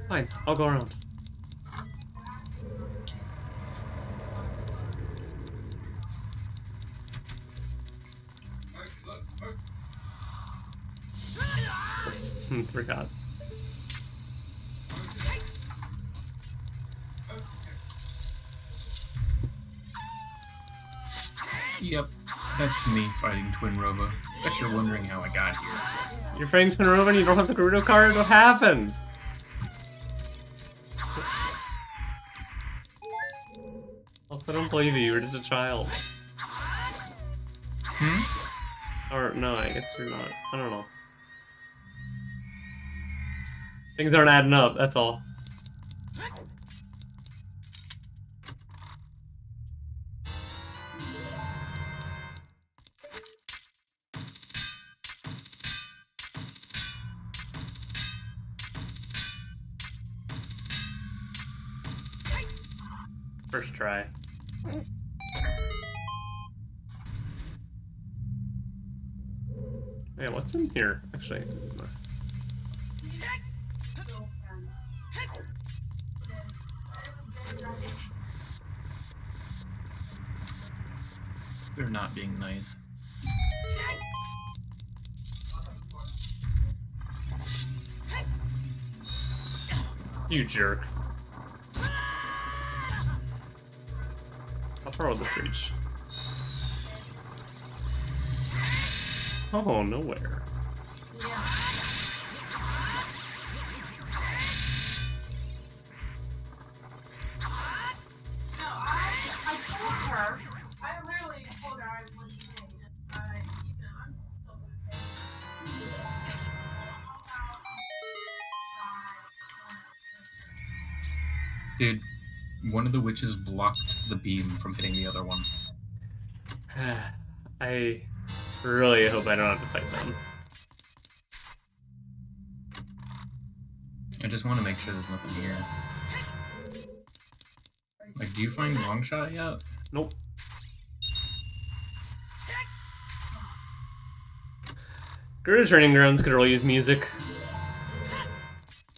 Fine, I'll go around. Oops, forgot. Yep, that's me fighting Twin Robo. Bet you're wondering how I got here. You're fighting Spinnerova and you don't have the Gerudo card? What happened? Also, I don't believe you. You were just a child. Or, no, I guess you're not. I don't know. Things aren't adding up, that's all. First try. Yeah, what's in here? Actually, it's not. They're not being nice. You jerk. How far will this reach? Oh, nowhere. I told her. I literally told her I was leaving. I'm still Dude, one of the witches blocked the beam from hitting the other one. I really hope I don't have to fight them. I just want to make sure there's nothing here. Like, do you find Long Shot yet? Nope. Gerudo Training Grounds could really use music.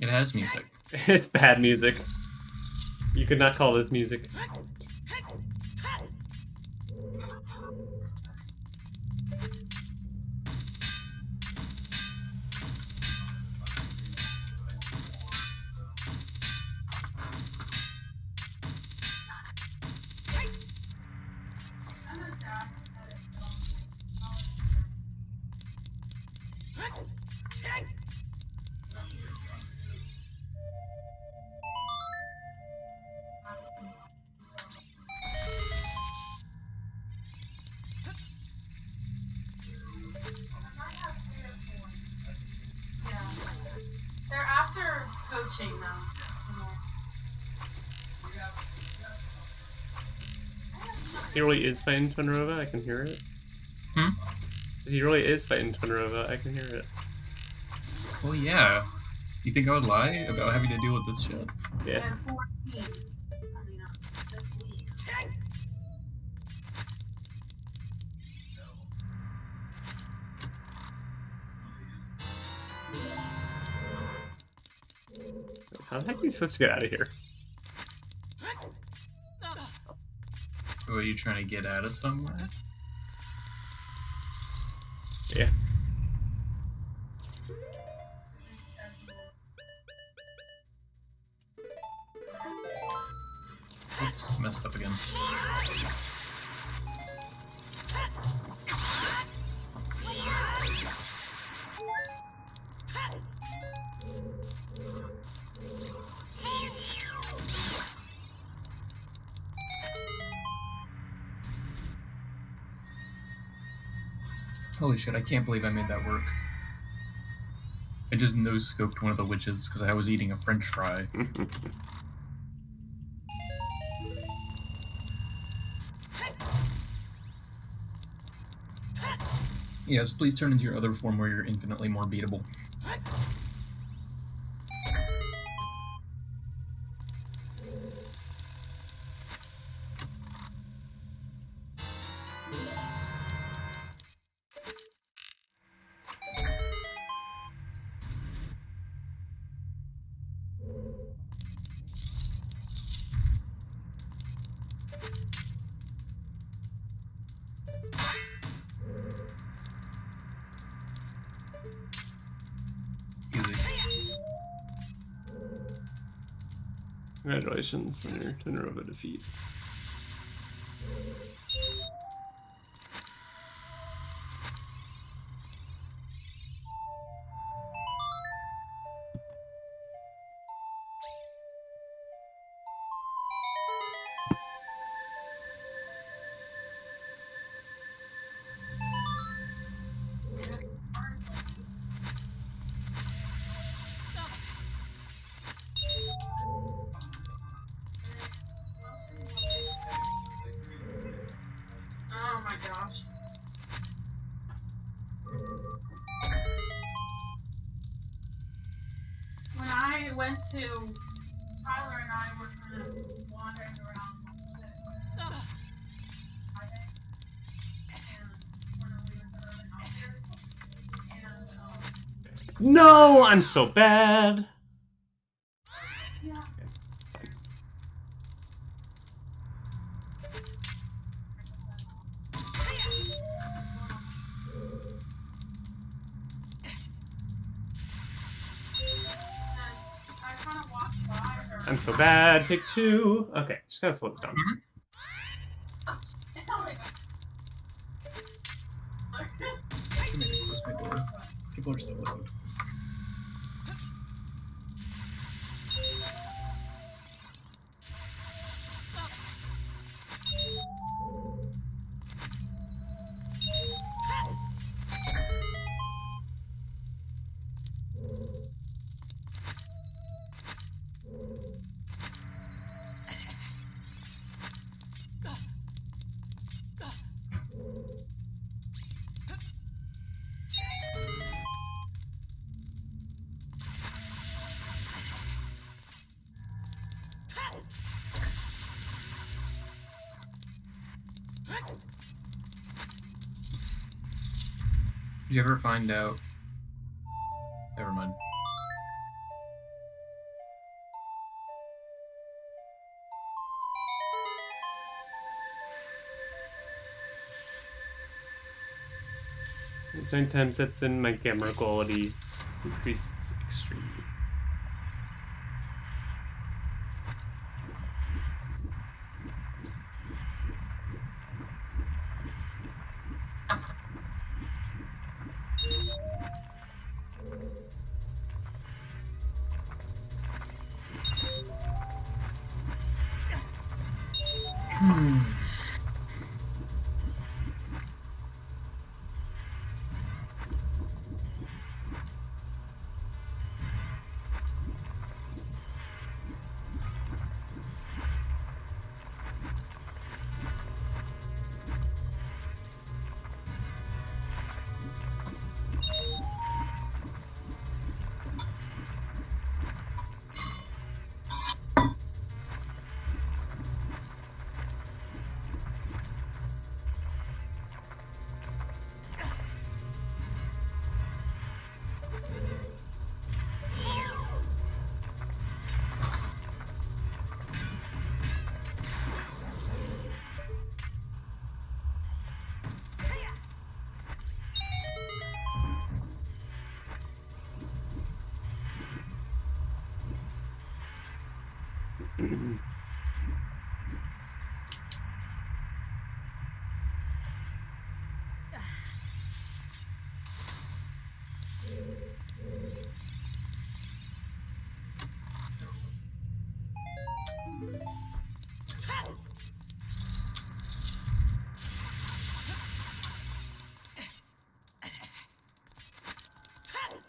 It has music. It's bad music. You could not call this music. glitching now. He really is fighting Twinrova, I can hear it. Hmm? So he really is fighting Twinrova, I can hear it. Well, yeah. You think I would lie about having to deal with this shit? Yeah. And 14 coming up this week. How the heck are you supposed to get out of here? Or are you trying to get out of somewhere? Yeah. Oops, messed up again. Holy shit, I can't believe I made that work. I just no-scoped one of the witches because I was eating a french fry. Yes, please turn into your other form where you're infinitely more beatable. Easy. Congratulations on your Twinrova defeat. Oh my gosh. When I went to, Tyler and I were kind of wandering around Friday, and when we went to Urban Outfitters, and No, I'm so bad. yeah. I kind of walked by her. I'm so bad. Take two. Okay, just gotta slow this down. I should maybe close my door. People are so loud. Did you ever find out? Never mind. As nighttime sets in, my camera quality decreases extremely.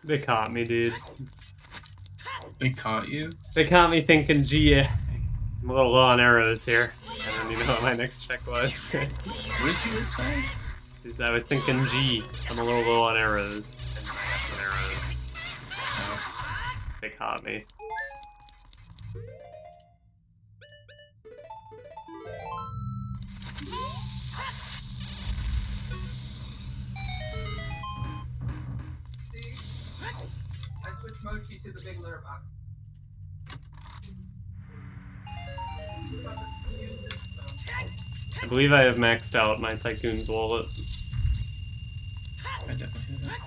They caught me, dude. They caught you? They caught me thinking, gee, I'm a little low on arrows here. I don't even know what my next check was. What did you just say? Because I was thinking, gee, I'm a little low on arrows. And then I got some arrows. They caught me. See? I switched Mochi to the big litter box. I believe I have maxed out my Tycoon's wallet. I definitely did that.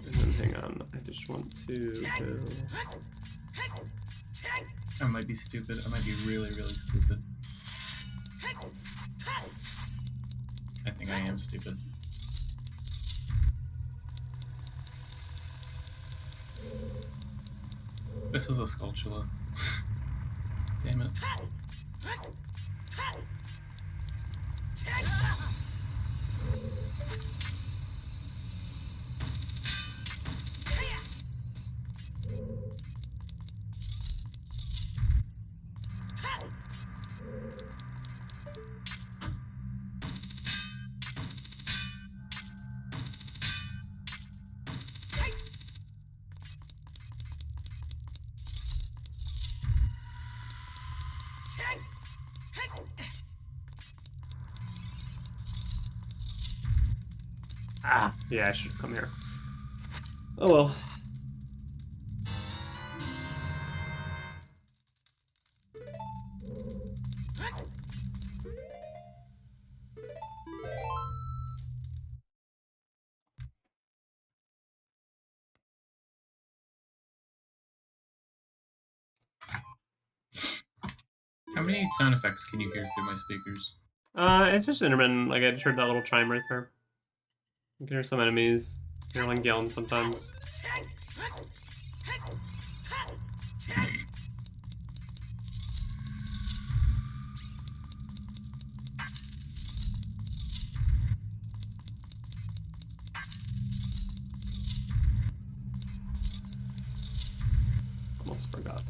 And then hang on, I just want to go... I might be stupid. I might be really, really stupid. I think I am stupid. This is a Skulltula. Damn it. Ah, yeah, I should have come here. Oh well. How many sound effects can you hear through my speakers? It's just intermittent. Like, I just heard that little chime right there. You can hear some enemies. You're like yelling sometimes. Almost forgot.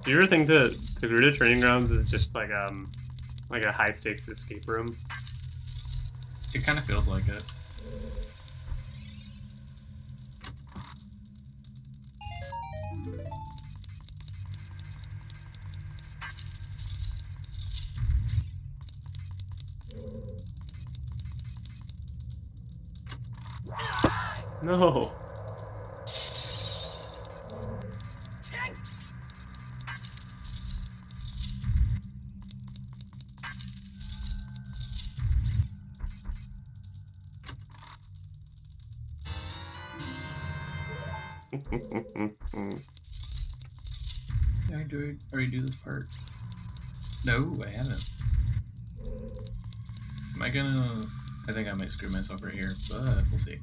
Do you ever think that the Garuda Training Grounds is just like a high stakes escape room? It kind of feels like it. No. Did I already do this part? No, I haven't. Am I gonna... I think I might screw myself right here, but we'll see.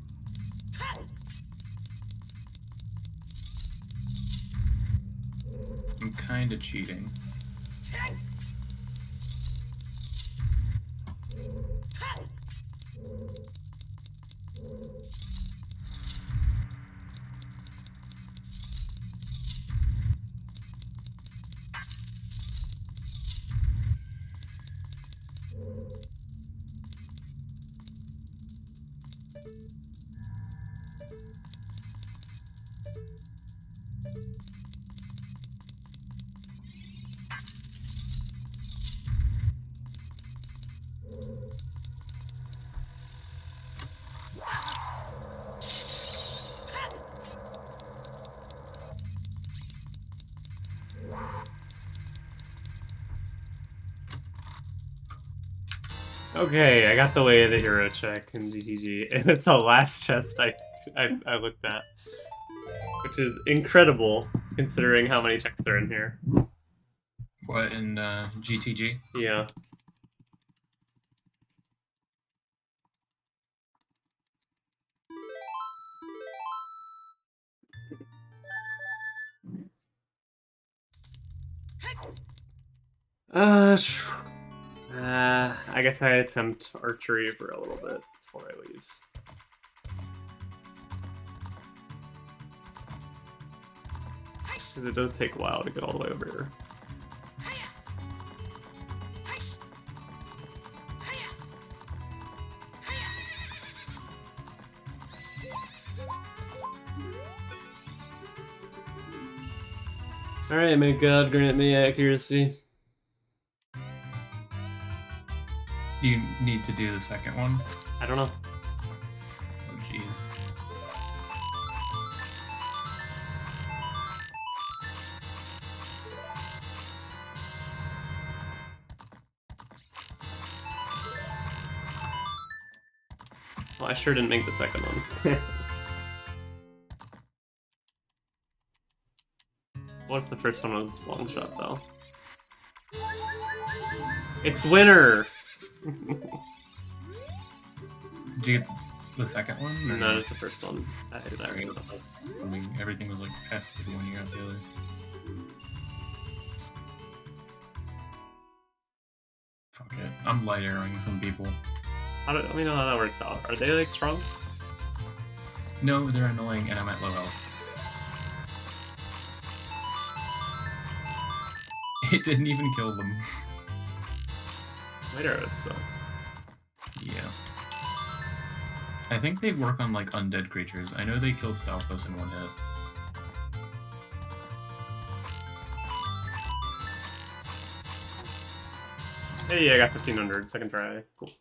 I'm kinda cheating. Okay, I got the way of the hero check in GTG. It was the last chest I looked at. Which is incredible, considering how many checks are in here. What, in GTG? Yeah. I guess I attempt archery for a little bit before I leave. Because it does take a while to get all the way over here. Alright, may God grant me accuracy. You need to do the second one? I don't know. Oh, jeez. Well, I sure didn't make the second one. What if the first one was long shot, though? It's winter! Did you get the second one? Or No, it's the first one. I Right. Something, everything was like tested when you got the other. Fuck it. I'm light arrowing some people. How do, let me know how that works out. Are they like strong? No, they're annoying and I'm at low health. It didn't even kill them. Light arrows suck. Yeah. I think they work on like undead creatures. I know they kill Stalfos in one hit. Hey, I got 1500. Second try. Cool.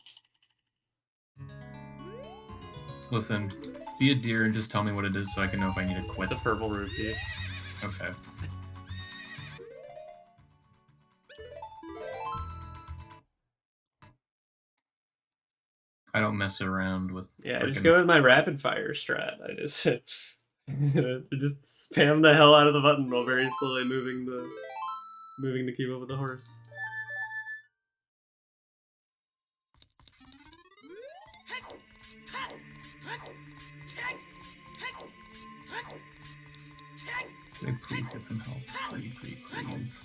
Listen, be a deer and just tell me what it is so I can know if I need to quit. It's a purple rupee. Okay. I don't mess around with. Yeah, I just frickin- go with my rapid fire strat. I just just spam the hell out of the button while very slowly moving to keep up with the horse. Could I please get some help? Pretty, please.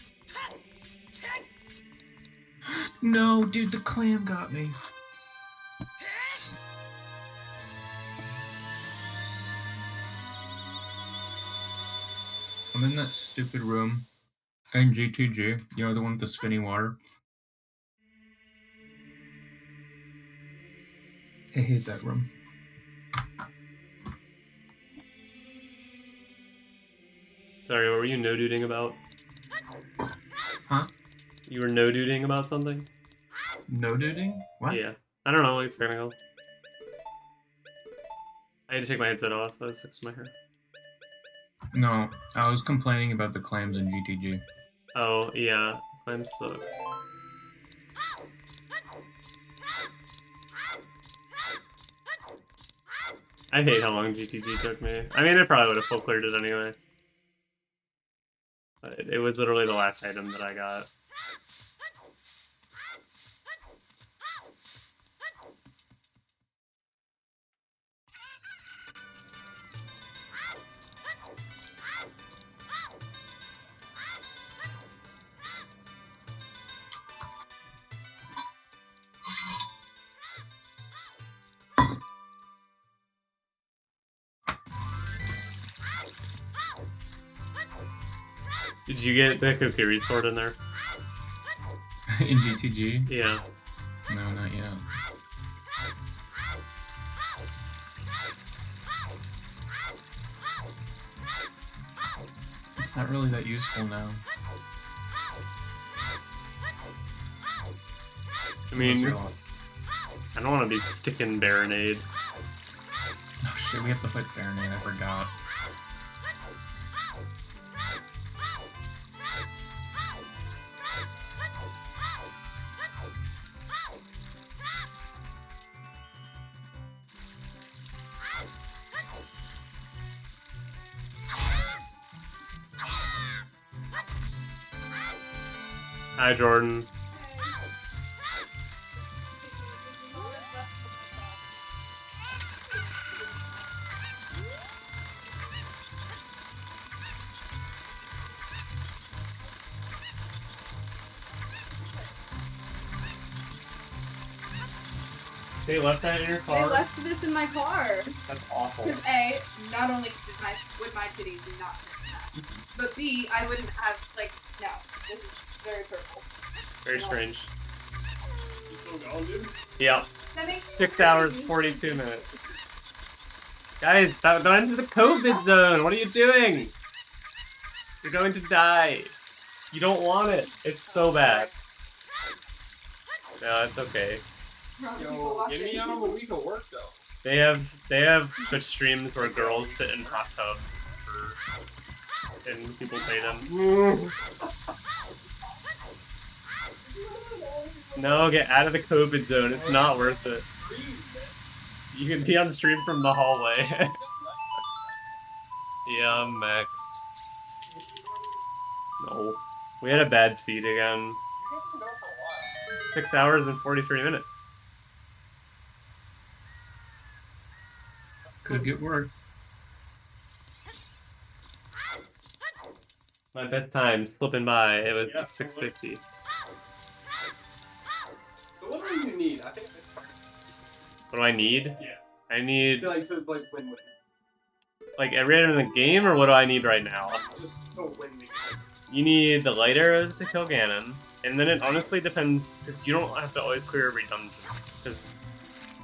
No, dude, the clam got me. I'm in that stupid room in GTG, you know, the one with the spinning water. I hate that room. Sorry, what were you no-duding about? Huh? You were no-duding about something? No duding? What? Yeah. I don't know, it's technical. I had to take my headset off. I was fixing my hair. No, I was complaining about the clams in GTG. Oh, yeah. Clams suck. I hate how long GTG took me. I mean, it probably would have full cleared it anyway. But it was literally the last item that I got. Did you get the Kokiri sword in there? In GTG? Yeah. No, not yet. It's not really that useful now. I mean, Unless you're- I don't want to be sticking Baronade. Oh shit, we have to fight Baronade, I forgot. Hi, Jordan. They left that in your They car? left this in my car. That's awful. Because A, not only would my titties not fit that, but B, I wouldn't have, like, no, this is very purple. Very strange. You still going, dude? Yeah. That makes 6 hours, 42 minutes. Guys, don't enter the COVID zone. What are you doing? You're going to die. You don't want it. It's so bad. No, it's okay. Yo, get me out of a week of work though. They have Twitch streams where girls sit in hot tubs and people pay them. No, get out of the COVID zone. It's not worth it. You can be on stream from the hallway. Yeah, I'm maxed. No. We had a bad seed again. 6 hours and 43 minutes. Could get worse. My best time slipping by. It was 6:50. But what do you need? I think it's fine. What do I need? Yeah. I need To win. like every item in the game, or what do I need right now? Just so win the game. You need the light arrows to kill Ganon, and then it honestly depends because you don't have to always clear every dungeon. Because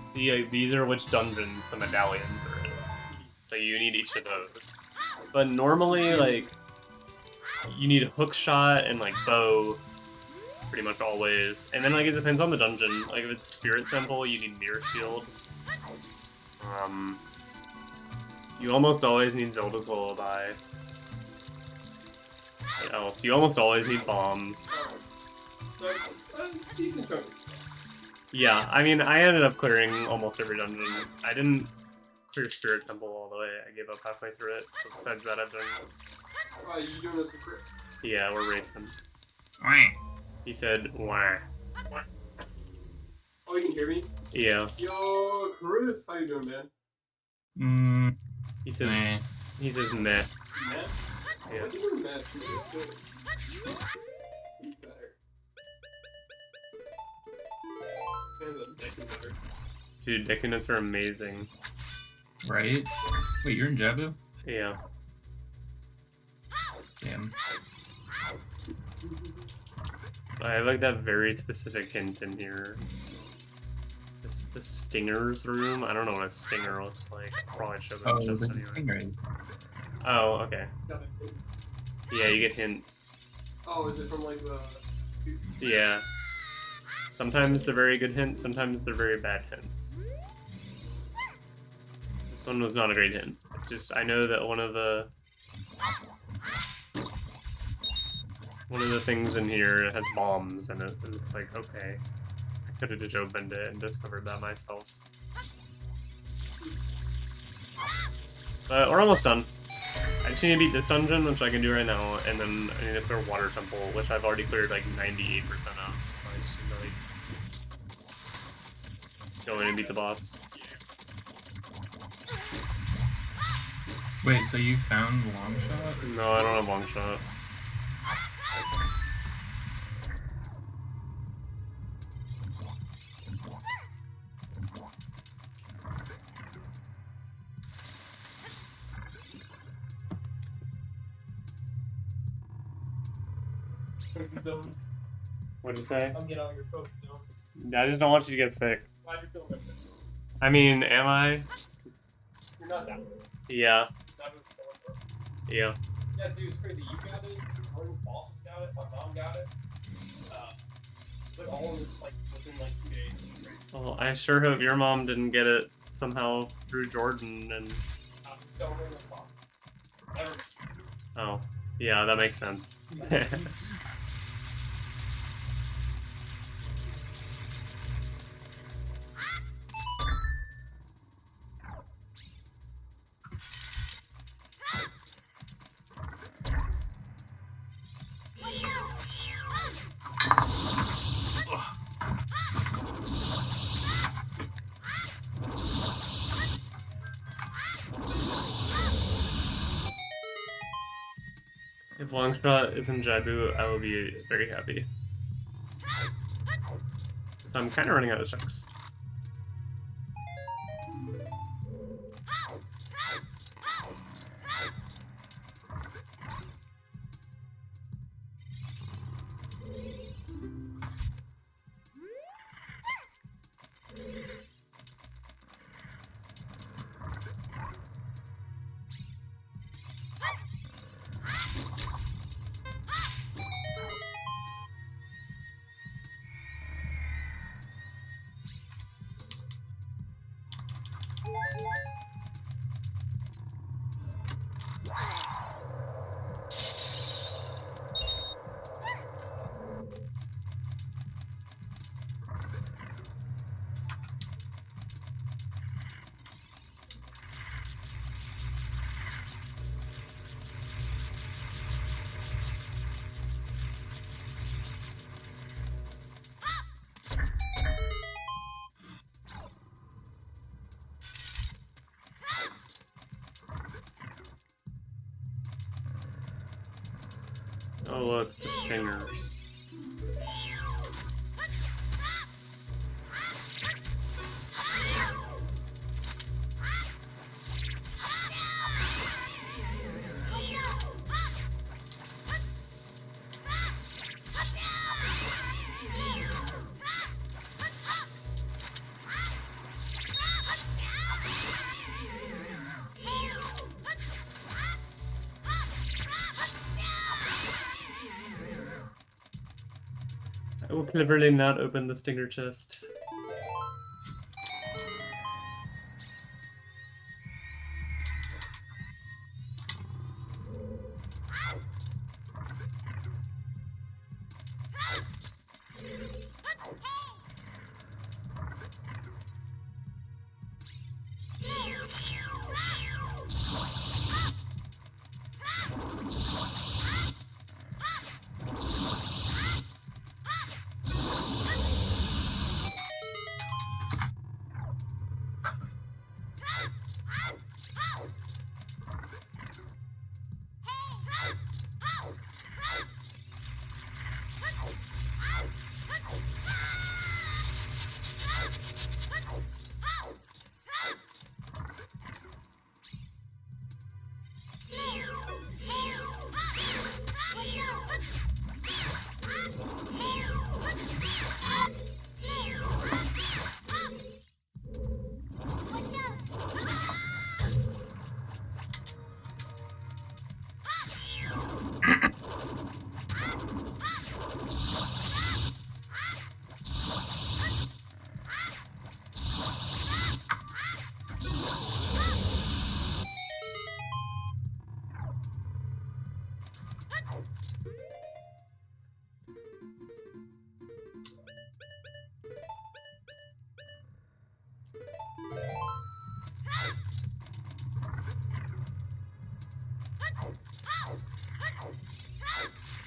see, like, these are which dungeons the medallions are in, so you need each of those. But normally, like, you need a hook shot and like bow, pretty much always. And then like it depends on the dungeon. Like if it's Spirit Temple, you need Mirror Shield. You almost always need Zelda's Lullaby. What else? You almost always need bombs. So, decent chunk. Yeah, I mean, I ended up clearing almost every dungeon. I didn't clear Spirit Temple all the way. I gave up halfway through it. But besides that, I've done... You doing this for Yeah, we're racing. Wah. He said, wah. Oh, you can hear me? Yeah. Yo, Chris, how you doing, man? He says, Meh. he says, meh. Man? Yeah. What do you mean, man? He's better. Better. Dude, Deku Nuts are amazing. Right? Wait, you're in Jabu? Yeah. Damn. I have like that very specific hint in here. The Stinger's room? I don't know what a Stinger looks like. Probably show Oh, that just the anyway. Stingray. Oh, okay. Yeah, you get hints. Oh, is it from like the... Yeah. Sometimes they're very good hints, sometimes they're very bad hints. This one was not a great hint. It's just, I know that one of the things in here has bombs in it, and it's like, okay. I could have just opened it and discovered that myself. But we're almost done. I just need to beat this dungeon, which I can do right now, and then I need to clear Water Temple, which I've already cleared like 98% of, so I just need to like go in and beat the boss. Wait, so you found Long Shot? No, I don't have long shot. What'd you say? I'm getting out of your coat, so. I just don't want you to get sick. Glad you're feeling better. I mean, am I? You're not that. Yeah, That was so important. yeah. Yeah, dude, it's crazy. You got it. Your boss has got it. My mom got it. But all of this, like, within like 2 days. Well, I sure hope your mom didn't get it somehow through Jordan and... Don't bring this boss. Never. Oh, yeah, that makes sense. If Longshot is in Jabu, I will be very happy. So I'm kind of running out of checks. Oh look, the stingers. I will cleverly not open the stinger chest.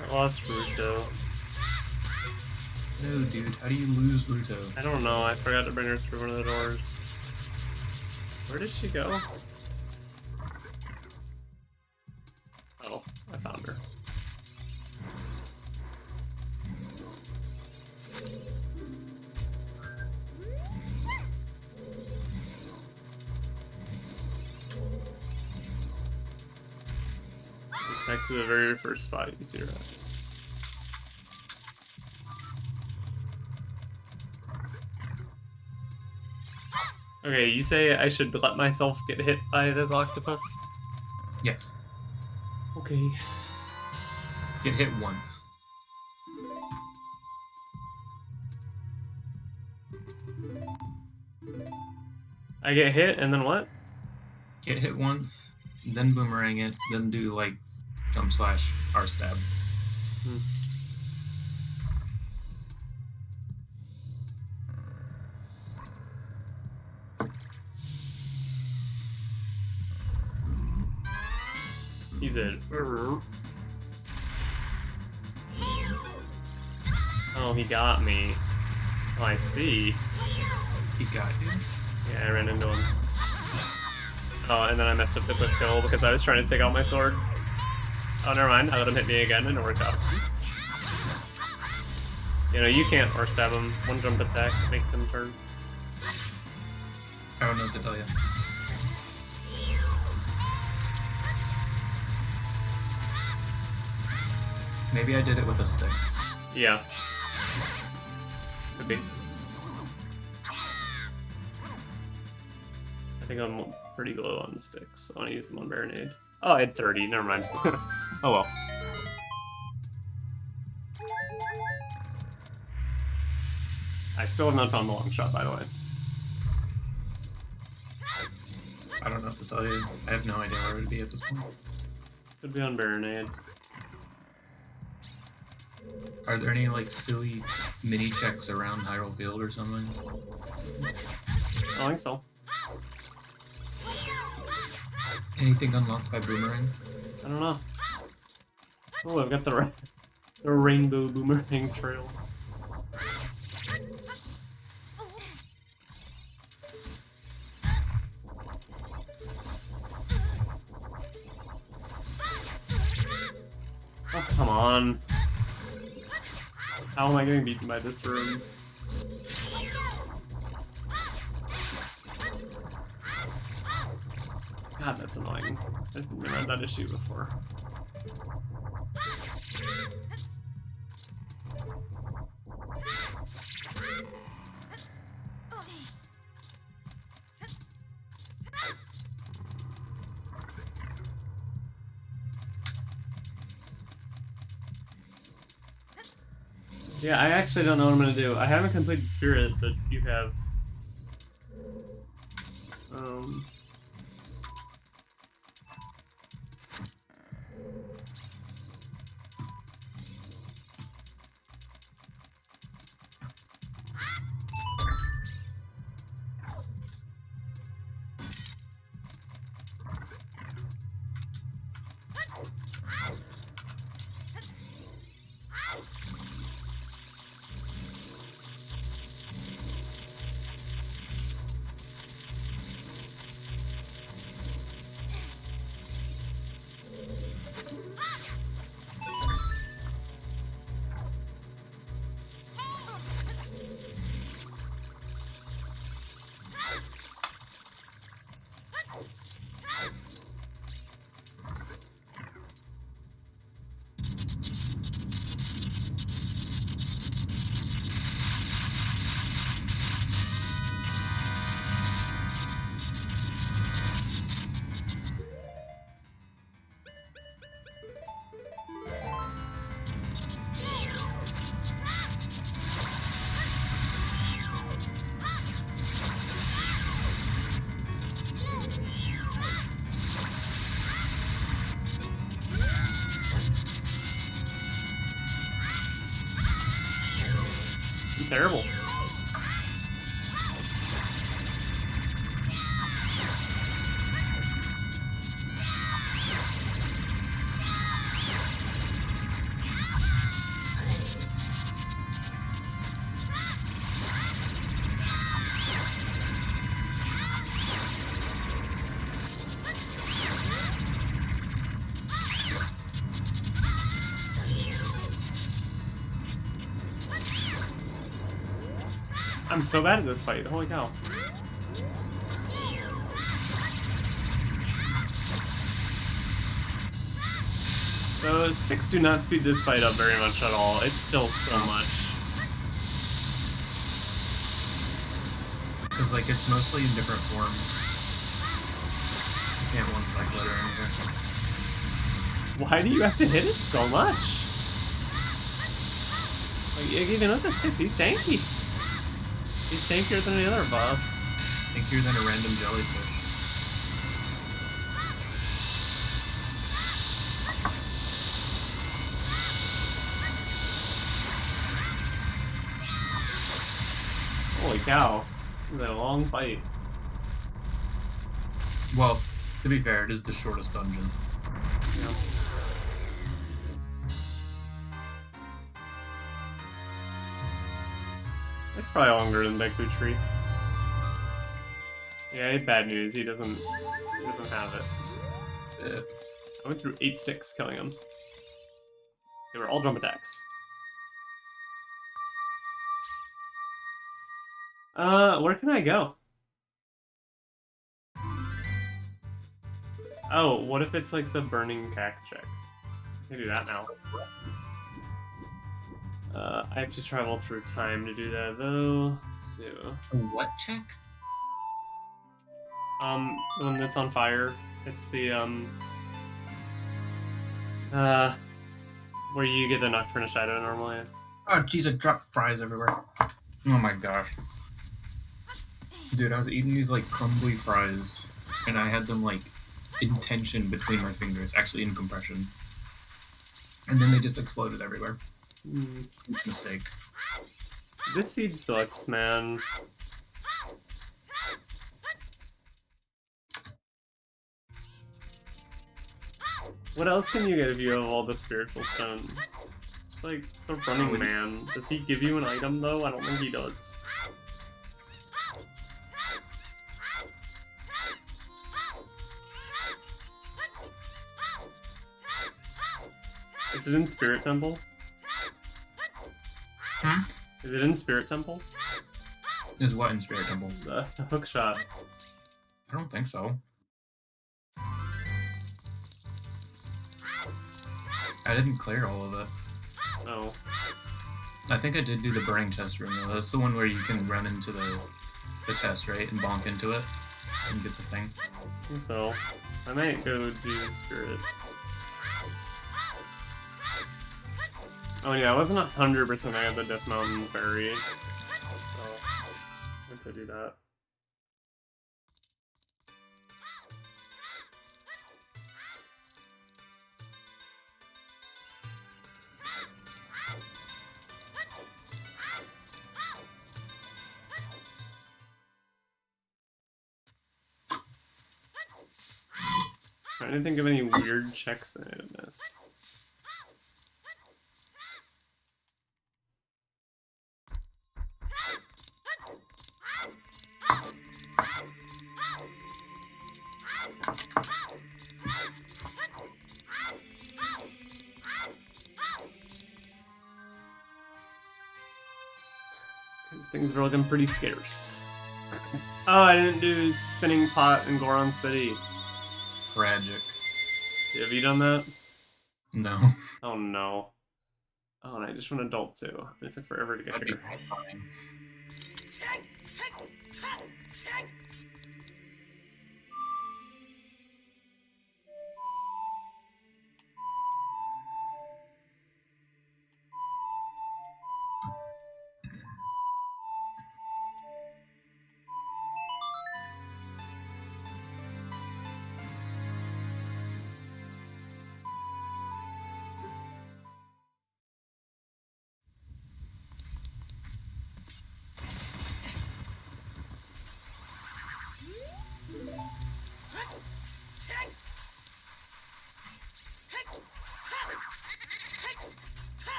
I lost Ruto. No, dude, how do you lose Ruto? I don't know, I forgot to bring her through one of the doors. So where did she go? Oh, I found her. Just back to the very first spot you see her at. Okay, you say I should let myself get hit by this octopus? Yes. Okay. Get hit once. I get hit and then what? Get hit once, then boomerang it, then do like jump slash R stab. Hmm. He's a... Oh, he got me. Oh, I see. He got you? Yeah, I ran into him. Oh, and then I messed up the quick kill because I was trying to take out my sword. Oh, never mind. I let him hit me again, and it worked out. You know, you can't or stab him. One jump attack makes him turn. I don't know what to tell you. Maybe I did it with a stick. Yeah. Could be. I think I'm pretty low on sticks. I want to use them on Baronade. Oh, I had 30. Never mind. Oh well. I still have not found the long shot, by the way. I don't know what to tell you. I have no idea where it would be at this point. Could be on Baronade. Are there any like silly mini checks around Hyrule Field or something? I don't think so. Anything unlocked by Boomerang? I don't know. Oh, I've got the rainbow boomerang trail. Oh, come on. How am I getting beaten by this room? God, that's annoying. I've never had that issue before. Yeah, I actually don't know what I'm gonna do. I haven't completed Spirit, but you have. Terrible. I'm so bad at this fight. Holy cow. So sticks do not speed this fight up very much at all. It's still so much. Because like it's mostly in different forms. You can't one cycle it or anything. Why do you have to hit it so much? Like, even with the sticks, he's tanky. He's tankier than any other boss. Tankier than a random jellyfish. Holy cow. This is a long fight. Well, to be fair, it is the shortest dungeon. Yeah. It's probably longer than Deku Tree. Yeah, bad news. He doesn't have it. I went through 8 sticks killing him. They were all jump attacks. Where can I go? Oh, what if it's like the burning cack check? I can do that now. I have to travel through time to do that though. Let's do What check? the one that's on fire. It's the where you get the Nocturna Shadow normally. Oh, jeez, I dropped fries everywhere. Oh my gosh. Dude, I was eating these, like, crumbly fries, and I had them, like, in tension between my fingers, actually in compression. And then they just exploded everywhere. Huge mistake. This seed sucks, man. What else can you get if you have all the spiritual stones? Like, the running man. Does he give you an item, though? I don't think he does. Is it in Spirit Temple? Hmm? Is it in Spirit Temple? Is what in Spirit Temple? The hook shot. I don't think so. I didn't clear all of it. Oh. I think I did do the burning chest room, though. That's the one where you can run into the chest, right? And bonk into it and get the thing. I think so. I might go do Spirit. Oh yeah, I wasn't 100% I had the Death Mountain Ferry. So, I could do that. Trying to think of any weird checks that I missed. Because things were looking pretty scarce. Oh, I didn't do Spinning Pot in Goron City. Tragic. Have you done that? No. Oh no. Oh, and I just went adult too. It took forever to get That'd be here. horrifying.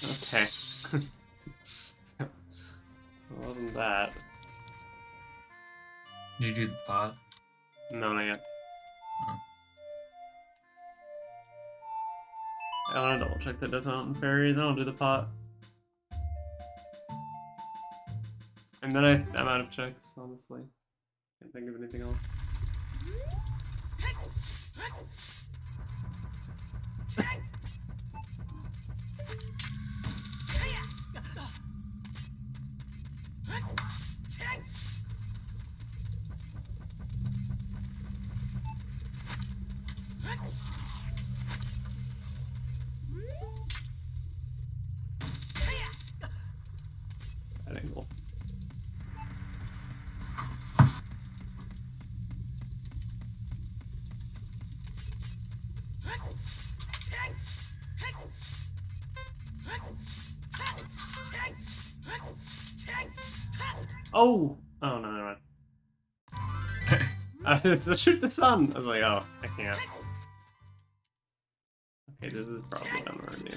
Okay. It wasn't that. Did you do the pot? No, not yet. Oh. I want to double check the Death Mountain Ferry, then I'll do the pot. And then I'm out of checks, honestly. Can't think of anything else. That angle. Oh! Oh, no, never mind. It's shoot the sun! I was like, oh, I can't. Okay, this is probably done already.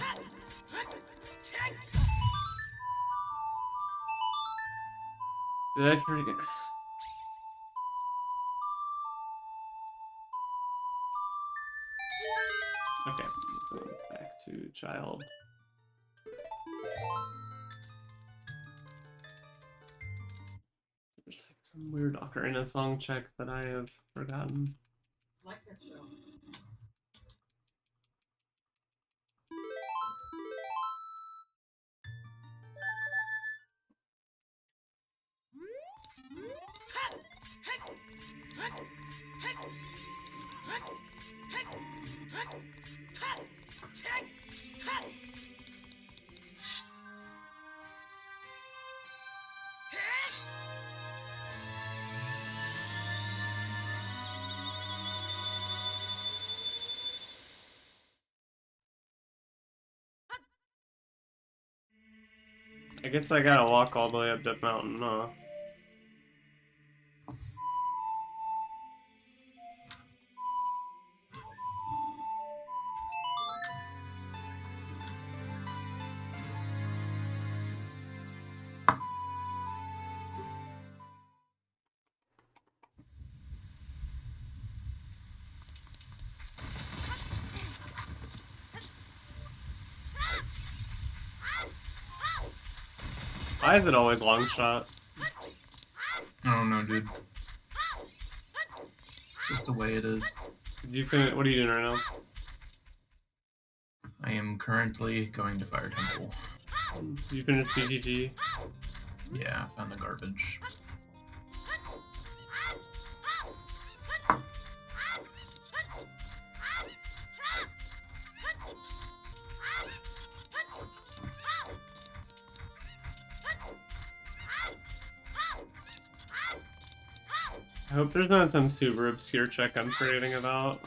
Did I forget? Okay, going back to child. There's like some weird Ocarina song check that I have forgotten. I like that show. I guess I gotta walk all the way up Death Mountain, huh? Why is it always long shot? I don't know, dude. Just the way it is. Did you finish? What are you doing right now? I am currently going to Fire Temple. Did you finish BGG? Yeah, I found the garbage. I hope there's not some super obscure check I'm forgetting about.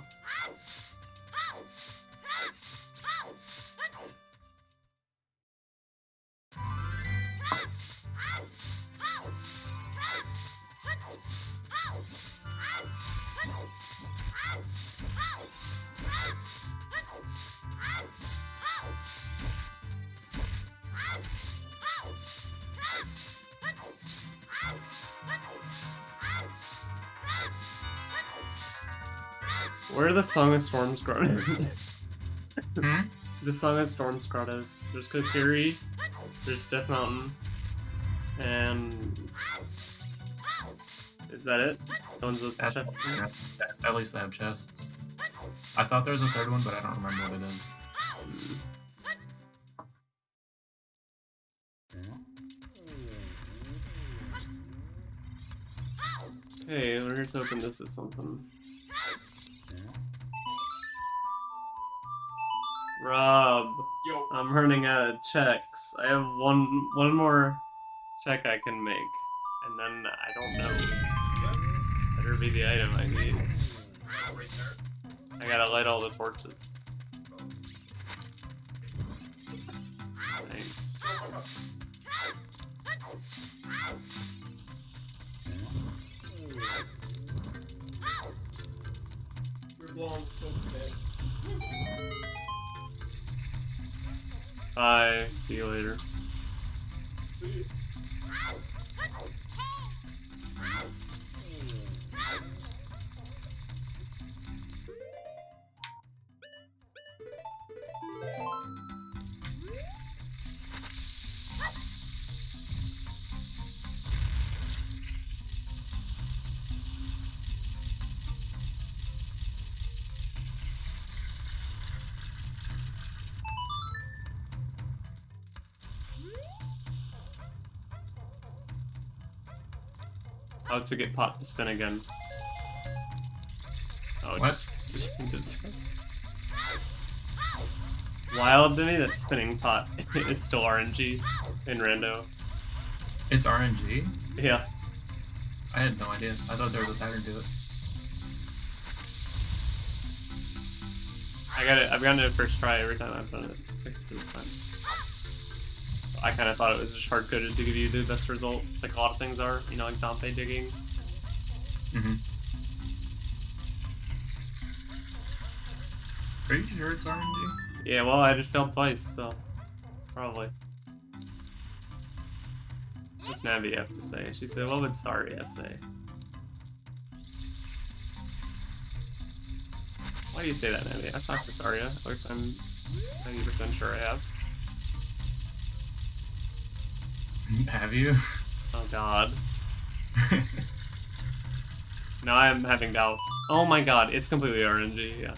Where are the Song of Storms Grottos? Hmm? The Song of Storms Grottos. There's Kokiri, there's Death Mountain, and is that it? The ones with chests in it? At least they have chests. I thought there was a third one, but I don't remember what it is. Okay, let's open this as something. Rob, Yo, I'm running out of checks. I have one more check I can make, and then I don't know. Better be the item I need. right there. I gotta light all the torches. Thanks. You're blowing so dead. Bye. See you later. How to get pot to spin again. Oh, What? just Wild Denny, that spinning pot is still RNG in rando. It's RNG? Yeah. I had no idea. I thought there was a pattern to it. I've gotten it first try every time I've done it, except for this time. So I kind of thought it was just hard coded to give you the best result, like a lot of things are, you know, like Dante digging. Mm-hmm. Are you sure it's RNG? Yeah, well, I just failed twice, so probably. What's Navi have to say? She said, what would Saria say? Why do you say that, Navi? I've talked to Saria. At least I'm 90% sure I have. Have you? Oh god. Now I'm having doubts. Oh my god, it's completely RNG, yeah.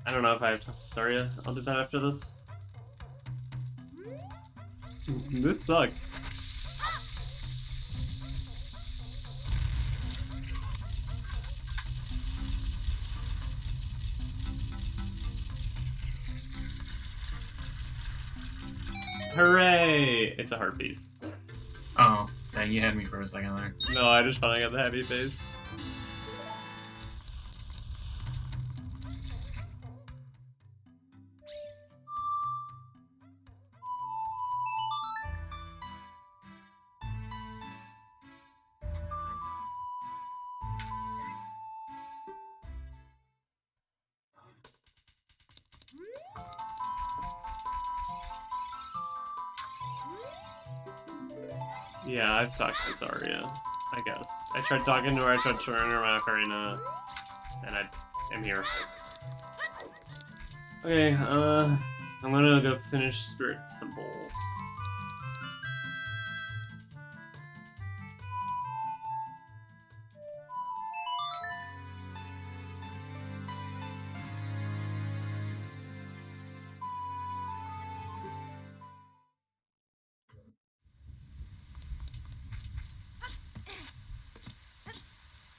I don't know if I have talked to Saria. I'll do that after this. This sucks. Hooray! It's a heart piece. Oh, dang, you had me for a second there. No, I just finally got the happy face. Yeah, I've talked to Saria, I guess. I tried talking to her, I tried showing her my ocarina, and I am here. Okay, I'm gonna go finish Spirit Temple.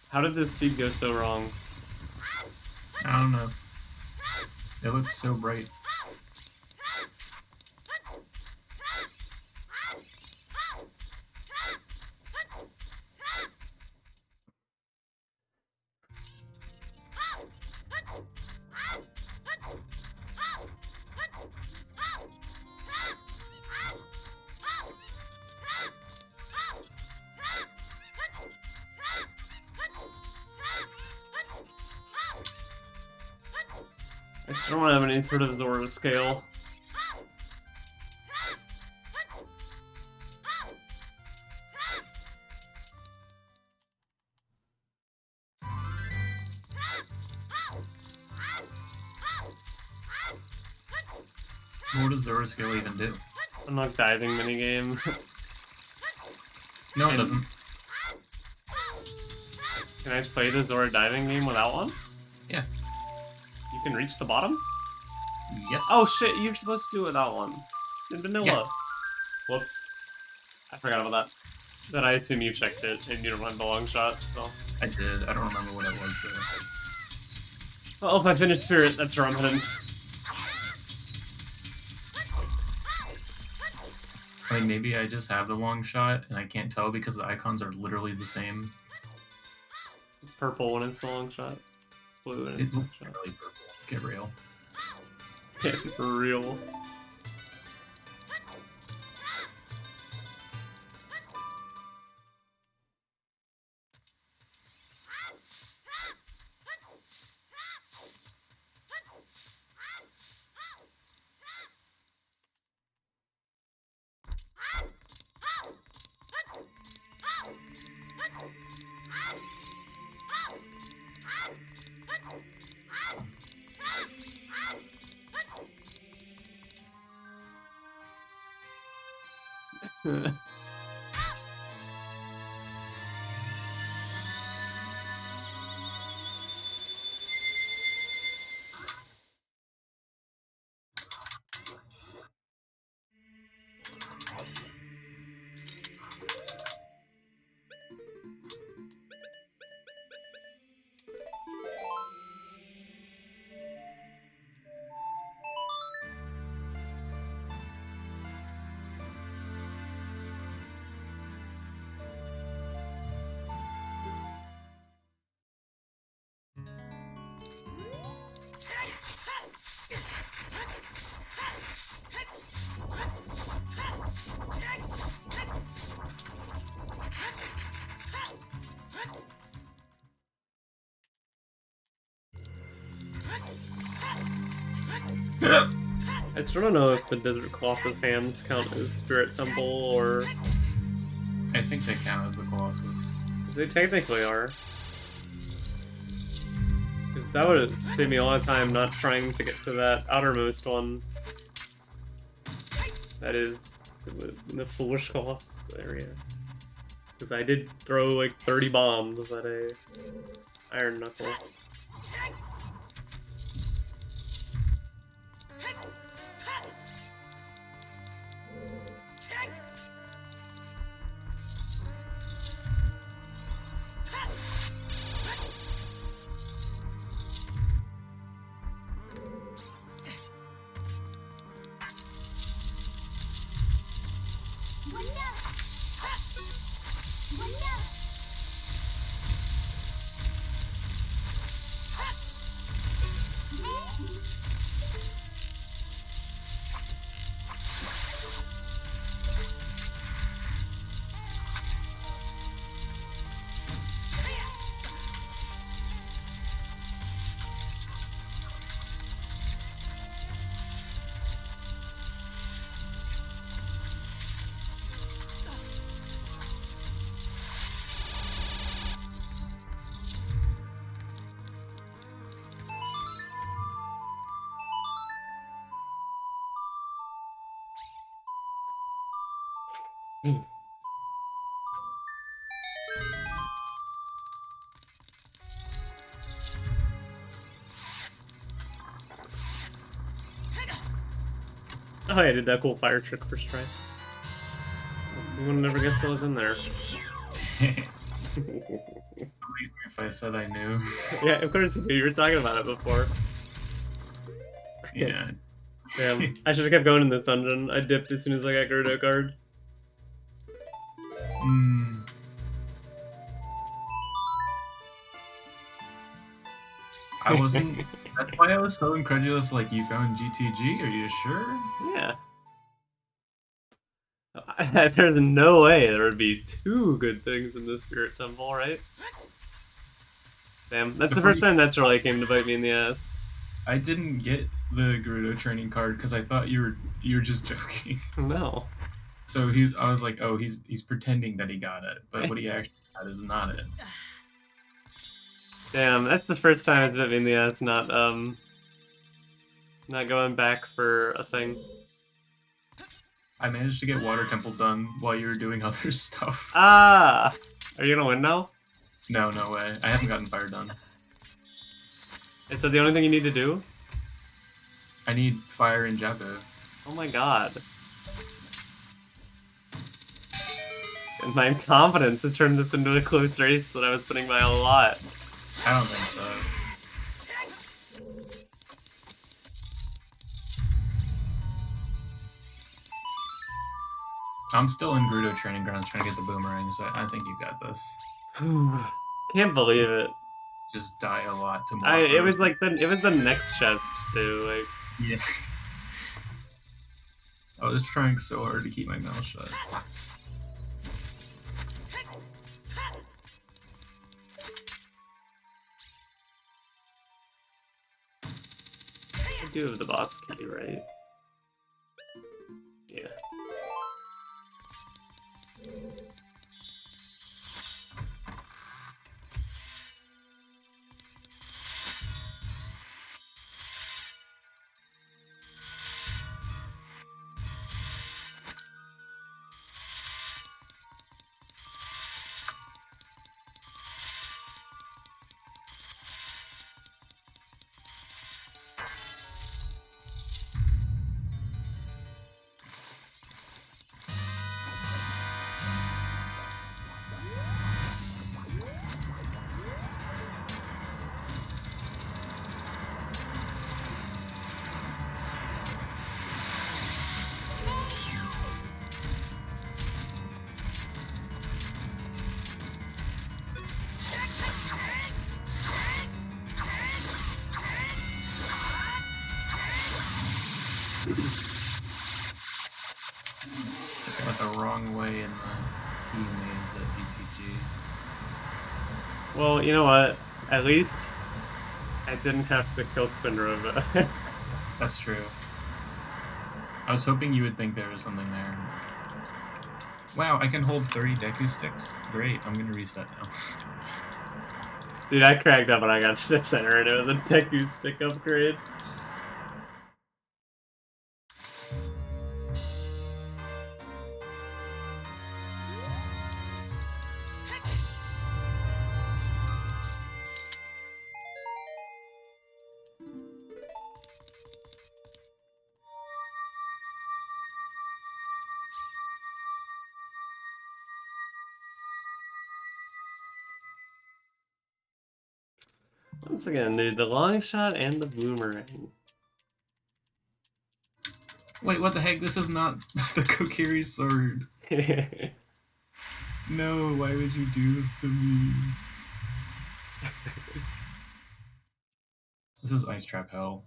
How did this seed go so wrong? I don't know. They look so bright. I still don't have any sort of Zora scale. What does Zora skill even do? Unlock diving minigame. No, it doesn't. Can I play the Zora diving game without one? Yeah. You can reach the bottom? Yes. Oh shit, you're supposed to do it without one. In vanilla. Yeah. Whoops. I forgot about that. Then I assume you checked it and you don't have the long shot, so. I did. I don't remember what it was though. Well, if I finish Spirit, that's where I'm heading. Like maybe I just have the long shot and I can't tell because the icons are literally the same. It's purple when it's the long shot. It's blue when it's It the long looks shot. really purple. Get real. Yeah, for real. I still don't know if the Desert Colossus hands count as Spirit Temple or... I think they count as the Colossus. Because they technically are. Because that would save me a lot of time not trying to get to that outermost one. That is the Foolish Colossus area. Because I did throw like 30 bombs at a Iron Knuckle. Oh, I did that cool fire trick first try. You would never guessed I was in there. Believe me if I said I knew. Yeah, of course you were talking about it before. Yeah. Damn, I should have kept going in this dungeon. I dipped as soon as I got Gerudo card. Mm. I wasn't. That's why I was so incredulous. Like, you found GTG? Are you sure? Yeah. There's no way there would be two good things in the Spirit Temple, right? Damn, that's the first time that's really came to bite me in the ass. I didn't get the Gerudo training card because I thought you were just joking. No. So I was like, oh, he's pretending that he got it, but what he actually got is not it. Damn, that's the first time it's bit me in the ass, not going back for a thing. I managed to get Water Temple done while you were doing other stuff. Ah! Are you gonna win now? No, no way. I haven't gotten Fire done. Is that the only thing you need to do? I need Fire and Jabu. Oh my god. And my confidence, it turned this into a close race that I was putting by a lot. I don't think so. I'm still in Gerudo training grounds trying to get the boomerang, so I think you got this. Can't believe it. Just die a lot to more. It was like the next chest too. Like yeah. I was trying so hard to keep my mouth shut. I do have the boss key, right? Yeah. I went the wrong way in the key maze at GTG. Well, you know what? At least I didn't have to kill Twinrova. That's true. I was hoping you would think there was something there. Wow, I can hold 30 Deku sticks? Great, I'm gonna reset now. Dude, I cracked up when I got to center and it was a Deku stick upgrade. Once again, dude, the long shot and the boomerang. Wait, what the heck? This is not the Kokiri sword. No, why would you do this to me? This is Ice Trap Hell.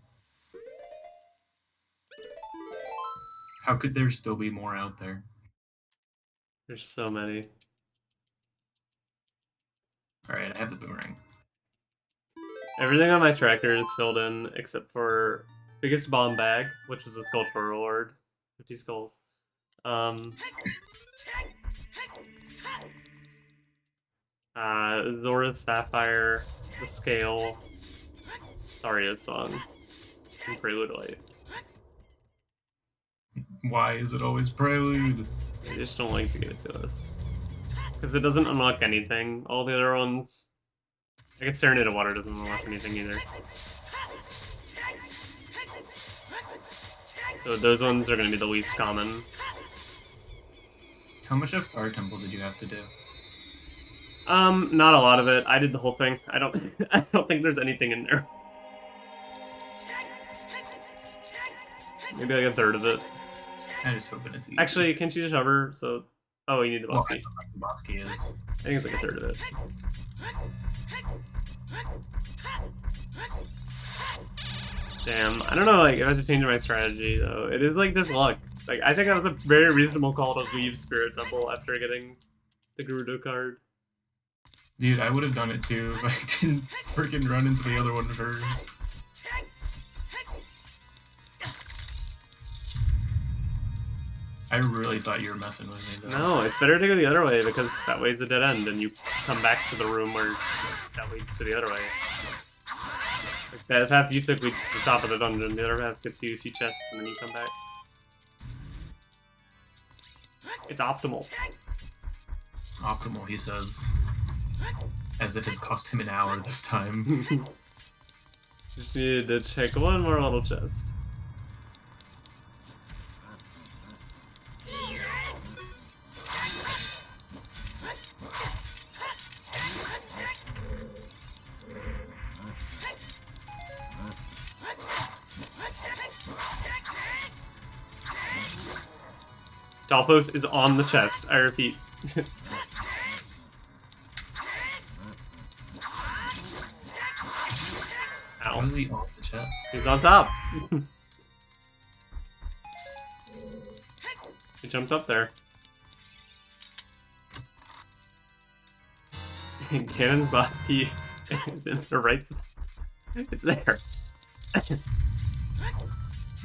How could there still be more out there? There's so many. Alright, I have the boomerang. Everything on my tracker is filled in except for biggest bomb bag, which was a skull reward, 50 skulls. Zora's Sapphire, the scale, Zarya's song, and Prelude Light. Why is it always Prelude? I just don't like to give it to us. Because it doesn't unlock anything. All the other ones... I guess Serenade of Water doesn't unlock anything either. So those ones are going to be the least common. How much of Fire Temple did you have to do? Not a lot of it. I did the whole thing. I don't think there's anything in there. Maybe like a third of it. I just hope it's easy. Actually, can't you just hover? So, oh, you need the boss I key. don't know what the boss key is. I think it's like a third of it. Damn, I don't know, like, if I have to change my strategy, though. It is, like, just luck. Like, I think that was a very reasonable call to leave Spirit Temple after getting the Gerudo card. Dude, I would have done it too if I didn't freaking run into the other one first. I really thought you were messing with me, though. No, it's better to go the other way, because that way's a dead end, and you come back to the room where that leads to the other way. Like, that half you took leads to the top of the dungeon, the other half gets you a few chests, and then you come back. It's optimal. Optimal, he says. As it has cost him an hour this time. Just needed to check one more little chest. Dalphos is on the chest, I repeat. Ow. Why is he on the chest? He's on top. He jumped up there. Cannon's body is in the right spot. It's there.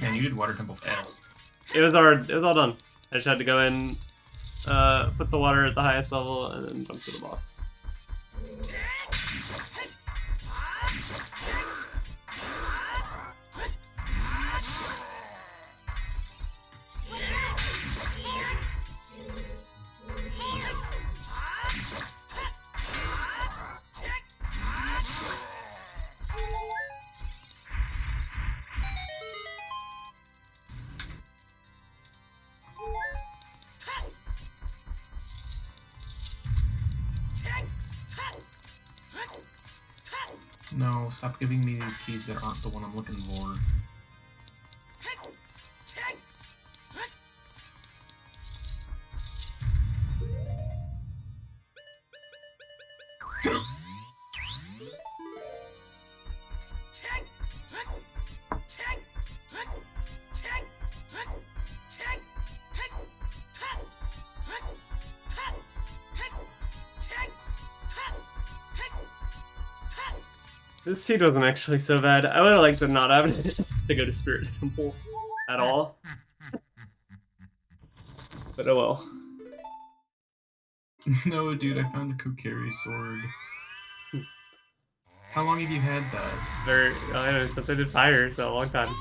Man, you did Water Temple fast. It was all done. I just had to go in, put the water at the highest level, and then jump to the boss. No, stop giving me these keys that aren't the one I'm looking for. This seed wasn't actually so bad. I would have liked to not have to go to Spirit Temple at all. But oh well. No, dude, I found the Kokiri sword. How long have you had that? Very, I don't know, since I did fire, so a long time.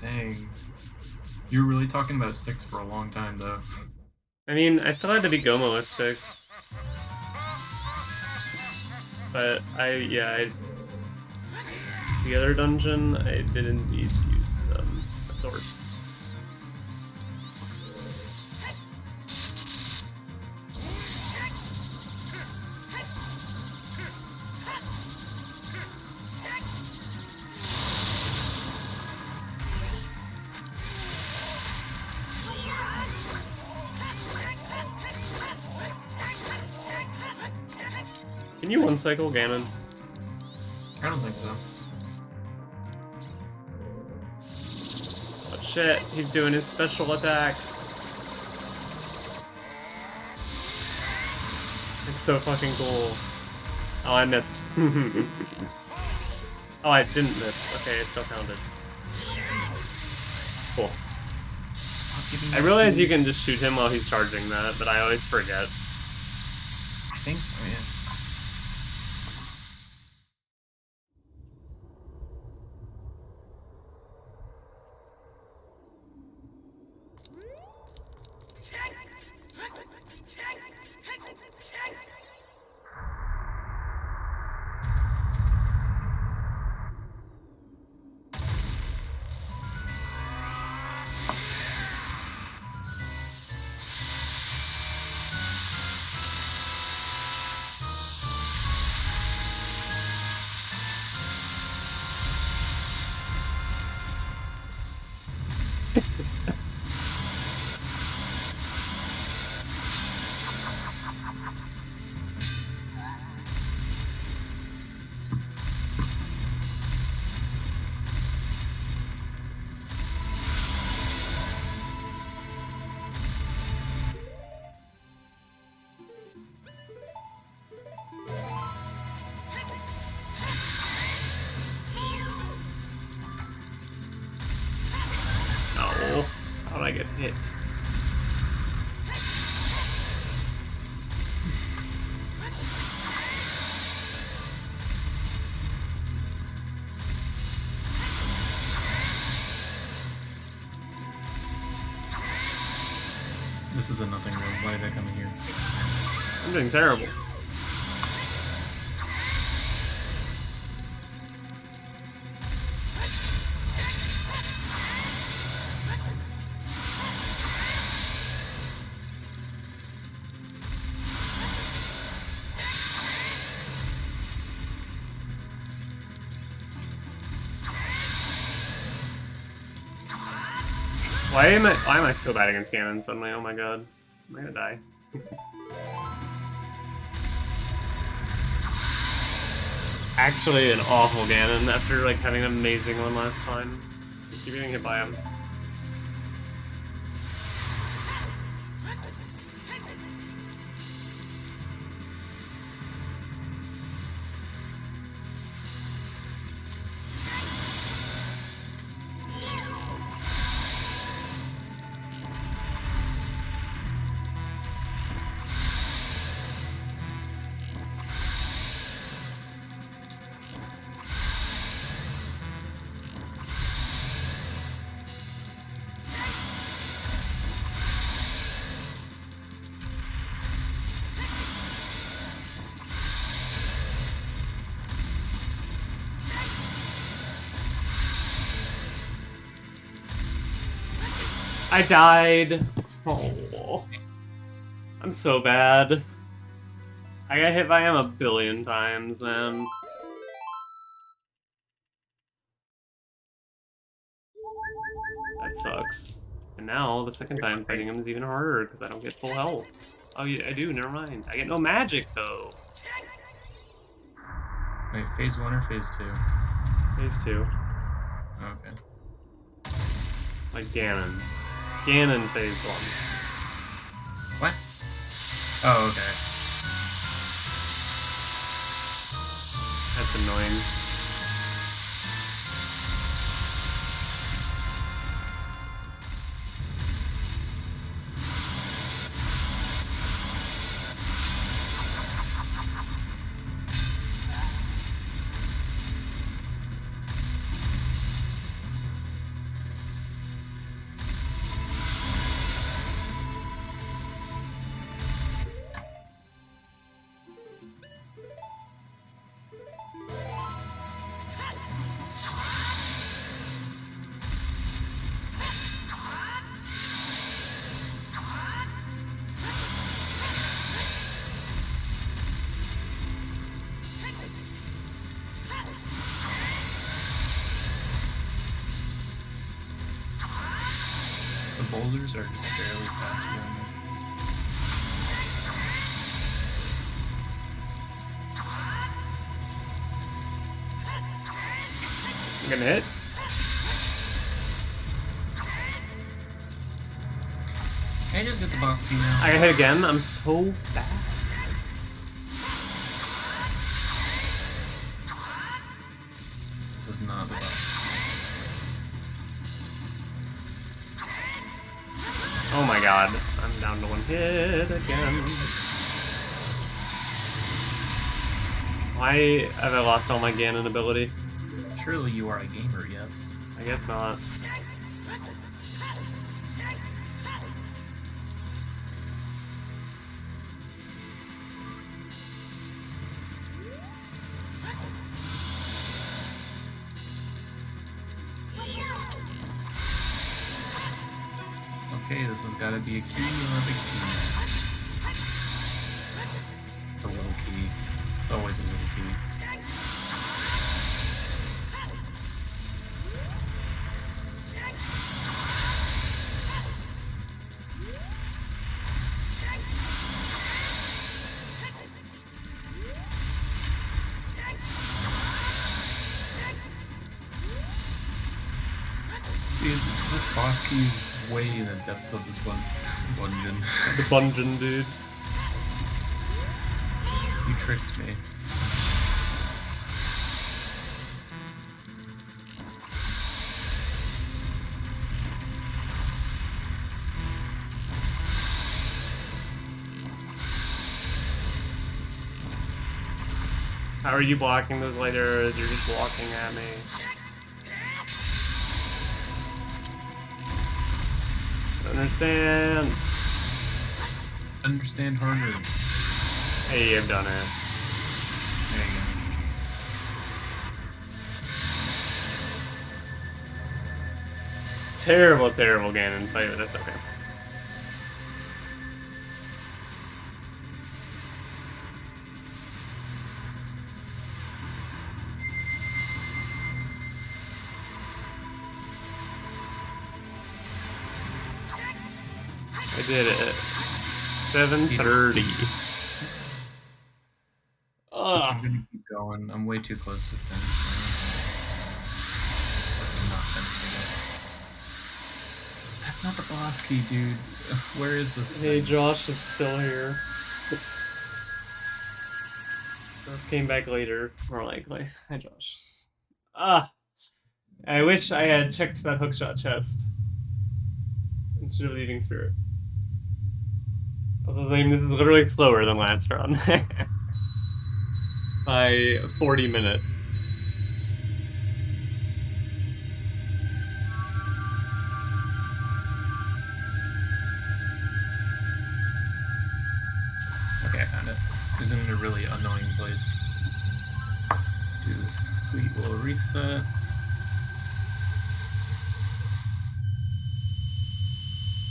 Dang. You were really talking about sticks for a long time, though. I mean, I still had to be Gomo with sticks. But the other dungeon, I did indeed use a sword. Can you one-cycle Ganon? I don't think so. Oh shit, he's doing his special attack. It's so fucking cool. Oh, I missed. Oh, I didn't miss. Okay, it still counted. Cool. Stop giving I me realize food. you can just shoot him while he's charging that, but I always forget. I think so, yeah. No. How did I get hit? This is a nothing room. Why did I come in here? I'm doing terrible. Why am I so bad against Ganon suddenly? Oh my god. Am I gonna die? Actually an awful Ganon after like having an amazing one last time. Just keep getting hit by him. I died. Oh, I'm so bad. I got hit by him a billion times, man. That sucks. And now, the second time fighting him is even harder, because I don't get full health. Oh, yeah, I do, never mind. I get no magic, though. Wait, phase 1 or phase 2? Phase 2. Okay. Like Ganon. Ganon phase 1. What? Oh, okay. That's annoying. boulders are just barely faster than me. I'm gonna hit. Can I just get the boss key now? I hit again. I'm so bad. This is not the boss. Oh my god. I'm down to one hit again. Why have I lost all my Ganon ability? Surely you are a gamer, yes. I guess not. Okay, this has got to be a key or a big key. It's a little key. It's always a little key. Dude, this boss key is way in the depths of this dungeon. The dungeon, dude. You tricked me. How are you blocking those light arrows? You're just walking at me. Don't understand. Understand harder. Hey, I've done it. There you go. Terrible, terrible Ganon fight, but that's okay. I did it. 7:30. I'm gonna keep going. I'm way too close to finish. I'm not finishing it. That's not the boss key, dude. Where is this? Hey, thing? Josh, it's still here. Came back later, more likely. Hi, Josh. I wish I had checked that hookshot chest instead of leaving Spirit. Although I'm literally slower than last run. By 40 minutes. Okay, I found it. It was in a really annoying place. Do a sweet little reset.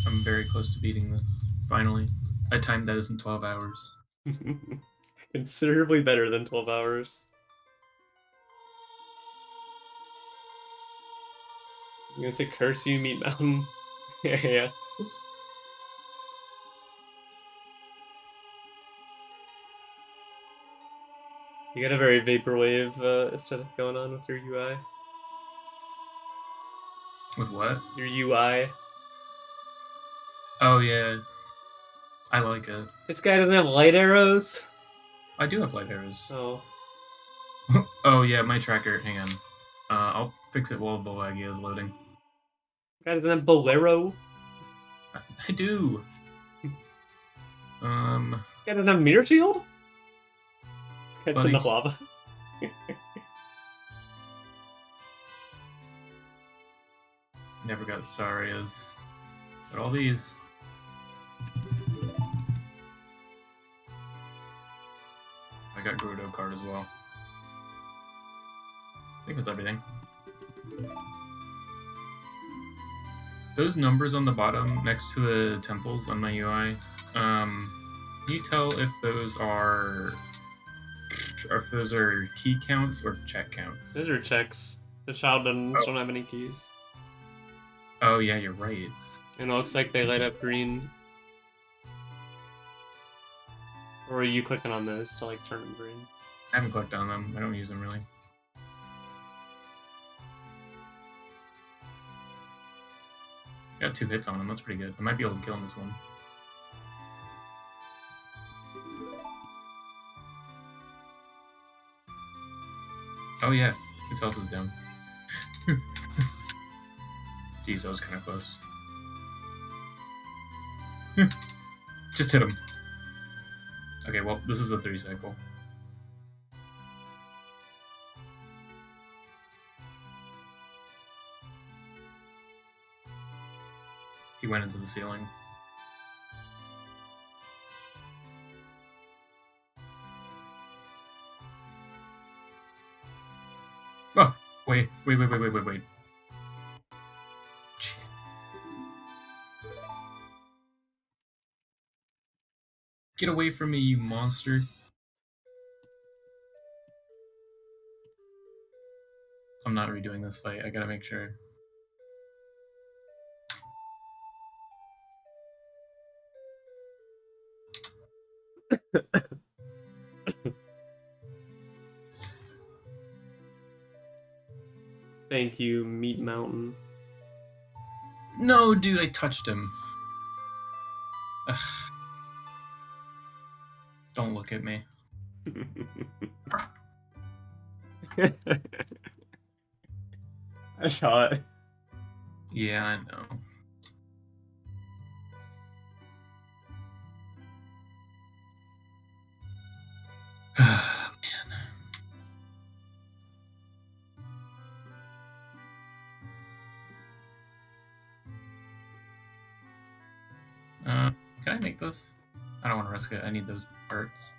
I'm very close to beating this. Finally. I timed that as in 12 hours. Considerably better than 12 hours. I'm gonna say curse you, Meat Mountain. Yeah. You got a very vaporwave aesthetic going on with your UI. With what? Your UI. Oh, yeah. I like it. This guy doesn't have light arrows? I do have light arrows. Oh. Oh, yeah, my tracker. Hang on. I'll fix it while Boagia is loading. This guy doesn't have Bolero? I do. This guy doesn't have mirror shield? This guy's in Buddy. the lava. Never got Sarias. But all these. I got Gerudo card as well. I think that's everything. Those numbers on the bottom next to the temples on my UI, can you tell if those are key counts or check counts? Those are checks. The child don't have any keys. Oh yeah, you're right. And it looks like they light up green. Or are you clicking on those to like turn them green? I haven't clicked on them. I don't use them really. Got 2 hits on him. That's pretty good. I might be able to kill him this one. Oh yeah, his health is down. Jeez, that was kind of close. Just hit him. Okay, well, this is a 3 cycle. He went into the ceiling. Oh, wait. Jeez. Get away from me, you monster. I'm not redoing this fight. I gotta make sure. Thank you, Meat Mountain. No, dude, I touched him. Ugh. Don't look at me. I saw it. Yeah, I know. Man. Can I make this? I don't want to risk it. I need those parts.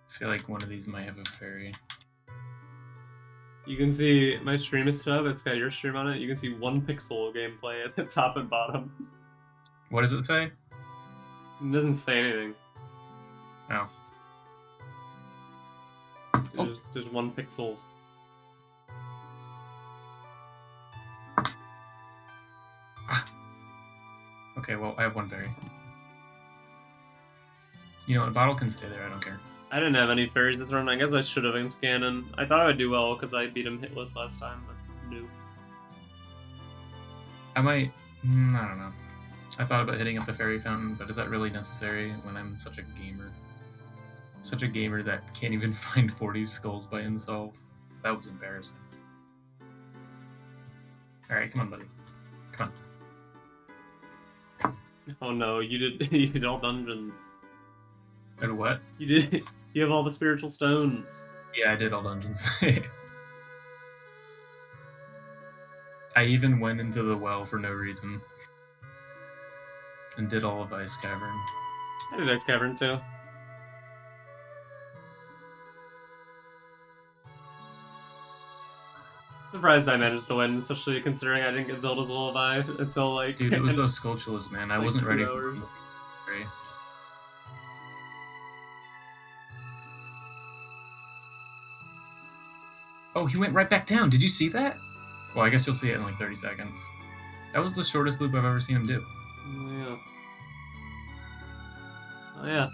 I feel like one of these might have a fairy. You can see my stream is set up. It's got your stream on it. You can see 1 pixel gameplay at the top and bottom. What does it say? It doesn't say anything. Oh. There's 1 pixel. Okay, well, I have 1 fairy. You know, a bottle can stay there. I don't care. I didn't have any fairies this round. I guess I should have against Ganon. I thought I would do well because I beat him hitless last time, but no. I might. I don't know. I thought about hitting up the fairy fountain, but is that really necessary when I'm such a gamer? Such a gamer that can't even find 40 skulls by himself. That was embarrassing. Alright, come on, buddy. Come on. Oh no, you did all dungeons. And what? You have all the spiritual stones. Yeah, I did all dungeons. I even went into the well for no reason. And did all of Ice Cavern. I did Ice Cavern too. Surprised I managed to win, especially considering I didn't get Zelda's Lullaby until like. Dude, it was those Skulltulas, man. I like wasn't 2 ready hours. for it. Oh, he went right back down. Did you see that? Well, I guess you'll see it in like 30 seconds. That was the shortest loop I've ever seen him do. Oh yeah. Oh yeah.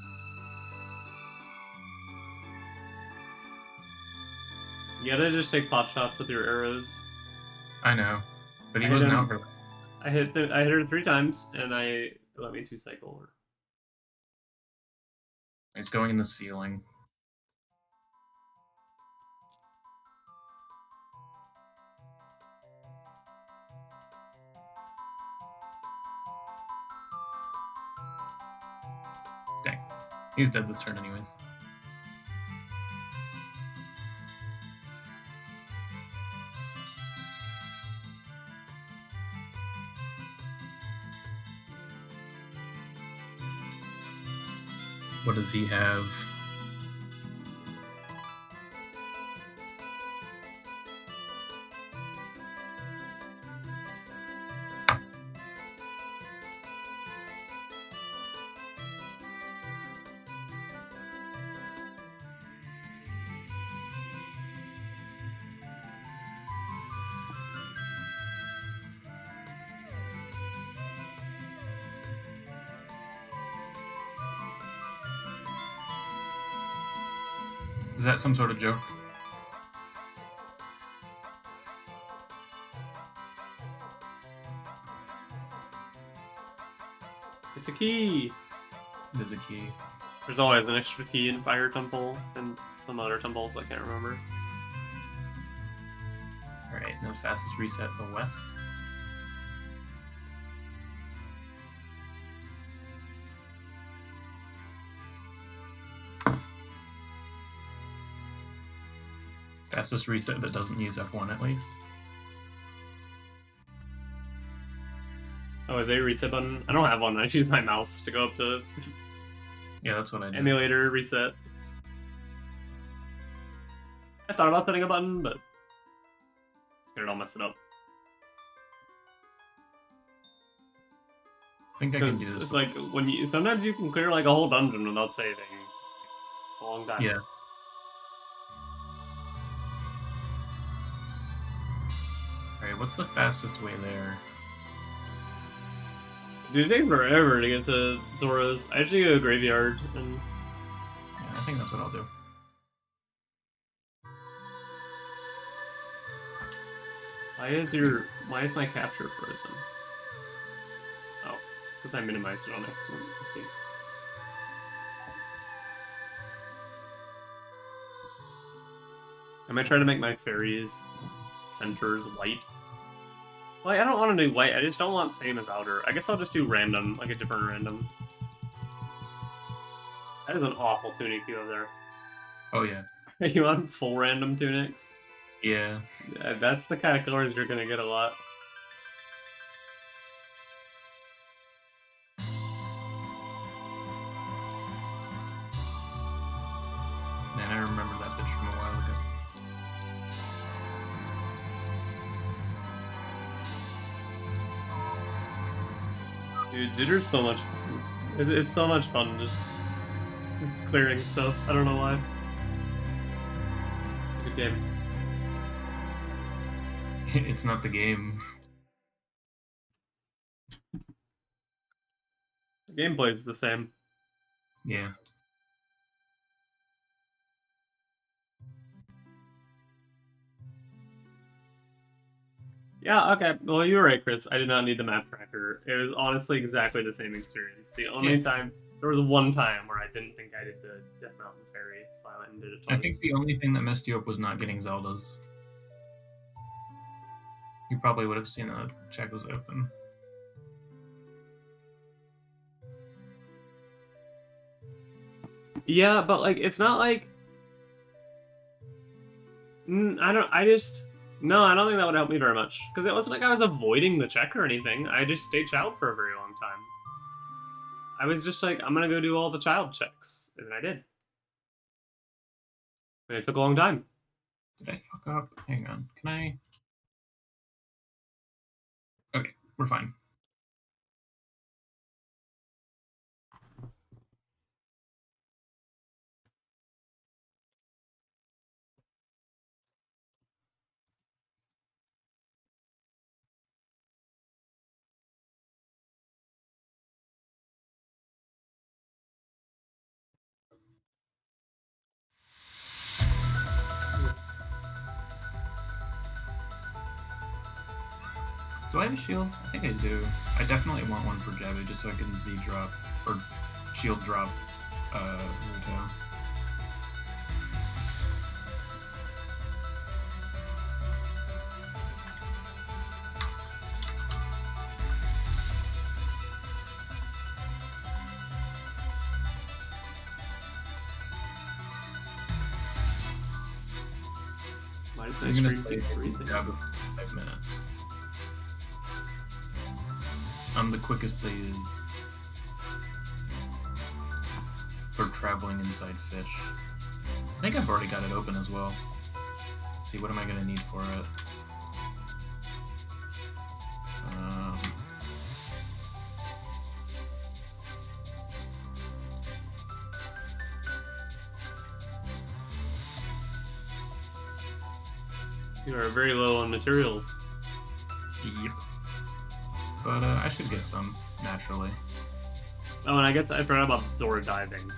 You gotta just take pot shots with your arrows. I know. But he I hit wasn't him. out for that. I hit her 3 times, and it let me 2 cycle her. He's going in the ceiling. Dang. He's dead this turn anyways. What does he have? Is that some sort of joke? It's a key! There's a key. There's always an extra key in Fire Temple and some other temples I can't remember. Alright, now fastest reset the west. Fastest reset that doesn't use F1 at least. Oh, is there a reset button? I don't have one. I just use my mouse to go up to Yeah, that's what I did. emulator reset. I thought about setting a button, but scared I'll mess it up. I think I can do Because this. it's like when you sometimes you can clear like a whole dungeon without saving. It's a long time. Yeah. Alright, what's the fastest way there? Dude, it takes forever to get to Zora's. I usually go to a graveyard and Yeah, I think that's what I'll do. why is my capture frozen? Oh, it's because I minimized it on next one. Let's see. I might try to make my fairies centers white. Well, I don't want to do white. I just don't want same as outer. I guess I'll just do random, like a different random. That is an awful tunic you have there. Oh yeah. You want full random tunics? Yeah. Yeah, that's the kind of colors you're gonna get a lot. Man, I remember that bitch from a while ago. Dude, Zootr's so much. It's so much fun just clearing stuff. I don't know why. It's a good game. It's not the game. The gameplay's the same. Yeah. Yeah, okay. Well, you were right, Chris. I did not need the map tracker. It was honestly exactly the same experience. The only time, there was one time where I didn't think I did the Death Mountain Ferry, so I went and did it twice. I think the only thing that messed you up was not getting Zelda's. You probably would have seen a check was open. Yeah, but like, it's not like. I don't think that would help me very much. Because it wasn't like I was avoiding the check or anything. I just stayed child for a very long time. I was just like, I'm gonna go do all the child checks. And then I did. And it took a long time. Did I fuck up? Hang on. Can I? Okay, we're fine. Do I have a shield? I think I do. I definitely want one for Jabby just so I can Z drop or shield drop Ruto. Why does my I'm gonna stream stay keep freezing? Jabba for 5 minutes. I'm the quickest they use for traveling inside fish. I think I've already got it open as well. Let's see, what am I gonna need for it? You are very low on materials. Yep. But I should get some naturally. Oh, and I forgot about Zora diving.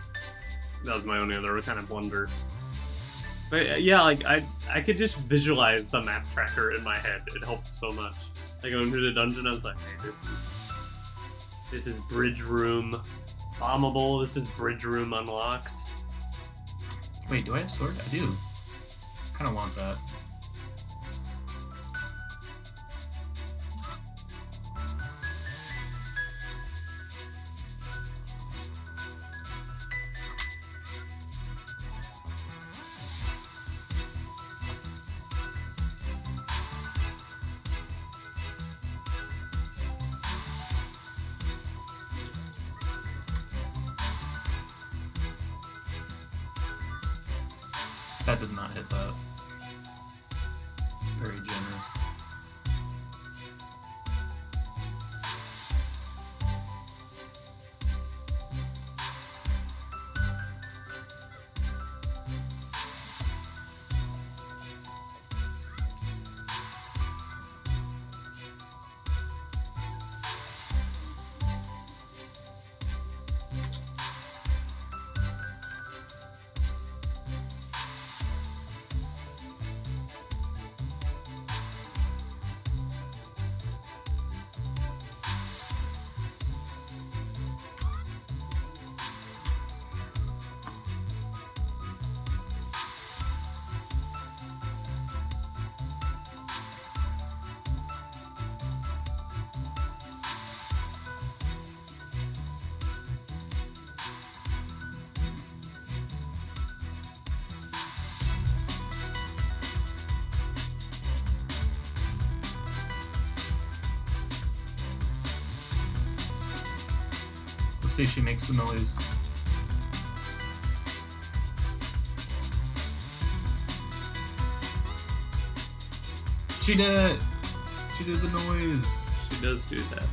That was my only other kind of blunder. But yeah, like I could just visualize the map tracker in my head. It helped so much. I go into the dungeon, I was like, hey, this is bridge room bombable. This is bridge room unlocked. Wait, do I have sword? I do. Kind of want that. That did not hit that. Very generous. Let's see if she makes the noise. She did it! She did the noise! She does do that.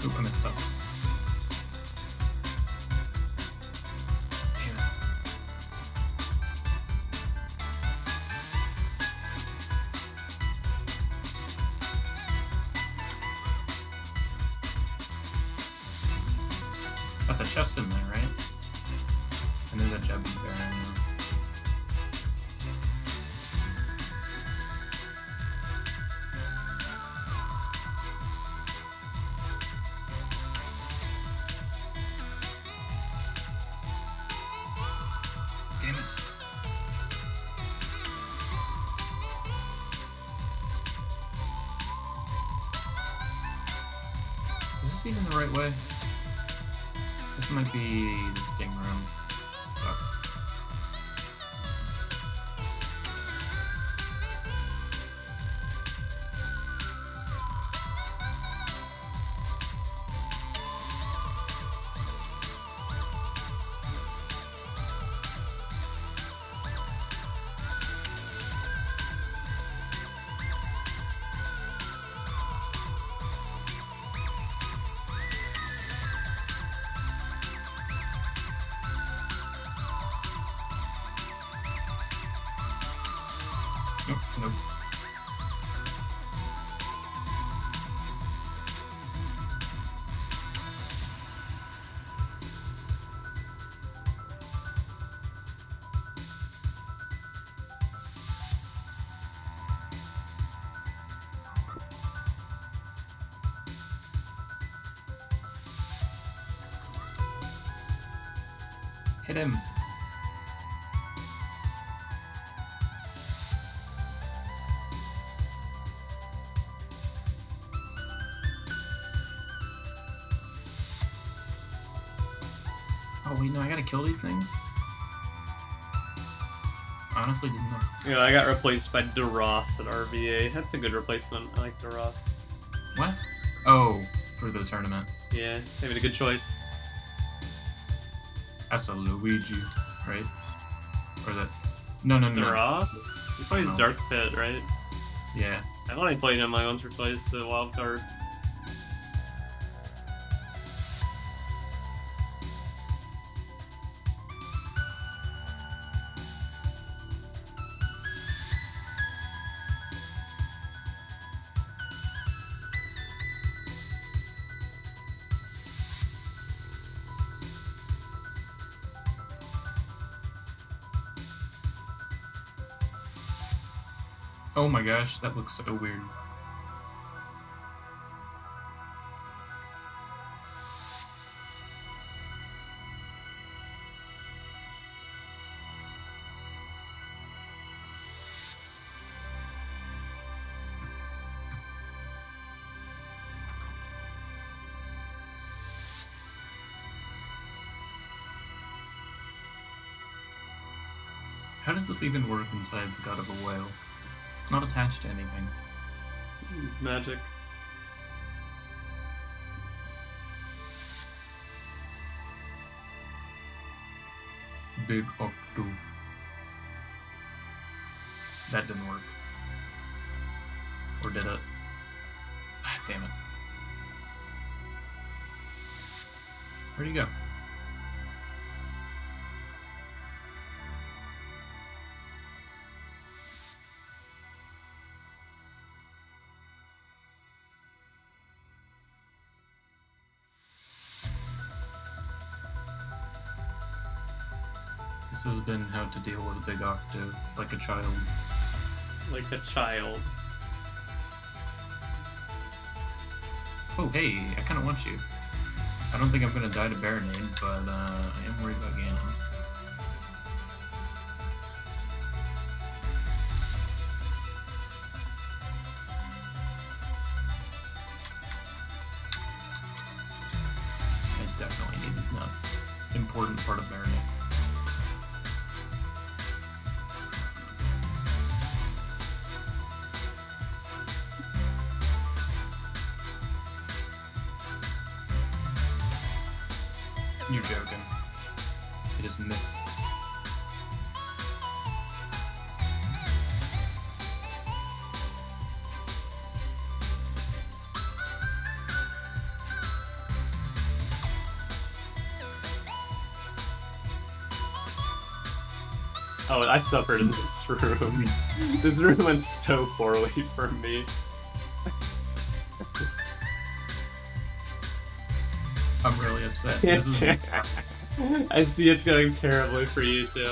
Oop, I messed up. Damn it. That's a chest in there, right? And there's a Jebby there, I know. Damn it. Is this even the right way? This might be the sting room. Fuck. Nope, nope. Hit him. Oh wait, no, I gotta kill these things? I honestly didn't know. Yeah, I got replaced by DeRoss at RVA. That's a good replacement. I like DeRoss. What? Oh, for the tournament. Yeah, they made a good choice. That's a Luigi, right? Or that? No. The Ross? He plays No. Dark Pit, right? Yeah. I've only played him once or twice at Wild Cards. Oh my gosh, that looks so weird. How does this even work inside the gut of a whale? It's not attached to anything. It's magic. Big Octo. That didn't work. Or did it? Ah, damn it. Where'd he go? This has been how to deal with a big octo, like a child. Like a child. Oh, hey, I kinda want you. I don't think I'm gonna die to Baronade, but I am worried about Ganon. I definitely need these nuts. Important part of Baronade. You're joking. I just missed. Oh, I suffered in this room. This room went so poorly for me. I'm really upset. This is I see it's going terribly for you too.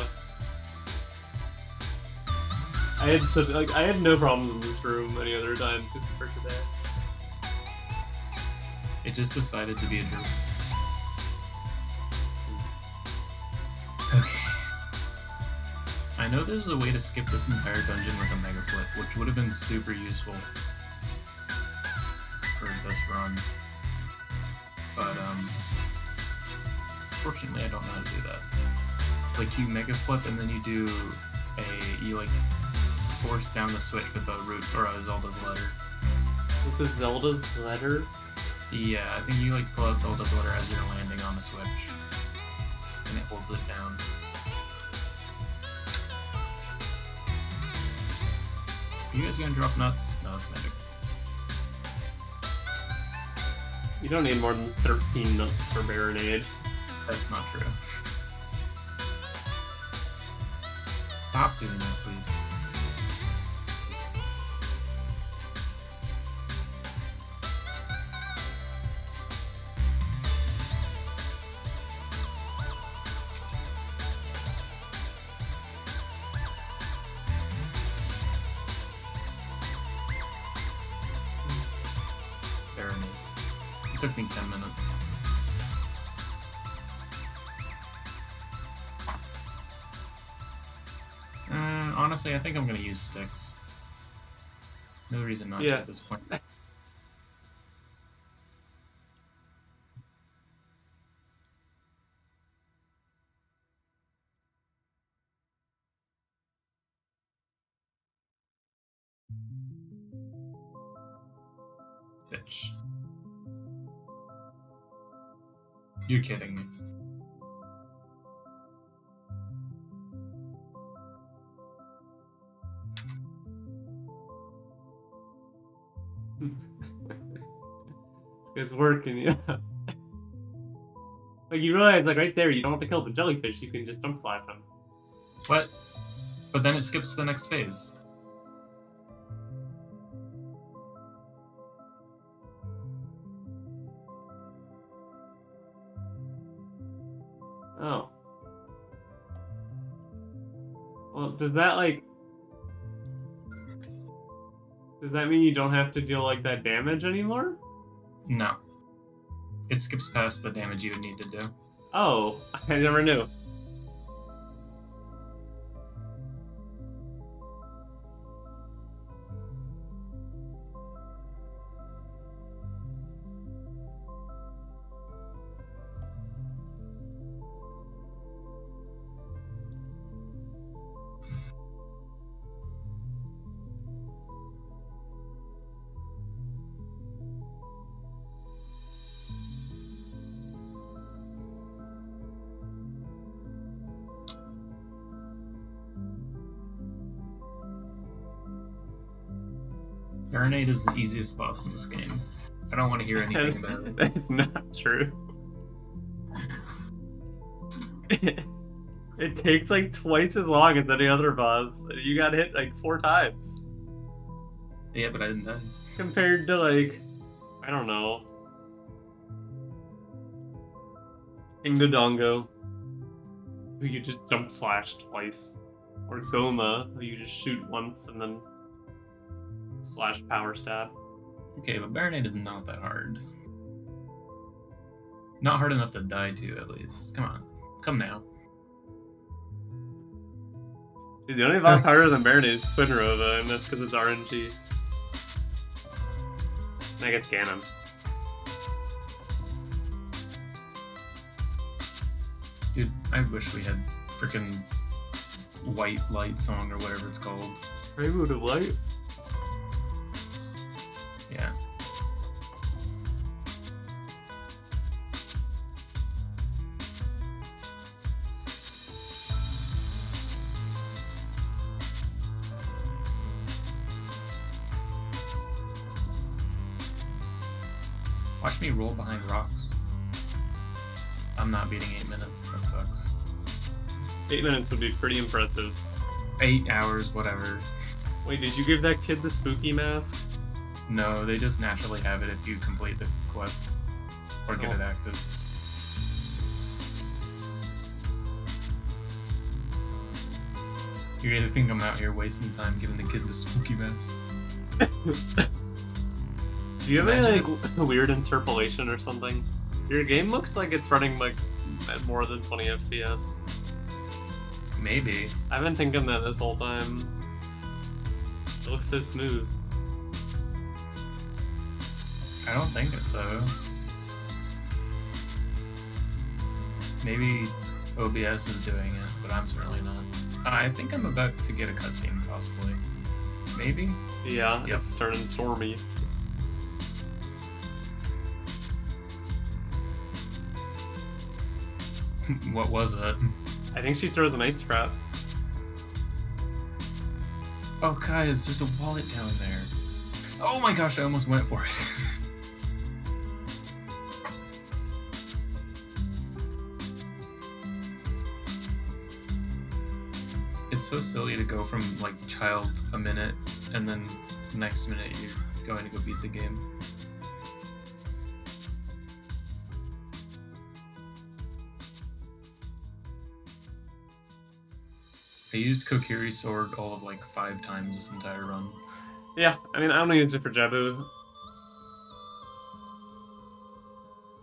I had no problems in this room any other times except for today. It just decided to be a joke. Okay. I know there's a way to skip this entire dungeon with a mega flip, which would have been super useful for this run. But fortunately I don't know how to do that. It's like you mega flip and then you do you like force down the switch with a root or a Zelda's letter. With the Zelda's letter? Yeah, I think you like pull out Zelda's letter as you're landing on the switch. And it holds it down. Are you guys gonna drop nuts? No, it's magic. You don't need more than 13 nuts for Baronade. That's not true. Stop doing that, please. It took me 10 minutes. Honestly, I think I'm gonna use sticks. No reason not to Yeah. at this point. Bitch. You're kidding me. This guy's working, yeah. Like, you realize, like, right there, you don't have to kill the jellyfish, you can just jump slash them. What? But then it skips to the next phase. Oh. Well, does that, like... Does that mean you don't have to deal, like, that damage anymore? No. It skips past the damage you would need to do. Oh, I never knew. Marinade is the easiest boss in this game. I don't want to hear anything about it. That's not true. It takes like twice as long as any other boss. And you got hit like 4 times. Yeah, but I didn't die. Compared to like, I don't know. King Dodongo, who you just jump slash twice. Or Goma, who you just shoot once and then slash power stab. Okay, but Marinade is not that hard. Not hard enough to die to, at least. Come on. Come now. The only boss harder than Baronade is Quinrova, and that's because it's RNG. I guess Ganon. Dude, I wish we had freaking White Light Song or whatever it's called. Rainbow of Light? Yeah. Watch me roll behind rocks. I'm not beating 8 minutes. That sucks. 8 minutes would be pretty impressive. 8 hours, whatever. Wait, did you give that kid the spooky mask? No, they just naturally have it if you complete the quest or get Oh. it active. You're gonna think I'm out here wasting time giving the kid the spooky mask. Do you have any Imagine- like weird interpolation or something? Your game looks like it's running like at more than 20 FPS. Maybe. I've been thinking that this whole time. It looks so smooth. I don't think so. Maybe OBS is doing it, but I'm certainly not. I think I'm about to get a cutscene, possibly. Maybe? Yeah, Yep. it's turning stormy. What was it? I think she throws an ice trap. Oh, guys, there's a wallet down there. Oh my gosh, I almost went for it. It's so silly to go from, like, child a minute, and then next minute you're going to go beat the game. I used Kokiri's sword all of, like, 5 times this entire run. Yeah, I mean, I only used it for Jabu.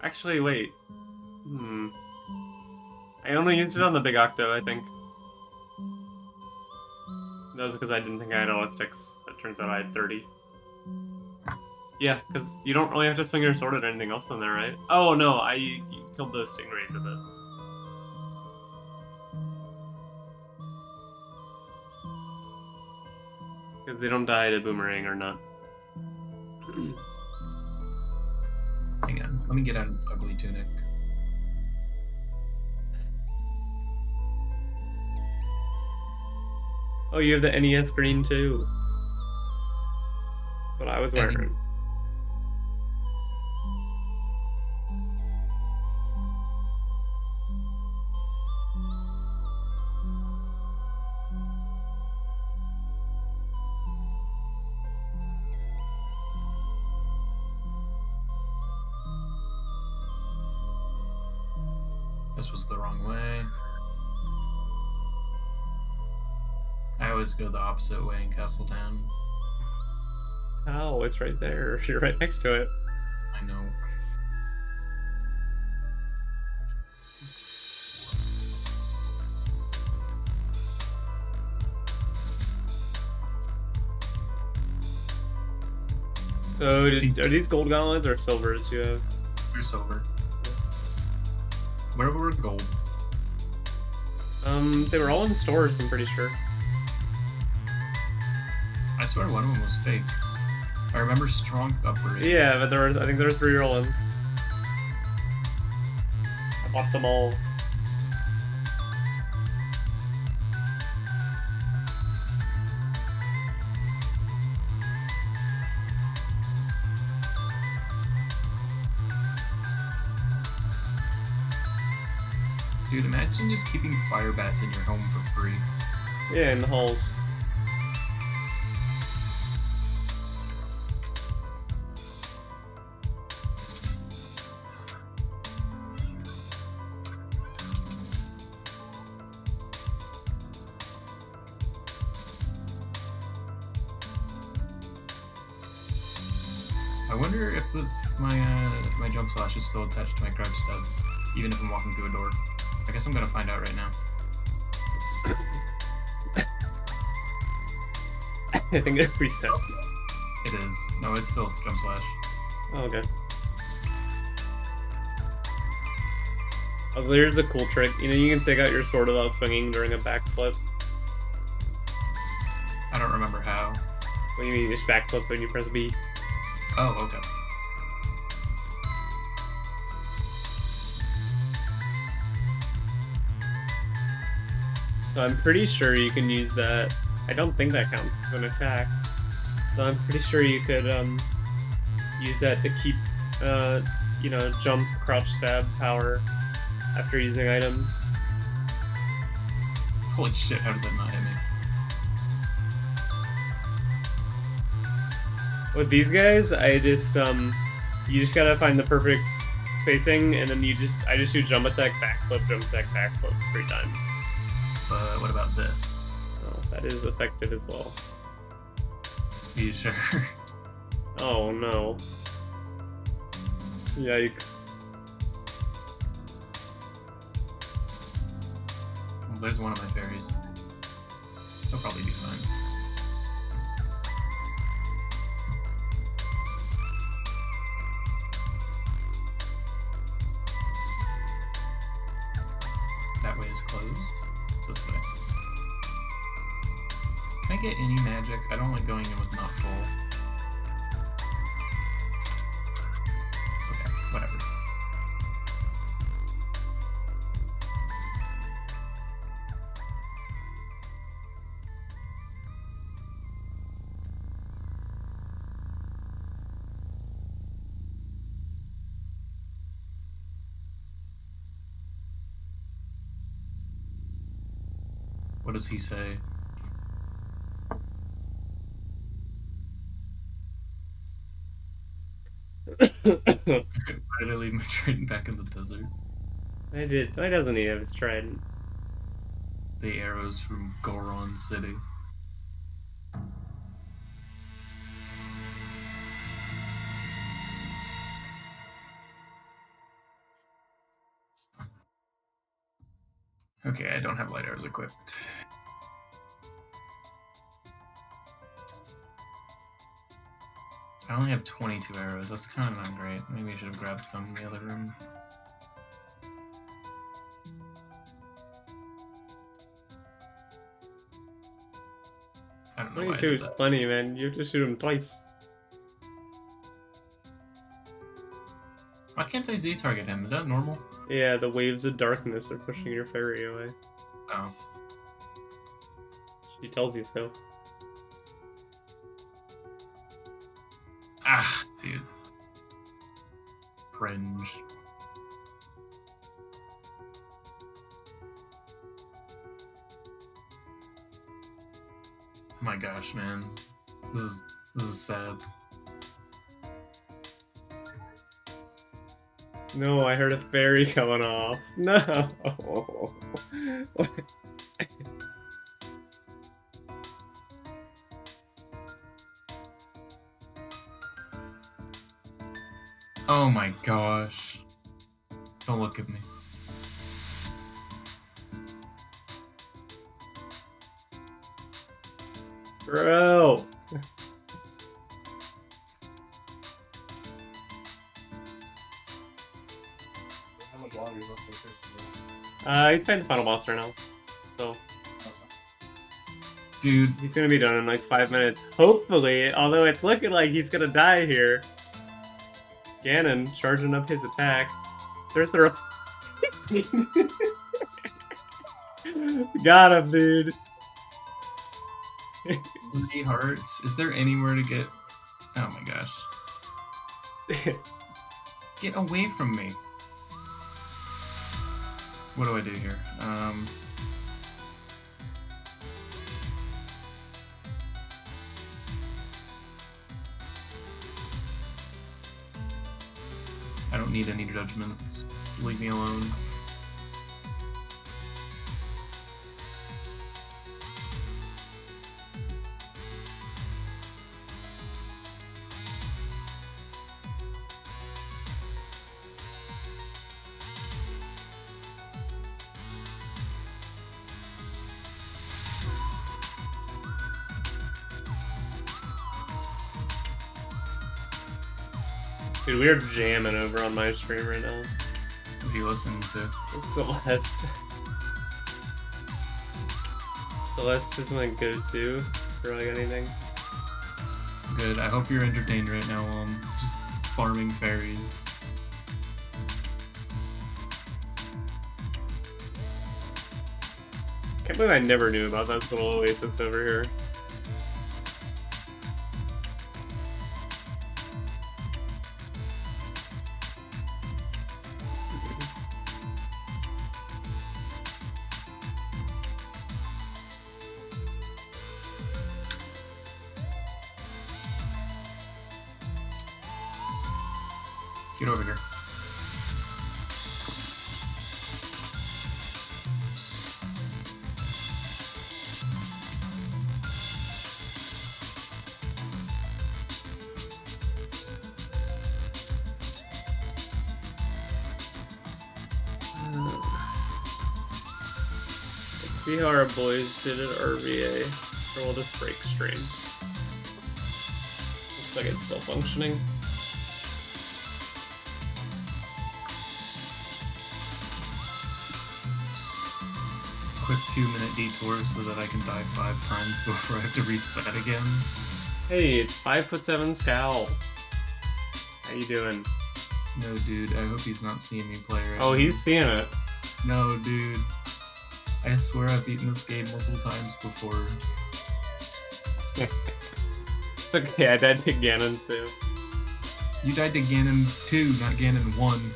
Actually, wait. I only used it on the Big Octo, I think. That was because I didn't think I had all its sticks, but it turns out I had 30. Yeah, because you don't really have to swing your sword at anything else in there, right? Oh, no, you killed those stingrays with it. Because they don't die to boomerang or not. Hang on, let me get out of this ugly tunic. Oh, you have the NES green too. That's what I was wearing. This was the wrong way. I always go the opposite way in Castletown. Oh, it's right there. You're right next to it. I know. So, are these gold gauntlets or silvers you have? You're silver. Where were gold? They were all in stores, I'm pretty sure. I swear one of them was fake. I remember strong upgrade. Yeah, but I think there were 3 real ones. I bought them all. Dude, imagine just keeping fire bats in your home for free. Yeah, in the halls. I wonder if my jump slash is still attached to my crouch stub, even if I'm walking through a door. I guess I'm gonna find out right now. I think it resets. It is. No, it's still jump slash. Oh, okay. Also, here's a cool trick. You know, you can take out your sword without swinging during a backflip. I don't remember how. What do you mean, you just backflip when you press B? Oh, okay. So I'm pretty sure you can use that. I don't think that counts as an attack. So I'm pretty sure you could use that to keep, you know, jump, crouch, stab power after using items. Holy shit, how did that not hit me? With these guys, I just you just gotta find the perfect spacing, and then I just do jump attack, backflip, 3 times. But what about this? Oh, that is effective as well. Are you sure? Oh no. Yikes. Well, there's one of my fairies. He'll probably be fine. That way is closed. It's this way. Can I get any magic? I don't like going in with not full. Okay, whatever. What does he say? Why did I leave my trident back in the desert? I did. Why doesn't he have his trident? The arrows from Goron City. Okay, I don't have light arrows equipped. I only have 22 arrows. That's kind of not great. Maybe I should have grabbed some in the other room. I don't know why I 22 did is that. plenty, man. You have to shoot him twice. Why can't I Z-target him? Is that normal? Yeah, the waves of darkness are pushing your fairy away. Oh. He tells you so. Ah, dude. Cringe. Oh my gosh, man. This is sad. No, I heard a fairy coming off. No. Oh my gosh. Don't look at me. Bro. How much longer is left for Chris? He's fighting the final boss right now. So Dude, he's gonna be done in like 5 minutes. Hopefully, although it's looking like he's gonna die here. Ganon charging up his attack. They're Got him, dude. Z hearts. Is there anywhere to get? Oh my gosh. Get away from me. What do I do here? I don't need any judgment. Just leave me alone. Dude, we're jamming over on my stream right now. What are you listening to? Celeste. Celeste is my go-to for like anything. Good. I hope you're entertained right now while I'm just farming fairies. Can't believe I never knew about this little oasis over here. Get over here. Let's see how our boys did at RVA. Or will this break stream? Looks like it's still functioning. Quick 2-minute detour so that I can die 5 times before I have to reset again. Hey, it's 5'7" Scowl. How you doing? No, dude. I hope he's not seeing me play right Oh, now. he's seeing it. No, dude. I swear I've beaten this game multiple times before. Okay, I died to Ganon too. You died to Ganon 2, not Ganon 1.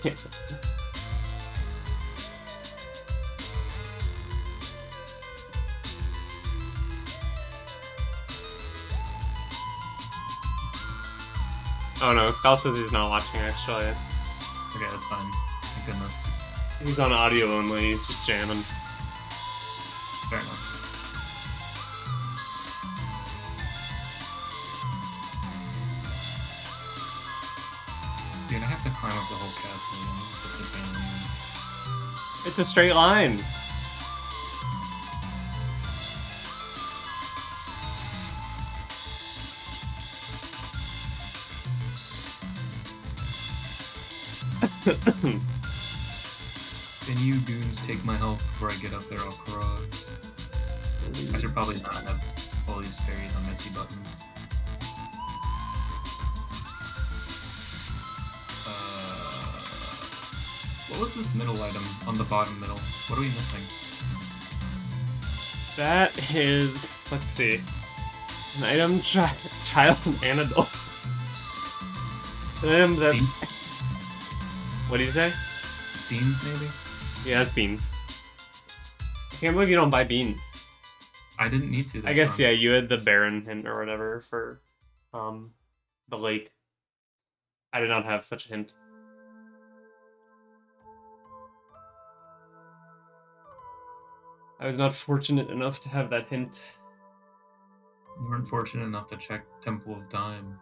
Oh no, Skull says he's not watching actually. Okay, that's fine. Thank goodness. He's on audio only, he's just jamming. Fair enough. Dude, I have to climb up the whole castle again. It's such a pain. It's a straight line. Can you goons take my health before I get up there? I'll cry. I should probably not have all these fairies on messy buttons. What was this middle item on the bottom middle? What are we missing? That is, let's see, it's an item, child and adult. An item that. Beans? What do you say? Beans, maybe? Yeah, it's beans. I can't believe you don't buy beans. I didn't need to. I guess yeah, you had the Baron hint or whatever for, the lake. I did not have such a hint. I was not fortunate enough to have that hint. You weren't fortunate enough to check Temple of Time.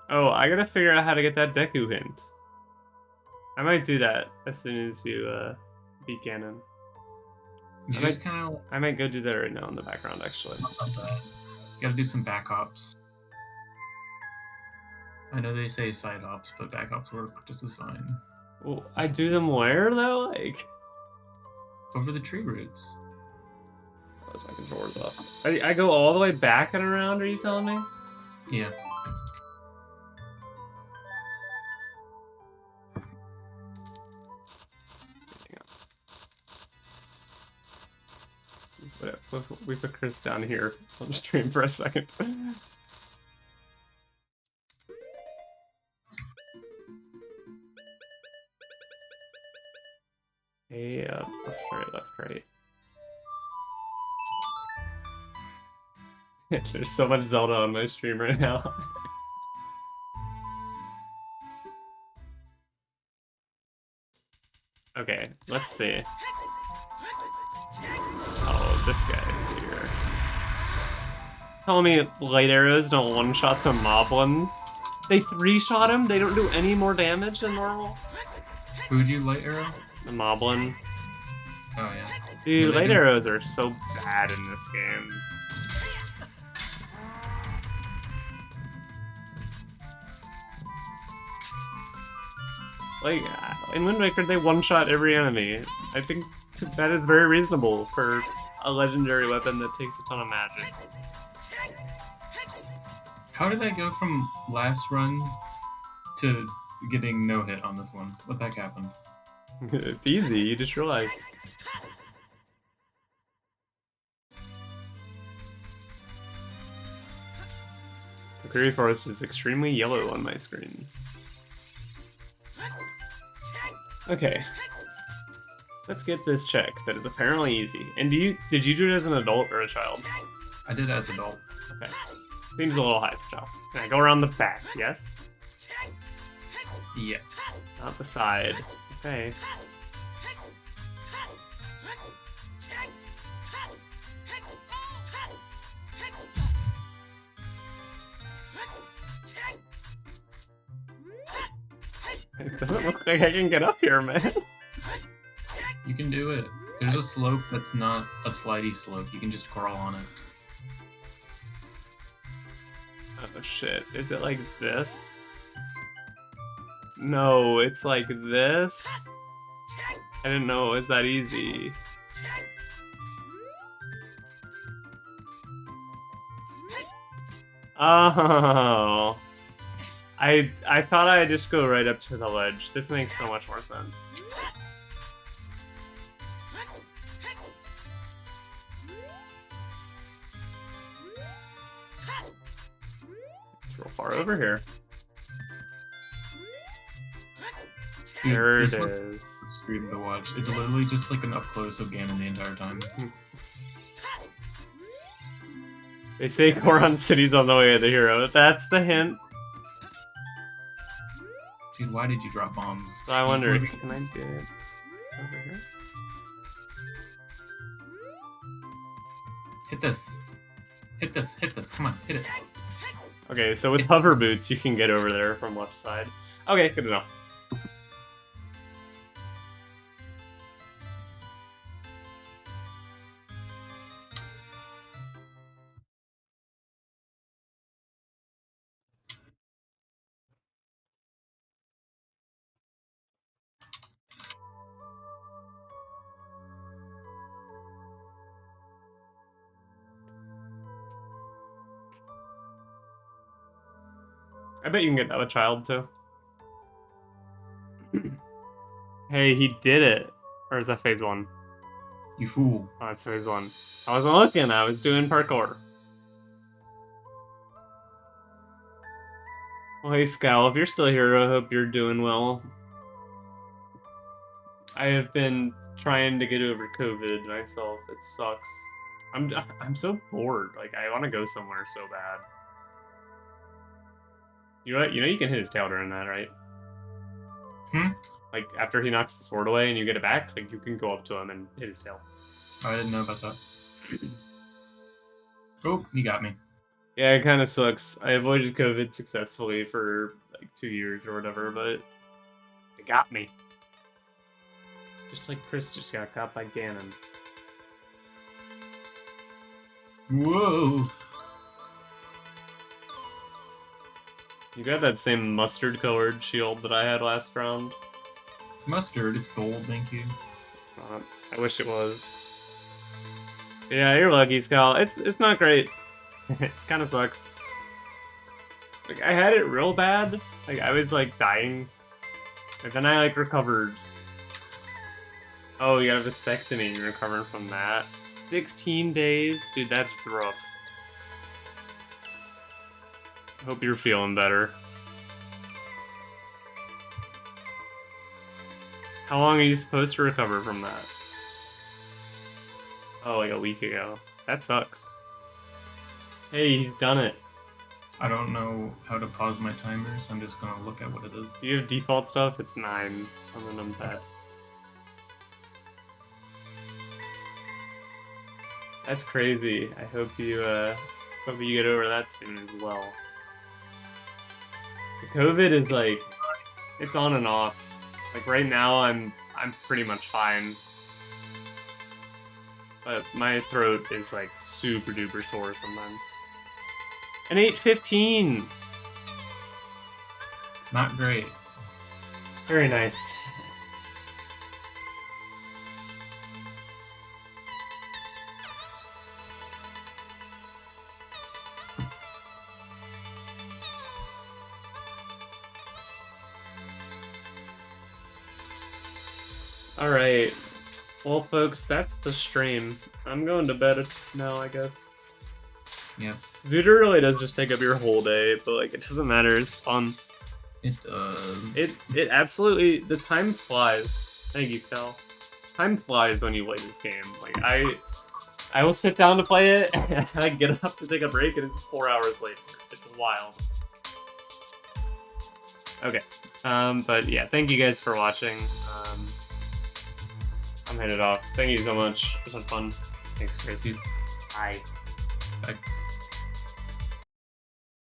Oh, I gotta figure out how to get that Deku hint. I might do that as soon as you beat Ganon. You I just kind of I might go do that right now in the background, actually. you gotta do some back hops. I know they say side hops, but back hops work just as fine. Well, I do them where though? Like, Over the tree roots. oh, my controller's off. I go all the way back and around. Are you telling me? Yeah. We put Chris down here on the stream for a second. Hey, left, right, left, right. There's so much Zelda on my stream right now. Okay, let's see. Oh, this guy is here. Tell me light arrows don't one-shot the moblins? They three-shot him? They don't do any more damage than normal? Who'd you light arrow? The moblin. Oh yeah. Dude, What do they light do? arrows are so bad in this game. Like, in Wind Waker, they one-shot every enemy. I think that is very reasonable for a legendary weapon that takes a ton of magic. How did I go from last run to getting no hit on this one? What the heck happened? It's easy, you just realized. The Prairie Forest is extremely yellow on my screen. Okay. Let's get this check that is apparently easy. And did you do it as an adult or a child? I did as adult. Okay. Seems a little high for child. Can I go around the back? Yes? Yeah. Not the side. Okay. It doesn't look like I can get up here, man. You can do it. There's a slope that's not a slidey slope. You can just crawl on it. Oh shit. Is it like this? No, it's like this? I didn't know it was that easy. Oh. I thought I'd just go right up to the ledge. This makes so much more sense. It's real far over here. Dude, There it this one's is. a stream to watch. It's literally just like an up close of Ganon the entire time. They say Goron City's on the way of the hero. That's the hint. Dude, why did you drop bombs? So I wonder, can I do it over here? Hit this. Hit this. Hit this. Come on, hit it. Okay, so with hover boots, you can get over there from left side. Okay, good to know. I bet you can get that with child too. Hey, he did it. Or is that phase 1? You fool. Oh, that's phase 1. I wasn't looking, I was doing parkour. Well, hey, Scowl, if you're still here, I hope you're doing well. I have been trying to get over COVID myself. It sucks. I'm so bored. Like, I want to go somewhere so bad. You know you can hit his tail during that, right? Like, after he knocks the sword away and you get it back, like, you can go up to him and hit his tail. I didn't know about that. Oh, you got me. Yeah, it kind of sucks. I avoided COVID successfully for, like, 2 years or whatever, but it got me. Just like Chris just got caught by Ganon. Whoa. You got that same mustard-colored shield that I had last round? Mustard, it's gold, thank you. It's not. I wish it was. Yeah, you're lucky, Skull. It's not great. It kind of sucks. Like, I had it real bad. Like, I was, like, dying. And then I, like, recovered. Oh, you got a vasectomy and you're recovering from that. 16 days? Dude, that's rough. Hope you're feeling better. How long are you supposed to recover from that? Oh, like a week ago. That sucks. Hey, he's done it. I don't know how to pause my timers. I'm just gonna look at what it is. Do you have default stuff? It's 9 on the numpad. That's crazy. I hope you get over that soon as well. The COVID is like, it's on and off. Like right now, I'm pretty much fine. But my throat is like super duper sore sometimes. An 815! Not great. Very nice. Alright. Well, folks, that's the stream. I'm going to bed now, I guess. Yep, Zootr really does just take up your whole day, but like it doesn't matter. It's fun. it does. It absolutely, the time flies. Thank you, Scal. Time flies when you play this game. Like I will sit down to play it, and I get up to take a break, and it's 4 hours later. It's wild. Okay, but yeah, thank you guys for watching. I'm headed off. Thank you so much. It was fun. Thanks, Chris. Peace. Bye. Bye.